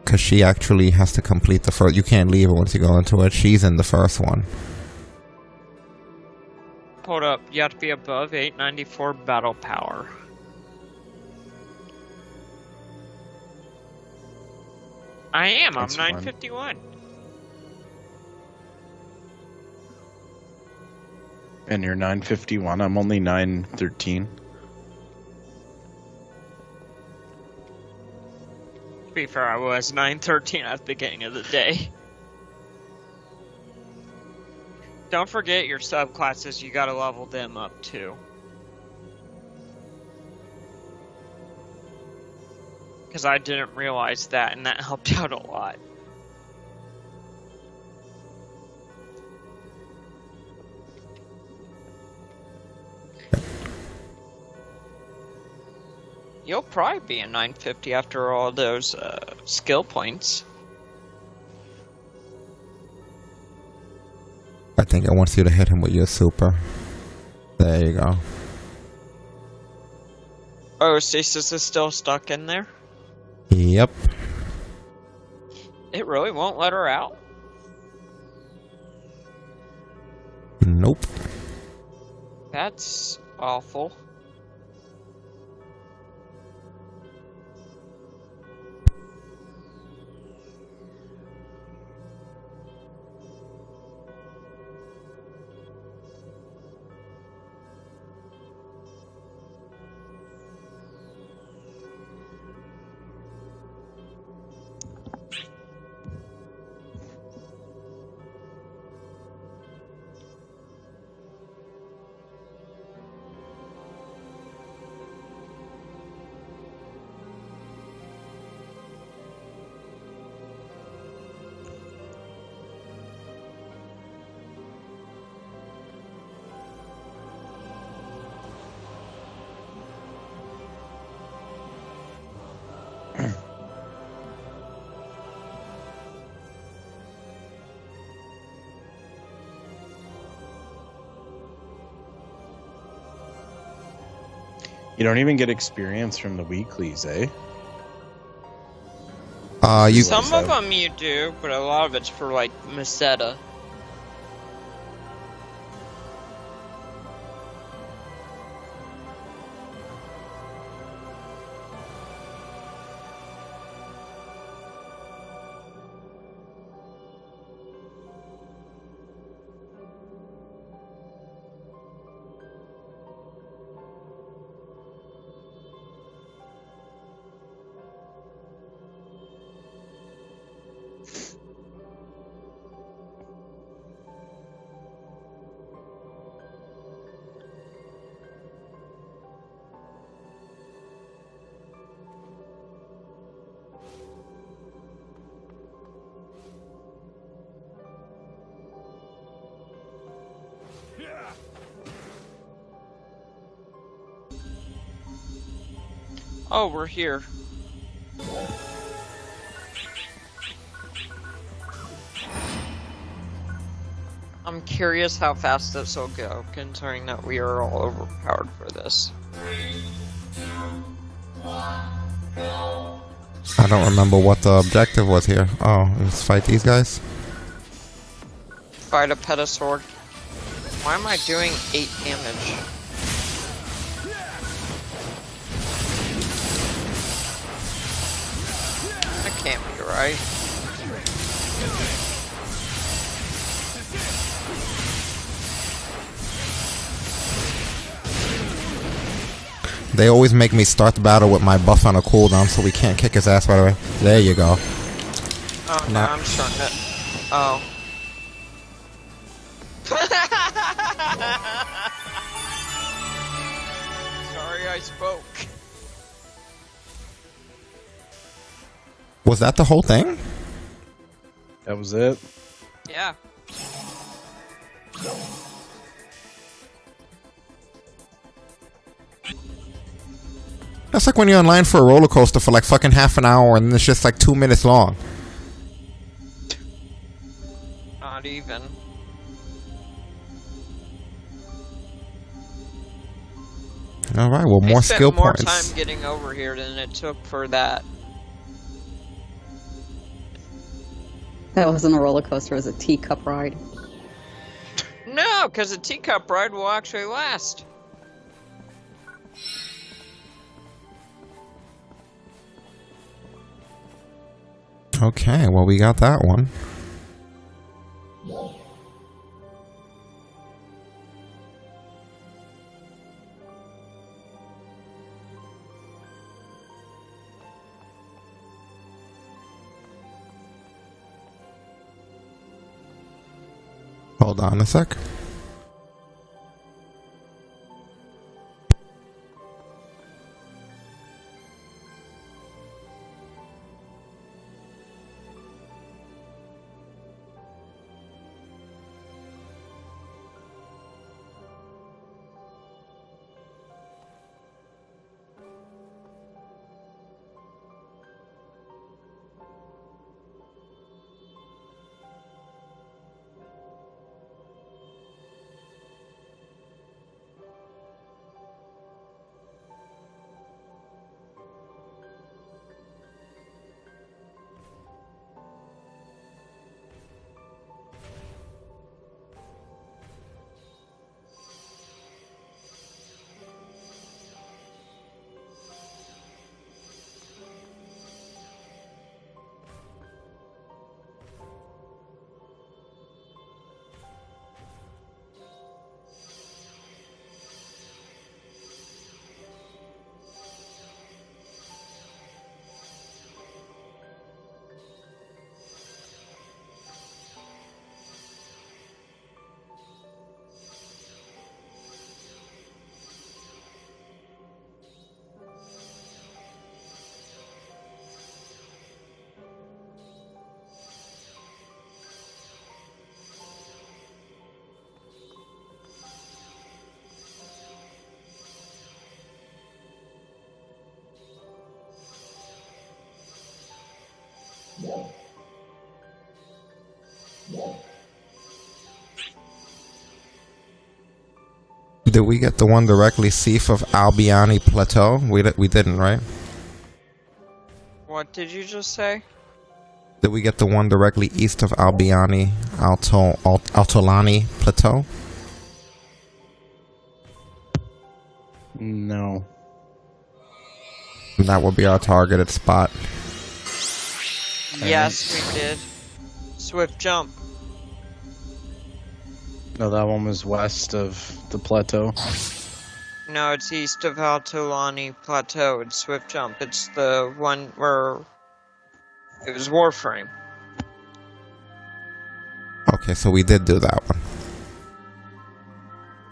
Because she actually has to complete the first. You can't leave her once you go into it. She's in the first one. Hold up, you have to be above 894 battle power. I am, That's I'm fun. 951. And you're 951. I'm only 913. To be fair, I was 913 at the beginning of the day. Don't forget your subclasses, you gotta level them up too. Because I didn't realize that, and that helped out a lot. You'll probably be a 950 after all those skill points. I think it wants you to hit him with your super. There you go. Oh, Stasis is still stuck in there? Yep. It really won't let her out? Nope. That's awful. You don't even get experience from the weeklies, eh? You Some of them you do, but a lot of it's for like Meseta. Oh, we're here. I'm curious how fast this will go, considering that we are all overpowered for this. I don't remember what the objective was here. Oh, let's fight these guys. Fight a Petasaur. Why am I doing 8 damage? That can't be right. They always make me start the battle with my buff on a cooldown, so we can't kick his ass right away. There you go. Oh, no, I'm starting it. Oh. Sorry I spoke. Was that the whole thing? That was it. Yeah. That's like when you're online for a roller coaster for like fucking half an hour and it's just like 2 minutes long. Not even. Alright, well, more skill I spent more points. time getting over here than it took for that. That wasn't a roller coaster, it was a teacup ride. No, because a teacup ride will actually last. Okay, well, we got that one. Hold on a sec. Did we get the one directly south of Albiani Plateau? We didn't, right? What did you just say? Did we get the one directly east of Albiani Altolani Plateau? No. That would be our targeted spot. Yes, we did. Swift jump. No, that one was west of the plateau. No, it's east of Altolani Plateau. It's Swift Jump. It's the one where it was Warframe. Okay, so we did do that one.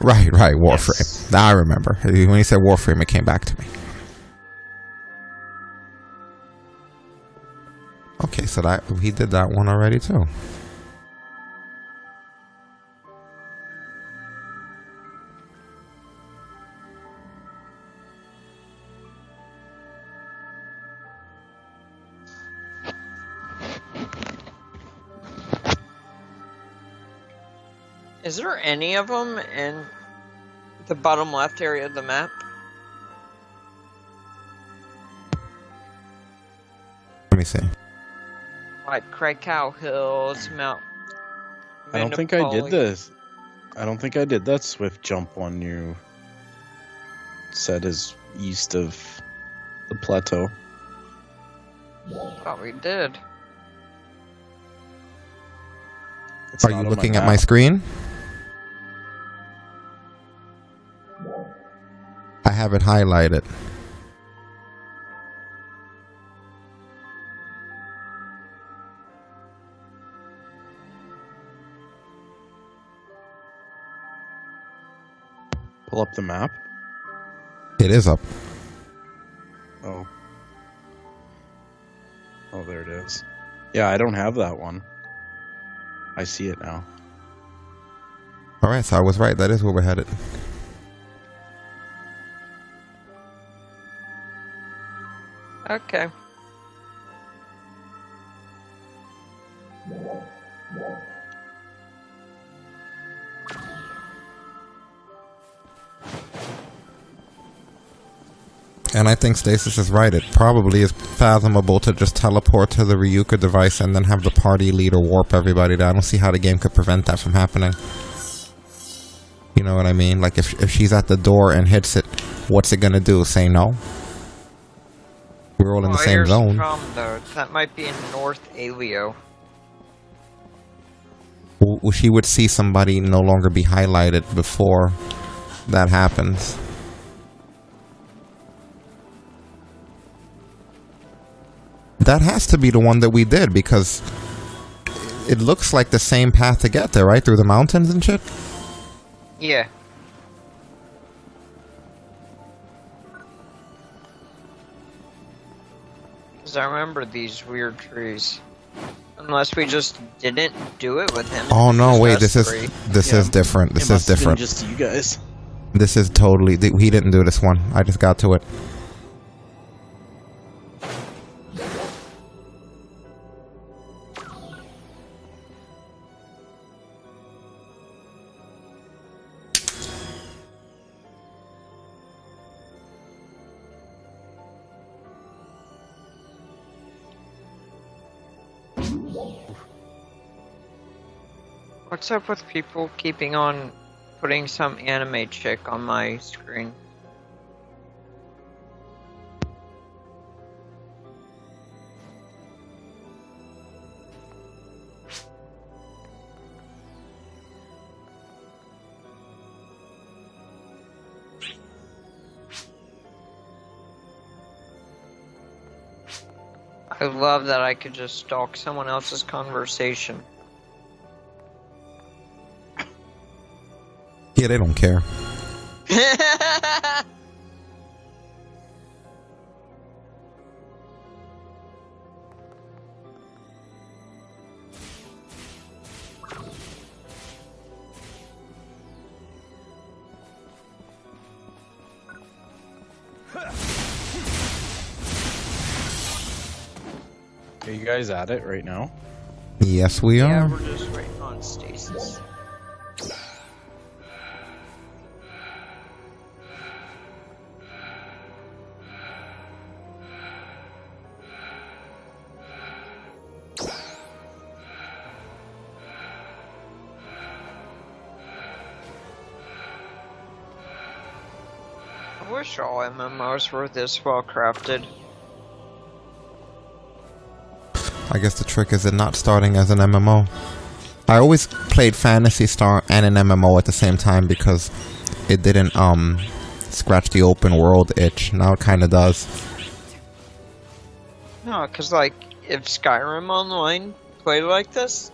Right, Warframe. Yes. Now I remember. When you said Warframe, it came back to me. Okay, so that he did that one already too. Is there any of them in the bottom left area of the map? Let me see. Like Krakow Hills, Mount. I don't think I did this. I don't think I did that swift jump one you said is east of the plateau. Thought we did. It's Are not you on looking at map. my screen? I have it highlighted. Pull up the map? It is up. Oh. Oh, there it is. Yeah, I don't have that one. I see it now. Alright, so I was right. That is where we're headed. Okay. And I think Stasis is right. It probably is fathomable to just teleport to the Ryuka device and then have the party leader warp everybody there. I don't see how the game could prevent that from happening. You know what I mean? Like, if she's at the door and hits it, what's it gonna do? Say no? We're all in the same here's zone. The problem, though. That might be in North Alio. Well, she would see somebody no longer be highlighted before that happens. That has to be the one that we did, because it looks like the same path to get there, right? Through the mountains and shit? Yeah. Because I remember these weird trees. Unless we just didn't do it with him. Oh no, Just wait, us this three. is different. This It is must have been different. just you guys. This is totally... He didn't do this one. I just got to it. What's up with people keeping on putting some anime chick on my screen? I love that I could just stalk someone else's conversation. Yeah, they don't care. Are you guys at it right now? Yes, we Yeah, are. we're just waiting on Stasis. wish all MMOs were this well crafted. I guess the trick is in not starting as an MMO. I always played Phantasy Star and an MMO at the same time because it didn't scratch the open world itch. Now it kind of does. No, because, like, if Skyrim Online played like this,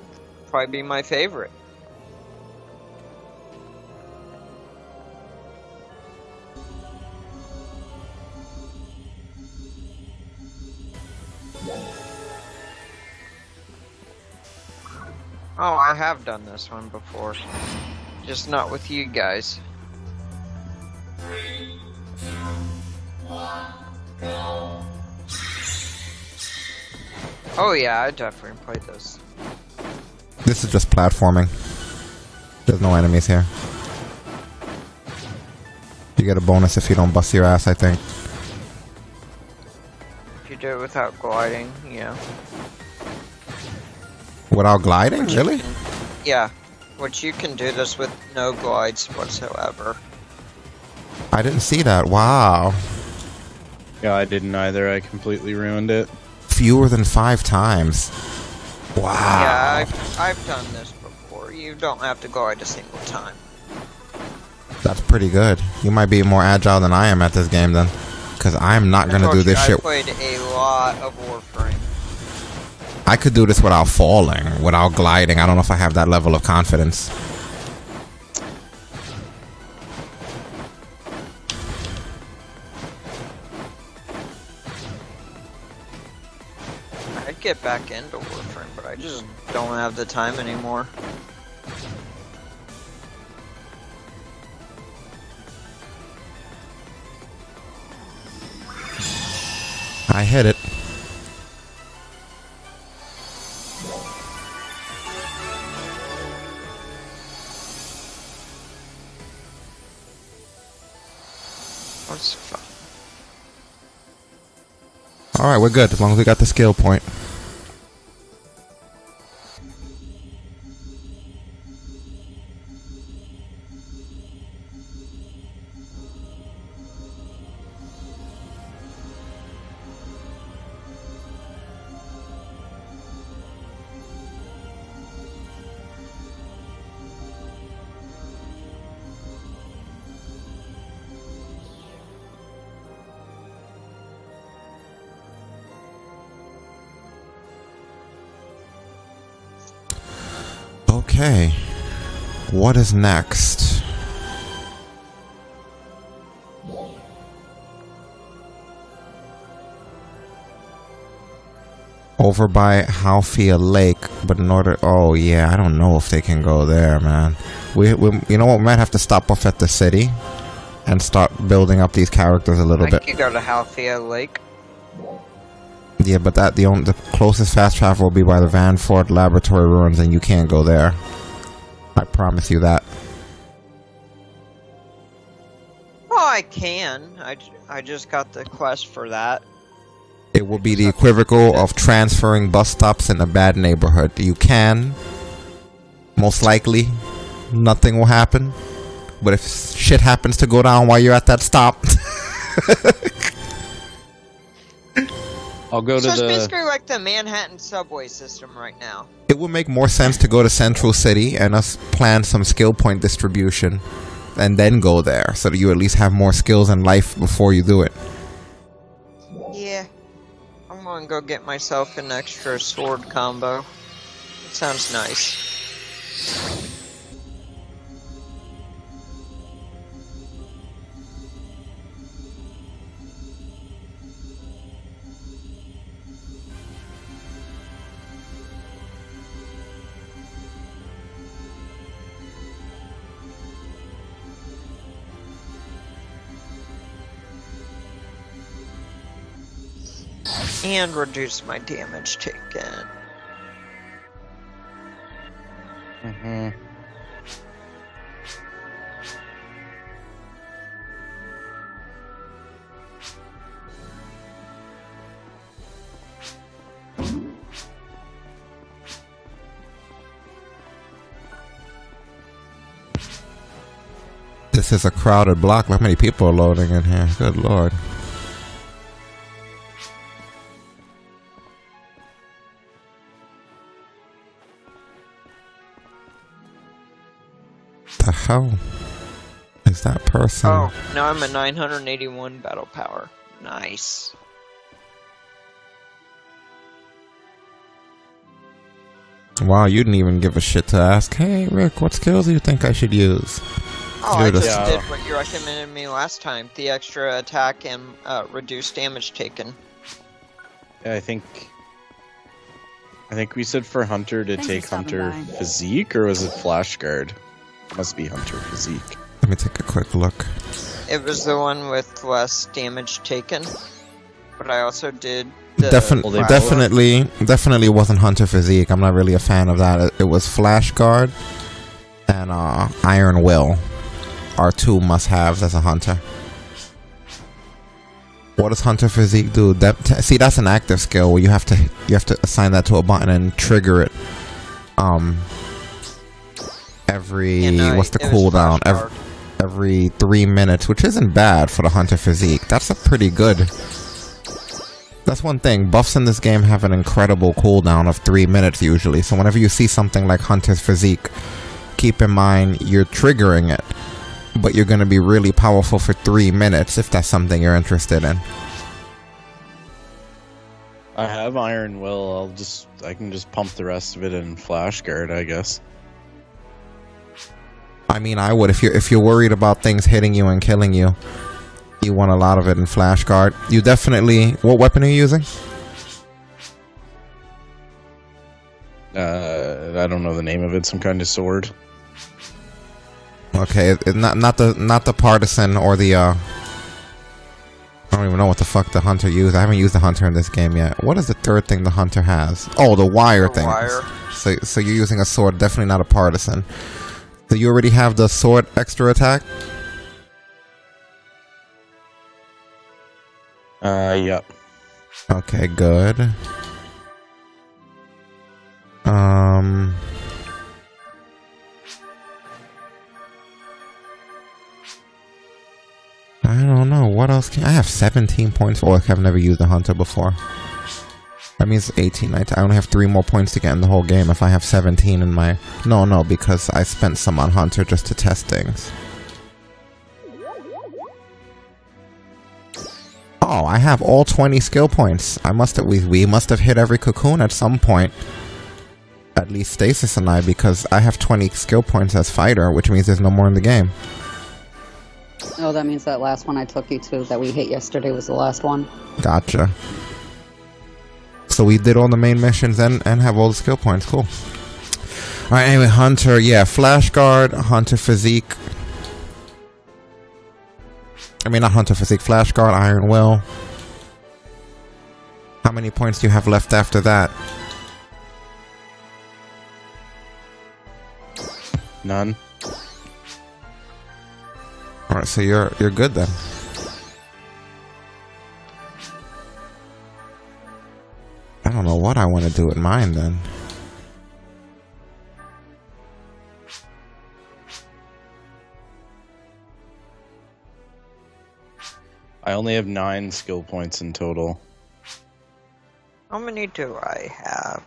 probably be my favorite. Oh, I have done this one before. Just not with you guys. Oh yeah, I definitely played this. This is just platforming. There's no enemies here. You get a bonus if you don't bust your ass, I think. If you do it without gliding, yeah. Without gliding? Really? Yeah. Which you can do this with no glides whatsoever. I didn't see that. Wow. Yeah, I didn't either. I completely ruined it. Fewer than 5 times. Wow. Yeah, I've done this before. You don't have to glide a single time. That's pretty good. You might be more agile than I am at this game then. Because I'm not going to do this shit. I played a lot of Warframe. I could do this without falling, without gliding. I don't know if I have that level of confidence. I'd get back into Warframe, but I just don't have the time anymore. I hit it. What's fun? Alright, we're good as long as we got the skill point. Okay, what is next? Over by Halfia Lake, but in order... Oh yeah, I don't know if they can go there, man. We you know what? We might have to stop off at the city and start building up these characters a little I bit. could go to Halfia Lake. Yeah, but the closest fast travel will be by the Vanford Laboratory ruins, and you can't go there. I promise you that. Well, I can. I just got the quest for that. It will be the equivocal of transferring bus stops in a bad neighborhood. You can. Most likely, nothing will happen. But if shit happens to go down while you're at that stop... I'll go So to it's the... basically like the Manhattan subway system right now. It would make more sense to go to Central City and us plan some skill point distribution and then go there so that you at least have more skills in life before you do it. Yeah. I'm gonna go get myself an extra sword combo. It sounds nice. And reduce my damage taken. Mhm. This is a crowded block. How many people are loading in here? Good lord. The hell is that person? Oh, now I'm at 981 battle power. Nice. Wow, you didn't even give a shit to ask. Hey, Rick, what skills do you think I should use? Oh, I You're just the- did what you recommended me last time. The extra attack and reduced damage taken. Yeah, I think we said for Hunter to Thanks for take stopping Hunter by. Physique, or was it Flash Guard? Must be Hunter Physique. Let me take a quick look. It was the one with less damage taken. But I also did the... Definitely wasn't Hunter Physique. I'm not really a fan of that. It was Flash Guard and Iron Will are two must-haves as a Hunter. What does Hunter Physique do? See, that's an active skill where you have to assign that to a button and trigger it. What's the cooldown? Every 3 minutes, which isn't bad for the Hunter Physique. That's a pretty good. That's one thing. Buffs in this game have an incredible cooldown of 3 minutes usually. So whenever you see something like Hunter's Physique, keep in mind you're triggering it, but you're going to be really powerful for 3 minutes if that's something you're interested in. I have Iron Will. I can just pump the rest of it in Flash Guard, I guess. I mean, I would if you're worried about things hitting you and killing you. You want a lot of it in Flash Guard. You definitely. What weapon are you using? I don't know the name of it. Some kind of sword. Okay, not the partisan or the. I don't even know what the fuck the hunter used. I haven't used the hunter in this game yet. What is the third thing the hunter has? Oh, the wire thing. So you're using a sword. Definitely not a partisan. So you already have the sword extra attack. Yep. Okay, good. I don't know. What else can I have 17 points? Oh, I've never used a hunter before. That means 18, 19. I only have 3 more points to get in the whole game if I have 17 in my... No, because I spent some on hunter just to test things. Oh, I have all 20 skill points. We must have hit every cocoon at some point. At least Stasis and I, because I have 20 skill points as fighter, which means there's no more in the game. Oh, that means that last one I took you to that we hit yesterday was the last one. Gotcha. So we did all the main missions and have all the skill points. Cool. Alright, anyway, Hunter. Yeah, Flash Guard, Hunter Physique. I mean, not Hunter Physique, Flash Guard, Iron Will. How many points do you have left after that? None. Alright, so you're good then. I don't know what I want to do with mine then. I only have 9 skill points in total. How many do I have?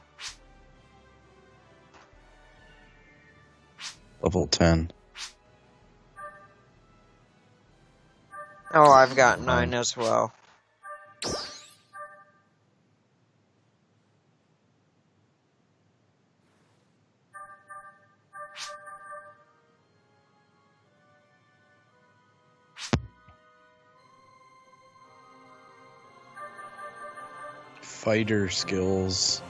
Level 10. Oh, I've got 9 as well. Fighter skills.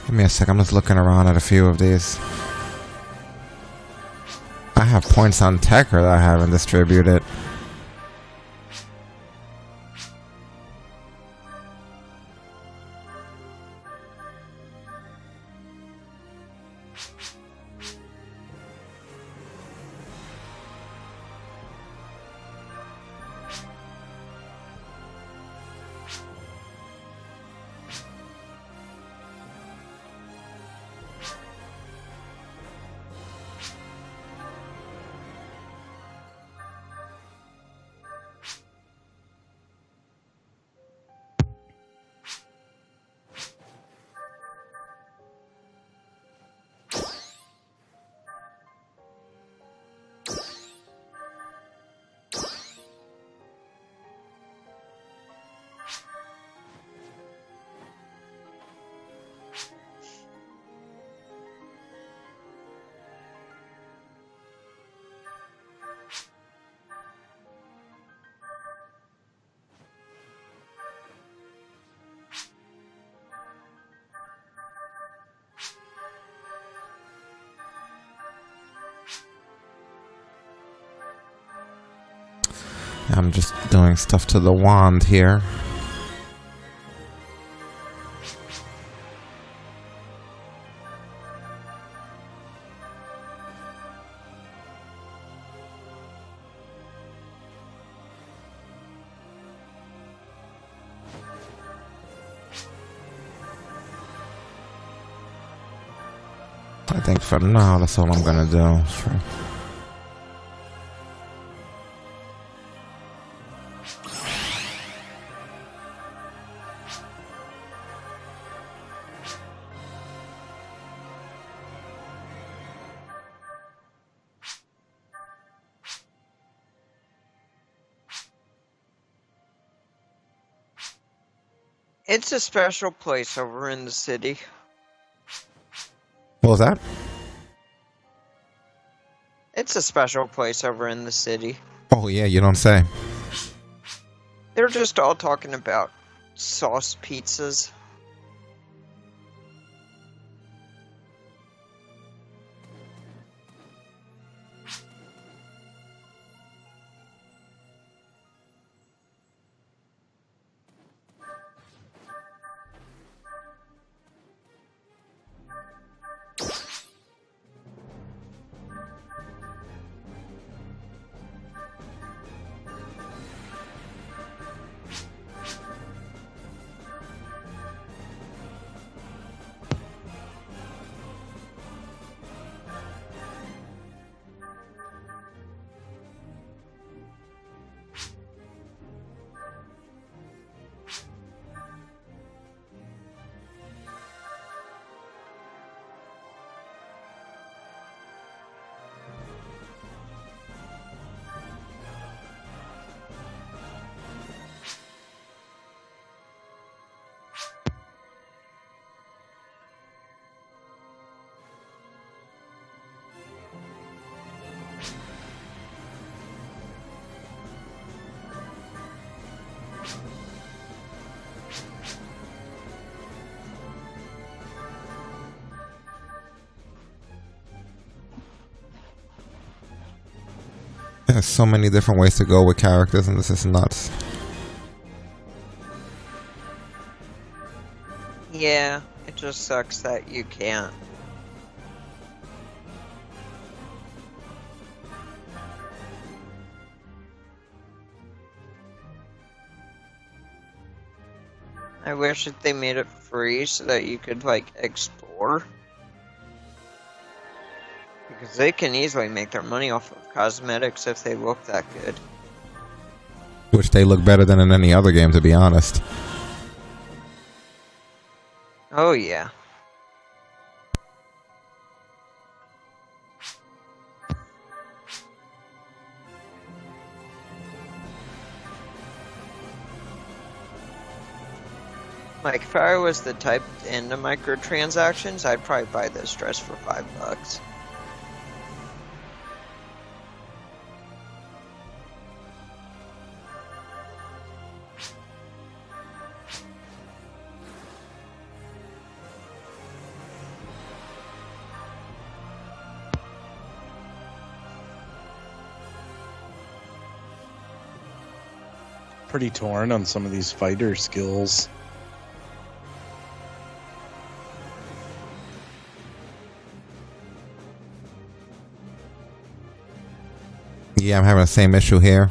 Give me a sec, I'm just looking around at a few of these. I have points on Tecker that I haven't distributed. I'm just doing stuff to the wand here. I think for now, that's all I'm gonna do. Sure. It's a special place over in the city. What was that? It's a special place over in the city. Oh yeah, you don't say. They're just all talking about sauce pizzas. There's so many different ways to go with characters, and this is nuts. Yeah, it just sucks that you can't. I wish that they made it free so that you could, like, explore. Because they can easily make their money off of cosmetics if they look that good. Which they look better than in any other game, to be honest. Oh, yeah. Like, if I was the type into microtransactions, I'd probably buy this dress for $5. Pretty torn on some of these fighter skills. Yeah, I'm having the same issue here.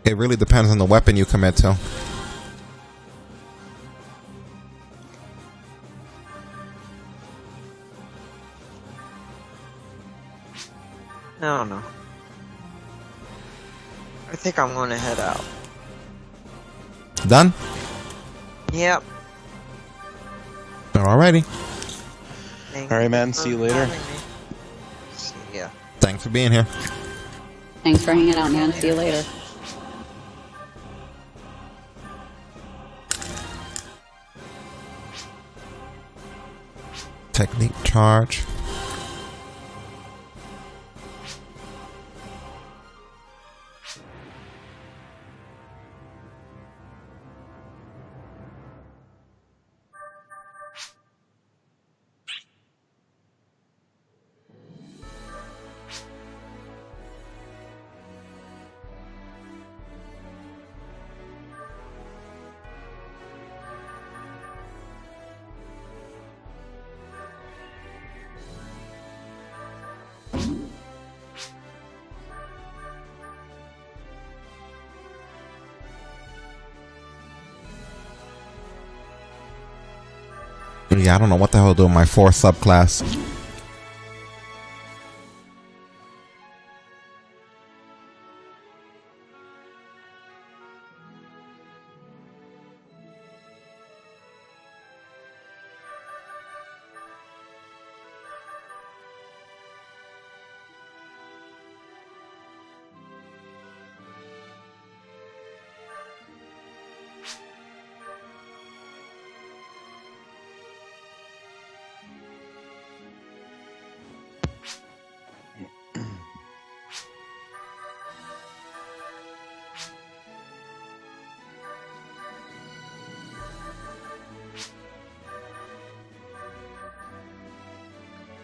It really depends on the weapon you commit to. I don't know. I think I'm going to head out. Done? Yep. Alrighty. Thank All right, you man. for See you later. having me. See ya. Thanks for being here. Thanks for hanging out, man. See you later. Technique charge. Yeah, I don't know what the hell to do with my 4 subclass.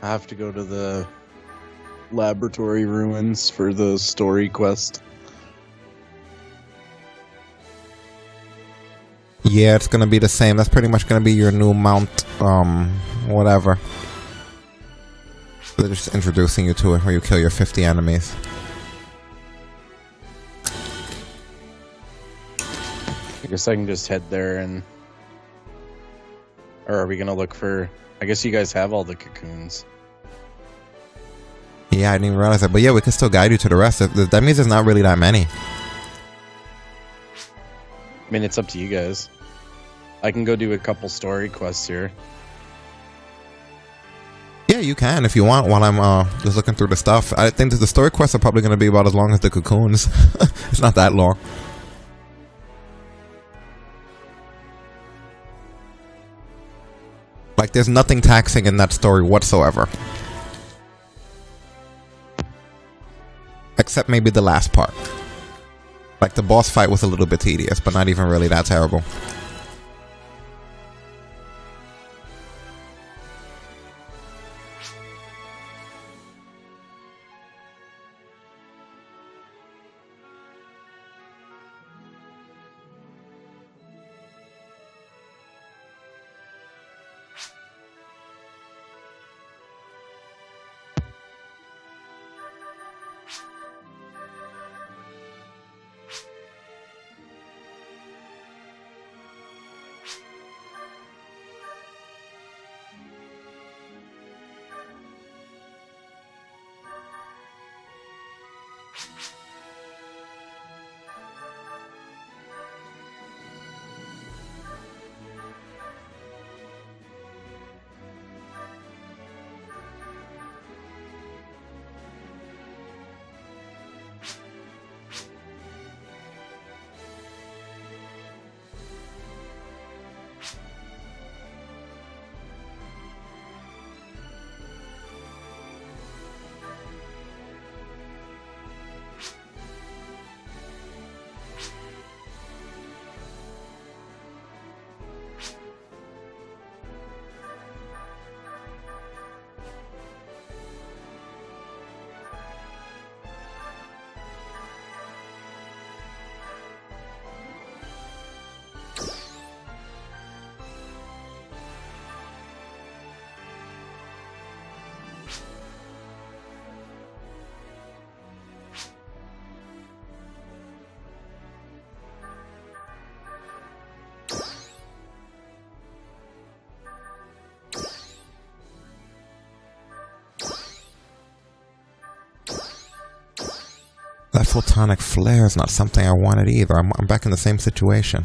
I have to go to the laboratory ruins for the story quest. Yeah, it's gonna be the same. That's pretty much gonna be your new mount, whatever. They're just introducing you to it where you kill your 50 enemies. I guess I can just head there and... Or are we gonna look for... I guess you guys have all the cocoons. Yeah, I didn't even realize that. But yeah, we can still guide you to the rest. That means there's not really that many. I mean, it's up to you guys. I can go do a couple story quests here. Yeah, you can if you want while I'm just looking through the stuff. I think that the story quests are probably going to be about as long as the cocoons. It's not that long. Like, there's nothing taxing in that story whatsoever. Except maybe the last part. Like, the boss fight was a little bit tedious, but not even really that terrible. That photonic flare is not something I wanted either. I'm back in the same situation.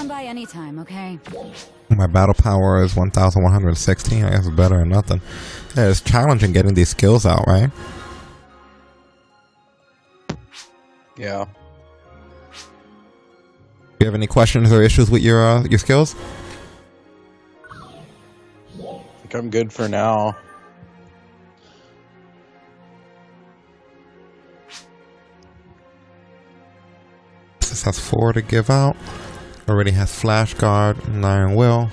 Come by anytime, okay? My battle power is 1,116. I guess it's better than nothing. Yeah, it's challenging getting these skills out, right? Yeah. Do you have any questions or issues with your skills? I think I'm good for now. This has 4 to give out. Already has Flash Guard and Iron Will.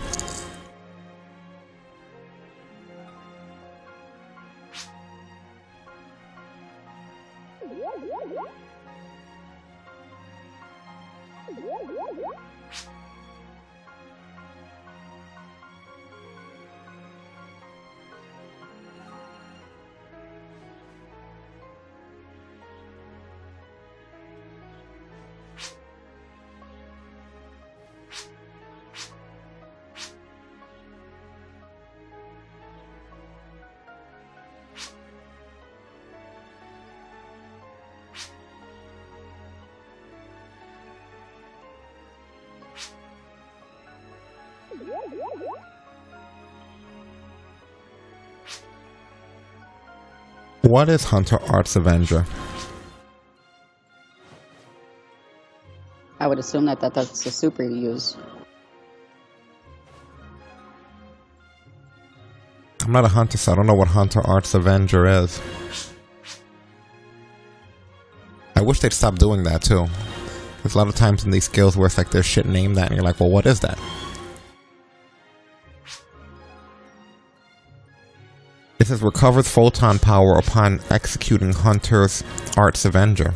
What is Hunter Arts Avenger? I would assume that that's the super you use. I'm not a hunter, so I don't know what Hunter Arts Avenger is. I wish they'd stop doing that too. There's a lot of times in these skills where it's like there's shit named that and you're like, well, what is that? It says recovers photon power upon executing Hunter's Arts Avenger.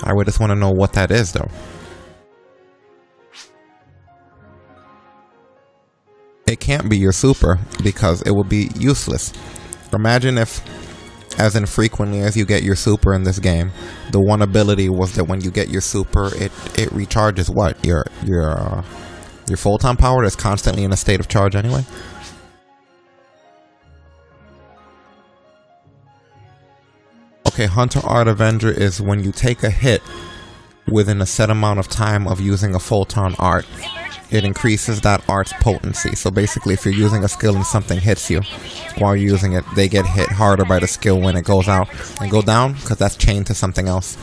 I would just want to know what that is though. It can't be your super because it would be useless. Imagine if, as infrequently as you get your super in this game, the one ability was that when you get your super, it recharges what? Your photon power that's constantly in a state of charge anyway? Okay, Hunter Art Avenger is when you take a hit within a set amount of time of using a photon art. It increases that art's potency. So basically, if you're using a skill and something hits you while you're using it, they get hit harder by the skill when it goes out and go down, because that's chained to something else.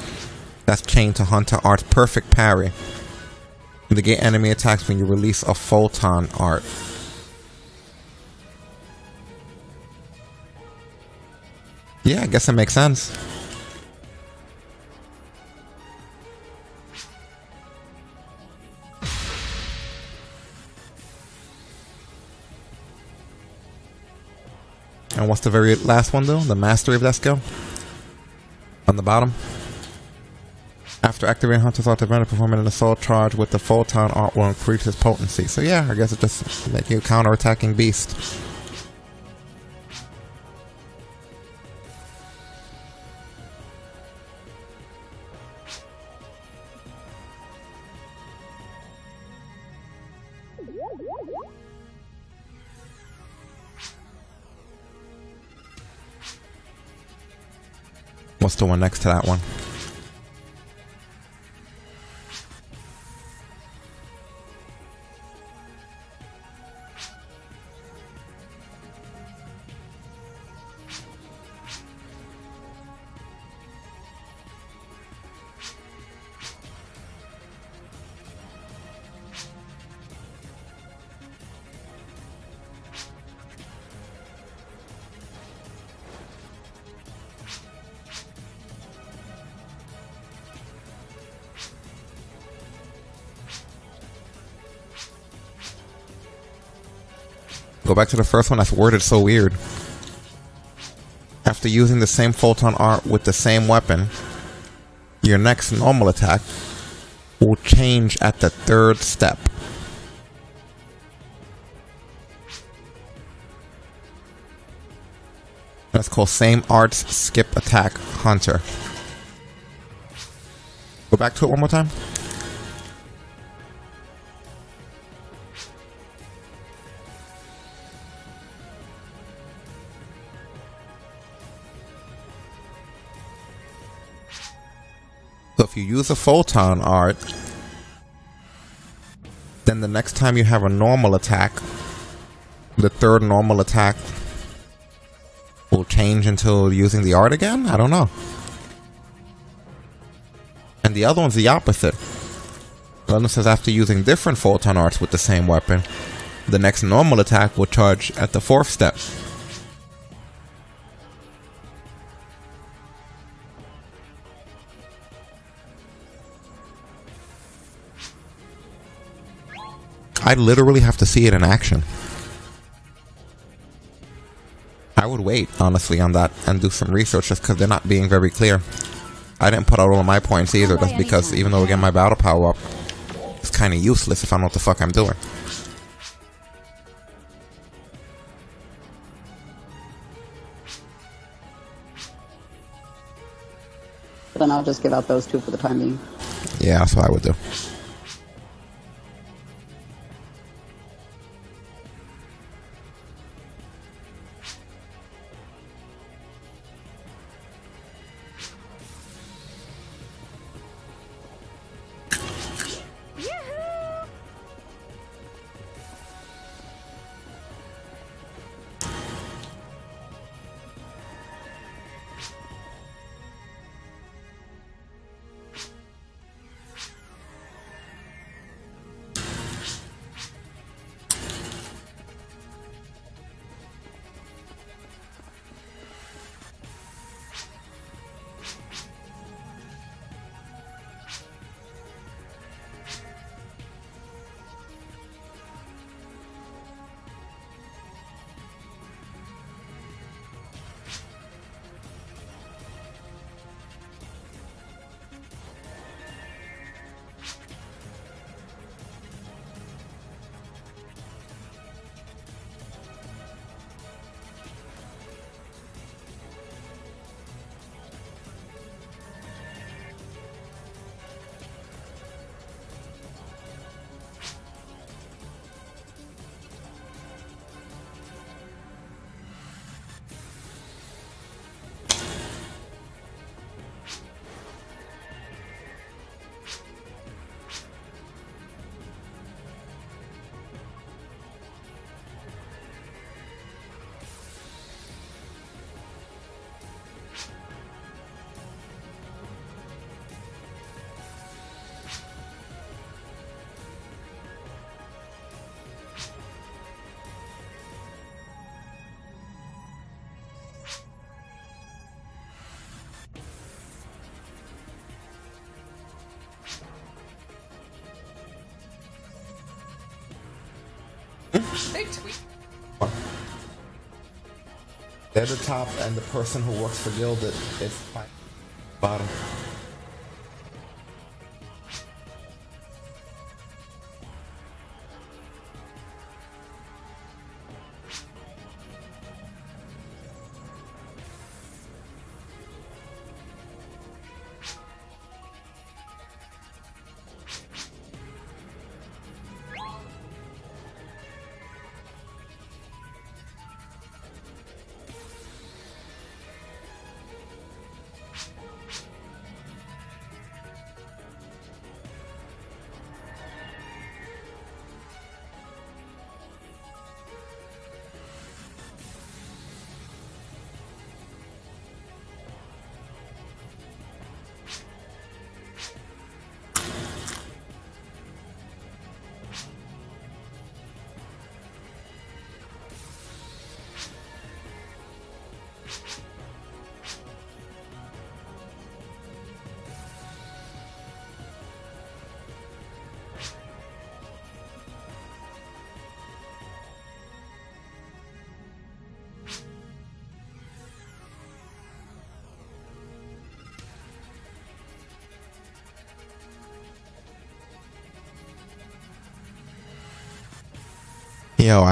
That's chained to Hunter Art's perfect parry. Negate enemy attacks when you release a photon art. Yeah, I guess it makes sense. And what's the very last one though? The mastery of that skill? On the bottom? After activating Hunter's Art Avenger, performing an assault charge with the photon art will increase its potency. So yeah, I guess it just makes you a counter-attacking beast. What's the one next to that one? Go back to the first one. That's worded so weird. After using the same photon art with the same weapon, your next normal attack will change at the third step. That's called same arts skip attack Hunter. Go back to it one more time. So if you use a photon art, then And the next time you have a normal attack, the third normal attack will change into using the art again? I don't know. And the other one's the opposite. The other one says after using different photon arts with the same weapon, the next normal attack will charge at the 4th step. I literally have to see it in action. I would wait, honestly, on that and do some research just because they're not being very clear. I didn't put out all of my points either, just because even though we get my battle power up, it's kind of useless if I don't know what the fuck I'm doing. Then I'll just give out those 2 for the time being. Yeah, that's what I would do. They're the top, and the person who works for Gilded is bottom. Yo,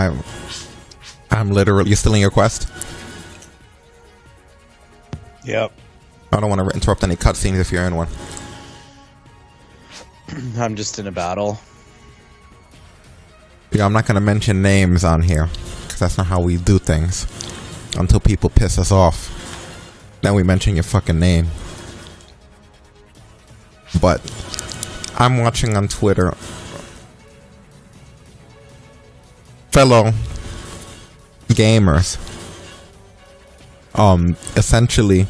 I'm literally... You still in your quest? Yep. I don't want to interrupt any cutscenes if you're in one. I'm just in a battle. Yeah, I'm not going to mention names on here, because that's not how we do things. Until people piss us off. Then we mention your fucking name. But I'm watching on Twitter fellow gamers essentially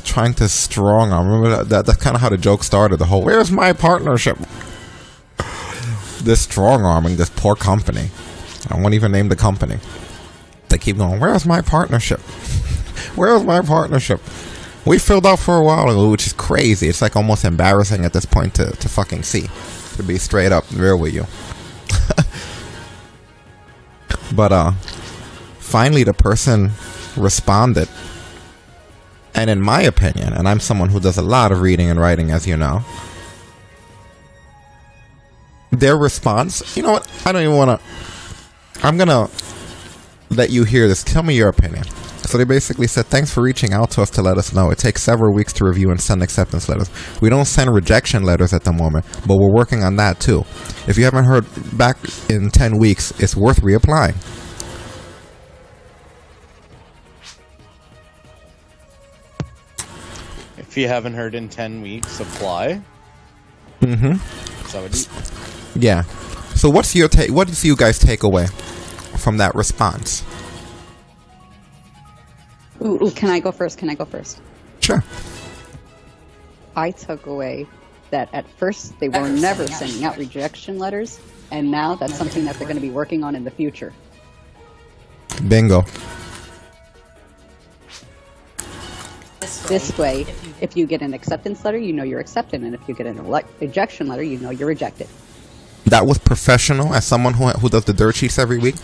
trying to strong arm. Remember that's kind of how the joke started. The whole "where's my partnership?" This strong arming this poor company. I won't even name the company. They keep going, "Where's my partnership? Where's my partnership?" We filled out for a while ago, which is crazy. It's like almost embarrassing at this point to fucking see. To be straight up real with you. But finally the person responded. And in my opinion, and I'm someone who does a lot of reading and writing, as you know, their response, you know what, I don't even want to, I'm going to let you hear this. Tell me your opinion. So they basically said, "Thanks for reaching out to us to let us know. It takes several weeks to review and send acceptance letters. We don't send rejection letters at the moment, but we're working on that too. If you haven't heard back in 10 weeks, it's worth reapplying." If you haven't heard in 10 weeks, apply. Mm-hmm. So yeah. So what's your take? What does you guys take away from that response? Ooh, can I go first? Sure. I took away that at first they were never sending out rejection letters, and now that's something that they're going to be working on in the future. Bingo. This way, if you get an acceptance letter, you know you're accepted, and if you get an rejection letter, you know you're rejected. That was professional. As someone who does the dirt sheets every week,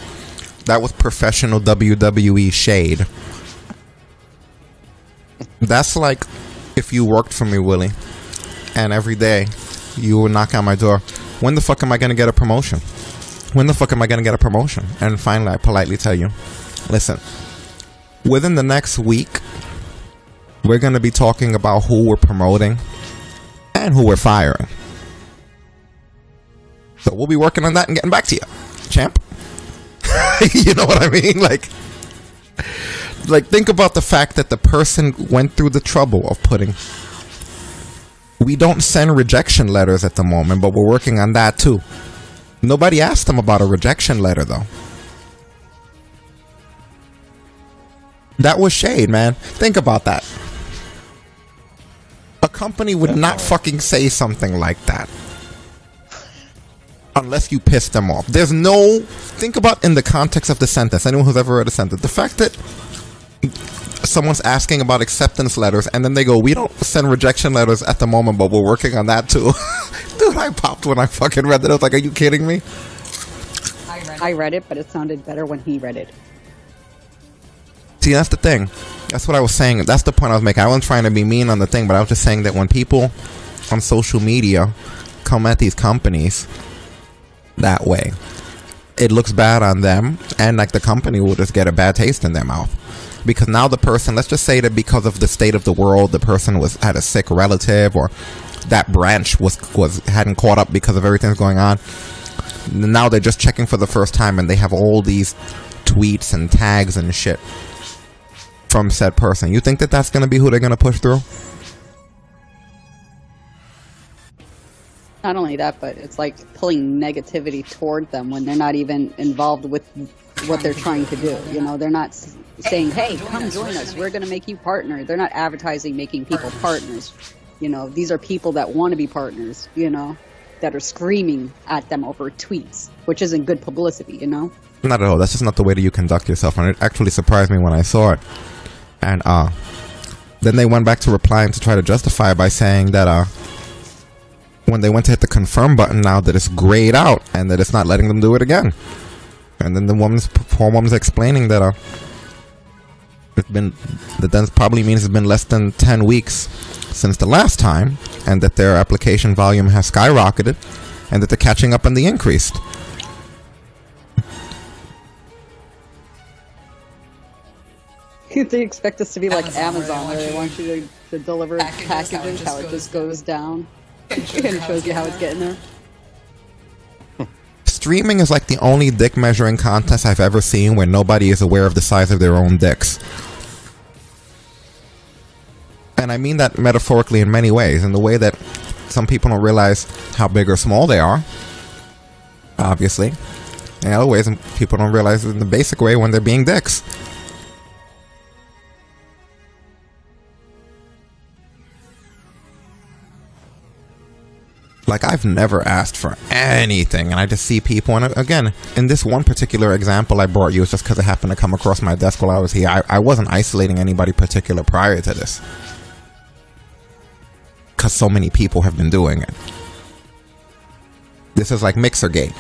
that was professional WWE shade. That's like if you worked for me, Willie, and every day you would knock on my door. When the fuck am I going to get a promotion? When the fuck am I going to get a promotion? And finally, I politely tell you, listen, within the next week, we're going to be talking about who we're promoting and who we're firing. So we'll be working on that and getting back to you, champ. You know what I mean? Like, think about the fact that the person went through the trouble of putting, "We don't send rejection letters at the moment, but we're working on that too." Nobody asked them about a rejection letter, though. That was shade, man. Think about that. A company would not fucking say something like that unless you piss them off. There's no... Think about in the context of the sentence. Anyone who's ever read a sentence. The fact that someone's asking about acceptance letters and then they go, "We don't send rejection letters at the moment, but we're working on that too." Dude, I popped when I fucking read that. I was like, are you kidding me? I read it, but it sounded better when he read it. See, that's the thing. That's what I was saying. That's the point I was making. I wasn't trying to be mean on the thing, but I was just saying that when people on social media come at these companies that way, it looks bad on them, and like the company will just get a bad taste in their mouth. Because now the person, let's just say that because of the state of the world, the person had a sick relative, or that branch hadn't caught up because of everything that's going on. Now they're just checking for the first time, and they have all these tweets and tags and shit from said person. You think that that's going to be who they're going to push through? Not only that, but it's like pulling negativity toward them when they're not even involved with what they're trying to do. You know, they're not saying, "Hey, come join us. We're going to make you partner." They're not advertising making people partners. You know, these are people that want to be partners, you know, that are screaming at them over tweets, which isn't good publicity, you know? Not at all. That's just not the way that you conduct yourself. And it actually surprised me when I saw it. And then they went back to replying to try to justify it by saying that when they went to hit the confirm button now, that it's grayed out and that it's not letting them do it again. And then the poor woman's explaining that that probably means it's been less than 10 weeks since the last time, and that their application volume has skyrocketed, and that they're catching up on the increase. They expect us to be like Amazon, where they want you to deliver packages, how it just goes down. And it shows you how it's getting there. Streaming is like the only dick measuring contest I've ever seen where nobody is aware of the size of their own dicks. And I mean that metaphorically in many ways, in the way that some people don't realize how big or small they are, obviously. in other ways, and people don't realize it in the basic way when they're being dicks. Like, I've never asked for anything, and I just see people, and again, in this one particular example I brought you, it's just because it happened to come across my desk while I was here. I wasn't isolating anybody particular prior to this, because so many people have been doing it. This is like Mixergate.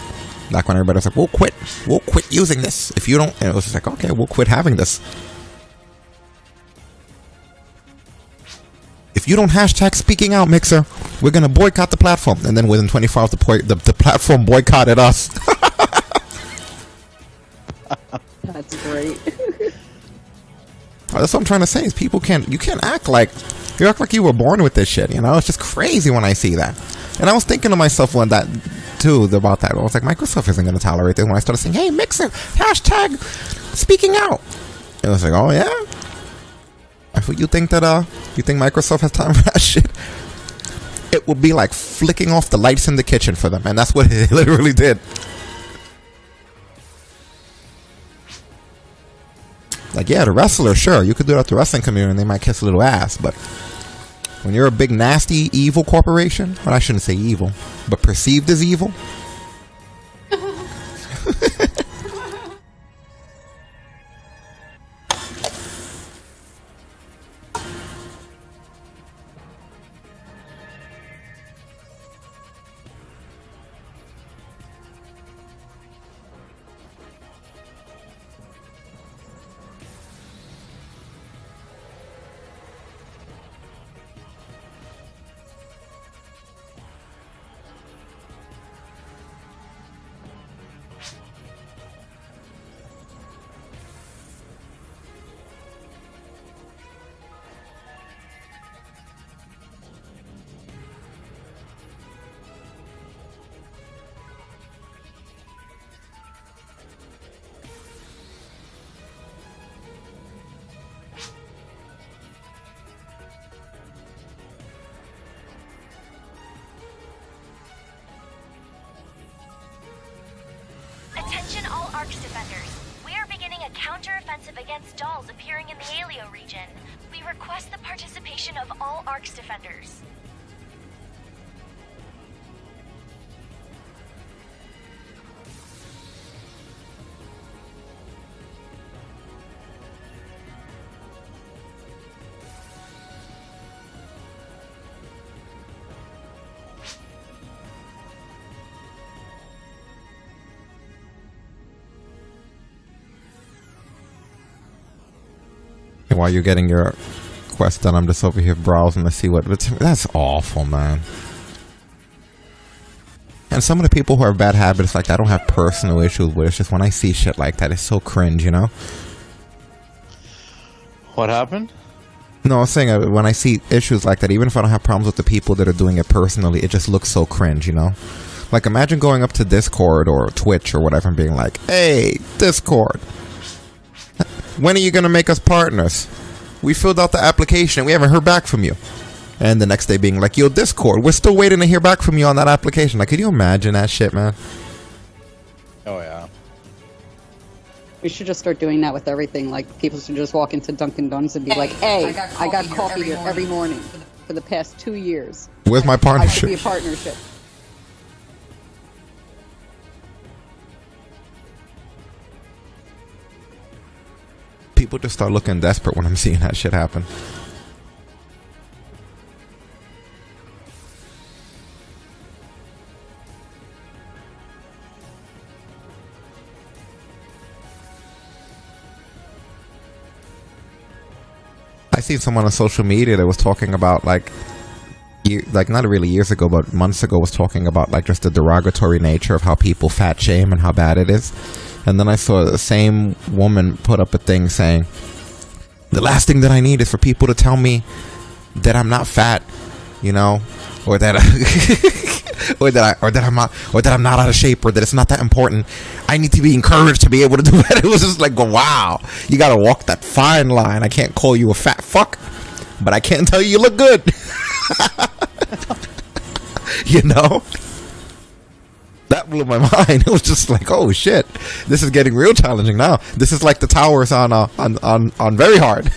Like when everybody was like, we'll quit using this if you don't, and it was just like, okay, we'll quit having this. If you don't hashtag speaking out, Mixer, we're going to boycott the platform. And then within 24 hours, the platform boycotted us. That's great. That's what I'm trying to say is you can't act like you were born with this shit, you know? It's just crazy when I see that. And I was thinking to myself about that. I was like, Microsoft isn't going to tolerate this. When I started saying, hey, Mixer, hashtag speaking out. And I was like, oh, yeah? You think Microsoft has time for that shit? It would be like flicking off the lights in the kitchen for them, and that's what it literally did. Like, yeah, the wrestler, sure, you could do that to the wrestling community and they might kiss a little ass, but when you're a big, nasty, evil corporation, well, I shouldn't say evil, but perceived as evil. Attention all ARCS defenders. We are beginning a counter-offensive against dolls appearing in the Alio region. We request the participation of all ARCS defenders. While you're getting your quest done, I'm just over here browsing to see what. That's awful, man. And some of the people who have bad habits like that, I don't have personal issues with. It's just when I see shit like that, it's so cringe, you know? What happened? No, I was saying when I see issues like that, even if I don't have problems with the people that are doing it personally, it just looks so cringe, you know? Like, imagine going up to Discord or Twitch or whatever and being like, hey, Discord, when are you going to make us partners? We filled out the application and we haven't heard back from you. And the next day being like, yo, Discord, we're still waiting to hear back from you on that application. Like, could you imagine that shit, man? Oh, yeah. We should just start doing that with everything. Like, people should just walk into Dunkin' Donuts and be like, hey, I got coffee here every morning for the past 2 years. Where's my I partnership? should be a partnership. People just start looking desperate when I'm seeing that shit happen. I seen someone on social media that was talking about like not really years ago, but months ago, was talking about like just the derogatory nature of how people fat shame and how bad it is. And then I saw the same woman put up a thing saying, the last thing that I need is for people to tell me that I'm not fat, you know, or that I'm not out of shape, or that it's not that important. I need to be encouraged to be able to do that. It was just like, wow, you gotta walk that fine line. I can't call you a fat fuck, but I can tell you look good. You know? That blew my mind. It was just like, oh shit, this is getting real challenging now. This is like the towers on very hard.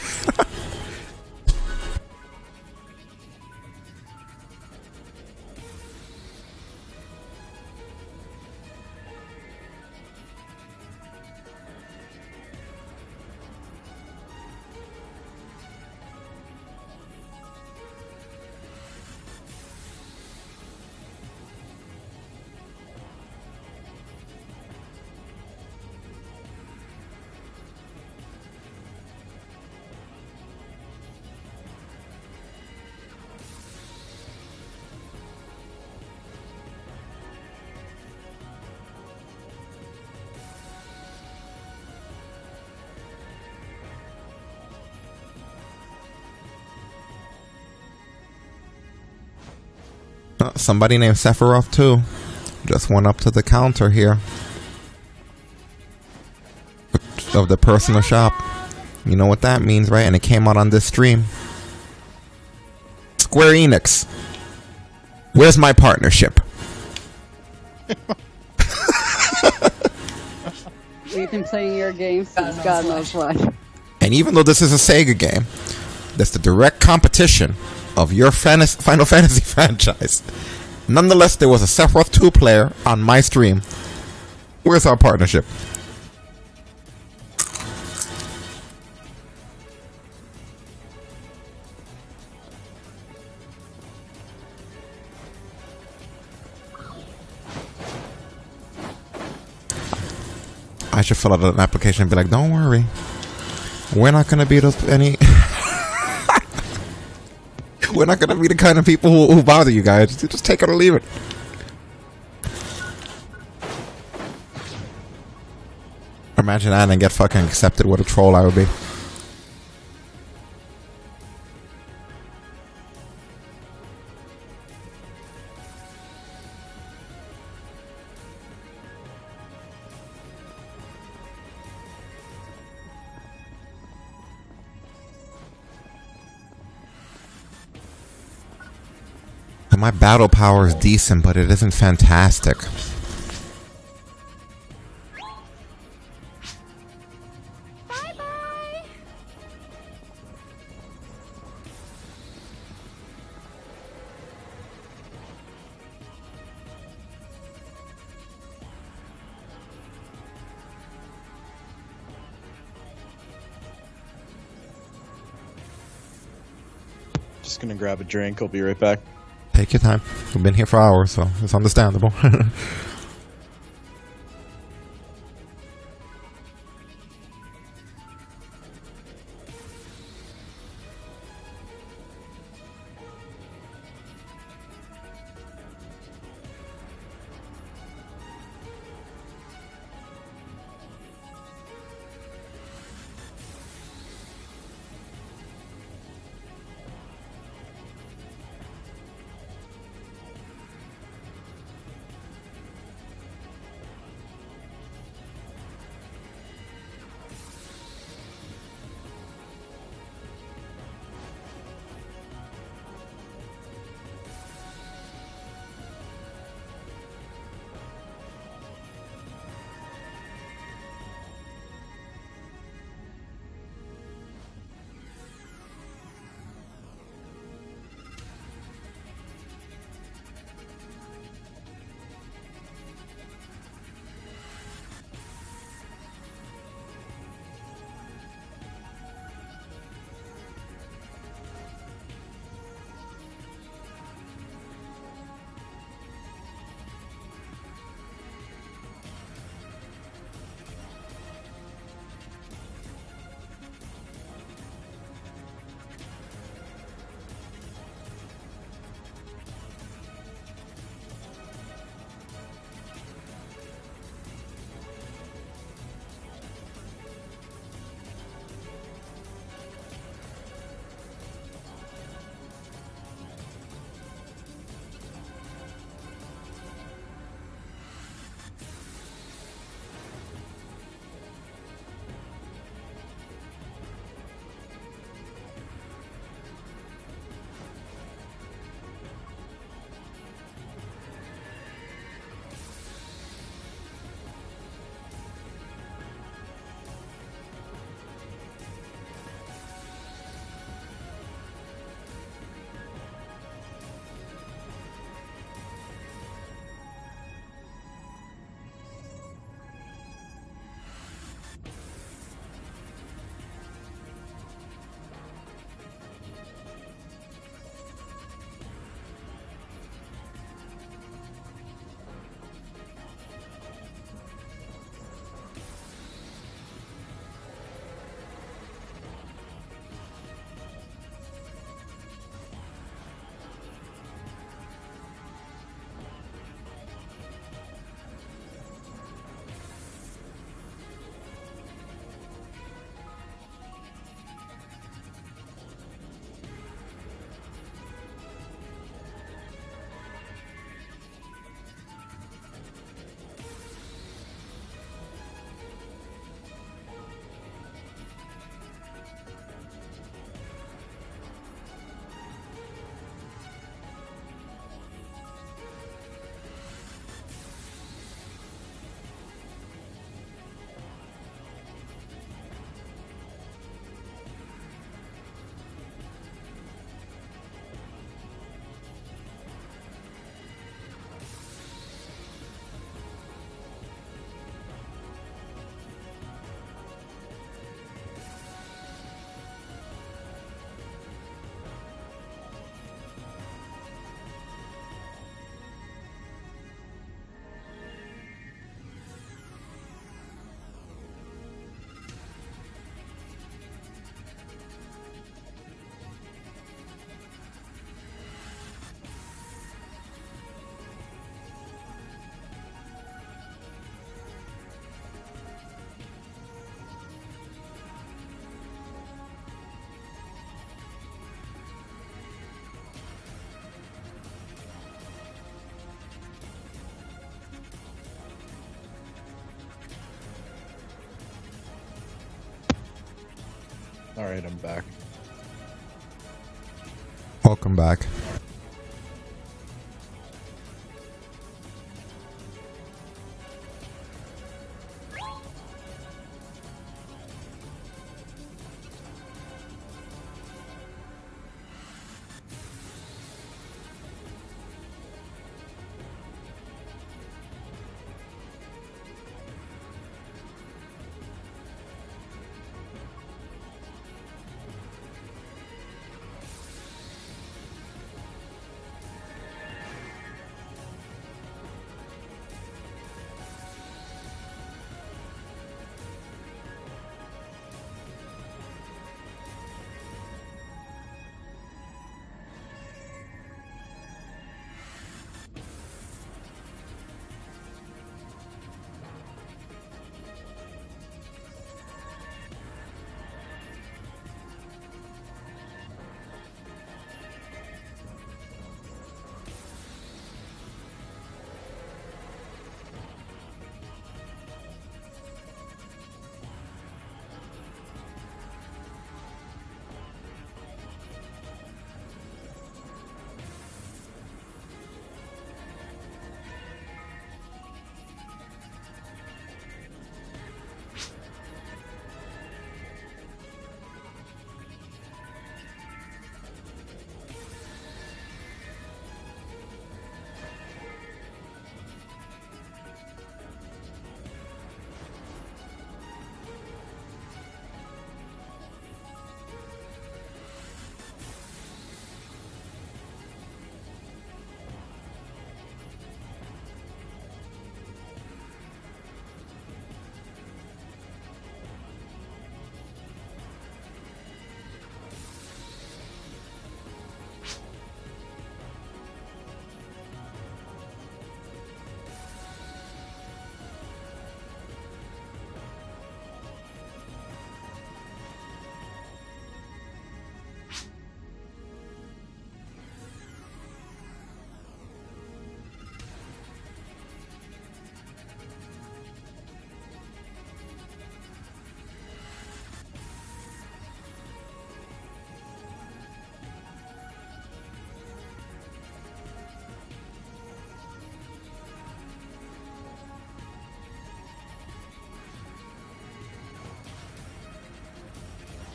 Somebody named Sephiroth too just went up to the counter here of the personal shop. You know what that means, right? And it came out on this stream. Square Enix, where's my partnership? We've been playing your game since God knows what. And even though this is a Sega game, that's the direct competition of your Final Fantasy franchise. Nonetheless, there was a Sephiroth 2 player on my stream. Where's our partnership? I should fill out an application and be like, don't worry, we're not going to be any... We're not gonna be the kind of people who bother you guys. Just take it or leave it. Imagine that and get fucking accepted. What a troll I would be. My battle power is decent, but it isn't fantastic. Bye-bye. Just gonna grab a drink. I'll be right back. Take your time. We've been here for hours, so it's understandable. Alright, I'm back. Welcome back.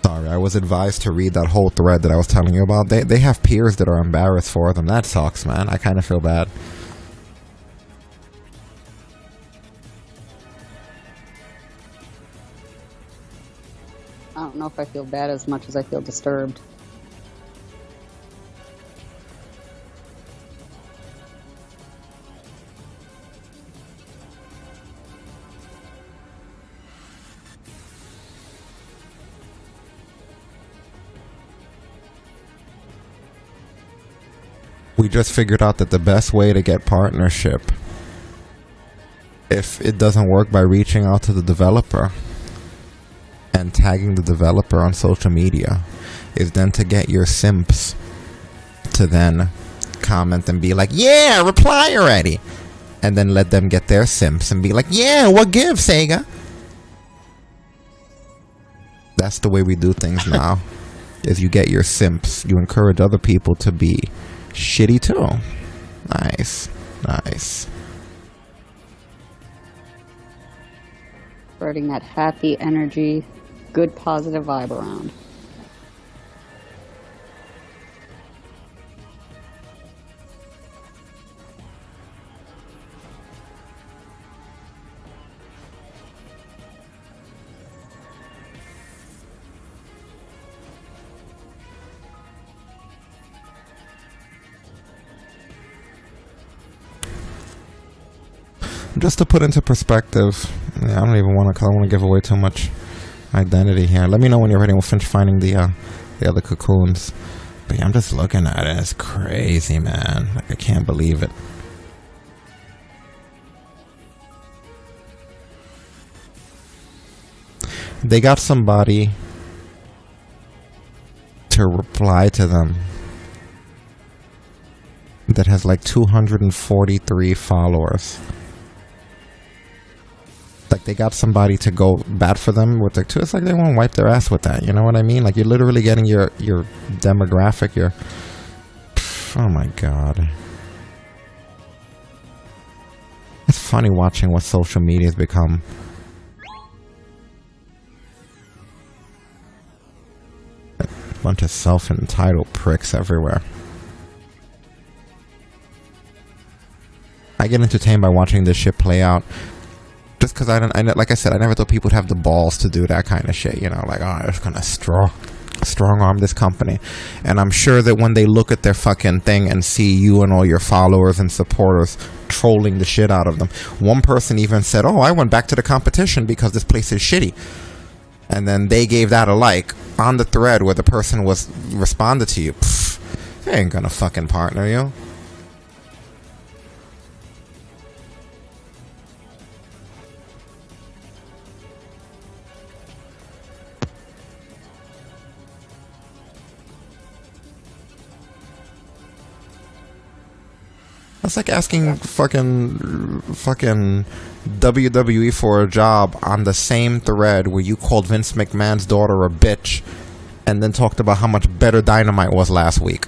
Sorry, I was advised to read that whole thread that I was telling you about. They have peers that are embarrassed for them. That sucks, man. I kind of feel bad. I don't know if I feel bad as much as I feel disturbed. We just figured out that the best way to get partnership, if it doesn't work by reaching out to the developer and tagging the developer on social media, is then to get your simps to then comment and be like, yeah, reply already. And then let them get their simps and be like, yeah, what gives, Sega? That's the way we do things now. Is you get your simps. You encourage other people to be shitty too. Nice. Nice. Spreading that happy energy, good positive vibe around. Just to put into perspective, yeah, I don't even want to, because I want to give away too much identity here. Let me know when you're ready. We'll finish finding the other cocoons. But yeah, I'm just looking at it. It's crazy, man. Like, I can't believe it. They got somebody to reply to them that has like 243 followers. like they got somebody to go bad for them with their too. It's like they won't wipe their ass with that. You know what I mean? Like you're literally getting your demographic. Oh my god. It's funny watching what social media has become. A bunch of self-entitled pricks everywhere. I get entertained by watching this shit play out. Just because like I said, I never thought people would have the balls to do that kind of shit. You know, like, oh, I'm just gonna strong arm this company. And I'm sure that when they look at their fucking thing and see you and all your followers and supporters trolling the shit out of them. One person even said, oh, I went back to the competition because this place is shitty. And then they gave that a like on the thread where the person was responded to you. Pfft, they ain't gonna fucking partner you. That's like asking fucking WWE for a job on the same thread where you called Vince McMahon's daughter a bitch and then talked about how much better Dynamite was last week.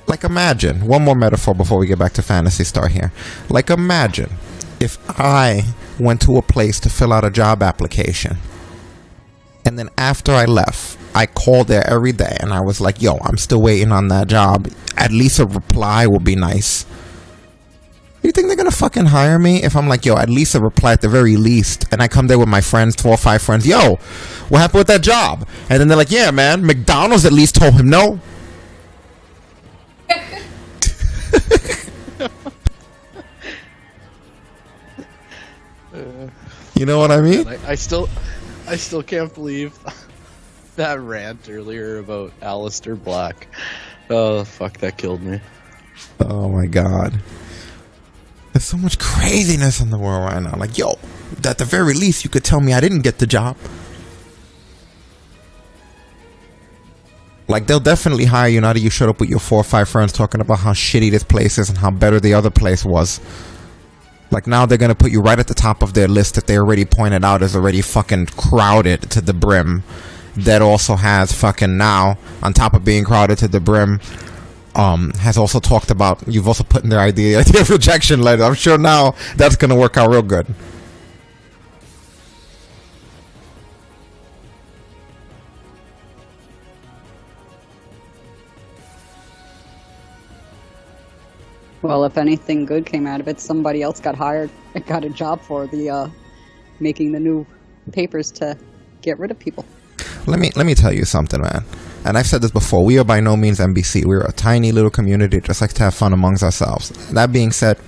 Like imagine, one more metaphor before we get back to Phantasy Star here. Like imagine if I went to a place to fill out a job application. And then after I left, I called there every day and I was like, yo, I'm still waiting on that job. At least a reply would be nice. You think they're gonna fucking hire me if I'm like, yo, at least a reply at the very least? And I come there with my friends, 4 or 5 friends, yo, what happened with that job? And then they're like, yeah, man, McDonald's at least told him no. You know what I mean? I still can't believe that rant earlier about Aleister Black. Oh, fuck, that killed me. Oh my god. There's so much craziness in the world right now. Like, yo, at the very least, you could tell me I didn't get the job. Like, they'll definitely hire you now that you showed up with your 4 or 5 friends talking about how shitty this place is and how better the other place was. Like, now they're gonna put you right at the top of their list that they already pointed out is already fucking crowded to the brim. That also has fucking now, on top of being crowded to the brim, has also talked about, you've also put in their idea of rejection letter. I'm sure now that's gonna work out real good. Well, if anything good came out of it, somebody else got hired and got a job for the making the new papers to get rid of people. Let me tell you something, man. And I've said this before. We are by no means NBC. We're a tiny little community that just likes to have fun amongst ourselves. That being said,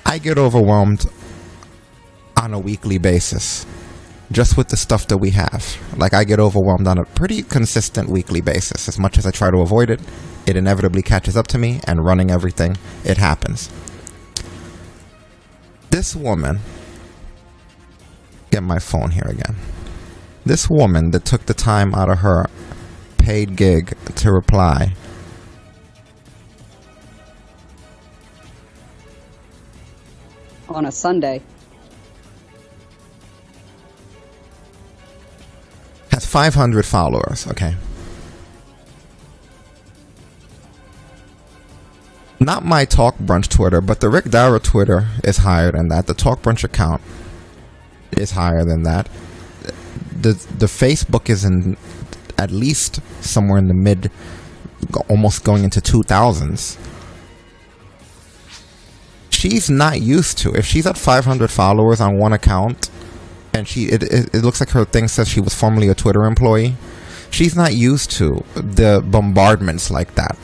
I get overwhelmed on a weekly basis just with the stuff that we have. Like, I get overwhelmed on a pretty consistent weekly basis. As much as I try to avoid it, it inevitably catches up to me, and running everything, it happens. This woman, get my phone here again. This woman that took the time out of her paid gig to reply On a Sunday. has 500 followers, okay? Not my TalkBrunch Twitter, but the Ric Dara Twitter is higher than that. The TalkBrunch account is higher than that. The Facebook is in at least somewhere in the mid, almost going into 2000s. She's not used to, if she's at 500 followers on one account, and it looks like her thing says she was formerly a Twitter employee, she's not used to the bombardments like that.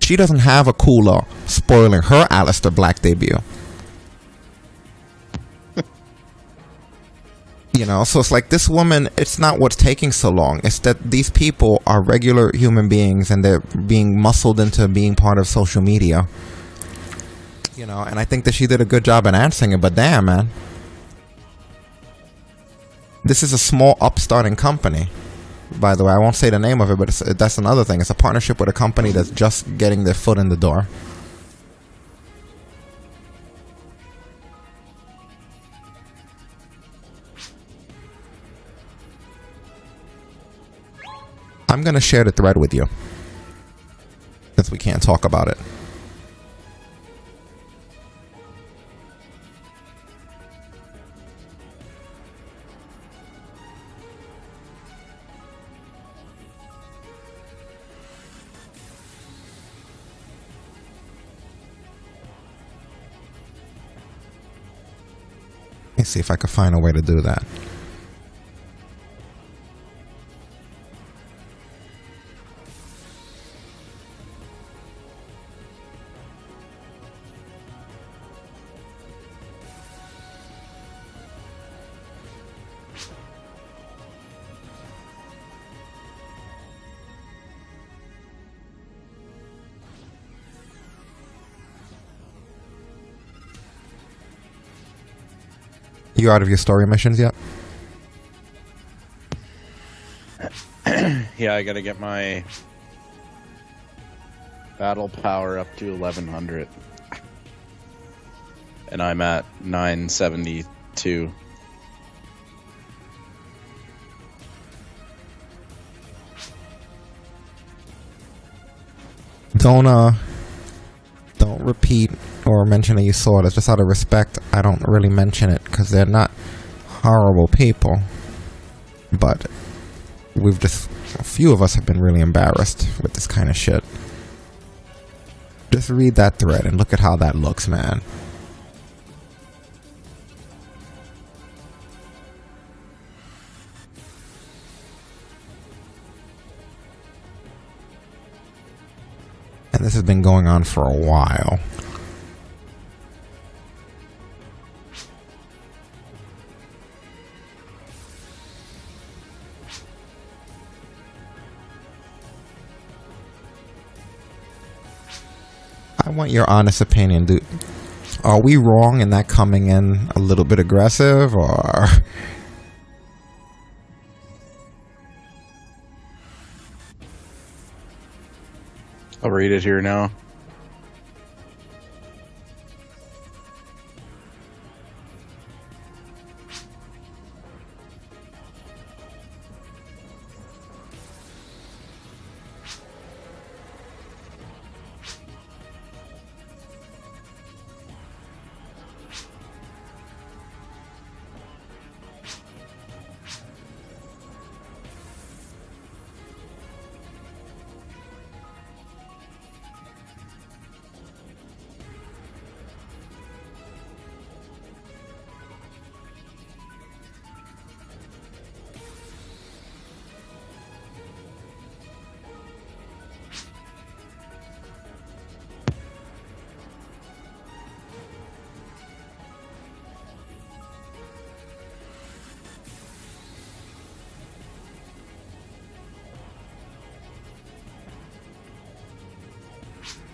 She doesn't have a cooler spoiling her Aleister Black debut. You know, so it's like this woman, it's not what's taking so long. It's that these people are regular human beings and they're being muscled into being part of social media. You know, and I think that she did a good job in answering it, but damn, man. This is a small upstarting company. By the way, I won't say the name of it, but that's another thing. It's a partnership with a company that's just getting their foot in the door. I'm going to share the thread with you, since we can't talk about it. Let me see if I can find a way to do that. You out of your story missions yet? Yeah, I gotta get my battle power up to 1100. And I'm at 972. Don't repeat or mention that you saw it. It's just out of respect. I don't really mention it because they're not horrible people. But a few of us have been really embarrassed with this kind of shit. Just read that thread and look at how that looks, man. And this has been going on for a while. I want your honest opinion, dude. Are we wrong in that coming in a little bit aggressive, or... I'll read it here now.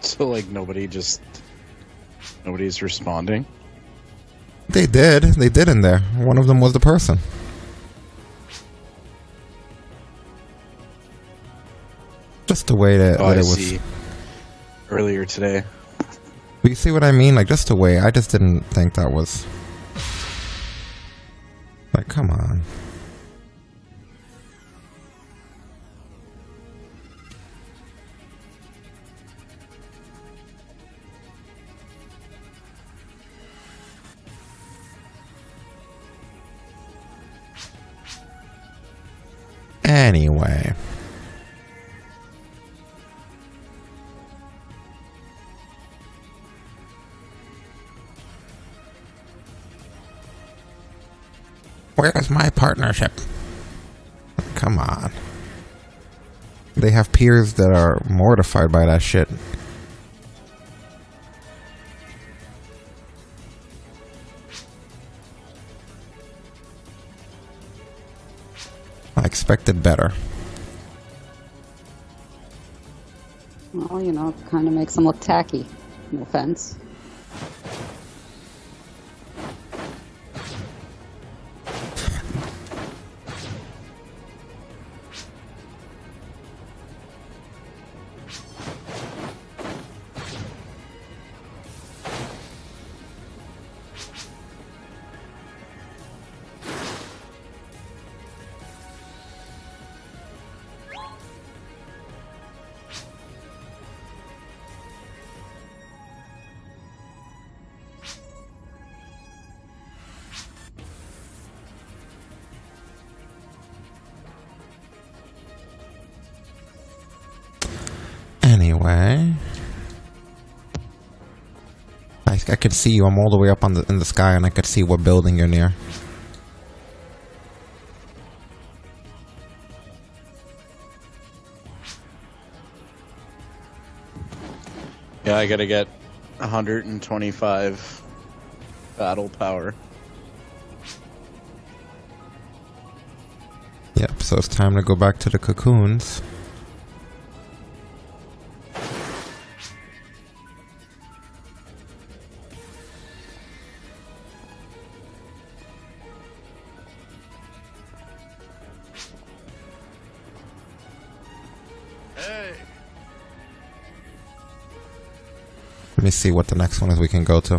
So, like, nobody's responding? They did in there. One of them was the person. Just the way that, that it was. See. Earlier today. You see what I mean? Like, just the way. I just didn't think that was... Like, come on. Anyway. Where's my partnership? Come on. They have peers that are mortified by that shit. I expected better. Well, you know, it kind of makes them look tacky. No offense. Anyway, I can see you. I'm all the way up in the sky, and I can see what building you're near. Yeah, I gotta get 125 battle power. Yep, so it's time to go back to the cocoons. Let me see what the next one is we can go to.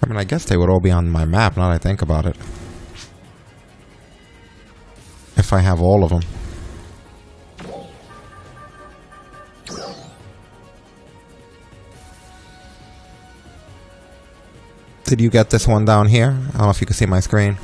I mean, I guess they would all be on my map now that I think about it. If I have all of them. Did you get this one down here? I don't know if you can see my screen.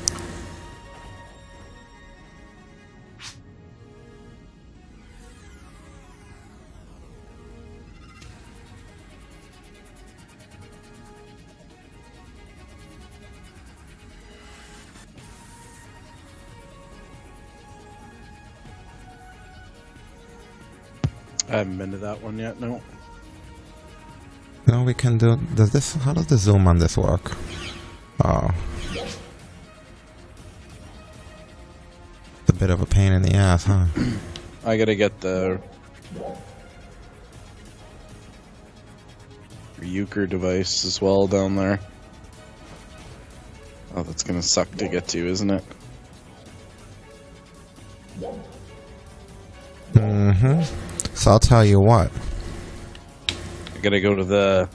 I haven't been to that one yet, no. No, we can do... Does this... How does the zoom on this work? Oh. It's a bit of a pain in the ass, huh? I gotta get the Ryuker device as well down there. Oh, that's gonna suck to get to, isn't it? Mm-hmm. So I'll tell you what. I gotta go to the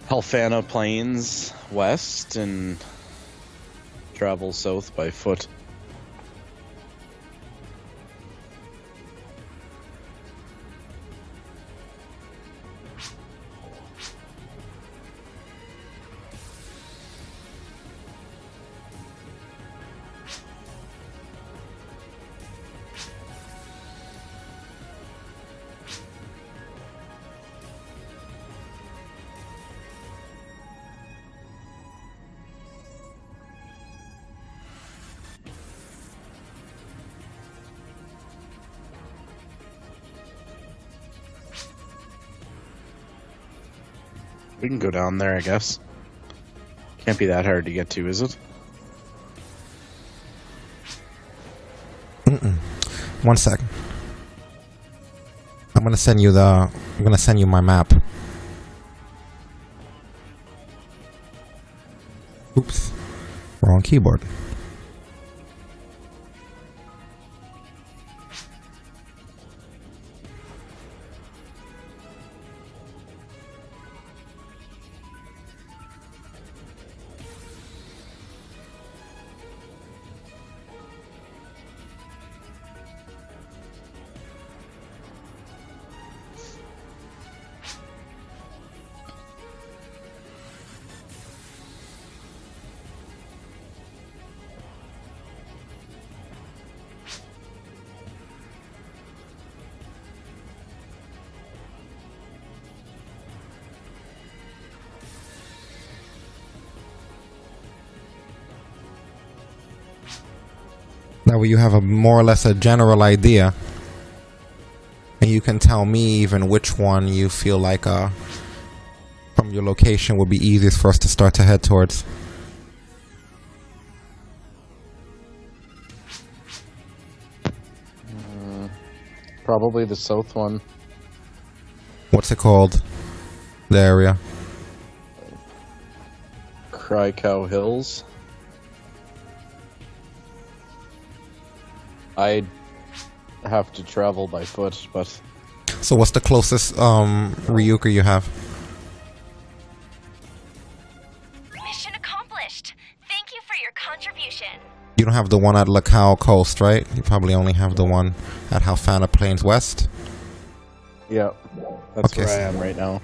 Helfana Plains west and travel south by foot. We can go down there, I guess. Can't be that hard to get to, is it? Mm-mm. 1 second. I'm gonna send you my map. Oops. Wrong keyboard. That way you have a more or less a general idea, and you can tell me even which one you feel like from your location would be easiest for us to start to head towards. Probably the south one. What's it called? The area? Cry Cow Hills. I'd have to travel by foot, but... So what's the closest Ryuker you have? Mission accomplished. Thank you for your contribution. You don't have the one at Lacao Coast, right? You probably only have the one at Helfana Plains West? Yeah, that's Okay, where I am right now.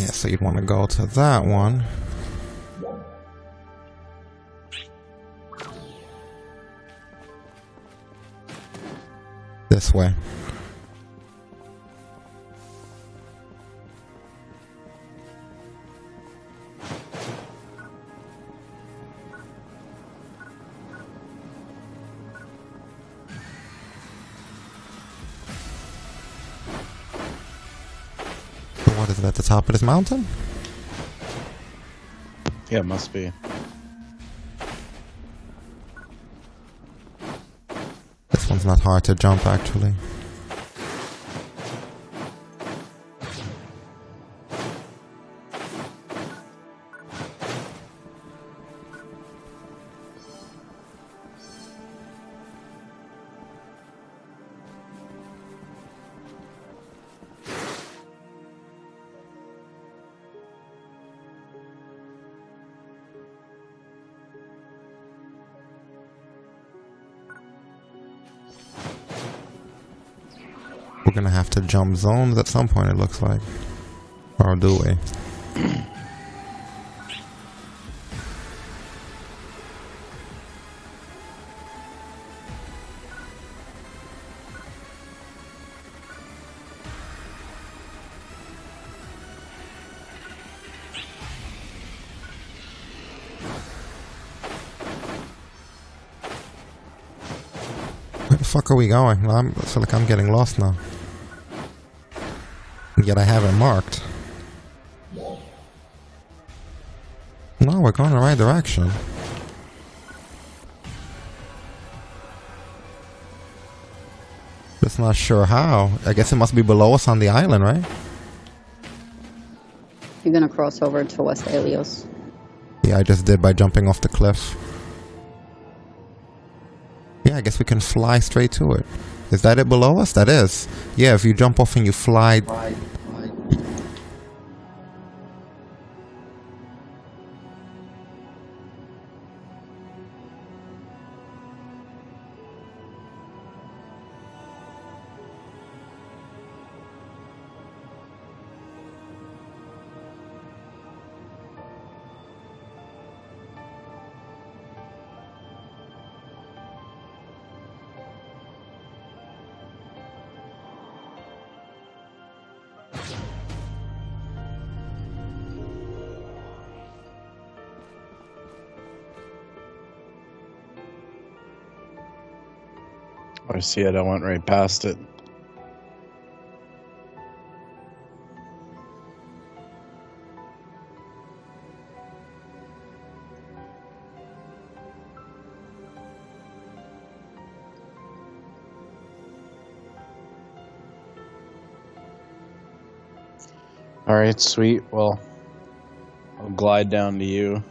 Yeah, so you'd want to go to that one. This way. What is it at the top of this mountain? Yeah, it must be. This one's not hard to jump, actually. We're gonna have to jump zones at some point, it looks like. Or do we? Where the fuck are we going? I feel like I'm getting lost now. Yet I have it marked. No, we're going in the right direction. Just not sure how. I guess it must be below us on the island, right? You're gonna cross over to West Alios. Yeah, I just did by jumping off the cliff. Yeah, I guess we can fly straight to it. Is that it below us? That is. Yeah, if you jump off and you fly... I see it, I went right past it. Alright, sweet. Well, I'll glide down to you.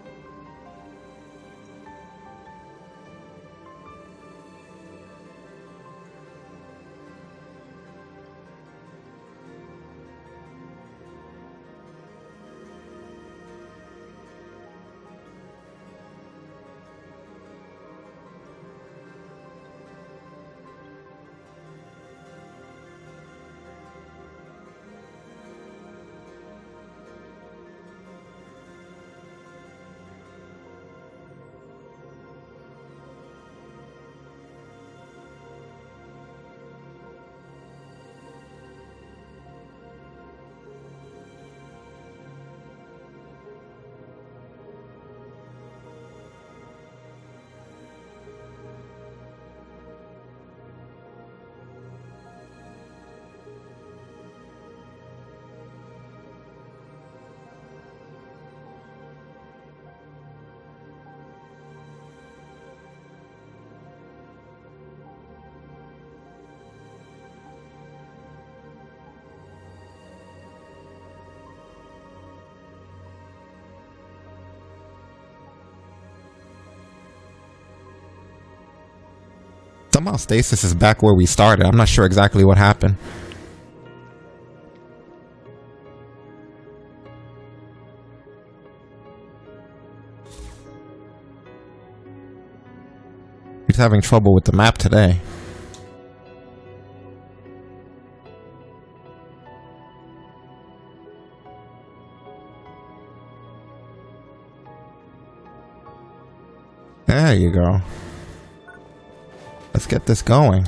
Somehow Stasis is back where we started. I'm not sure exactly what happened. He's having trouble with the map today. There you go. Let's get this going.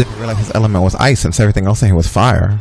Didn't realize his element was ice since everything else in here was fire.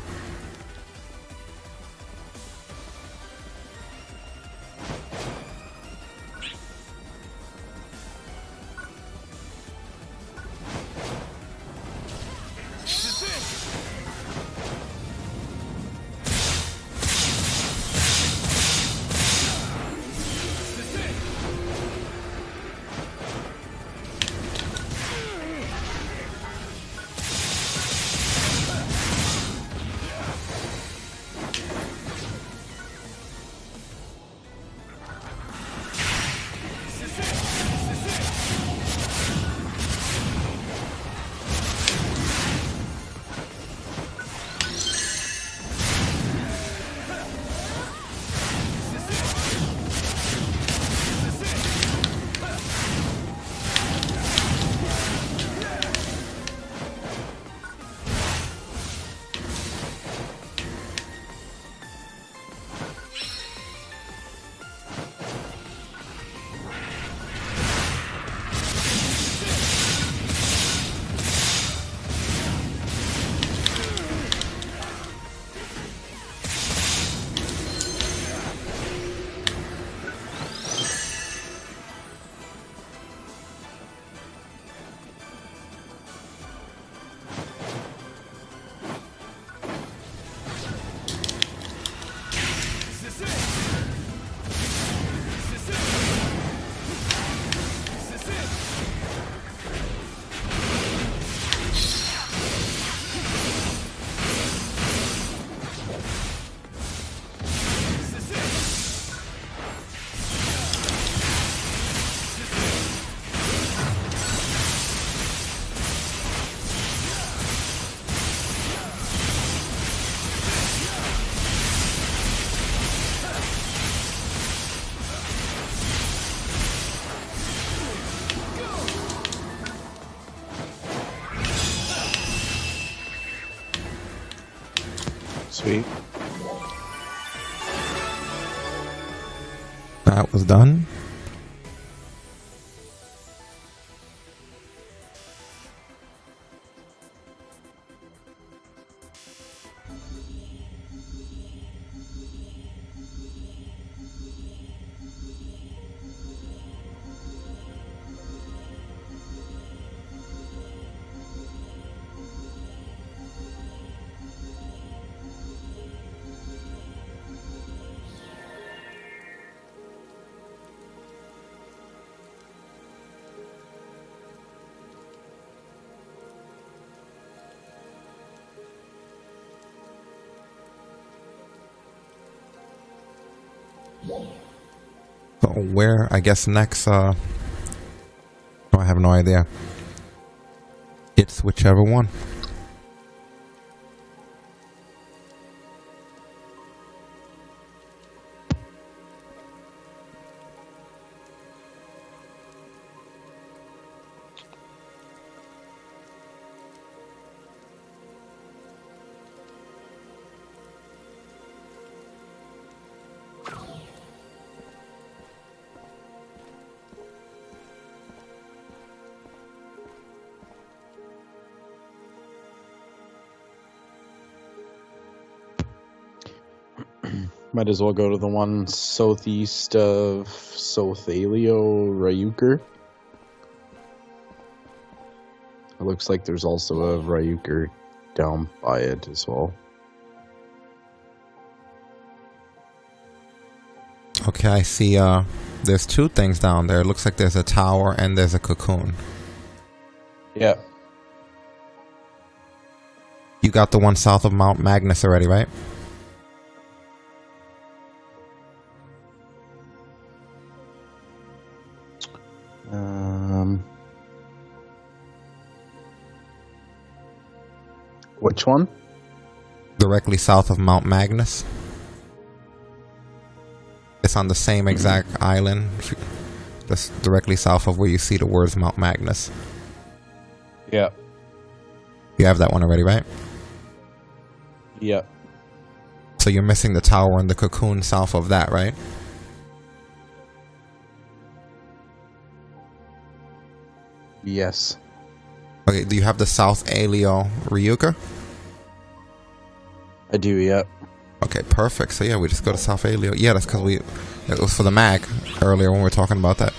Sweet. That was done. So where, I guess next, I have no idea. It's whichever one. Might as well go to the one southeast of Sothalio Ryuker. It looks like there's also a Ryuker down by it as well. Okay, I see, there's two things down there. It looks like there's a tower and there's a cocoon. Yeah. You got the one south of Mount Magnus already, right? Which one? Directly south of Mount Magnus. It's on the same exact island, just directly south of where you see the words Mount Magnus. Yeah. You have that one already, right? Yeah. So you're missing the tower and the cocoon south of that, right? Yes. Okay, do you have the South Alio Ryuka? I do, yeah. Okay, perfect. So yeah, we just go to South Alio. Yeah, that's because it was for the mag earlier when we were talking about that.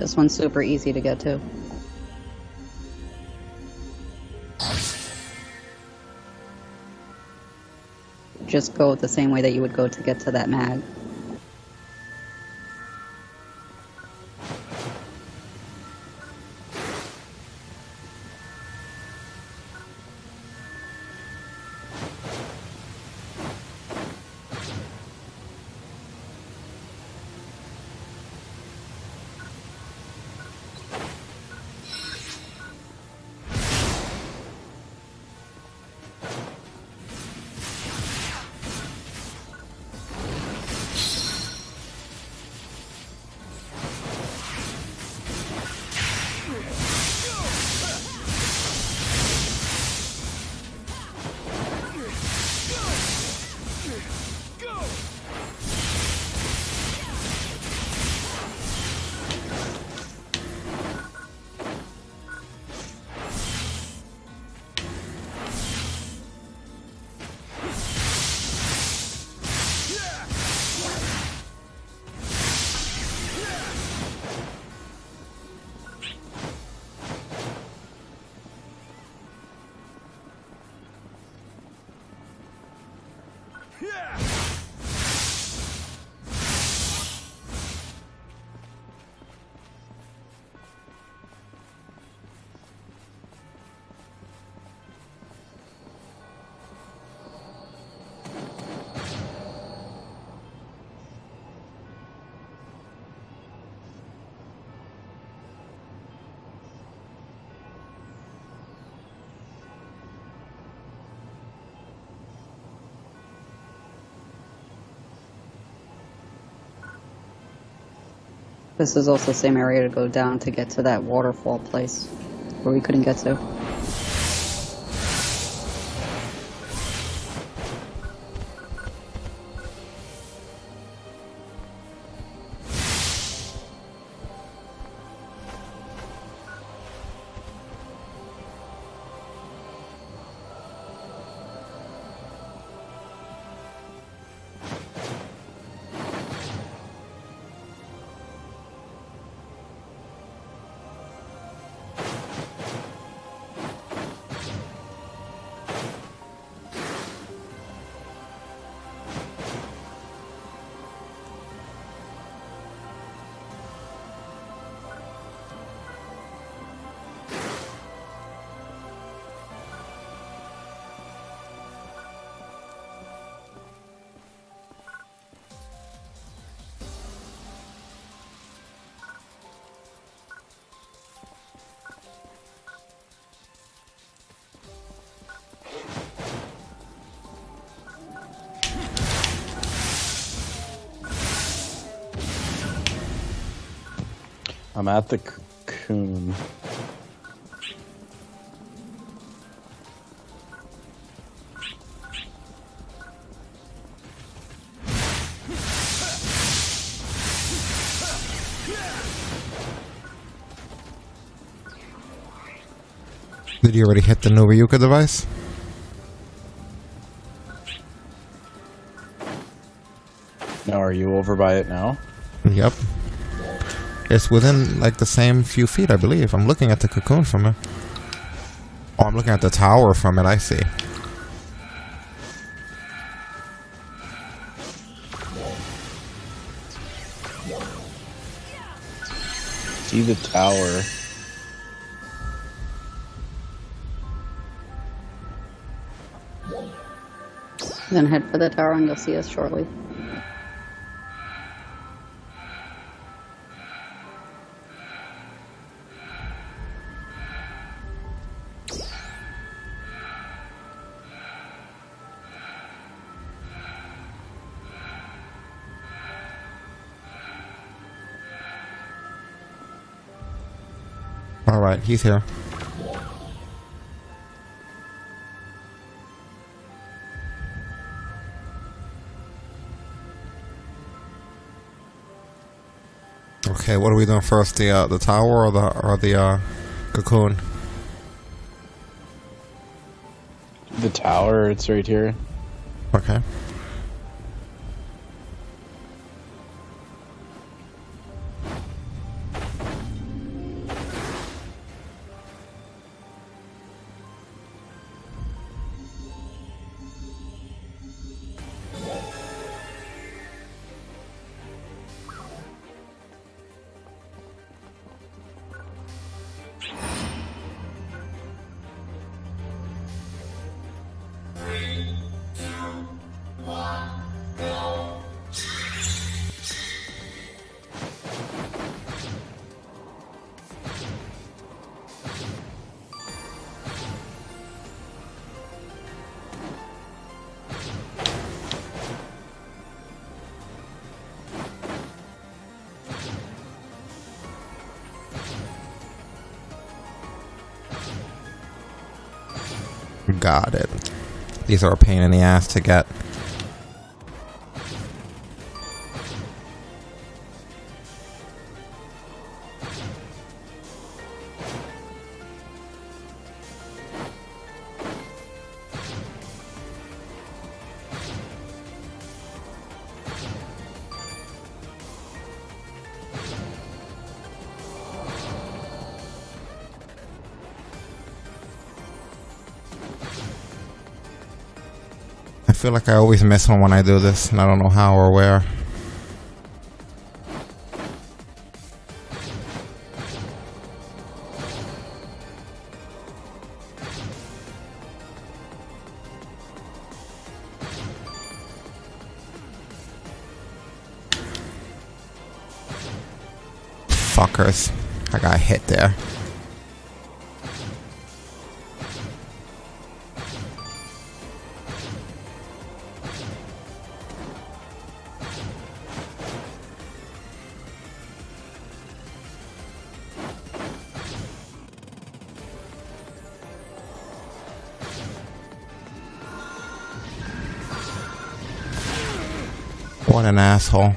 This one's super easy to get to. Just go the same way that you would go to get to that mag. This is also the same area to go down to get to that waterfall place where we couldn't get to. I'm at the cocoon. Did you already hit the Nobuyuka device? Now, are you over by it now? Yep. It's within like the same few feet, I believe. I'm looking at the cocoon from it. Oh, I'm looking at the tower from it, I see. See the tower. Then head for the tower and you'll see us shortly. Alright, he's here. Okay, what are we doing first? The tower or the cocoon? The tower, it's right here. Okay. Got it. These are a pain in the ass to get. I feel like I always miss one when I do this, and I don't know how or where. Fuckers. I got hit there. What an asshole.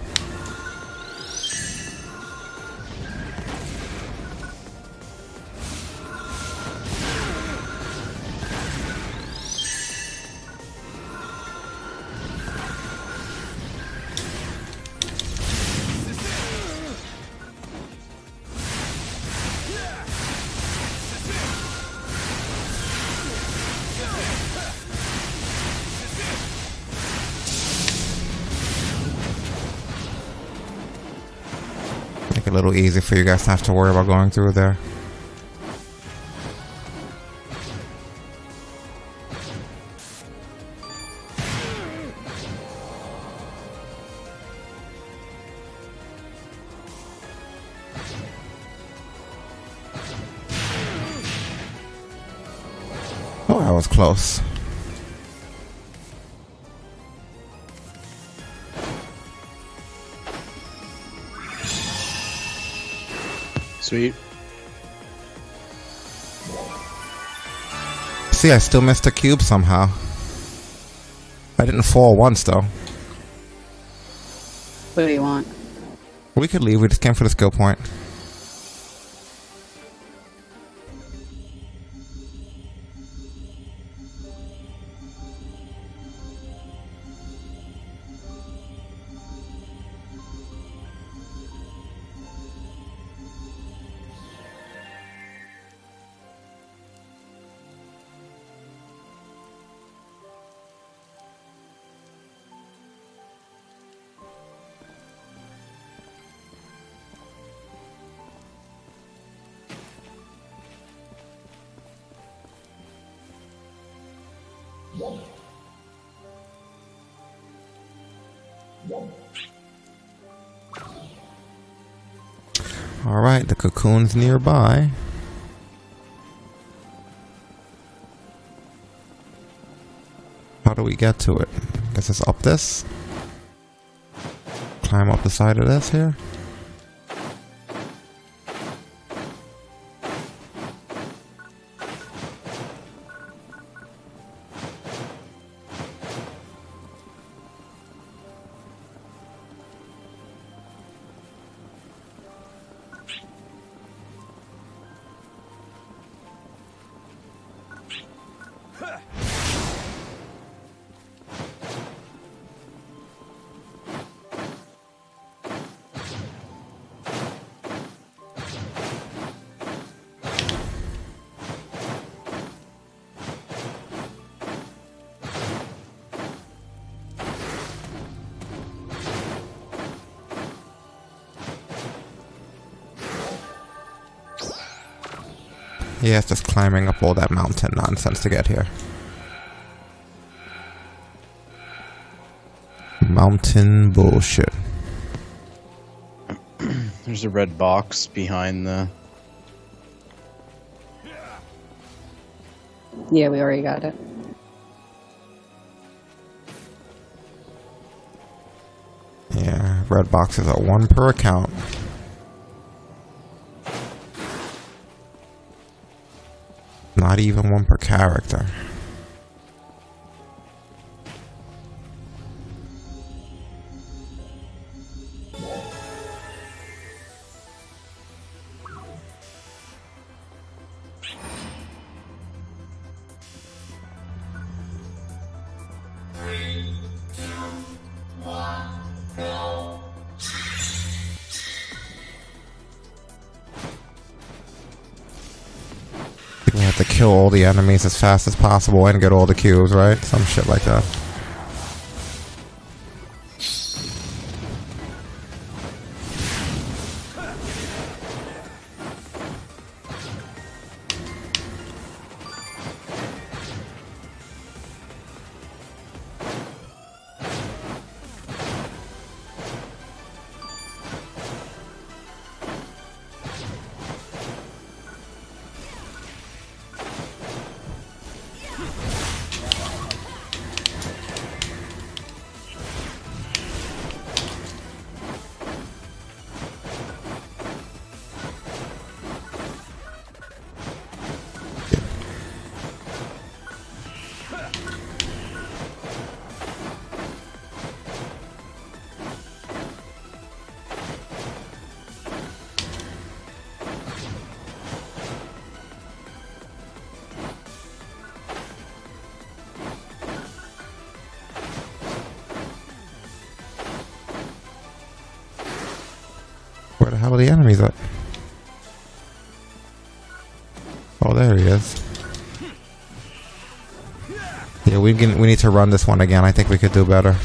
Make it a little easy for you guys to have to worry about going through there. Oh, that was close. Sweet. See, I still missed a cube somehow. I didn't fall once, though. What do you want? We could leave. We just came for the skill point. Alright, the cocoon's nearby. How do we get to it? Guess it's up this? Climb up the side of this here? Yeah, it's just climbing up all that mountain nonsense to get here. Mountain bullshit. There's a red box behind the... Yeah, we already got it. Yeah, red boxes are 1 per account. Not even 1 per character. We have to kill all the enemies as fast as possible and get all the cubes, right? Some shit like that. Where the hell are the enemies at? Oh, there he is. Yeah, we need to run this one again. I think we could do better.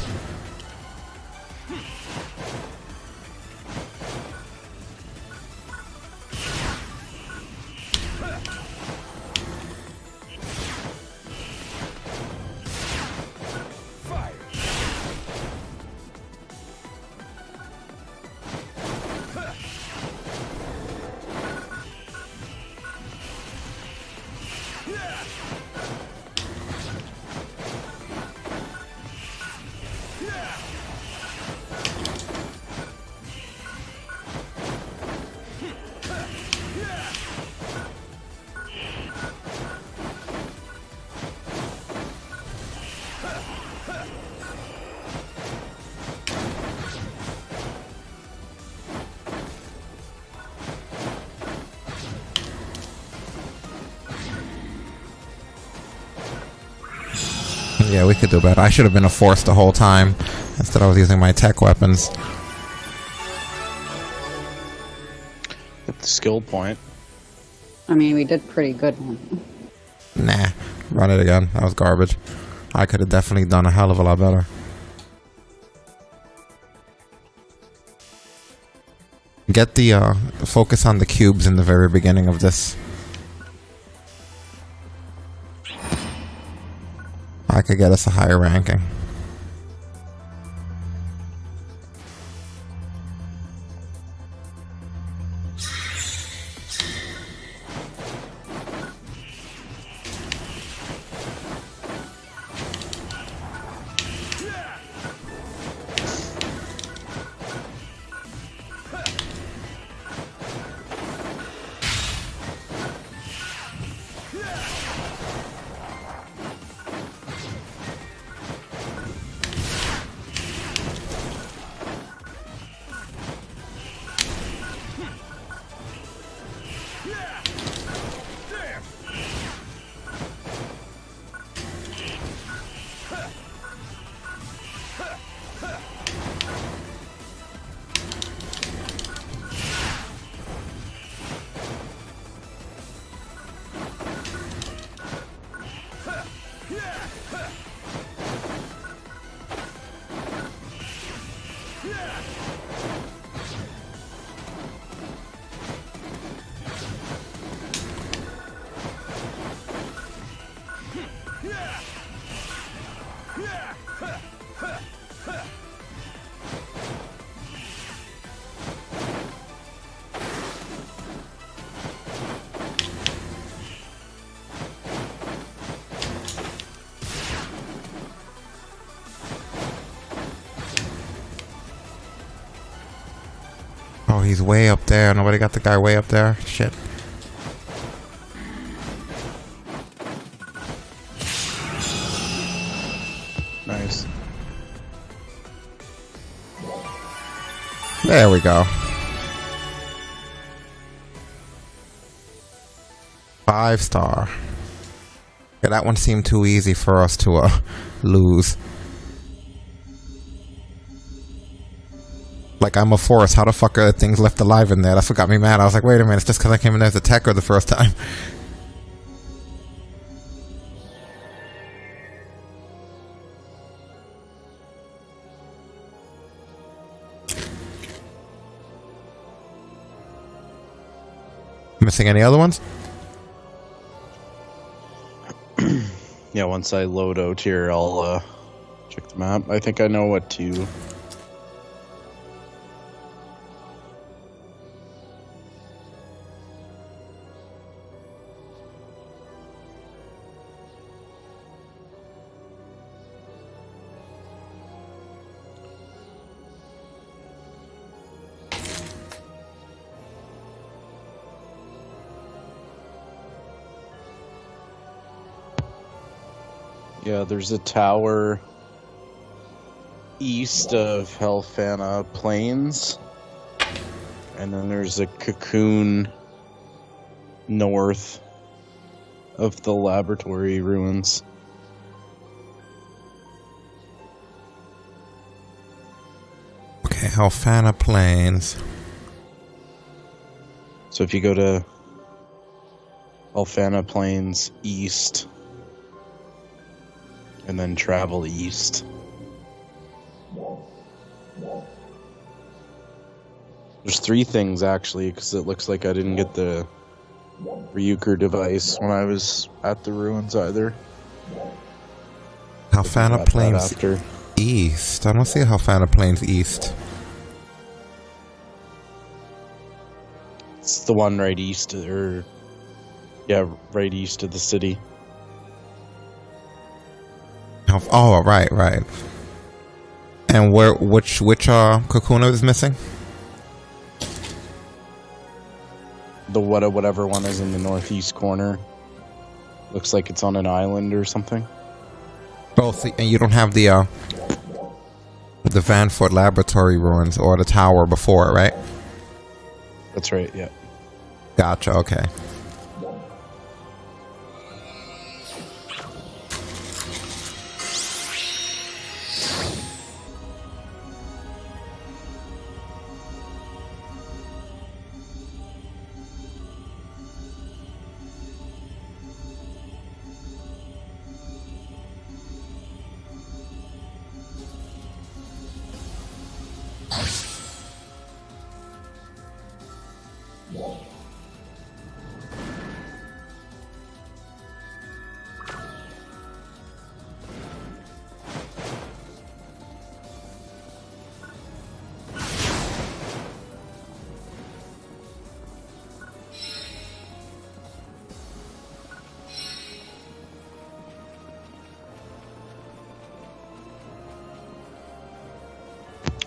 Yeah, we could do better. I should have been a force the whole time. Instead I was using my tech weapons. Get the skill point. I mean, we did pretty good. Nah. Run it again. That was garbage. I could have definitely done a hell of a lot better. Get the focus on the cubes in the very beginning of this. I could get us a higher ranking. Oh, he's way up there. Nobody got the guy way up there? Shit. Nice. There we go. 5-star. Yeah, that one seemed too easy for us to lose. Like, I'm a force. How the fuck are things left alive in there? That's what got me mad. I was like, wait a minute, it's just because I came in there as a techer the first time. Missing any other ones? Yeah, once I load out here, I'll check the map. I think I know what to... Yeah, there's a tower east of Helfana Plains, and then there's a cocoon north of the laboratory ruins. Okay, Helfana Plains. So if you go to Helfana Plains east, and then travel east. There's 3 things actually, because it looks like I didn't get the Ryuker device when I was at the ruins either. Helfana Plains after. East. I don't see Helfana Plains East. It's the one right east, or yeah, right east of the city. Oh, right. And which Kakuna is missing? The whatever one is in the northeast corner. Looks like it's on an island or something. Both, and you don't have the Vanfoot Laboratory ruins or the tower before it, right? That's right, yeah. Gotcha, okay.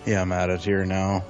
Yeah, I'm at it here now.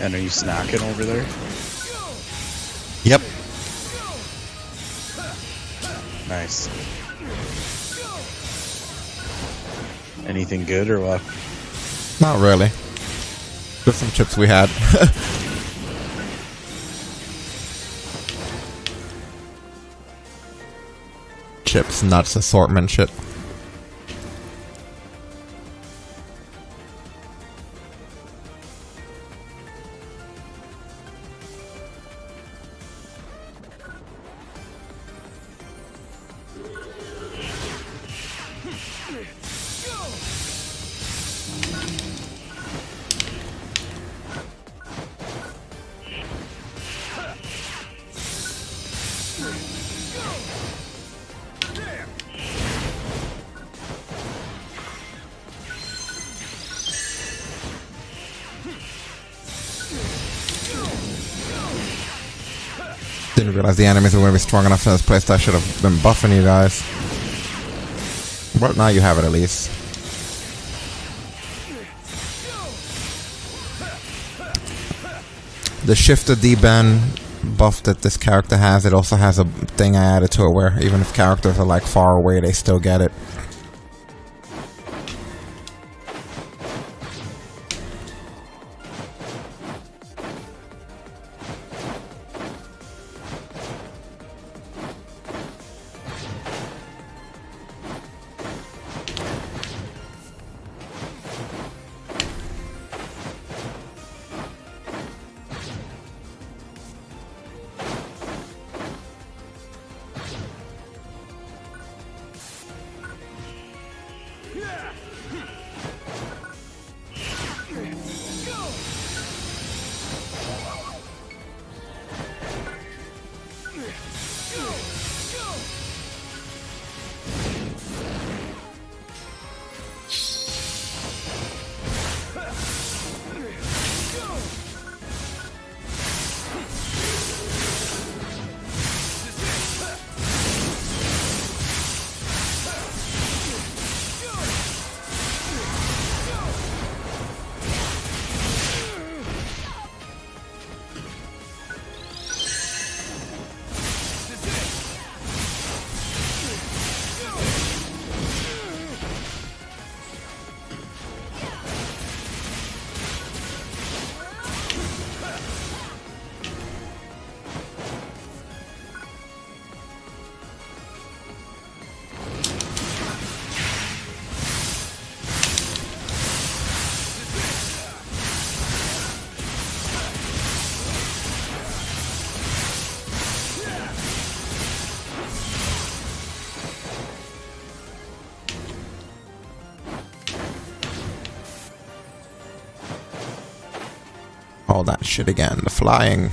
And are you snacking over there? Yep. Nice. Anything good or what? Not really. Just some chips we had. Chips, nuts, assortment shit. Didn't realize the enemies were going to be strong enough in this place. I should have been buffing you guys. But now you have it at least. The shifted D-Ben buff that this character has, it also has a thing I added to it where even if characters are like far away, they still get it. All that shit again, the flying.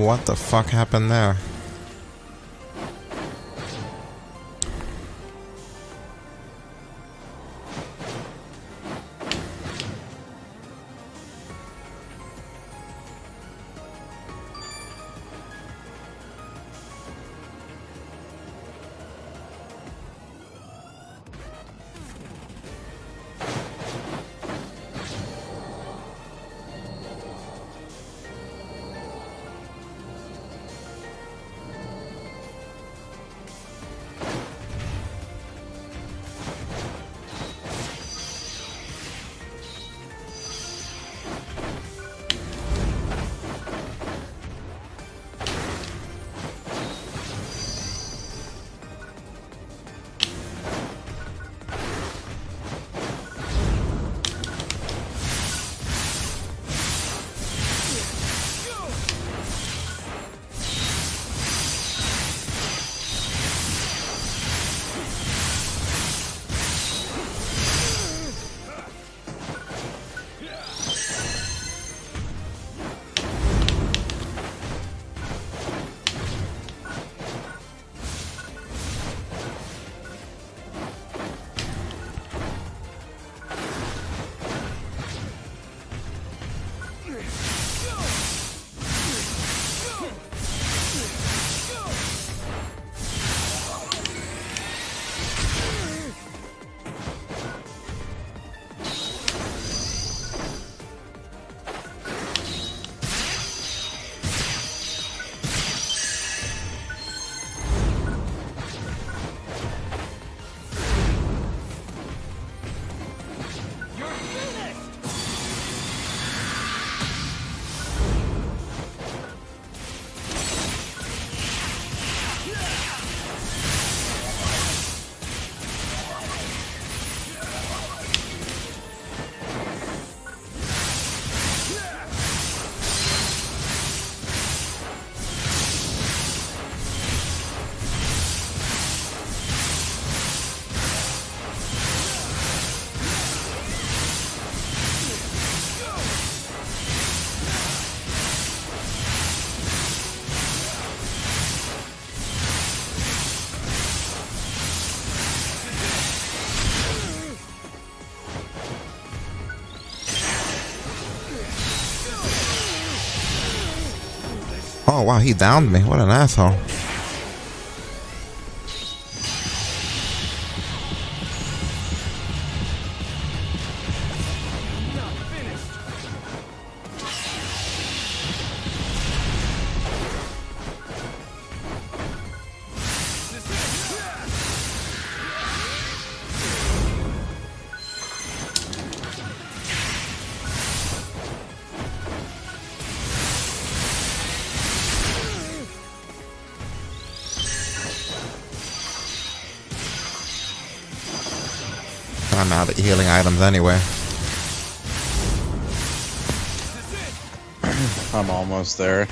What the fuck happened there? Oh wow, he downed me. What an asshole. I'm out of healing items anyway. I'm almost there.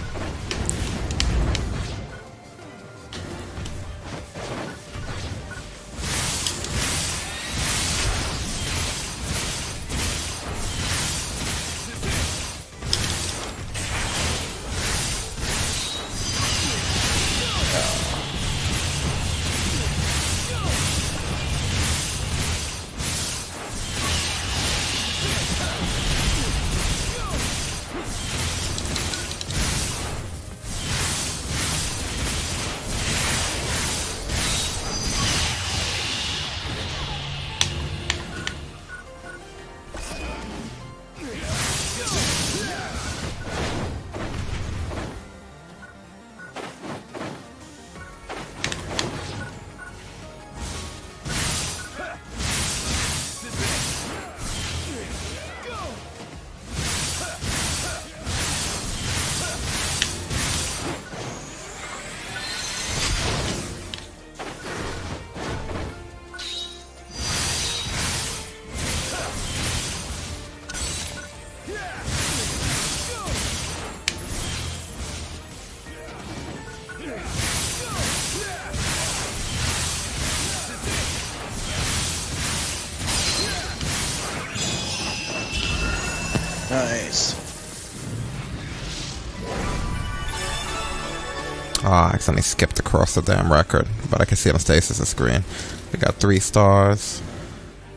Nice. I accidentally skipped across the damn record, but I can see it on Stasis' screen. We got 3 stars.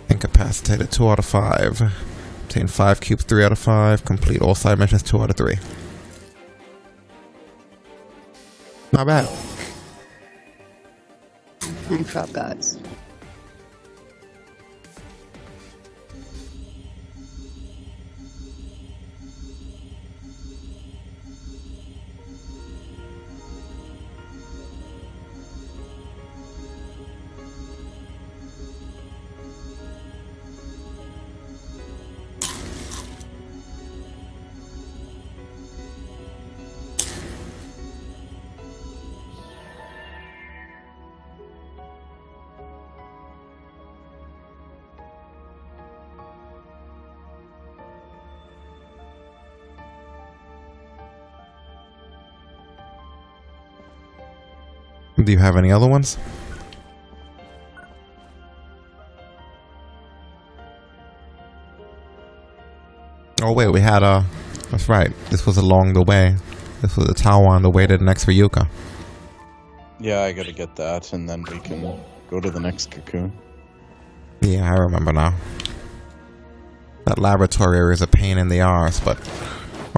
Incapacitated 2 out of 5. Obtain 5 cubes 3 out of 5. Complete all side missions 2 out of 3. Not bad. Nice job, guys. Do you have any other ones? Oh wait, we had that's right. This was along the way. This was the tower on the way to the next Ryuka. Yeah, I gotta get that, and then we can go to the next cocoon. Yeah, I remember now. That laboratory area is a pain in the arse, but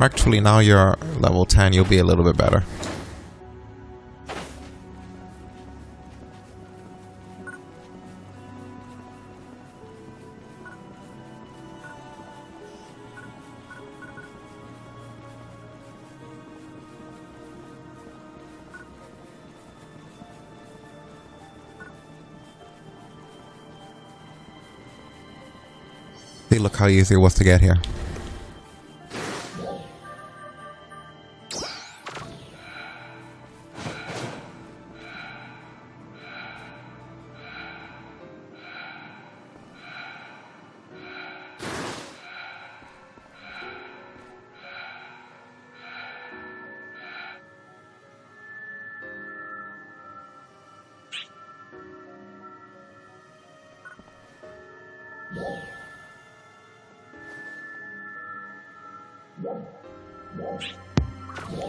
actually now you're level 10, you'll be a little bit better. See, look how easy it was to get here.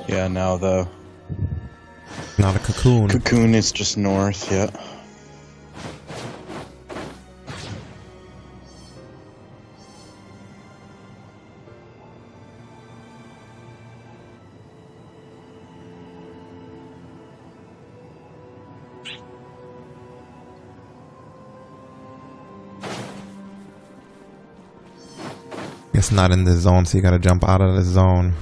Yeah, now the Not a cocoon. cocoon is just north, yeah. It's not in the zone, so you gotta jump out of the zone.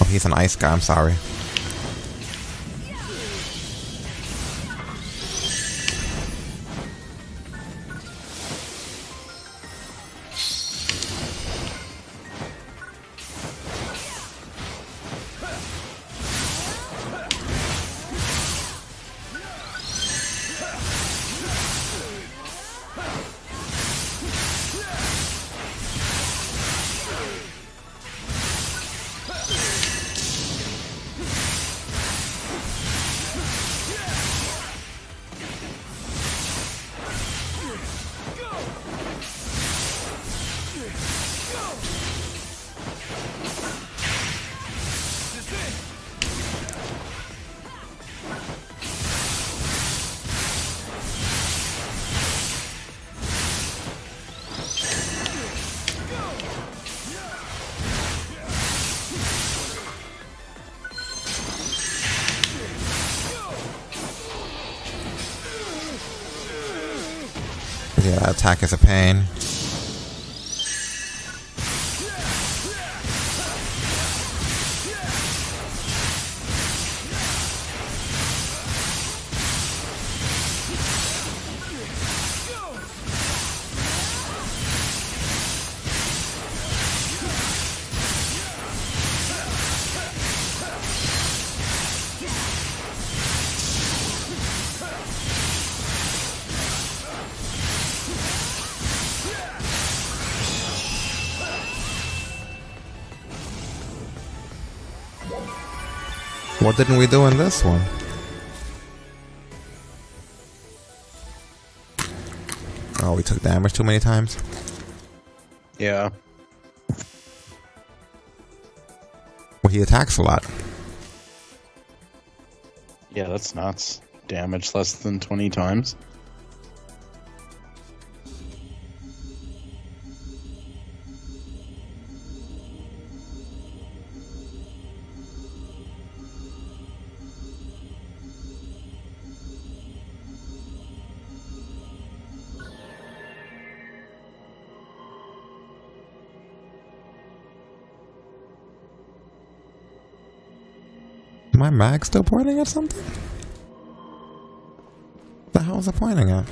Oh, he's an ice guy, I'm sorry. Yeah, that attack is a pain. What didn't we do in this one? Oh, we took damage too many times? Yeah. Well, he attacks a lot. Yeah, that's nuts. Damage less than 20 times. My mag still pointing at something? What the hell is it pointing at?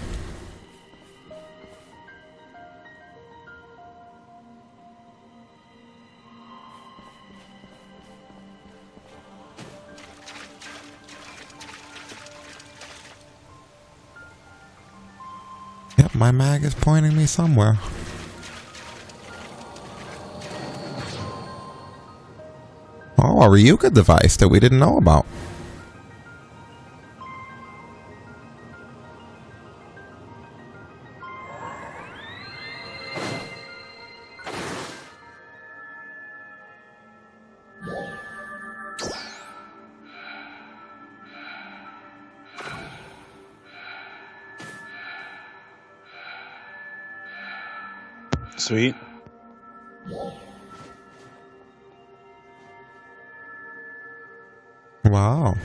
Yep, my mag is pointing me somewhere. Oh, a Ryuga device that we didn't know about. Sweet. Wow.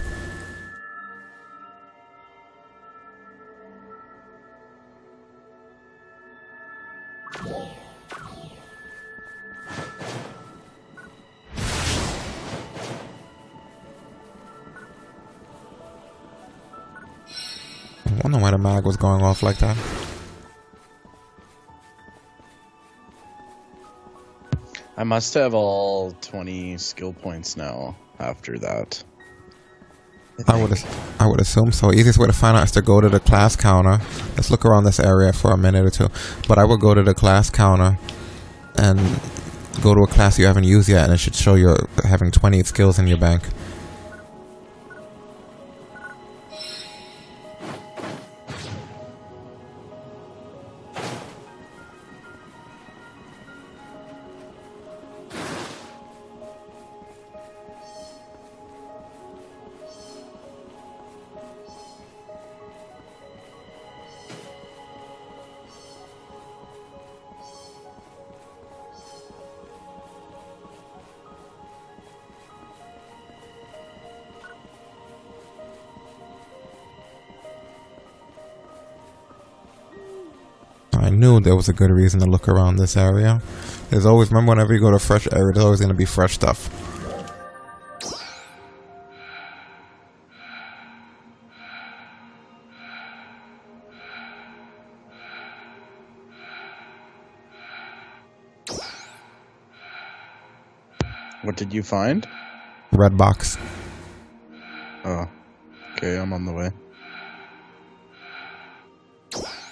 I wonder why the mag was going off like that. I must have all 20 skill points now after that. I would assume so. Easiest way to find out is to go to the class counter. Let's look around this area for a minute or two. But I would go to the class counter and go to a class you haven't used yet, and it should show you're having 20 skills in your bank. I knew there was a good reason to look around this area. There's always, remember, whenever you go to a fresh area, there's always going to be fresh stuff. What did you find? Red box. Oh. Okay, I'm on the way.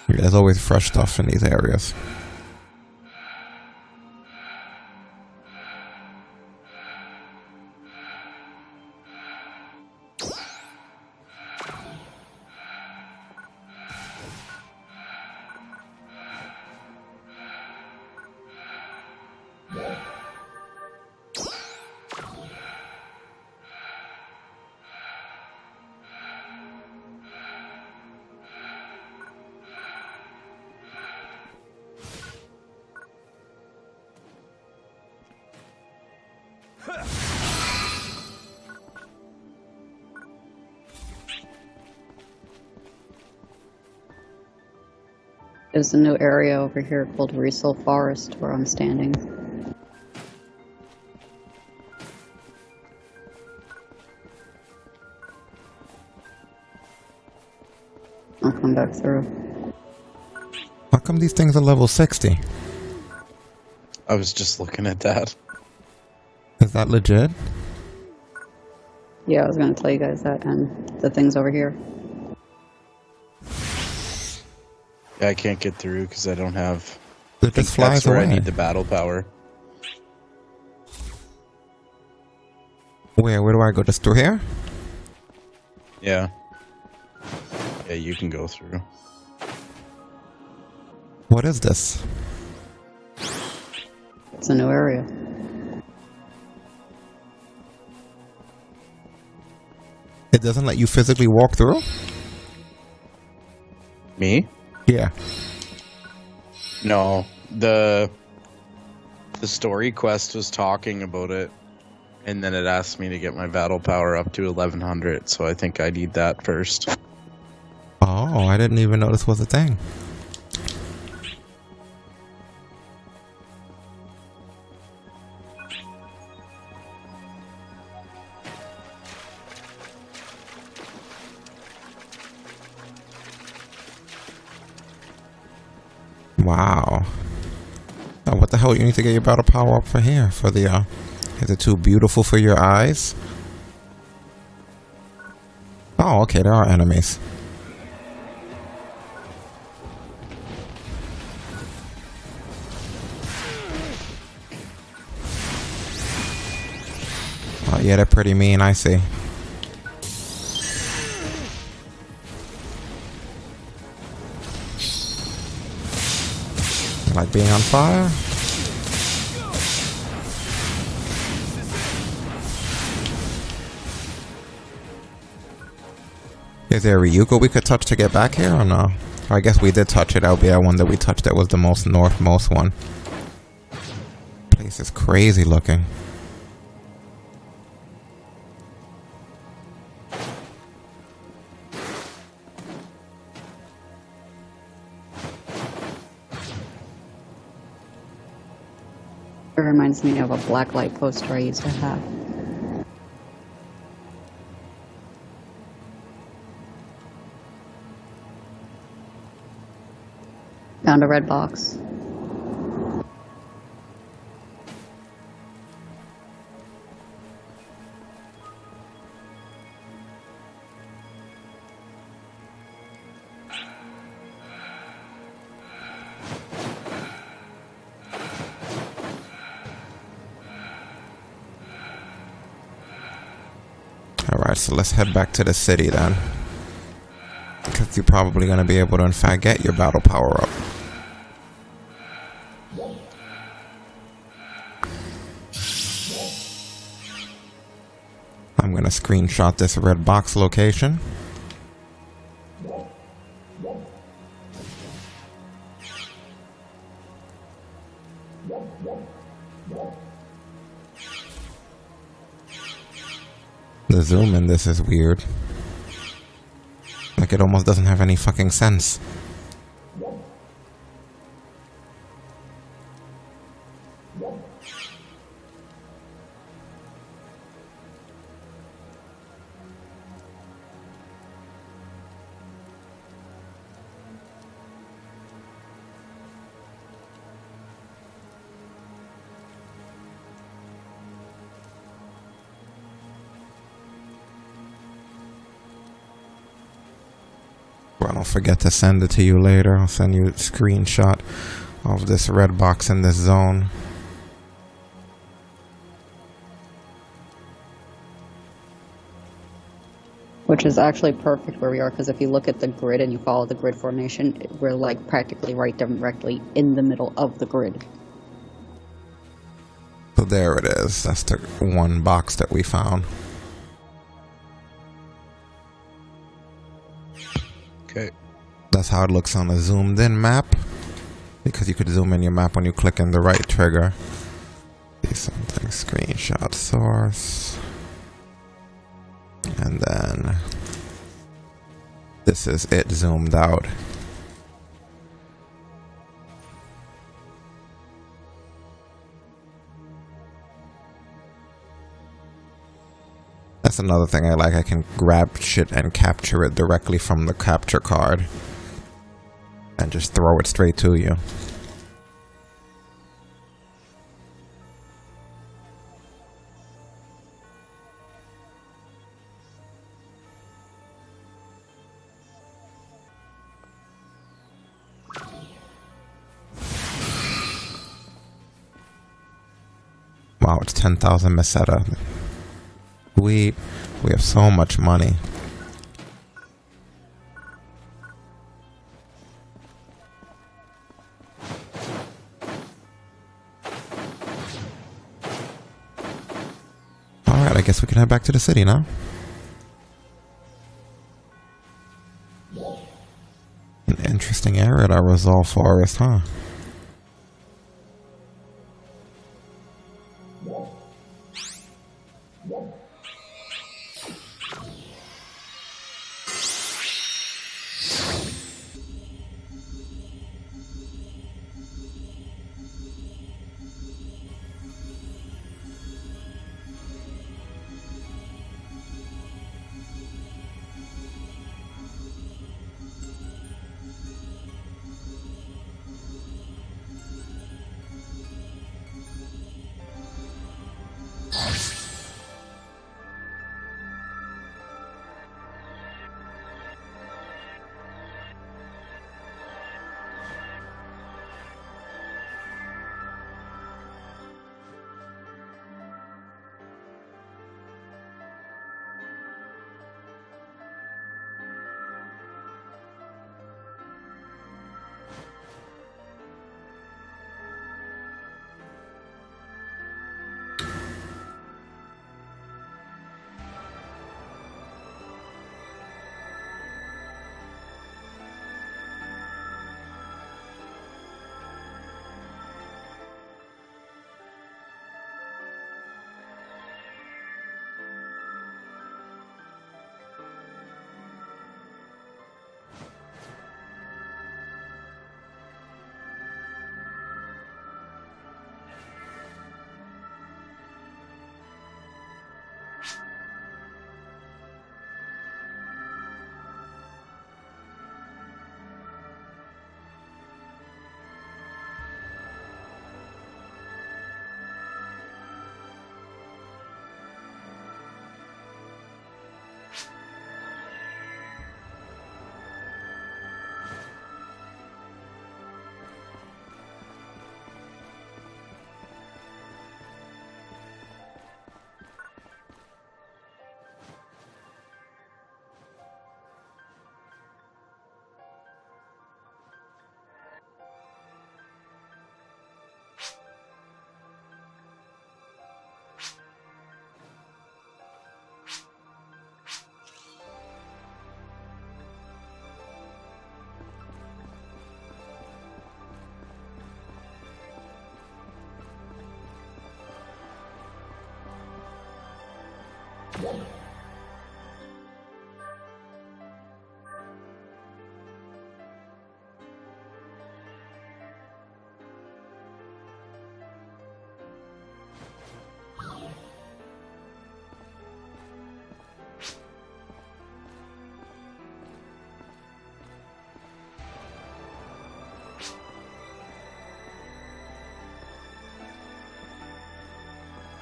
There's always fresh stuff in these areas. There's a new area over here called Resel Forest where I'm standing. I'll come back through. How come these things are level 60? I was just looking at that. Is that legit? Yeah, I was gonna tell you guys that, and the things over here. Yeah, I can't get through because I don't have. It just flies That's where away. I need the battle power. Where do I go? Just through here? Yeah. Yeah, you can go through. What is this? It's a new area. It doesn't let you physically walk through? Me? Yeah. No. The story quest was talking about it, and then it asked me to get my battle power up to 1100, so I think I need that first. Oh, I didn't even know this was a thing. Wow. Oh, what the hell? You need to get your battle power up for here. For the, is it too beautiful for your eyes? Oh, okay, there are enemies. Oh, yeah, they're pretty mean, I see. Like being on fire? Is there a Ryuko we could touch to get back here or no? Or I guess we did touch it. That would be that one that we touched that was the most northmost one. Place is crazy looking. It reminds me of a blacklight poster I used to have. Found a red box. Alright, so let's head back to the city then. Because you're probably going to be able to, in fact, get your battle power up. I'm going to screenshot this red box location. The zoom in this is weird. Like it almost doesn't have any fucking sense. Well, don't forget to send it to you later. I'll send you a screenshot of this red box in this zone. Which is actually perfect where we are, because if you look at the grid and you follow the grid formation, we're like practically right directly in the middle of the grid. So there it is. That's the one box that we found. Okay. That's how it looks on a zoomed in map. Because you could zoom in your map when you click in the right trigger. See something. Screenshot source. And then this is it zoomed out. That's another thing I like. I can grab shit and capture it directly from the capture card. And just throw it straight to you. Wow, it's 10,000 meseta. We have so much money. Alright, I guess we can head back to the city now. An interesting area, that Resolve Forest, huh?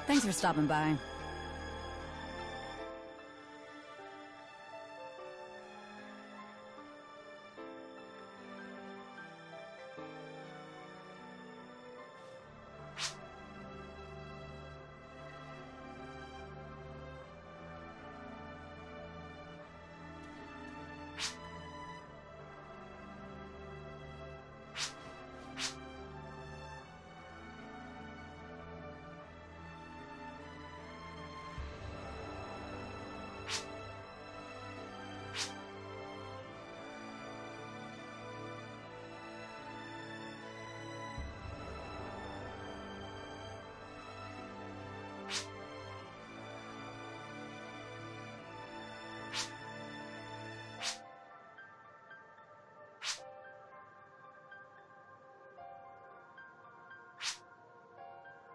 Thanks for stopping by.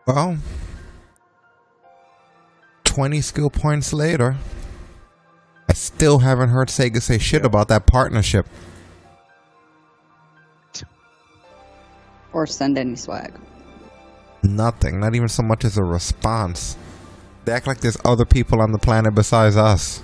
Well, 20 skill points later, I still haven't heard Sega say shit about that partnership. Or send any swag. Nothing. Not even so much as a response. They act like there's other people on the planet besides us.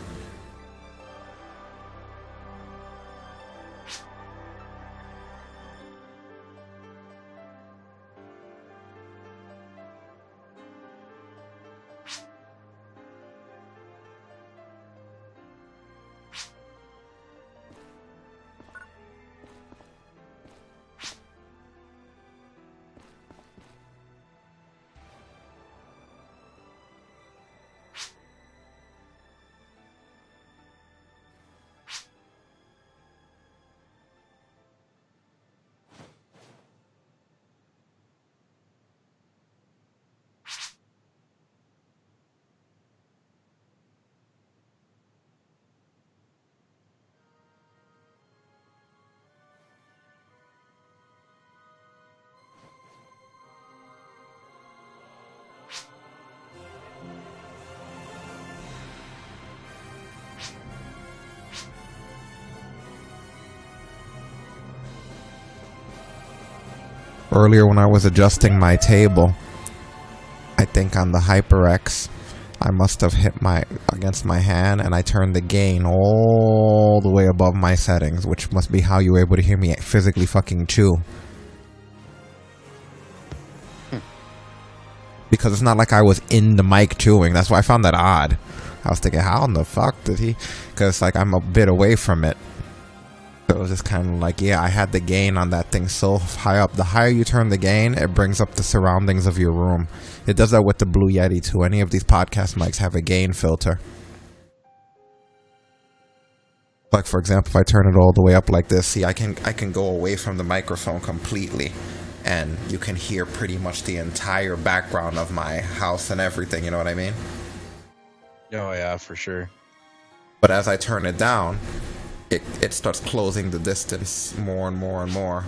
Earlier when I was adjusting my table, I think on the HyperX, I must have hit against my hand and I turned the gain all the way above my settings, which must be how you were able to hear me physically fucking chew. Because it's not like I was in the mic chewing. That's why I found that odd. I was thinking, how in the fuck did he? Because like I'm a bit away from it. So it was just kind of like, yeah, I had the gain on that thing so high up. The higher you turn the gain, it brings up the surroundings of your room. It does that with the Blue Yeti too. Any of these podcast mics have a gain filter. Like for example, if I turn it all the way up like this, see, I can go away from the microphone completely, and you can hear pretty much the entire background of my house and everything. You know what I mean? Oh yeah, for sure. But as I turn it down, it starts closing the distance more and more and more.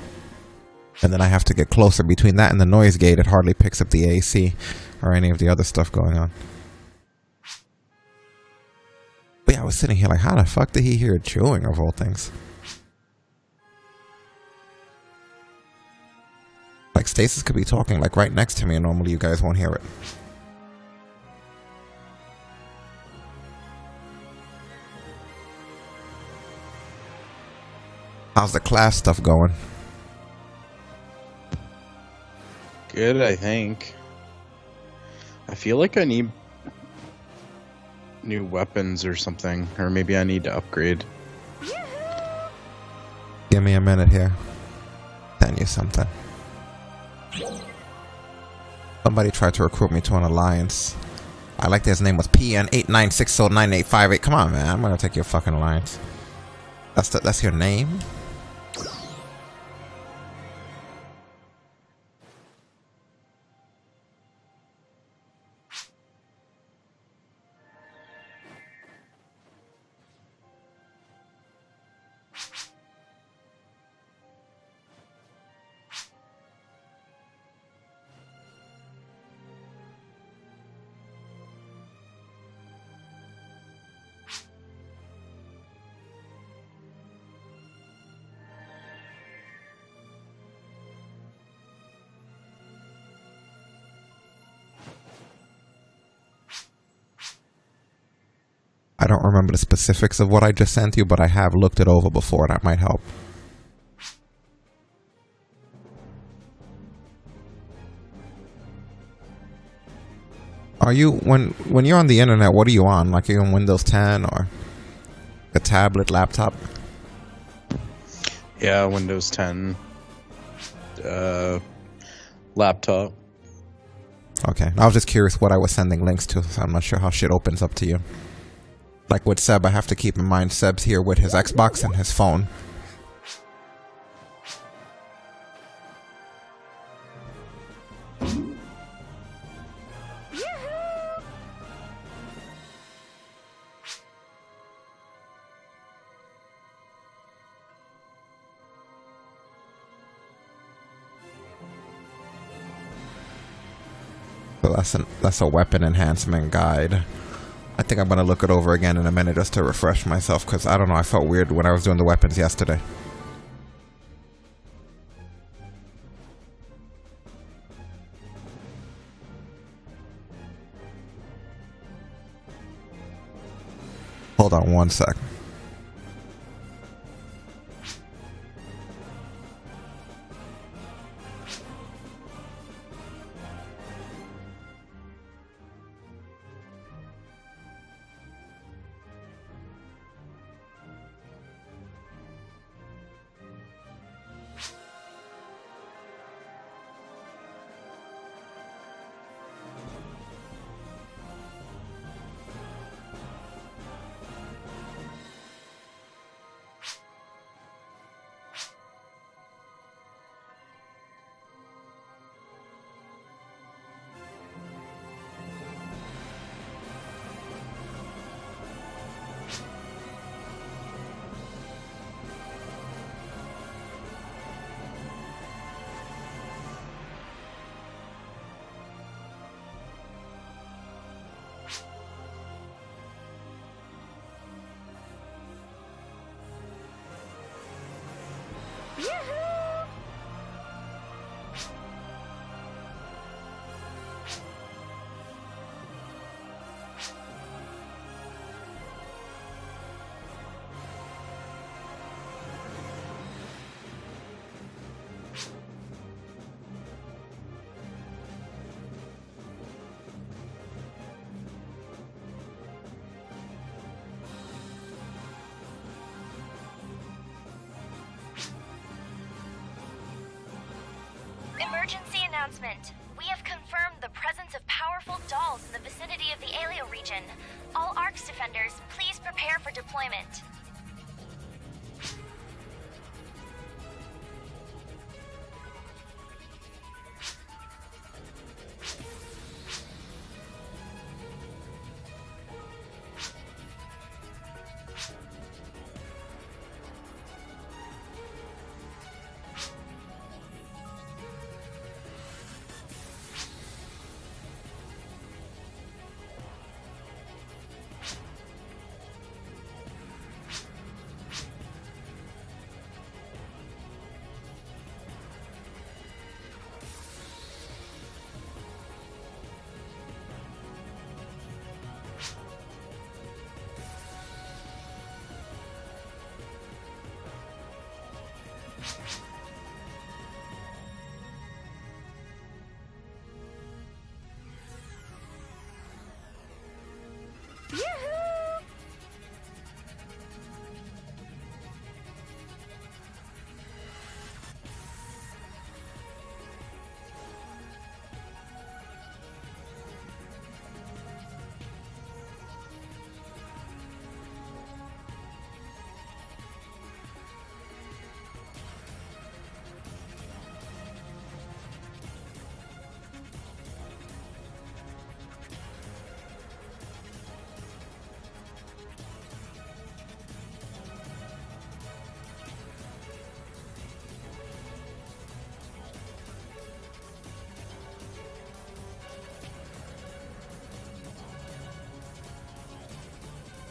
And then I have to get closer. Between that and the noise gate, it hardly picks up the AC or any of the other stuff going on. But yeah, I was sitting here like, how the fuck did he hear chewing of all things? Like Stasis could be talking like right next to me and normally you guys won't hear it. How's the class stuff going? Good, I think. I feel like I need new weapons or something, or maybe I need to upgrade. Give me a minute here. Send you something. Somebody tried to recruit me to an alliance. I like that his name was PN89609858. Come on, man. I'm gonna take your fucking alliance. That's your name? I don't remember the specifics of what I just sent you, but I have looked it over before. That might help. Are you, when you're on the internet, what are you on? Like, are you on Windows 10 or a tablet, laptop? Yeah, Windows 10. Laptop. Okay. I was just curious what I was sending links to, so I'm not sure how shit opens up to you. Like with Seb, I have to keep in mind Seb's here with his Xbox and his phone. So that's a weapon enhancement guide. I think I'm gonna look it over again in a minute just to refresh myself, because I don't know, I felt weird when I was doing the weapons yesterday. Hold on one sec. Emergency announcement. We have confirmed the presence of powerful dolls in the vicinity of the Alio region. All ARX defenders, please prepare for deployment.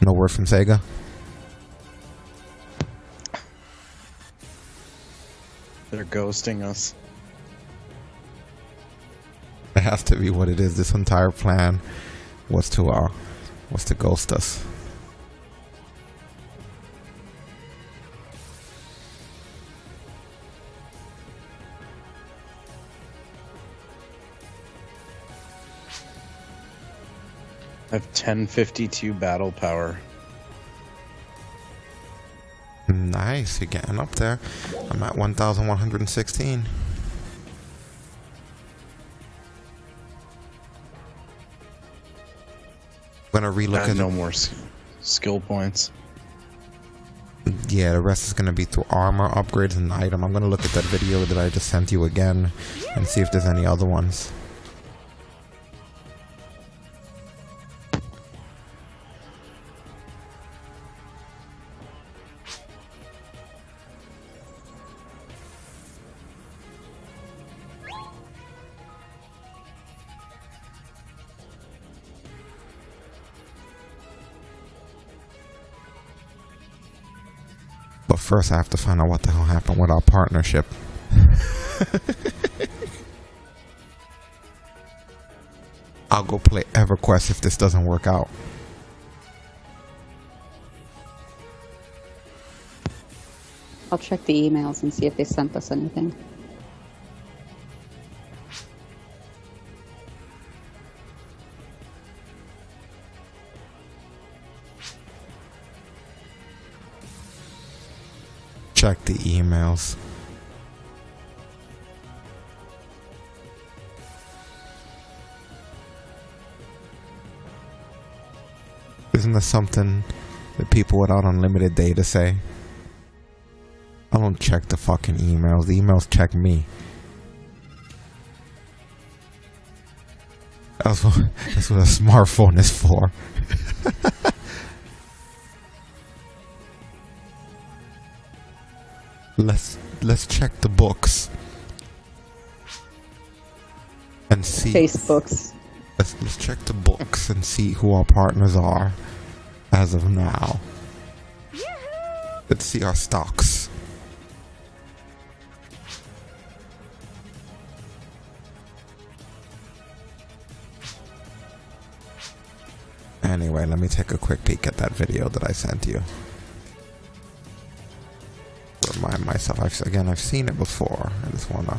No word from Sega. They're ghosting us. It has to be what it is. This entire plan was to ghost us. I have 1052 battle power. Nice, you're getting up there. I'm at 1,116. I'm gonna relook at No more skill points. Yeah, the rest is gonna be through armor upgrades and item. I'm gonna look at that video that I just sent you again and see if there's any other ones. But first I have to find out what the hell happened with our partnership. I'll go play EverQuest if this doesn't work out. I'll check the emails and see if they sent us anything. Check the emails. Isn't that something that people without unlimited data say? I don't check the fucking emails. The emails check me. That's what a smartphone is for. Let's check the books and see. Facebooks. Let's check the books and see who our partners are as of now. Let's see our stocks. Anyway, let me take a quick peek at that video that I sent you. Remind myself, I've seen it before. I just wanna.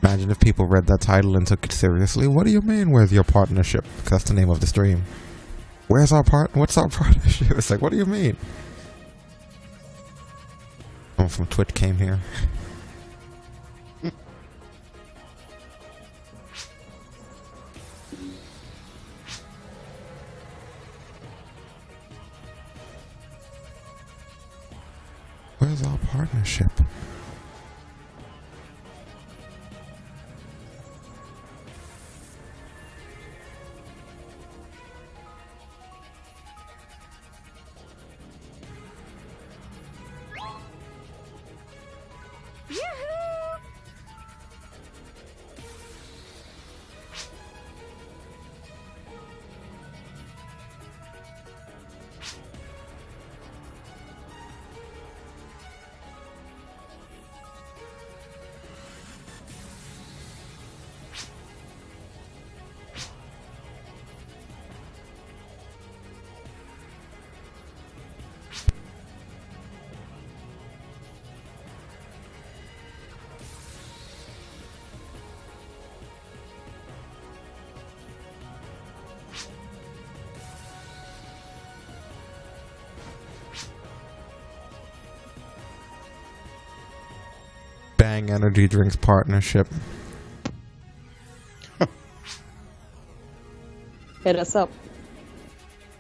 Imagine if people read that title and took it seriously. What do you mean, where's your partnership? Because that's the name of the stream. Where's our what's our partnership? It's like, what do you mean? Someone from Twitch came here. Where's our partnership? Bang Energy Drinks partnership. Hit us up.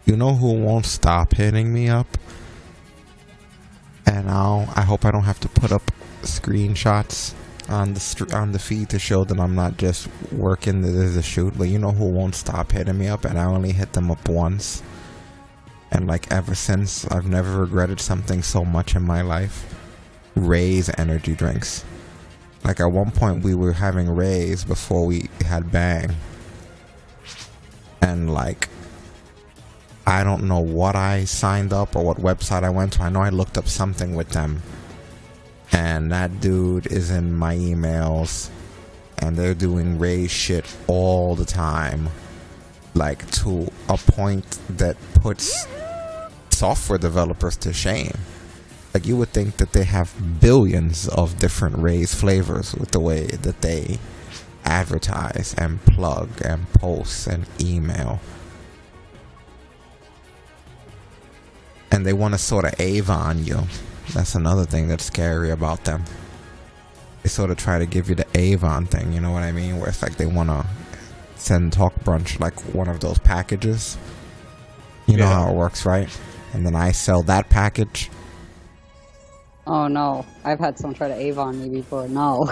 You know who won't stop hitting me up? And I hope I don't have to put up screenshots on the feed to show that I'm not just working there's a shoot. But you know who won't stop hitting me up? And I only hit them up once. And like ever since, I've never regretted something so much in my life. Ray's energy drinks. Like at one point we were having Ray's before we had Bang. And like, I don't know what I signed up or what website I went to. I know I looked up something with them. And that dude is in my emails. And they're doing Ray's shit all the time. Like to a point that puts software developers to shame. Like you would think that they have billions of different Ray's flavors with the way that they advertise and plug and post and email. And they want to sort of Avon you. That's another thing that's scary about them. They sort of try to give you the Avon thing, you know what I mean? Where it's like they want to send TalkBrunch like one of those packages. You know Yeah. how it works, right? And then I sell that package. Oh no, I've had someone try to Avon me before. No.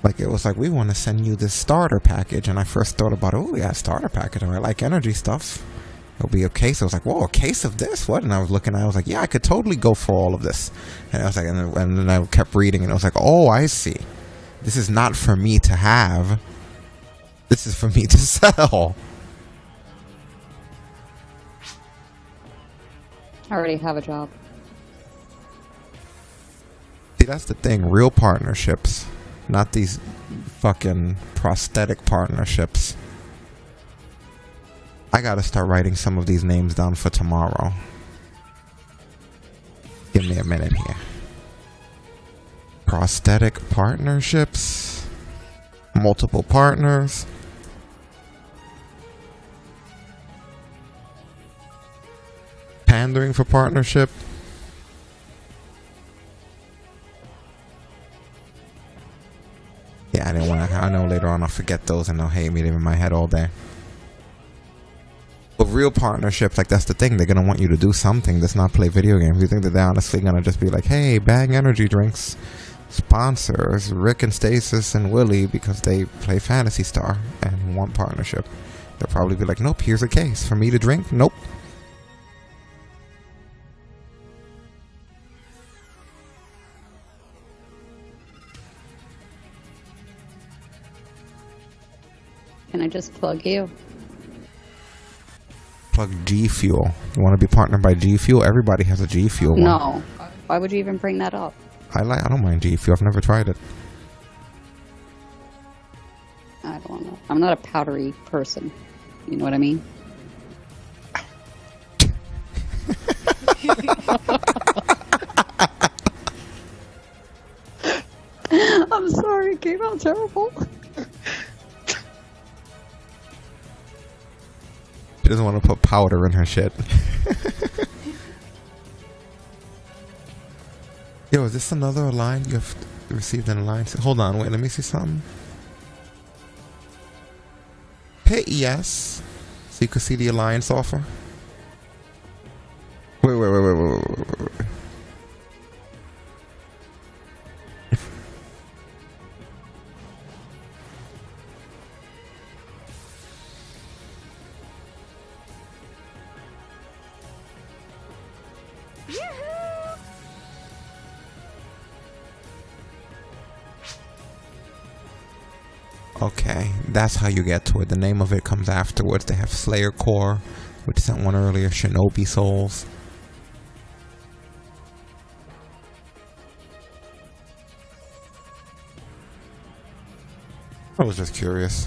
Like, it was like, we want to send you this starter package. And I first thought about, oh, yeah, starter package. And I like energy stuff. It'll be a case. I was like, whoa, a case of this? What? And I was looking at it. I was like, yeah, I could totally go for all of this. And I was like, and then I kept reading. And I was like, oh, I see. This is not for me to have. This is for me to sell. I already have a job. See, that's the thing. Real partnerships. Not these fucking prosthetic partnerships. I gotta start writing some of these names down for tomorrow. Give me a minute here. Prosthetic partnerships. Multiple partners. Pandering for partnership. Yeah, I didn't want to. I know later on I'll forget those and they'll hate me. They're in my head all day. But real partnerships, like, that's the thing. They're gonna want you to do something that's not play video games. You think that they're honestly gonna just be like, "Hey, Bang Energy Drinks sponsors Ric and Stasis and Willie because they play Phantasy Star and want partnership." They'll probably be like, "Nope, here's a case for me to drink." Nope. Can I just plug you? Plug G Fuel. You want to be partnered by G Fuel? Everybody has a G Fuel one. No. Why would you even bring that up? I don't mind G Fuel. I've never tried it. I don't know. I'm not a powdery person. You know what I mean? I'm sorry, it came out terrible. She doesn't want to put powder in her shit. Yo, is this another line you have received an alliance? Hold on, wait, let me see something. Hit yes. So you can see the alliance offer. Wait. Okay, that's how you get to it. The name of it comes afterwards. They have Slayer Core, which sent one earlier, Shinobi Souls. I was just curious.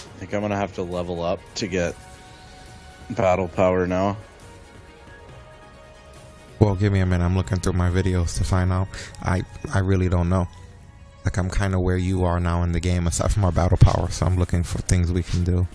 I think I'm gonna have to level up to get battle power now. Well, give me a minute. I'm looking through my videos to find out. I really don't know. Like, I'm kind of where you are now in the game, aside from our battle power. So I'm looking for things we can do.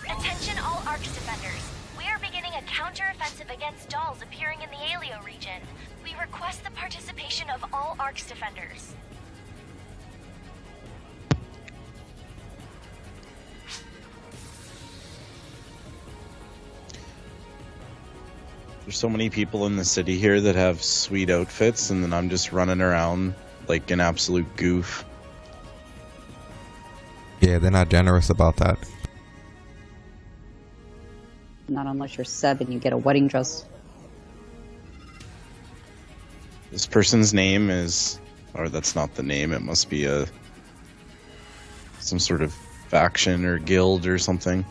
Attention all Arcs defenders. We are beginning a counter-offensive against dolls appearing in the Alio region. We request the participation of all Arcs defenders. There's so many people in the city here that have sweet outfits, and then I'm just running around like an absolute goof. Yeah, they're not generous about that. Not unless you're 7, you get a wedding dress. This person's name is, or that's not the name, it must be some sort of faction or guild or something.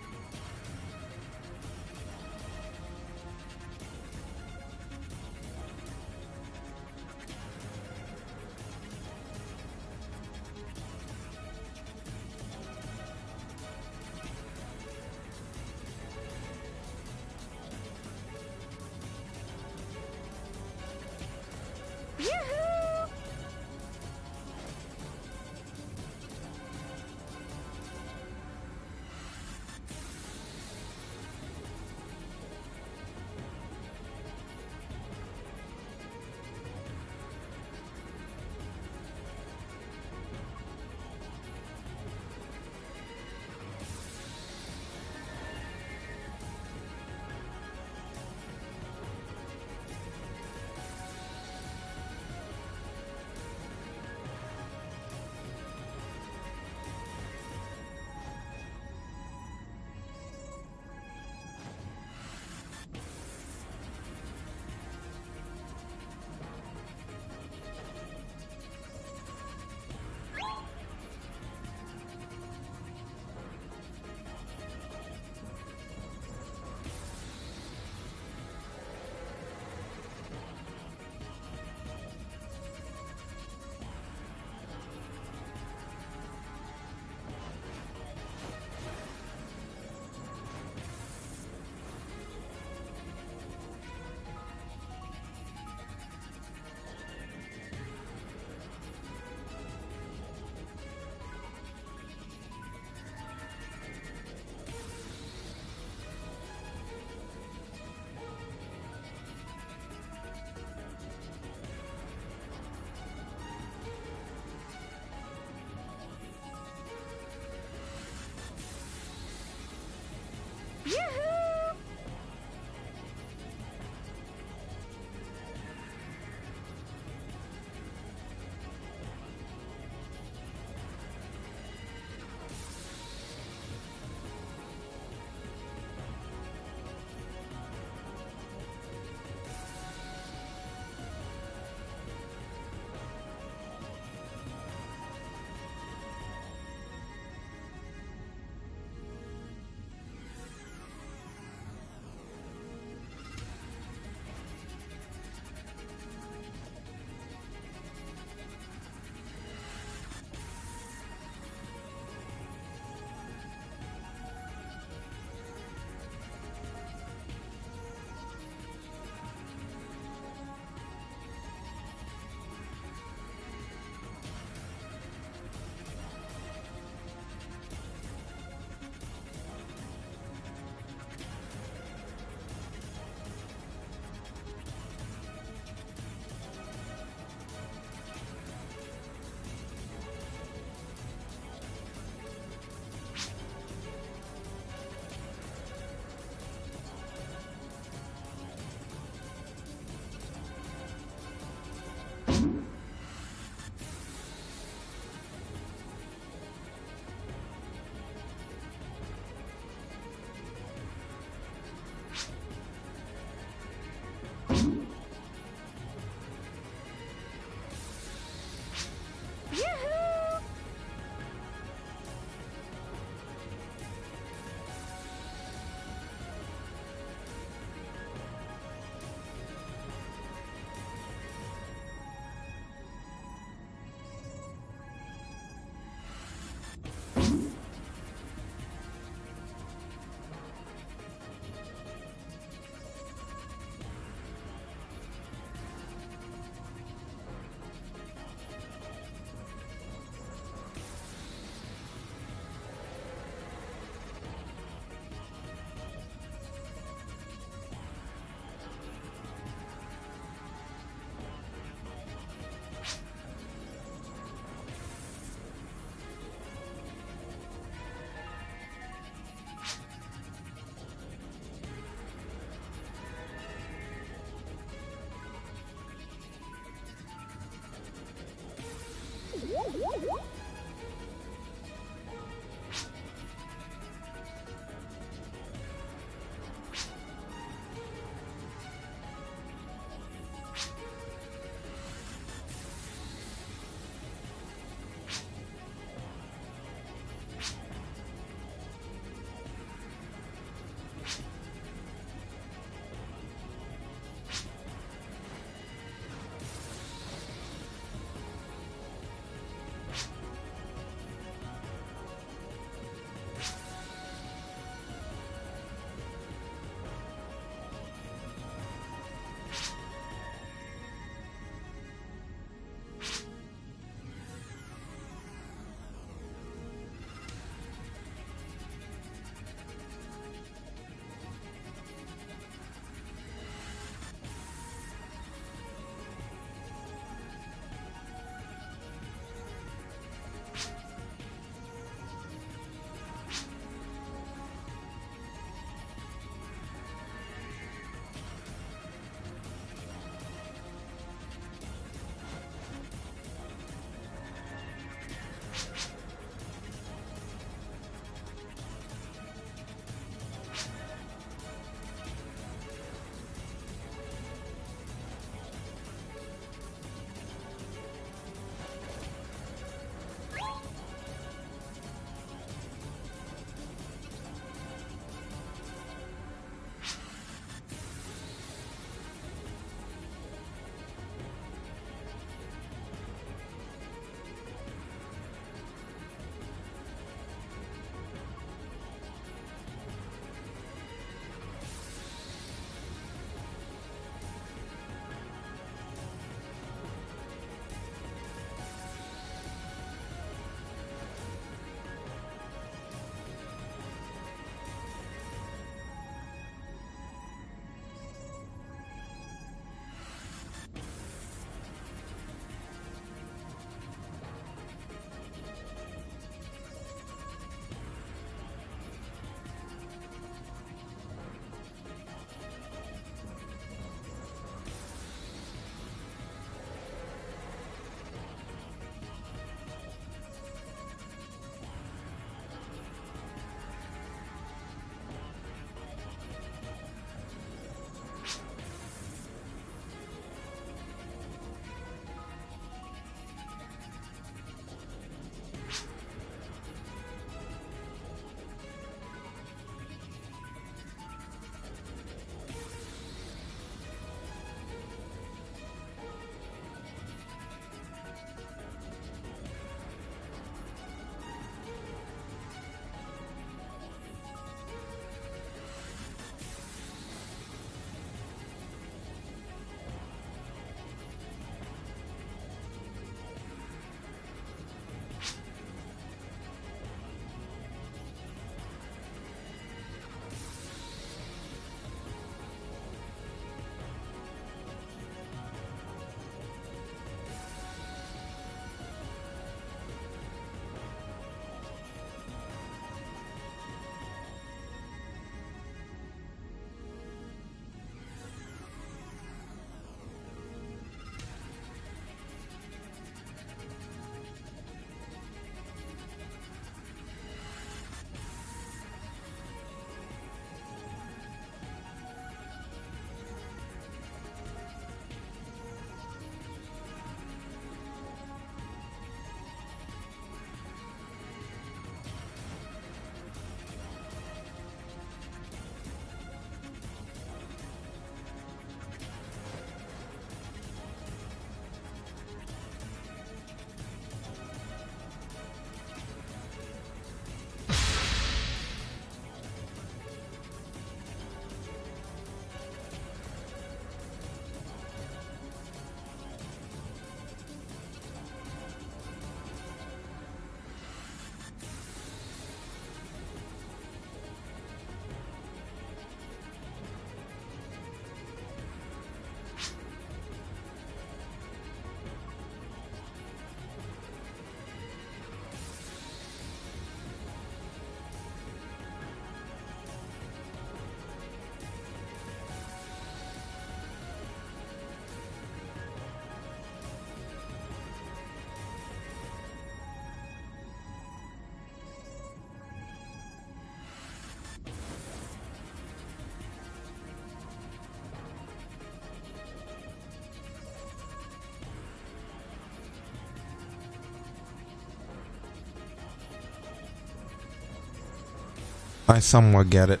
I somewhat get it.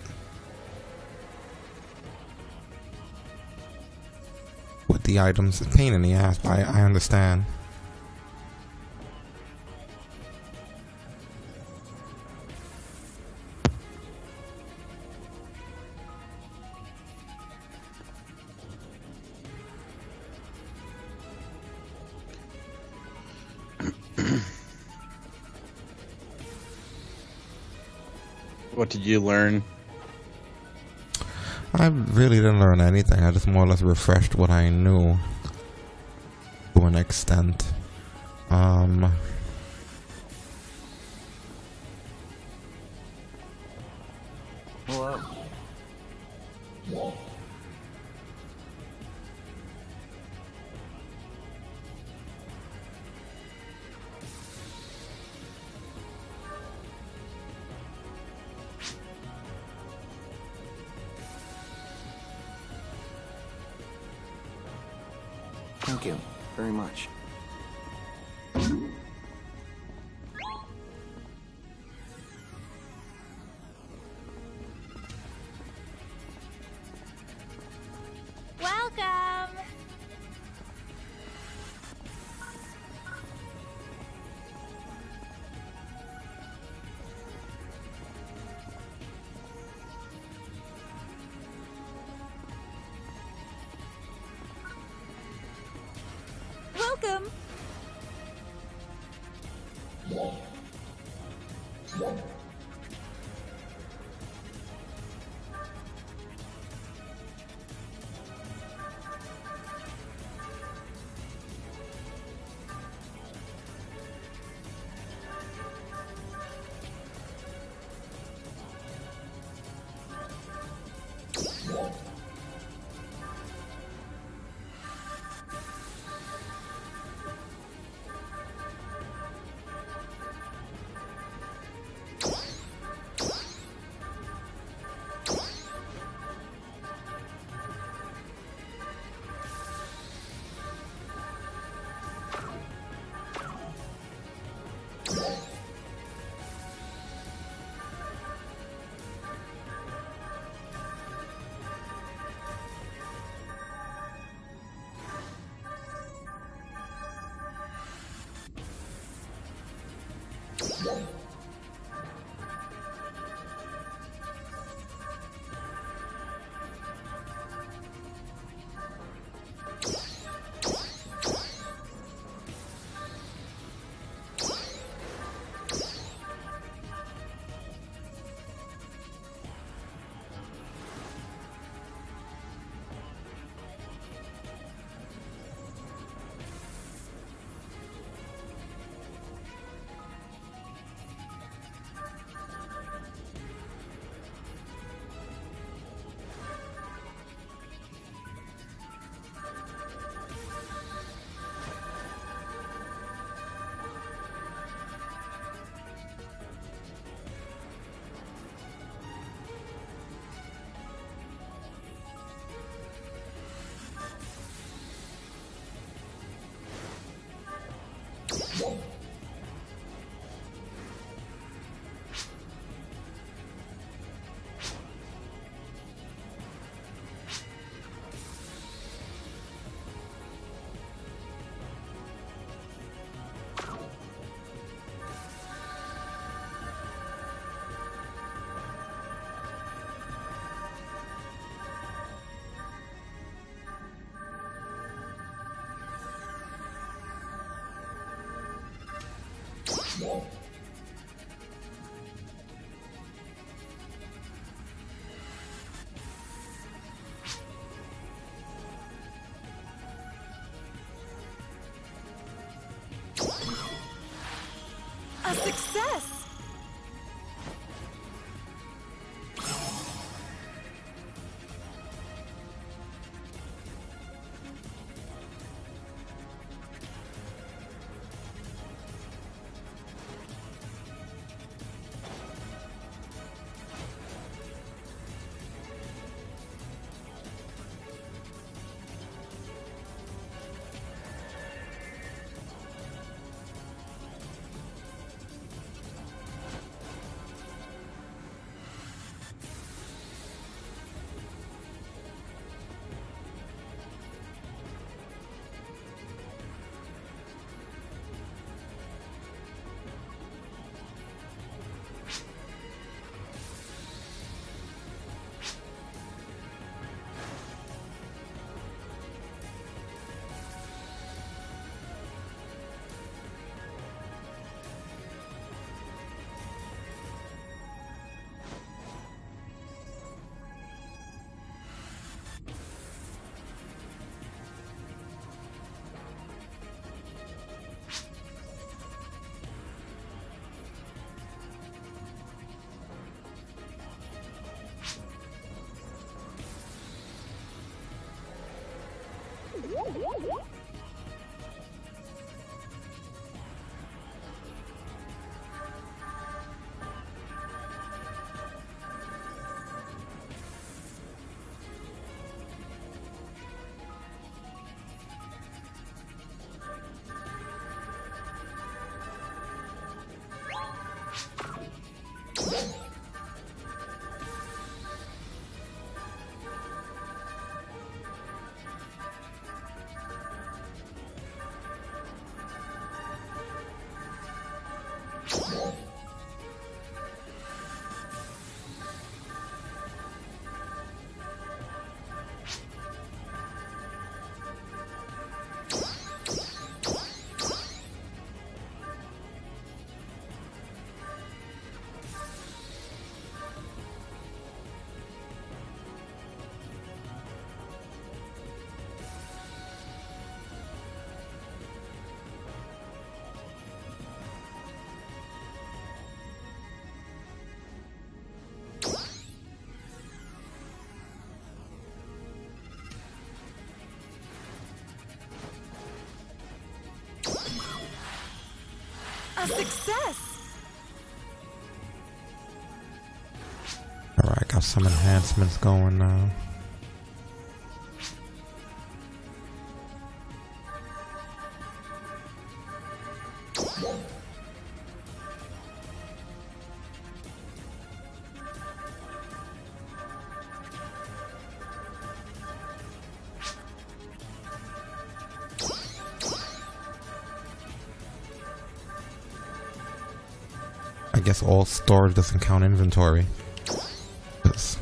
With the items, it's a pain in the ass, but I understand. What did you learn? I really didn't learn anything. I just more or less refreshed what I knew to an extent. Hello. Thank you very much. Welcome! Welcome! A success! Alright, got some enhancements going now. I guess all storage doesn't count inventory. Yes.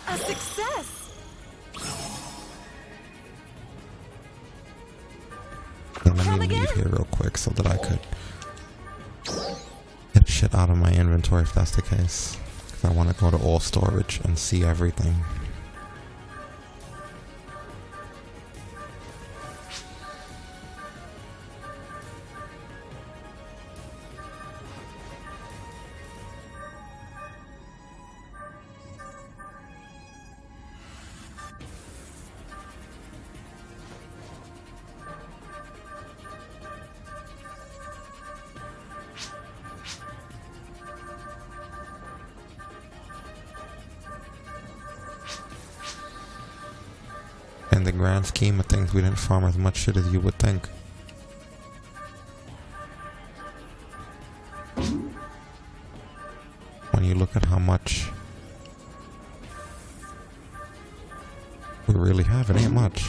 A success! Now let me leave here real quick so that I could get shit out of my inventory if that's the case. Because I want to go to all storage and see everything. In the grand scheme of things, we didn't farm as much shit as you would think. When you look at how much we really have, it ain't much.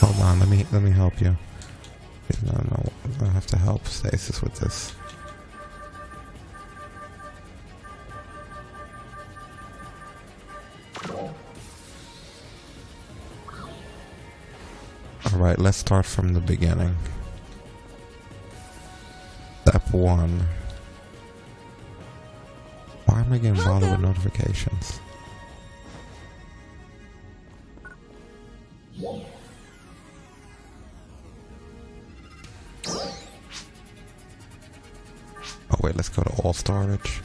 Hold on, let me help you. No, I have to help Stasis with this. Alright, let's start from the beginning. Step 1. Why am I getting bothered with notifications? Oh wait, let's go to all storage.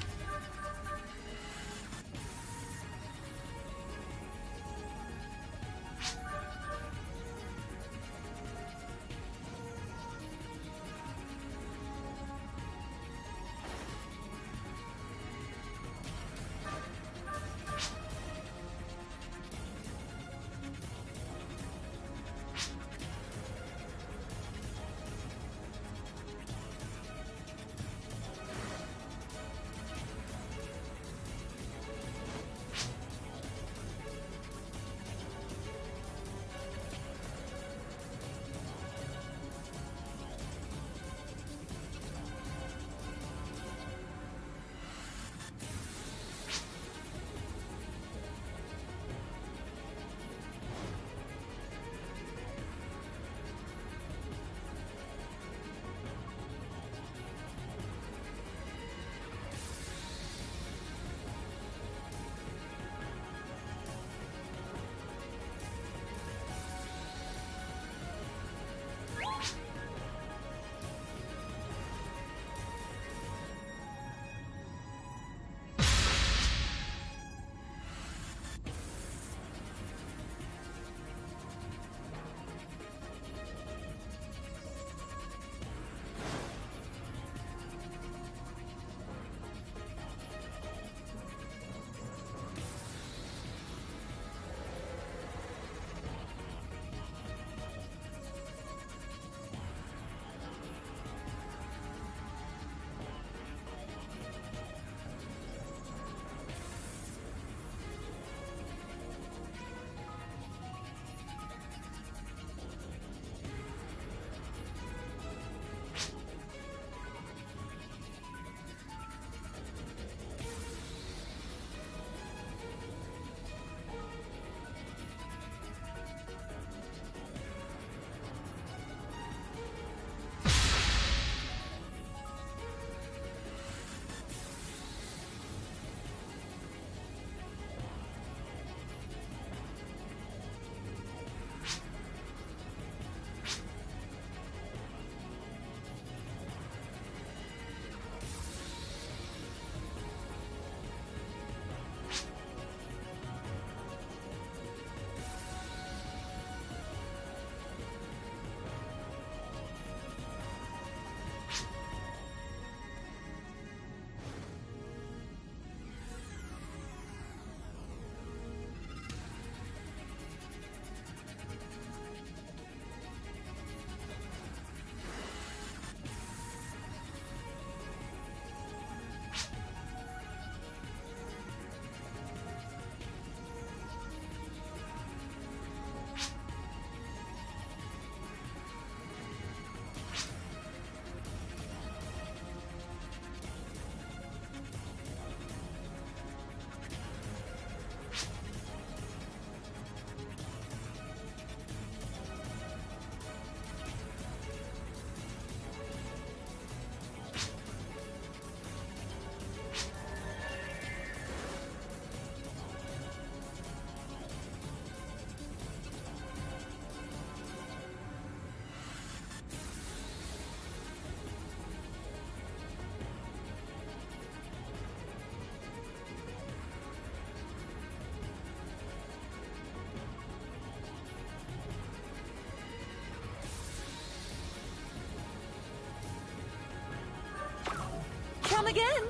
Come again.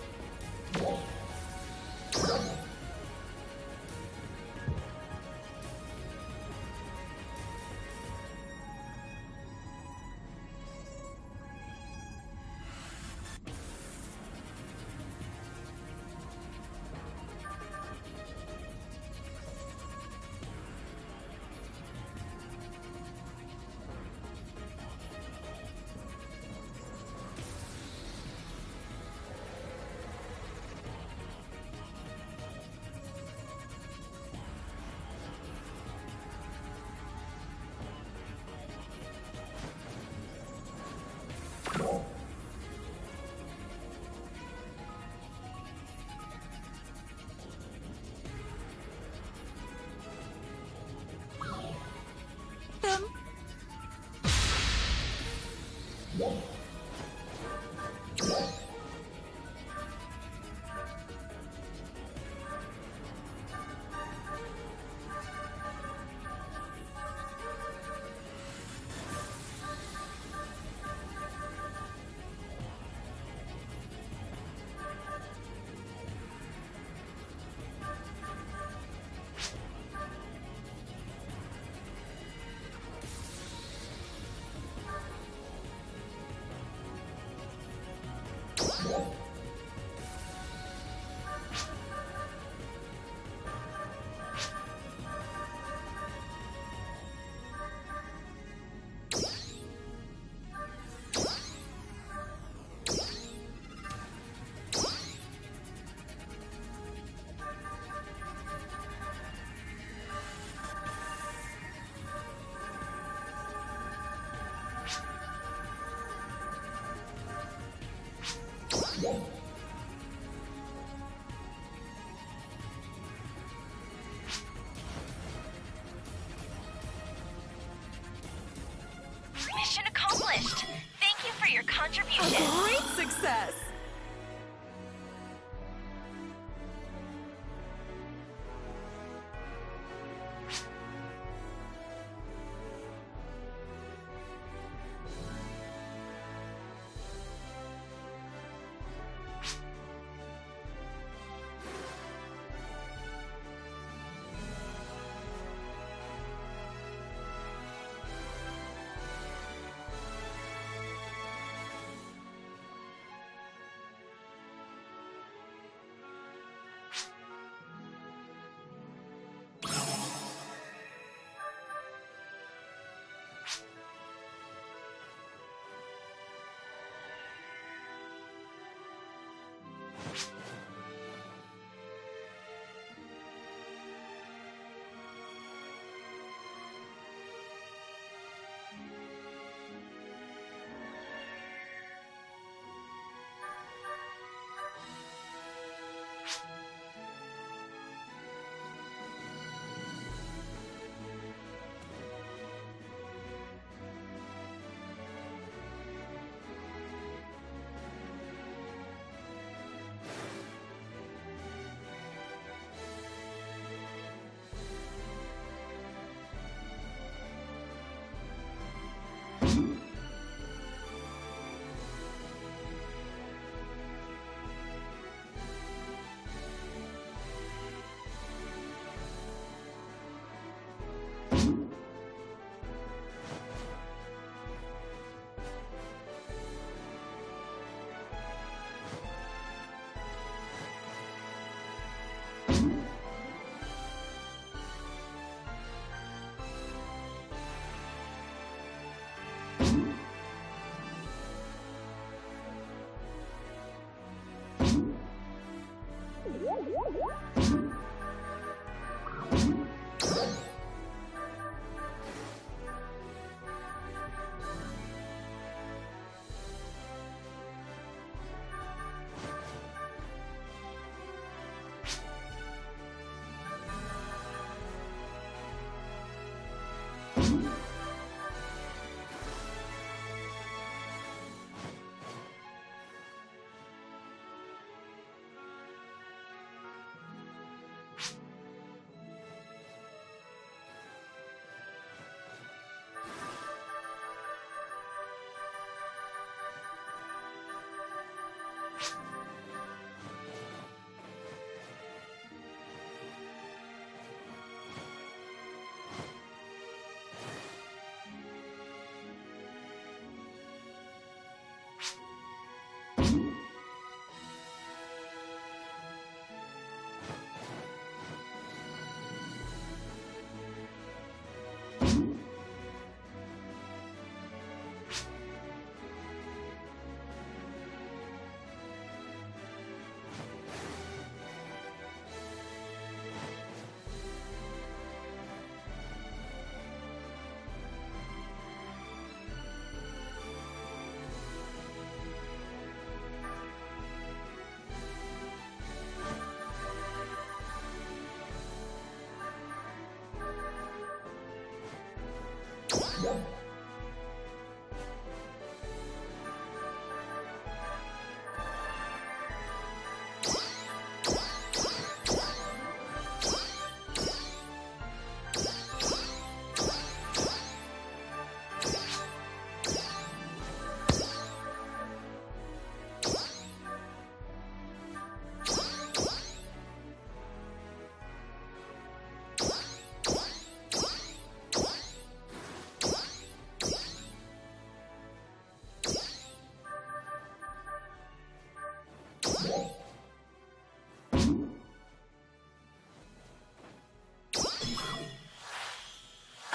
Mission accomplished! Thank you for your A contribution! great success.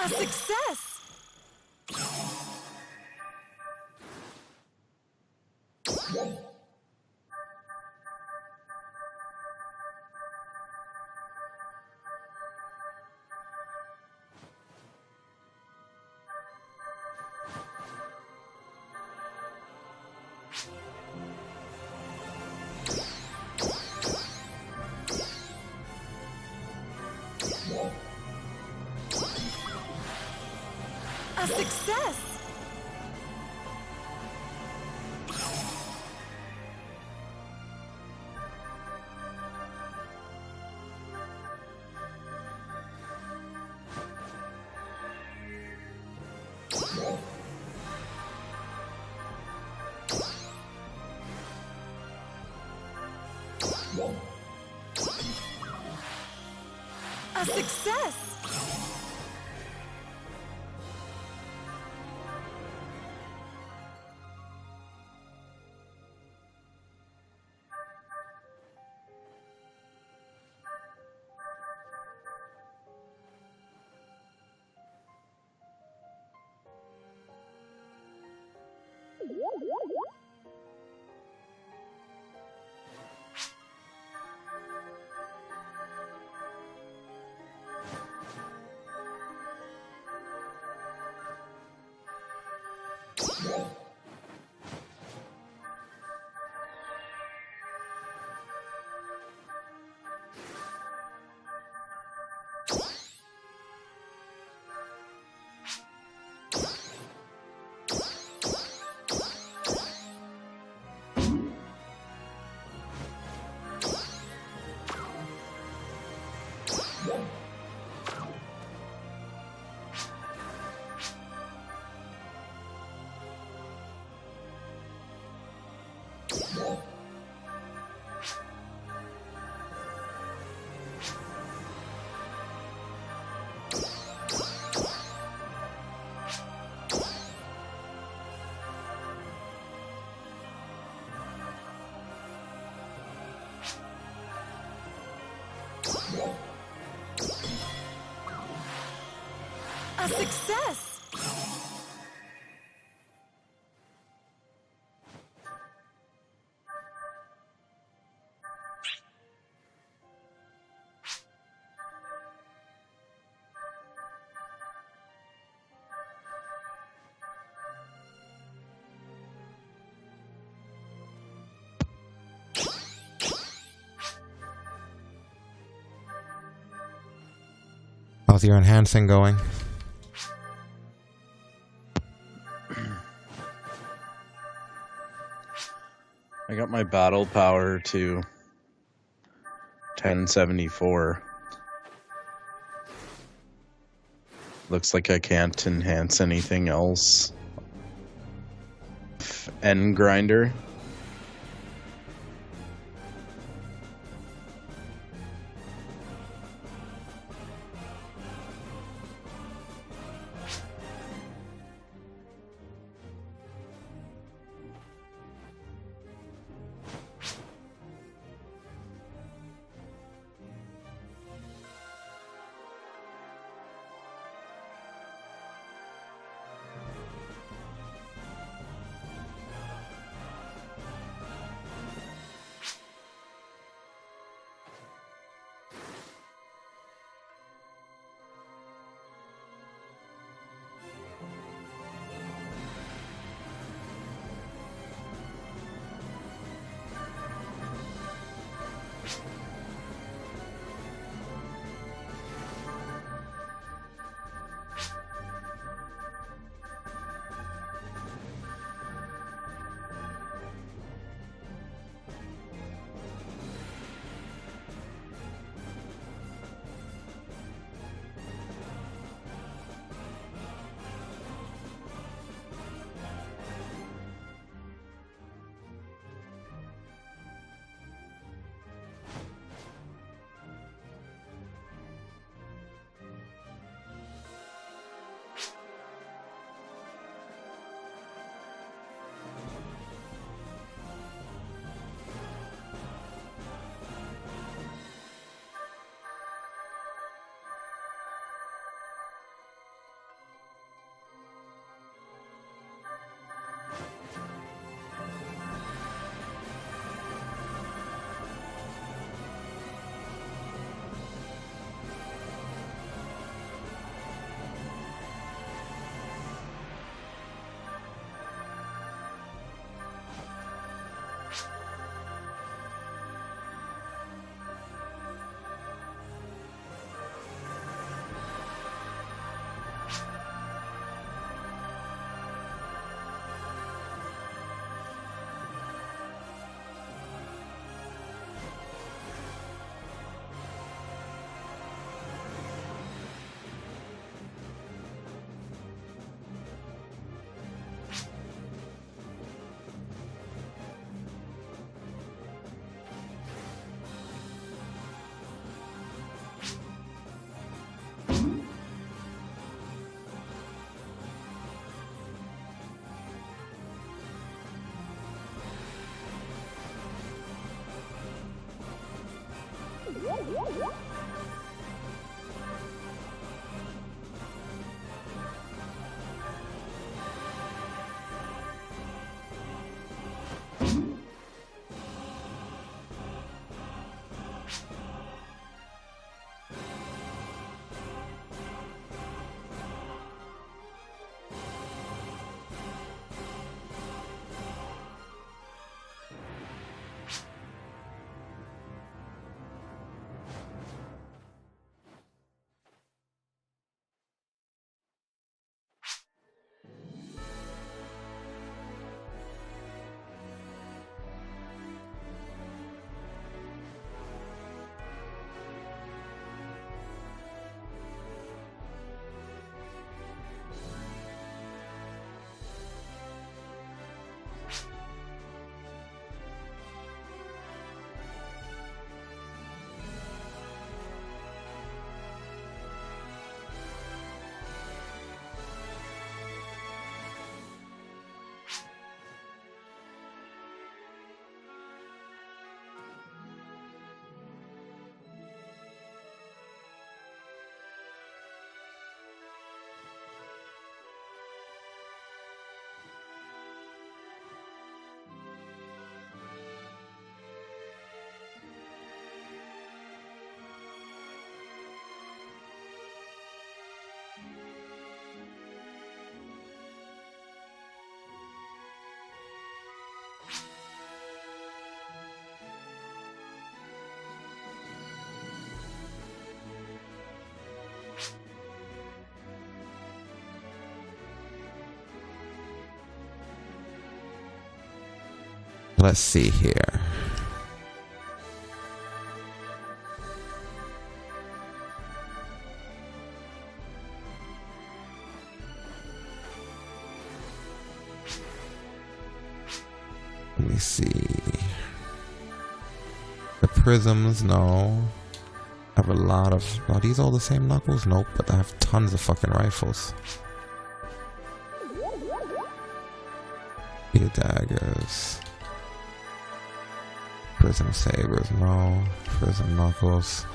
A success! A success! A success! A success! How's your enhancing going? I got my battle power to 1074. Looks like I can't enhance anything else. End grinder. Let's see here. Let me see. The prisms, no. I have a lot of... Are these all the same knuckles? Nope, but I have tons of fucking rifles. Spear daggers. Prism sabers, no. Prism knuckles.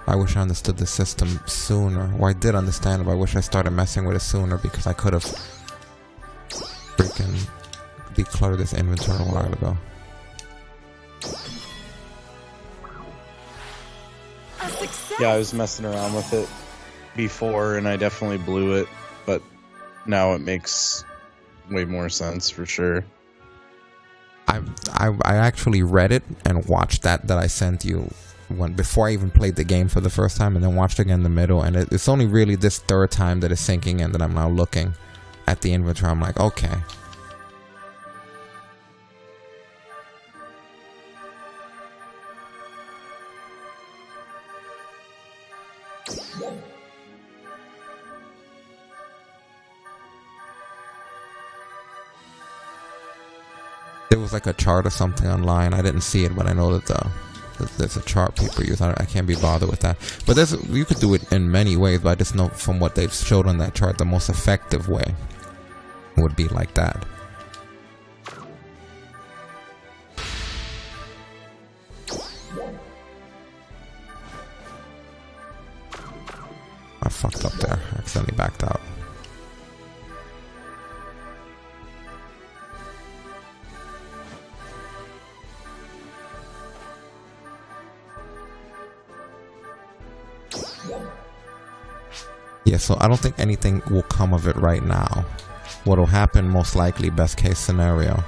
I wish I understood the system sooner. Well, I did understand it, but I wish I started messing with it sooner because I could have freaking decluttered this inventory a while ago. Yeah, I was messing around with it before and I definitely blew it, but now it makes way more sense for sure. I actually read it and watched that I sent you before I even played the game for the first time, and then watched again in the middle, and it's only really this third time that it's sinking in that I'm now looking at the inventory. I'm like, okay. There was like a chart or something online. I didn't see it, but I know that there's a chart people use. I can't be bothered with that. But you could do it in many ways, but I just know from what they've showed on that chart, the most effective way would be like that. I fucked up there. I accidentally backed out. Yeah, so I don't think anything will come of it right now. What will happen, most likely, best case scenario,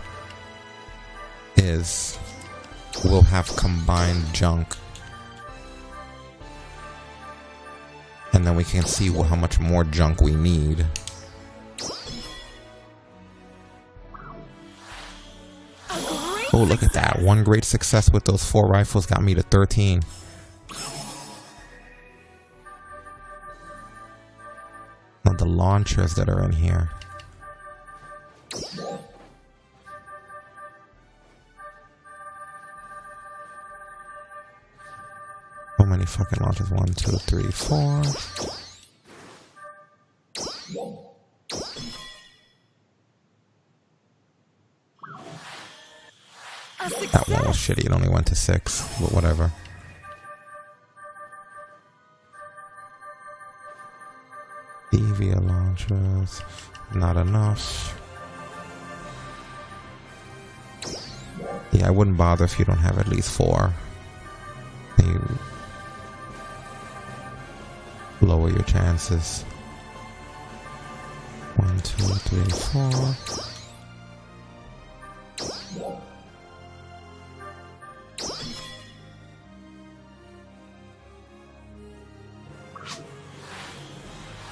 is we'll have combined junk. And then we can see how much more junk we need. Oh, look at that. One great success with those 4 rifles got me to 13. Now the launchers that are in here. So many fucking launches. 1, 2, 3, 4. A That one was success. shitty. It only went to 6, but whatever. Evia launchers. Not enough. Yeah, I wouldn't bother if you don't have at least 4. You lower your chances. 1, 2, 3, 4.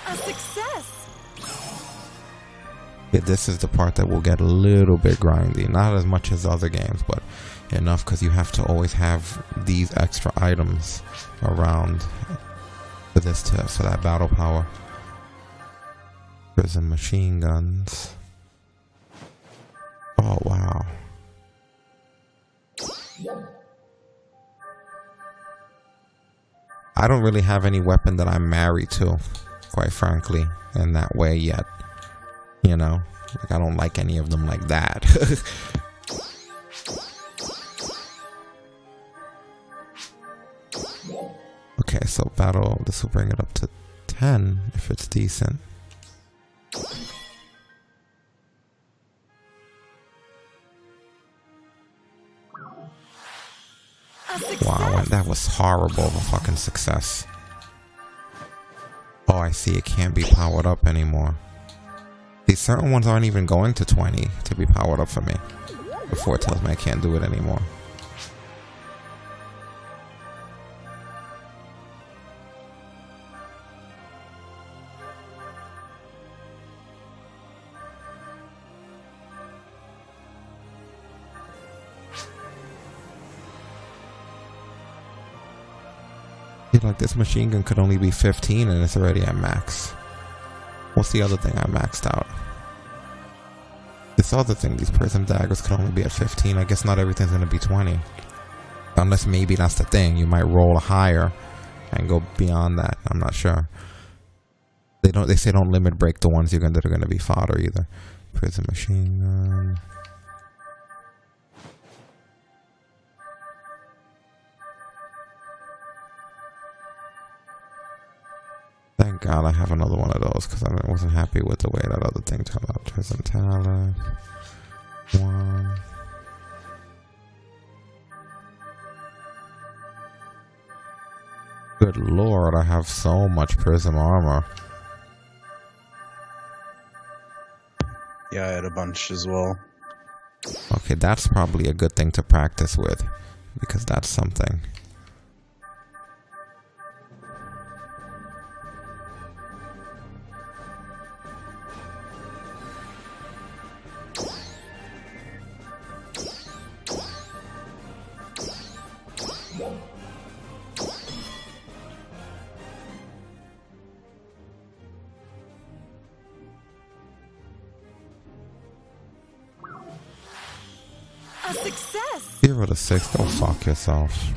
A success. Yeah, this is the part that will get a little bit grindy. Not as much as other games, but enough because you have to always have these extra items around for this for that battle power. Prism machine guns. Oh wow. I don't really have any weapon that I'm married to, quite frankly, in that way yet. You know, like I don't like any of them like that. Okay, so battle, this will bring it up to 10 if it's decent. A success. Wow, that was horrible of a fucking success. Oh, I see, it can't be powered up anymore. These certain ones aren't even going to 20 to be powered up for me before it tells me I can't do it anymore. Like this machine gun could only be 15 and it's already at max. What's the other thing I maxed out? This other thing, these prism daggers could only be at 15. I guess not everything's gonna be 20. Unless maybe that's the thing. You might roll higher and go beyond that. I'm not sure. They say don't limit break the ones that are gonna be fodder either. Prism machine gun. Thank God I have another one of those because I wasn't happy with the way that other thing turned out. Prism talent. 1. Good lord, I have so much prism armor. Yeah, I had a bunch as well. Okay, that's probably a good thing to practice with because that's something. A success. 0 to 6, go fuck yourself.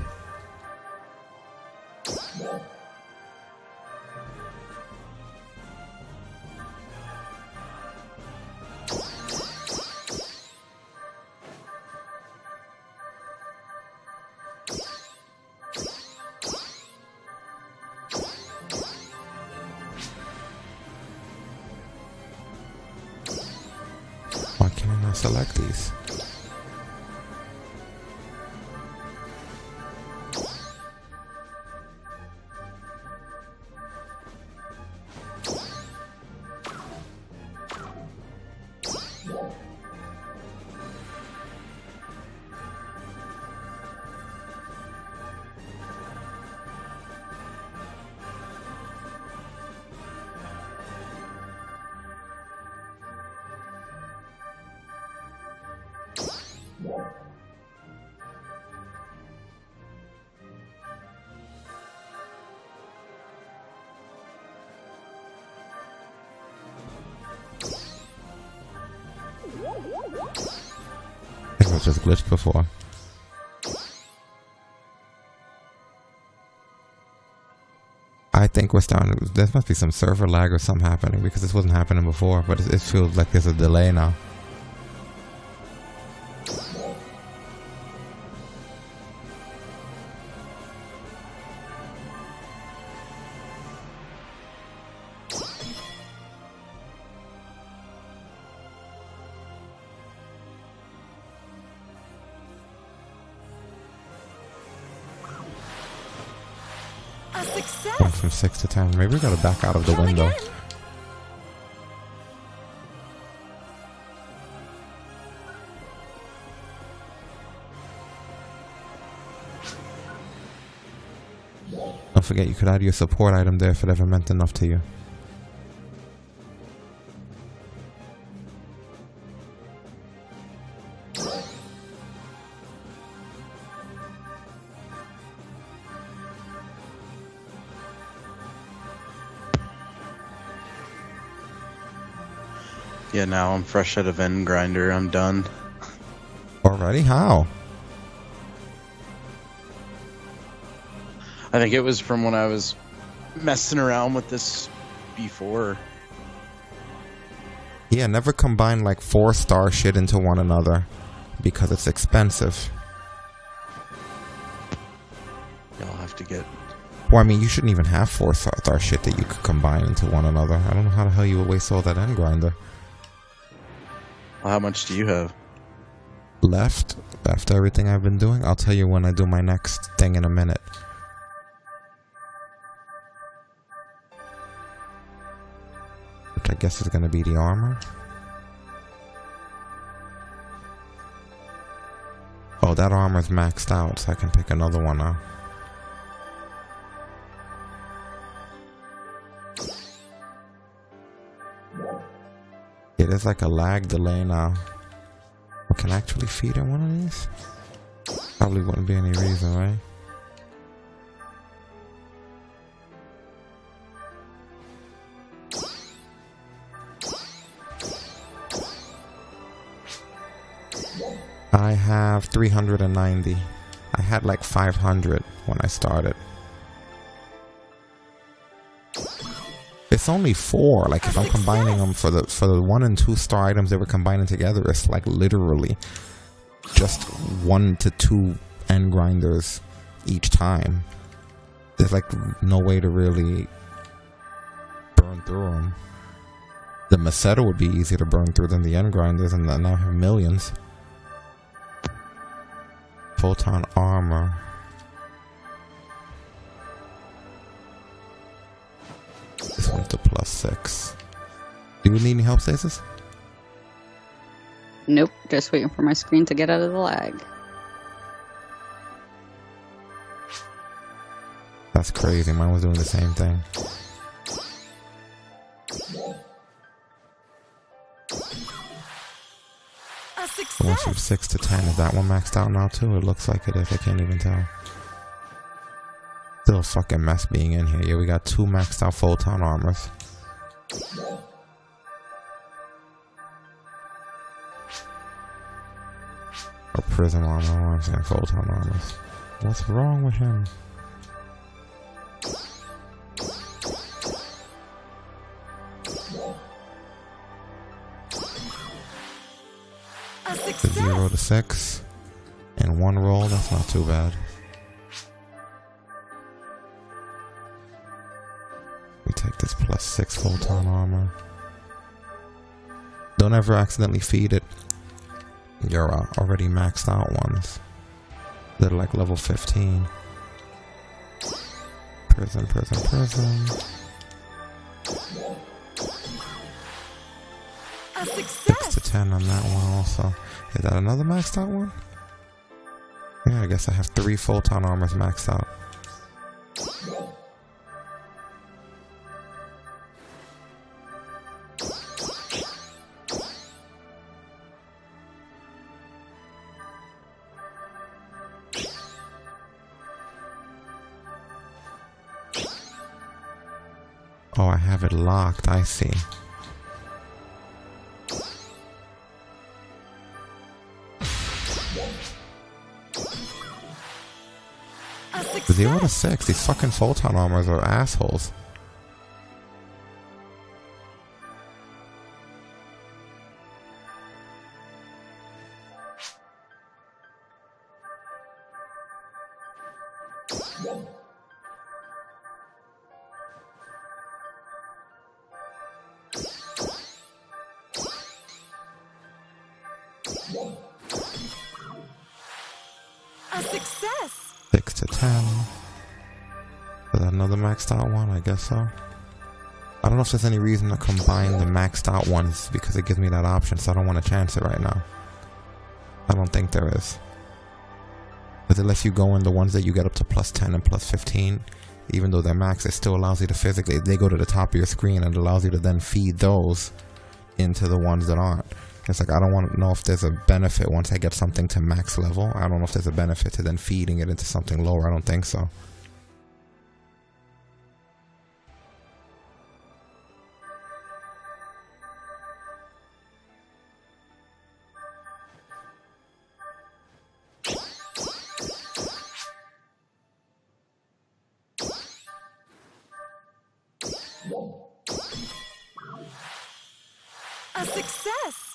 Why can't I not select these? I think it was just glitched before. think we're starting. There must be some server lag or something happening because this wasn't happening before, but it feels like there's a delay now. A Went success. from 6 to 10. Maybe we gotta back out of the window. Again. Don't forget, you could add your support item there if it ever meant enough to you. Yeah, now I'm fresh out of end grinder. I'm done. Already? How? I think it was from when I was messing around with this before. Yeah, never combine like 4-star shit into one another because it's expensive. Y'all have to get. Well, I mean, you shouldn't even have 4-star shit that you could combine into one another. I don't know how the hell you would waste all that end grinder. Well, how much do you have? Left after everything I've been doing. I'll tell you when I do my next thing in a minute. Which I guess is going to be the armor. Oh, that armor's maxed out, so I can pick another one now. Yeah, there's like a lag delay now. I can actually feed in one of these? Probably wouldn't be any reason, right? I have 390. I had like 500 when I started. It's only 4. Like if I'm combining them for the 1 and 2 star items they were combining together, it's like literally just 1 to 2 end grinders each time. There's like no way to really burn through them. The Maceta would be easier to burn through than the end grinders, and now I have millions. Photon armor. This went to +6. Do you need any help, Stasis? Nope, just waiting for my screen to get out of the lag. That's crazy. Mine was doing the same thing. A It went from success. 6 to 10. Is that one maxed out now too? It looks like it is. I can't even tell. Still a fucking mess being in here. Yeah, we got 2 maxed out photon armors. Or prism armor. Oh, I'm saying photon armors. What's wrong with him? A The 0 success. to 6 in 1 roll. That's not too bad. We take this +6 photon armor. Don't ever accidentally feed it your already maxed out ones. They're like level 15. Prism, prism, prism. A 6 to success. 10 on that one also. Is that another maxed out one? Yeah, I guess I have 3 photon armors maxed out. Oh, I have it locked. I see. A 0 to success. 6. These fucking photon armors are assholes. A success! 6 to 10. Is that another maxed out one? I guess so. I don't know if there's any reason to combine the maxed out ones because it gives me that option, so I don't want to chance it right now. I don't think there is. Because it lets you go in the ones that you get up to plus 10 and plus 15. Even though they're max, it still allows you to physically, they go to the top of your screen and it allows you to then feed those into the ones that aren't. It's like, I don't want to know if there's a benefit once I get something to max level. I don't know if there's a benefit to then feeding it into something lower. I don't think so. A success!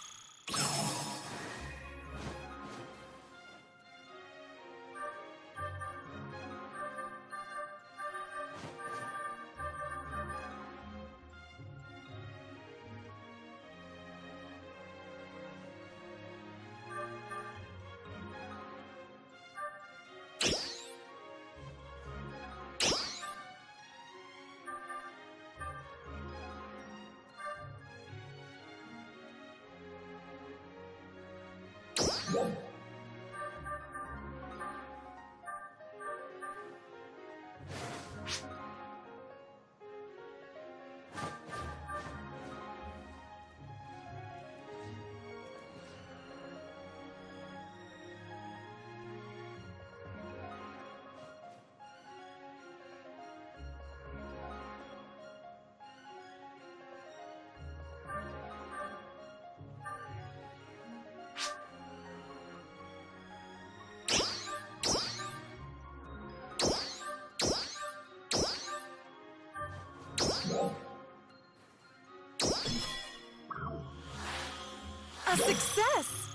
A success!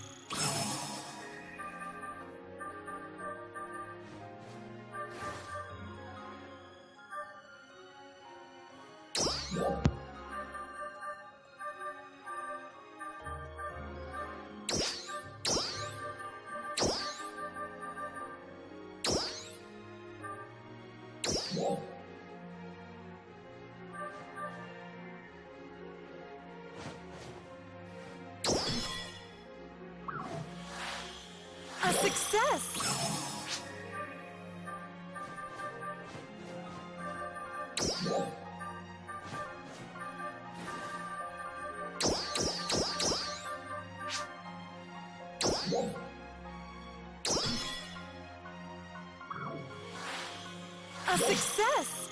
A success! A success!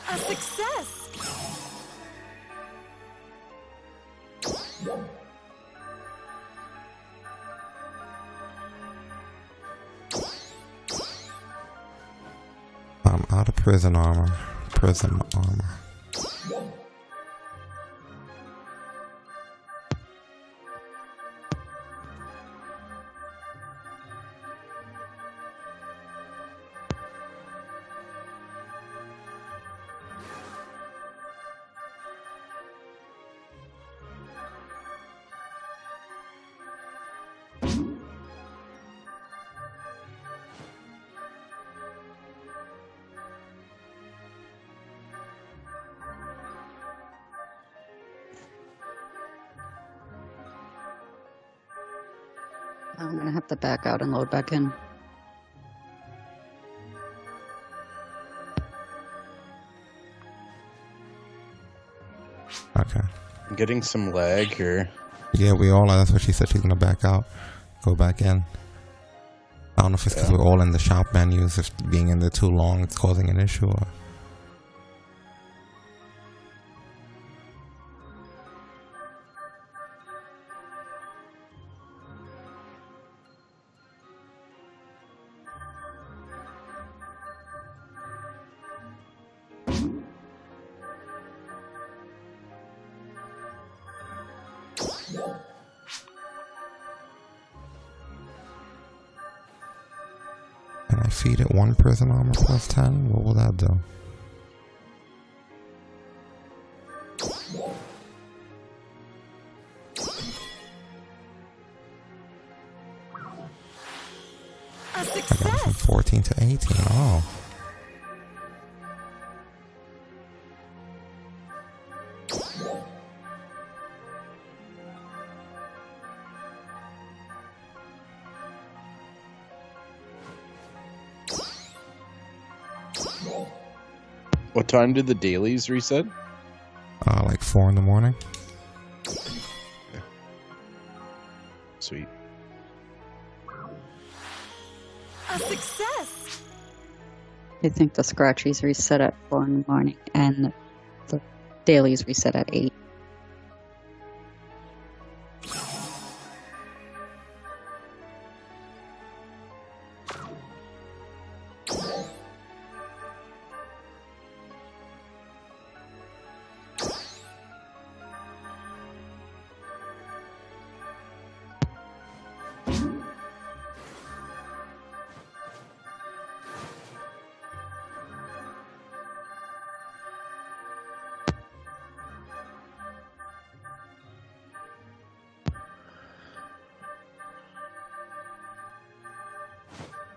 A success! I'm out of prison armor. Prison armor. I'm gonna have to back out and load back in. Okay. I'm getting some lag here. Yeah, we all are. That's what she said. She's gonna back out. Go back in. I don't know if it's because we're all in the shop menus. If being in there too long, it's causing an issue. Or... Can I feed it 1 prison armor plus 10? What will that do? A I got it from success. 14 to 18. Oh. What time did the dailies reset? Like 4 in the morning. Sweet. A success. I think the scratchies reset at 4 in the morning and the dailies reset at 8.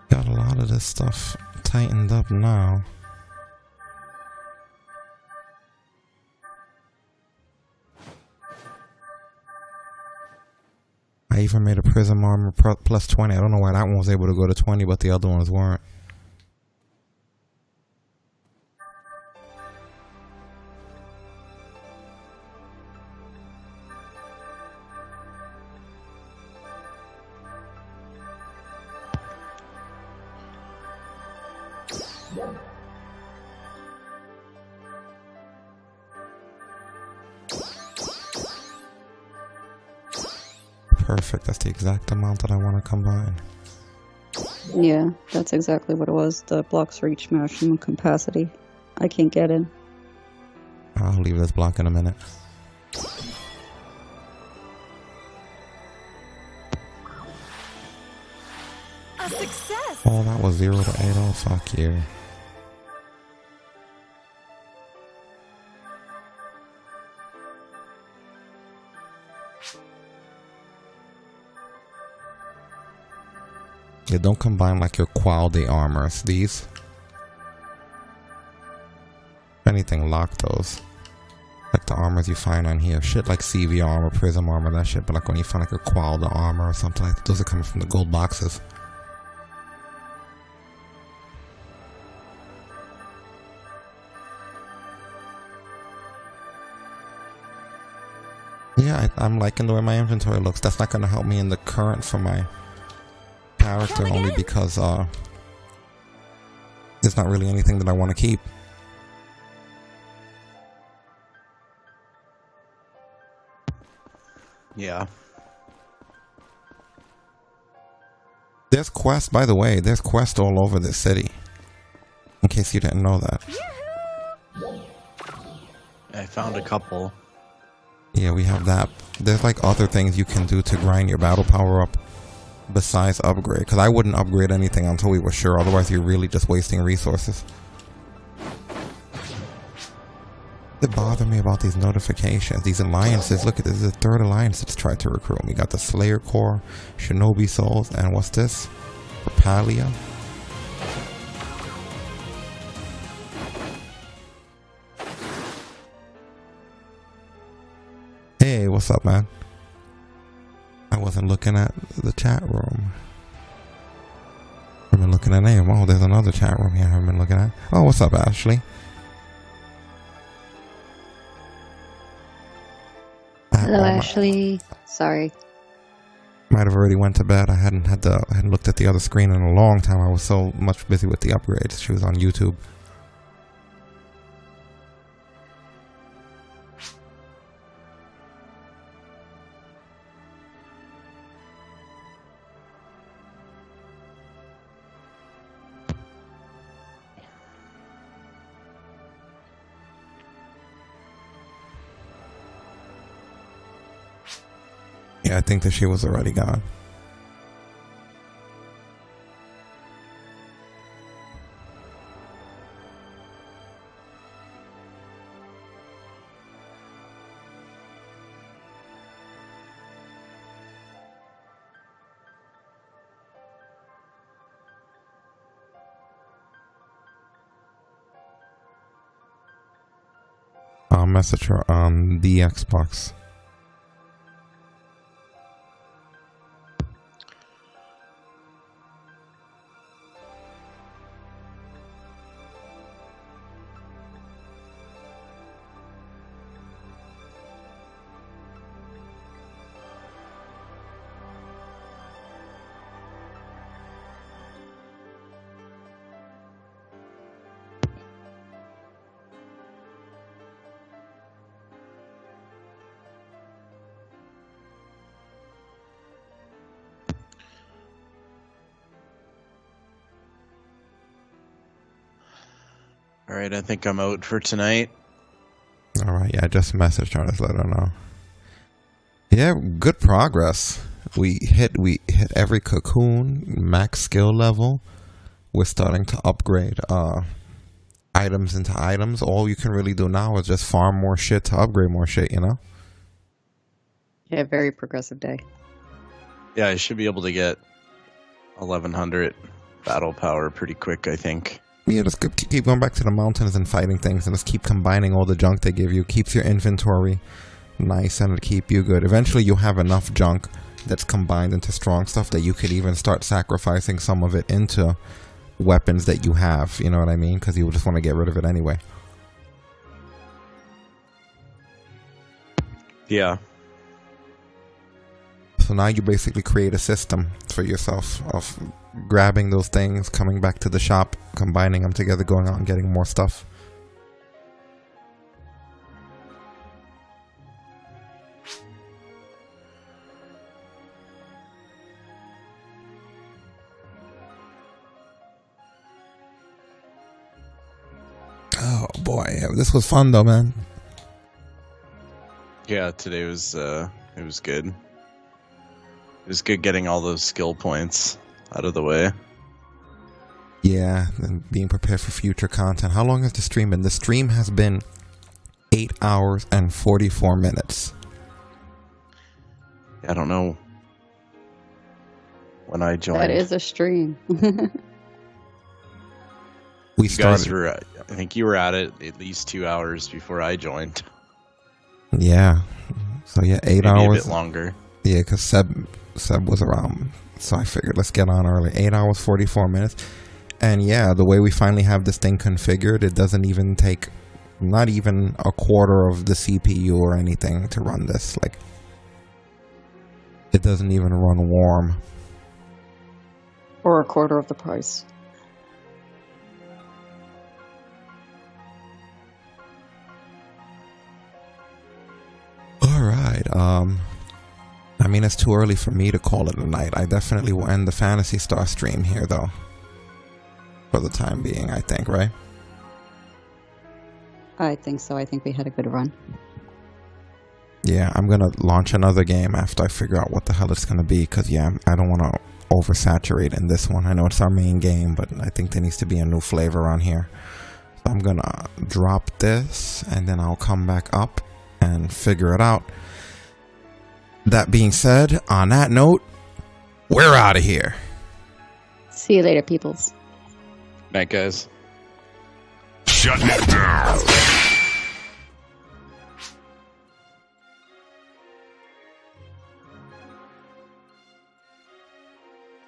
Got a lot of this stuff tightened up now. I even made a prism armor plus 20. I don't know why that one was able to go to 20, but the other ones weren't. Perfect. That's the exact amount that I want to combine. Yeah, that's exactly what it was. The blocks reach maximum capacity. I can't get in. I'll leave this block in a minute. A success. Oh, that was 0 to 8. Oh, fuck you. Yeah, don't combine like your quality armors. These. If anything, lock those. Like the armors you find on here. Shit like CV armor, prism armor, that shit. But like when you find like a quality armor or something like that, those are coming from the gold boxes. Yeah, I'm liking the way my inventory looks. That's not going to help me in the current for my character, only because there's not really anything that I want to keep. Yeah. There's quests, by the way, there's quests all over this city. In case you didn't know that. I found a couple. Yeah, we have that. There's like other things you can do to grind your battle power up besides upgrade. Because I wouldn't upgrade anything until we were sure. Otherwise, you're really just wasting resources. It bothers me about these notifications, these alliances. Look at this, is the third alliance that's tried to recruit me. We got the Slayer Corps, Shinobi Souls, and what's this? Palia. Hey, what's up, man? I wasn't looking at the chat room. I've been looking at name. Oh, there's another chat room here I haven't been looking at. Oh, what's up, Ashley? Hello, Ashley. Sorry. Might have already went to bed. I hadn't looked at the other screen in a long time. I was so much busy with the upgrades. She was on YouTube. Yeah, I think that she was already gone. I'll message her on the Xbox. All right, I think I'm out for tonight. All right, yeah, just message her. Just let her know. Yeah, good progress. We hit every cocoon, max skill level. We're starting to upgrade items into items. All you can really do now is just farm more shit to upgrade more shit, you know? Yeah, very progressive day. Yeah, I should be able to get 1100 battle power pretty quick, I think. Yeah, just keep going back to the mountains and fighting things, and just keep combining all the junk they give you. Keeps your inventory nice and it'll keep you good. Eventually you'll have enough junk that's combined into strong stuff that you could even start sacrificing some of it into weapons that you have, you know what I mean? Because you just want to get rid of it anyway. Yeah. So now you basically create a system for yourself of grabbing those things, coming back to the shop, combining them together, going out and getting more stuff. Oh boy, this was fun though, man. Yeah, today was it was good. It was good getting all those skill points out of the way. Yeah, and being prepared for future content. How long has the stream been? The stream has been 8 hours and 44 minutes. I don't know when I joined. That is a stream. We You guys started. were, I think you were at it at least 2 hours before I joined. Yeah. So yeah, 8 Maybe hours. a bit longer. Yeah, because Seb was around, so I figured let's get on early. 8 hours, 44 minutes. And yeah, the way we finally have this thing configured, it doesn't even take, not even a quarter of the CPU or anything to run this. Like, it doesn't even run warm. Or a quarter of the price. Alright, I mean, it's too early for me to call it a night. I definitely will end the Phantasy Star stream here, though. For the time being, I think, right? I think so. I think we had a good run. Yeah, I'm gonna launch another game after I figure out what the hell it's gonna be, because, yeah, I don't want to oversaturate in this one. I know it's our main game, but I think there needs to be a new flavor on here. So I'm gonna drop this, and then I'll come back up and figure it out. That being said, on that note, we're out of here. See you later, peoples. Night, guys. Shut it down.